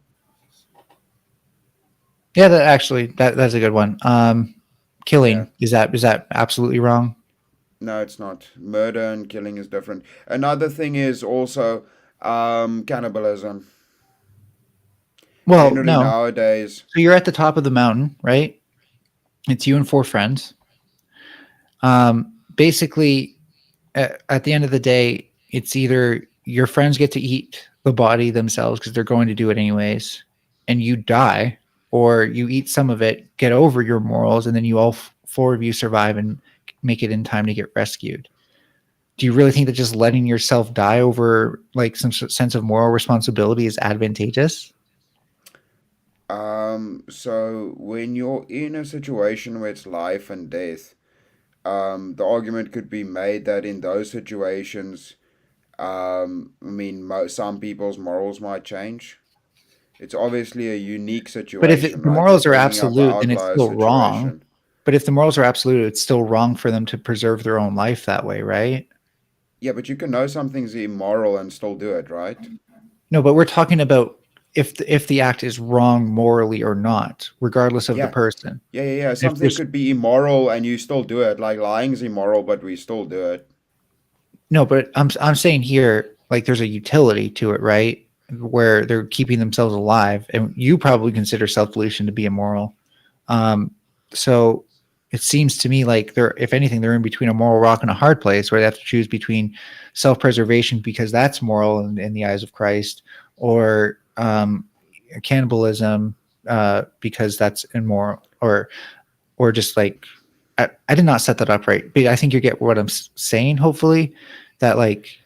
Yeah, that actually that's a good one. Yeah. Killing is that absolutely wrong? No, it's not. Murder and killing is different. Another thing is also cannibalism. Well, Generally no. nowadays, So you're at the top of the mountain, right? It's you and 4 friends. Basically, at the end of the day, it's either your friends get to eat the body themselves because they're going to do it anyways, and you die, or you eat some of it, get over your morals, and then you all 4 of you survive and make it in time to get rescued. Do you really think that just letting yourself die over like some sense of moral responsibility is advantageous? so when you're in a situation where it's life and death, the argument could be made that in those situations, I mean, some people's morals might change. It's obviously a unique But if situation, the right? morals Just are bringing up an absolute, then it's outlier still wrong. situation. But if the morals are absolute, it's still wrong for them to preserve their own life that way, right? Yeah, but you can know something's immoral and still do it, right? No, but we're talking about if the act is wrong morally or not, regardless of the Yeah, person. yeah. If Something there's could be immoral and you still do it. Like lying's immoral, but we still do it. no, but I'm saying here, like there's a utility to it, right? Where they're keeping themselves alive, and you probably consider self-deletion to be immoral. Um, so it seems to me like they're, if anything, they're in between a moral rock and a hard place where they have to choose between self-preservation because that's moral in the eyes of Christ, or cannibalism because that's immoral, or just like I did not set that up right, but I think you get what I'm saying. Hopefully, that like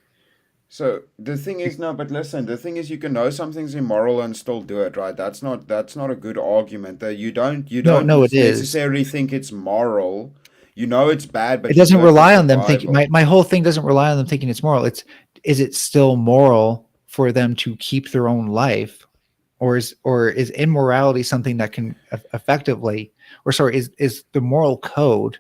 So the thing is, no, but listen, the thing is, you can know something's immoral and still do it, right? That's not a good argument. That you No, don't no, it is. necessarily think it's moral. You know it's bad, It but you doesn't do it for rely on them thinking. survival. My whole thing doesn't rely on them thinking it's moral. It's, is it still moral for them to keep their own life, or is immorality something that can effectively, or sorry, is the moral code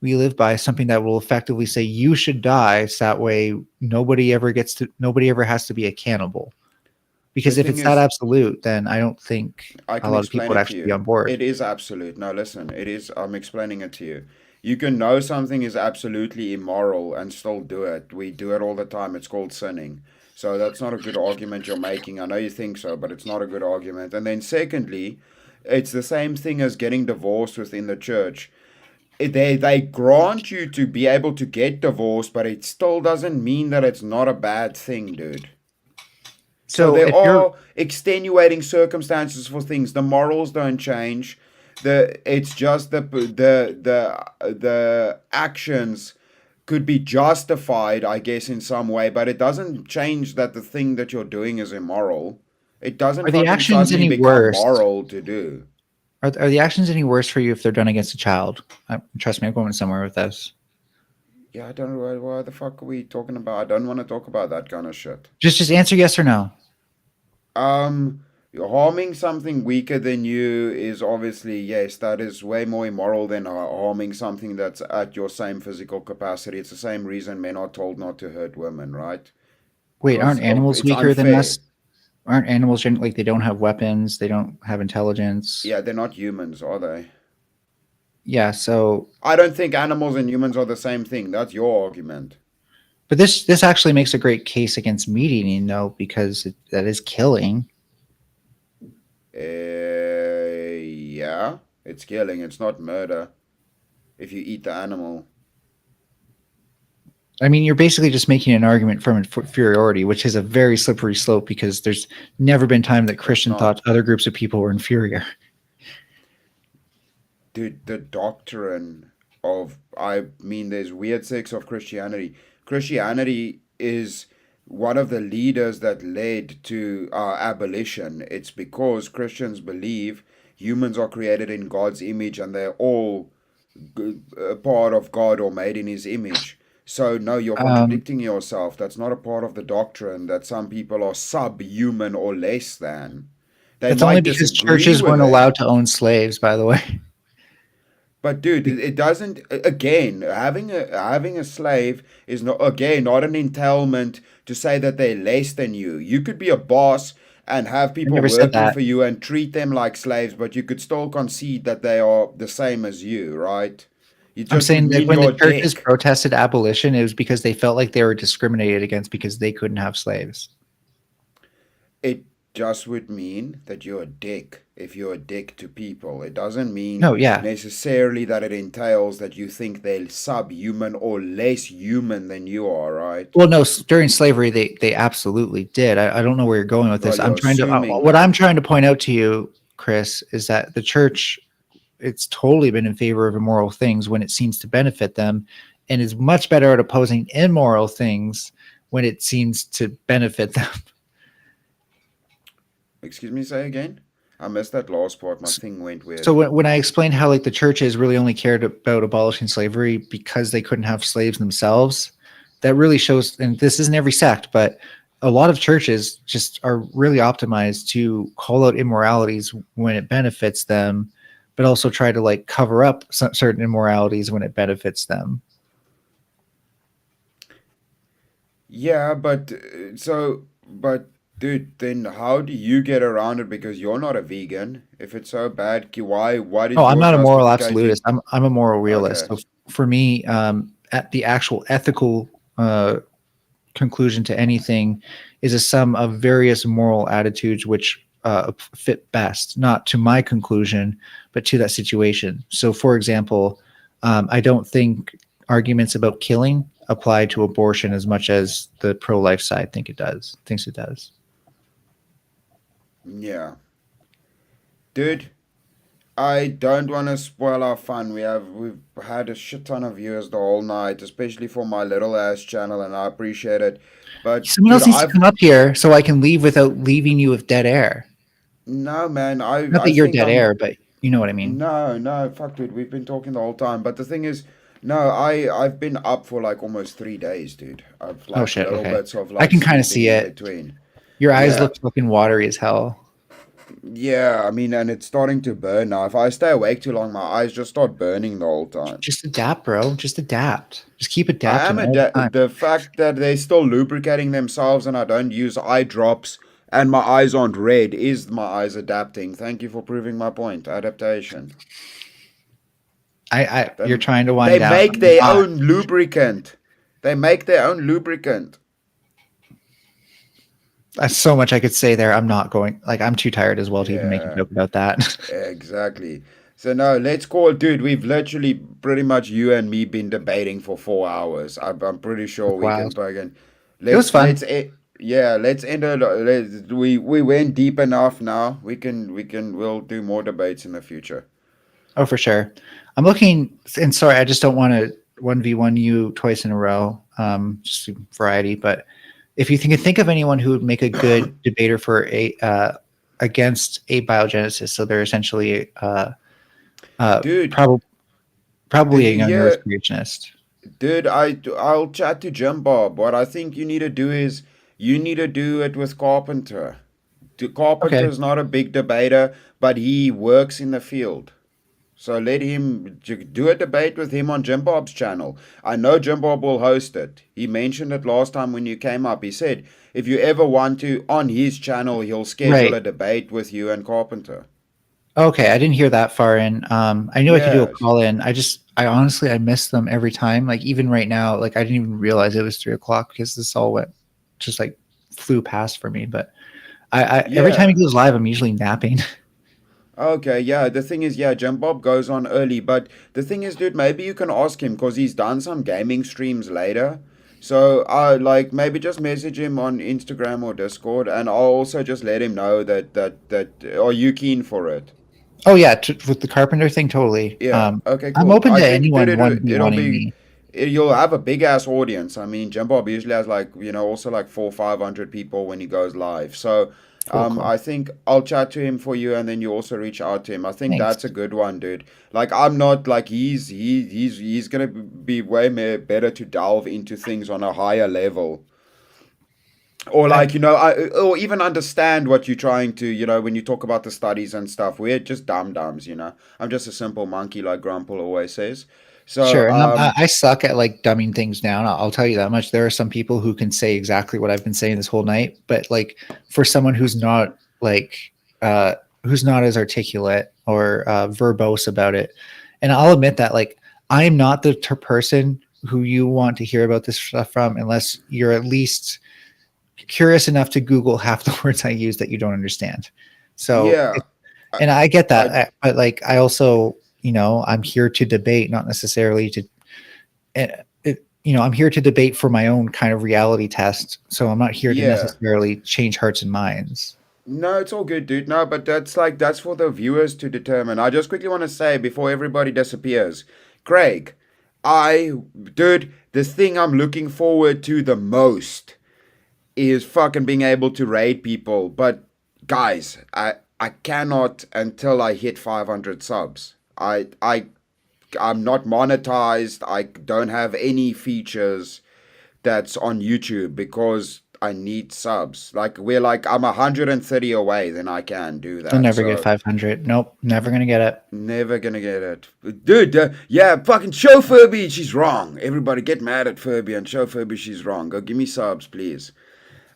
we live by something that will effectively say you should die, so that way nobody ever has to be a cannibal? The Because if thing it's that is, absolute, then I don't think I a can lot of explain people would it to actually be you. on board. It is absolute. No, listen, it is. I'm explaining it to you. You can know something is absolutely immoral and still do it. We do it all the time. It's called sinning. So that's not a good argument you're making. I know you think so, but it's not a good argument. And then, secondly, it's the same thing as getting divorced within the church. They grant you to be able to get divorced, but it still doesn't mean that it's not a bad thing, dude. So So there if you're are extenuating circumstances for things. The morals don't change. It's just the actions could be justified, I guess, in some way, but it doesn't change that the thing that you're doing is immoral. It doesn't are the fucking actions suddenly any become worse? moral to do. Are the actions any worse for you if they're done against a child? Trust me, I'm going somewhere with this. Yeah, I don't know why the fuck are we talking about. I don't want to talk about that kind of shit. Just answer yes or no. Um, Harming something weaker than you is obviously, yes, that is way more immoral than harming something that's at your same physical capacity. It's the same reason men are told not to hurt women, right? Wait, Because aren't of animals it's weaker than unfair. us? Aren't animals like they don't have weapons, they don't have intelligence? Yeah, they're not humans, are they? Yeah, so I don't think animals and humans are the same thing. That's your argument. but this actually makes a great case against meat eating though, because that is killing. Yeah, it's killing. It's not murder if you eat the animal. I mean, you're basically just making an argument from inferiority, which is a very slippery slope because there's never been time that It's Christian thought not. other groups of people were inferior. Dude, the doctrine of, I mean, there's weird sects of Christianity. Christianity is one of the leaders that led to abolition. It's because Christians believe humans are created in God's image and they're all a part of God or made in his image. So, no, you're Um, contradicting yourself. That's not a part of the doctrine that some people are subhuman or less than. They that's only might because disagree churches with weren't it. allowed to own slaves, by the way. But dude, it doesn't. Again, having a slave is not, again, not an entailment to say that they're less than you. You could be a boss and have I people never said working that. for you and treat them like slaves, but you could still concede that they are the same as you, right? It I'm just would saying that mean when you're the a churches dick. protested abolition, it was because they felt like they were discriminated against because they couldn't have slaves. It just would mean that you're a dick if you're a dick to people. It doesn't mean No, yeah. necessarily that it entails that you think they're subhuman or less human than you are, right? Well, no, during slavery, they absolutely did. I don't know where you're going with this. Well, I'm you're trying to assuming what I'm that. trying to point out to you, Chris, is that the church, it's totally been in favor of immoral things when it seems to benefit them, and is much better at opposing immoral things when it seems to benefit them. Excuse me, say again? I missed that last part. My thing went So weird. when I explained how like the churches really only cared about abolishing slavery because they couldn't have slaves themselves, that really shows. And this isn't every sect, but a lot of churches just are really optimized to call out immoralities when it benefits them, but also try to like cover up certain immoralities when it benefits them. Yeah, but dude, then how do you get around it? Because you're not a vegan. If it's so bad, why Oh, did I'm your not a moral absolutist. justificating? I'm a moral realist. Okay. So for me, at the actual ethical conclusion to anything is a sum of various moral attitudes which fit best, not to my conclusion, but to that situation. So, for example, I don't think arguments about killing apply to abortion as much as the pro-life side thinks it does. Yeah. Dude, I don't want to spoil our fun. We've had a shit ton of viewers the whole night, especially for my little ass channel, and I appreciate it. But Someone dude, else needs to I've come up here so I can leave without leaving you with dead air. no man. Not I that you're think dead I'm air, but you know what I mean. no, fuck, dude. We've been talking the whole time. But the thing is, no, I've been up for like almost 3 days, dude. I've Oh like shit. little Okay. bits of I like can kind of sleeping see in it. between. Your eyes Yeah, look fucking watery as hell. yeah. I mean, and it's starting to burn now. If I stay awake too long, my eyes just start burning the whole time. Just adapt, bro. Just adapt. Just keep I am adapting all the time. the fact that they're still lubricating themselves and I don't use eye drops and my eyes aren't red is my eyes adapting. Thank you for proving my point. Adaptation. They, You're trying to they wind down. make I'm their not. own lubricant. They make their own lubricant. That's so much I could say there. I'm not going. Like, I'm too tired as well to even make a Yeah, joke about that. exactly. So no, let's call, dude. We've literally pretty much you and me been debating for 4 hours. I'm pretty sure That's we can wild. fucking It was fun. yeah, let's end it. We went deep enough now. We'll do more debates in the future. Oh, for sure. I'm looking, and sorry, I just don't want to 1v1 you twice in a row. Just variety. But if you think of anyone who would make a good debater for a against abiogenesis, so they're essentially Dude, did probably a you young Earth hear? creationist. Dude, I'll chat to Jim Bob. What I think you need to do is you need to do it with Carpenter. Okay. Carpenter's not a big debater, but he works in the field. So let him do a debate with him on Jim Bob's channel. I know Jim Bob will host it. He mentioned it last time when you came up. He said if you ever want to on his channel, he'll schedule Right. a debate with you and Carpenter. Okay, I didn't hear that far in. I knew I could do a Yes. call in. I honestly, I miss them every time. Like even right now, like I didn't even realize it was 3 o'clock because this all went just like flew past for me. But I every time he Yeah. goes live, I'm usually napping. Okay, yeah. The thing is, yeah, Jim Bob goes on early, but the thing is, dude, maybe you can ask him because he's done some gaming streams later. So, like maybe just message him on Instagram or Discord, and I'll also just let him know that are you keen for it? Oh yeah, with the carpenter thing, totally. Yeah. Okay. I'm Cool. open I to think, dude, anyone one v it'll wanting be me. you'll have a big ass audience. I mean, Jim Bob usually has like also like 400-500 people when he goes live. So, Cool, cool. I think I'll chat to him for you, and then you also reach out to him. I think Thanks. that's a good one, dude. Like I'm not like he's gonna be way more better to delve into things on a higher level or I, like or even understand what you're trying to when you talk about the studies and stuff. We're just dum-dums. I'm just a simple monkey like Grumple always says. So Sure, and I suck at like dumbing things down. I'll tell you that much. There are some people who can say exactly what I've been saying this whole night, but like for someone who's not like who's not as articulate or verbose about it, and I'll admit that like I am not the person who you want to hear about this stuff from unless you're at least curious enough to Google half the words I use that you don't understand. So yeah, I, and I get that, I but like I also, I'm here to debate, not necessarily to. I'm here to debate for my own kind of reality test. So I'm not here to yeah. necessarily change hearts and minds. No, it's all good, dude. No, but that's for the viewers to determine. I just quickly want to say before everybody disappears, Craig, I dude, the thing I'm looking forward to the most is fucking being able to raid people. But guys, I cannot until I hit 500 subs. I'm not monetized. I don't have any features that's on YouTube because I need subs. I'm 130 away, then I can do I'll that. never get So 500. Nope, never gonna get it. never gonna get it. Dude, yeah, fucking show Furby she's wrong. Everybody get mad at Furby and show Furby she's wrong. Go give me subs, please.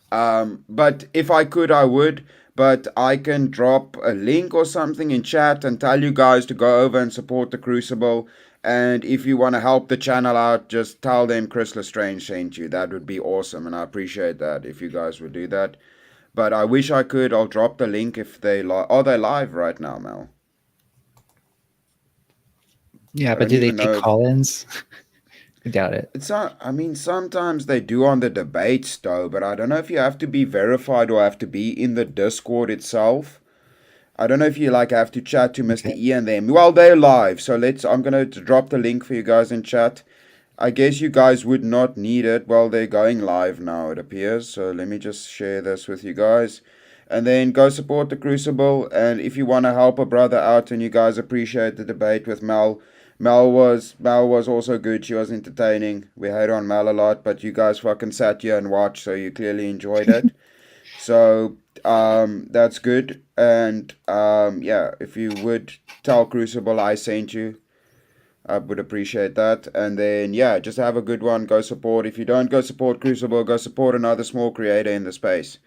But if I could, I would. But I can drop a link or something in chat and tell you guys to go over and support the Crucible. And if you want to help the channel out, just tell them Chris Lestrange sent you. That would be awesome, and I appreciate that if you guys would do that. But I wish I could. I'll drop the link if are they live right now, Mel? Yeah, I but don't do they even take know if call-ins? I doubt it. it's not. I mean, sometimes they do on the debates though, but I don't know if you have to be verified or have to be in the Discord itself. I don't know if you like have to chat to Mr. Okay. E and them. Well, they're live, so I'm gonna drop the link for you guys in chat. I guess you guys would not need it. Well, they're going live now, it appears. So let me just share this with you guys. And then go support the Crucible. And if you want to help a brother out and you guys appreciate the debate with Mel, Mel was also good. She was entertaining. We hate on Mel a lot, but you guys fucking sat here and watched, so you clearly enjoyed it. So that's good. And yeah, if you would tell Crucible I sent you, I would appreciate that. And then yeah, just have a good one. Go support. If you don't go support Crucible, go support another small creator in the space.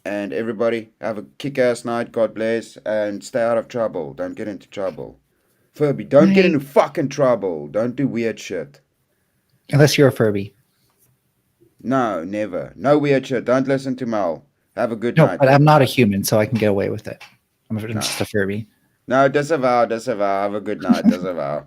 And everybody, have a kick-ass night. God bless. And stay out of trouble. Don't get into trouble. Furby, don't get into fucking trouble. Don't do weird shit. Unless you're a Furby. No, never. No weird shit. Don't listen to Mel. Have a good No, night. but I'm not a human, so I can get away with it. I'm just a Furby. No, disavow. Have a good night. Disavow.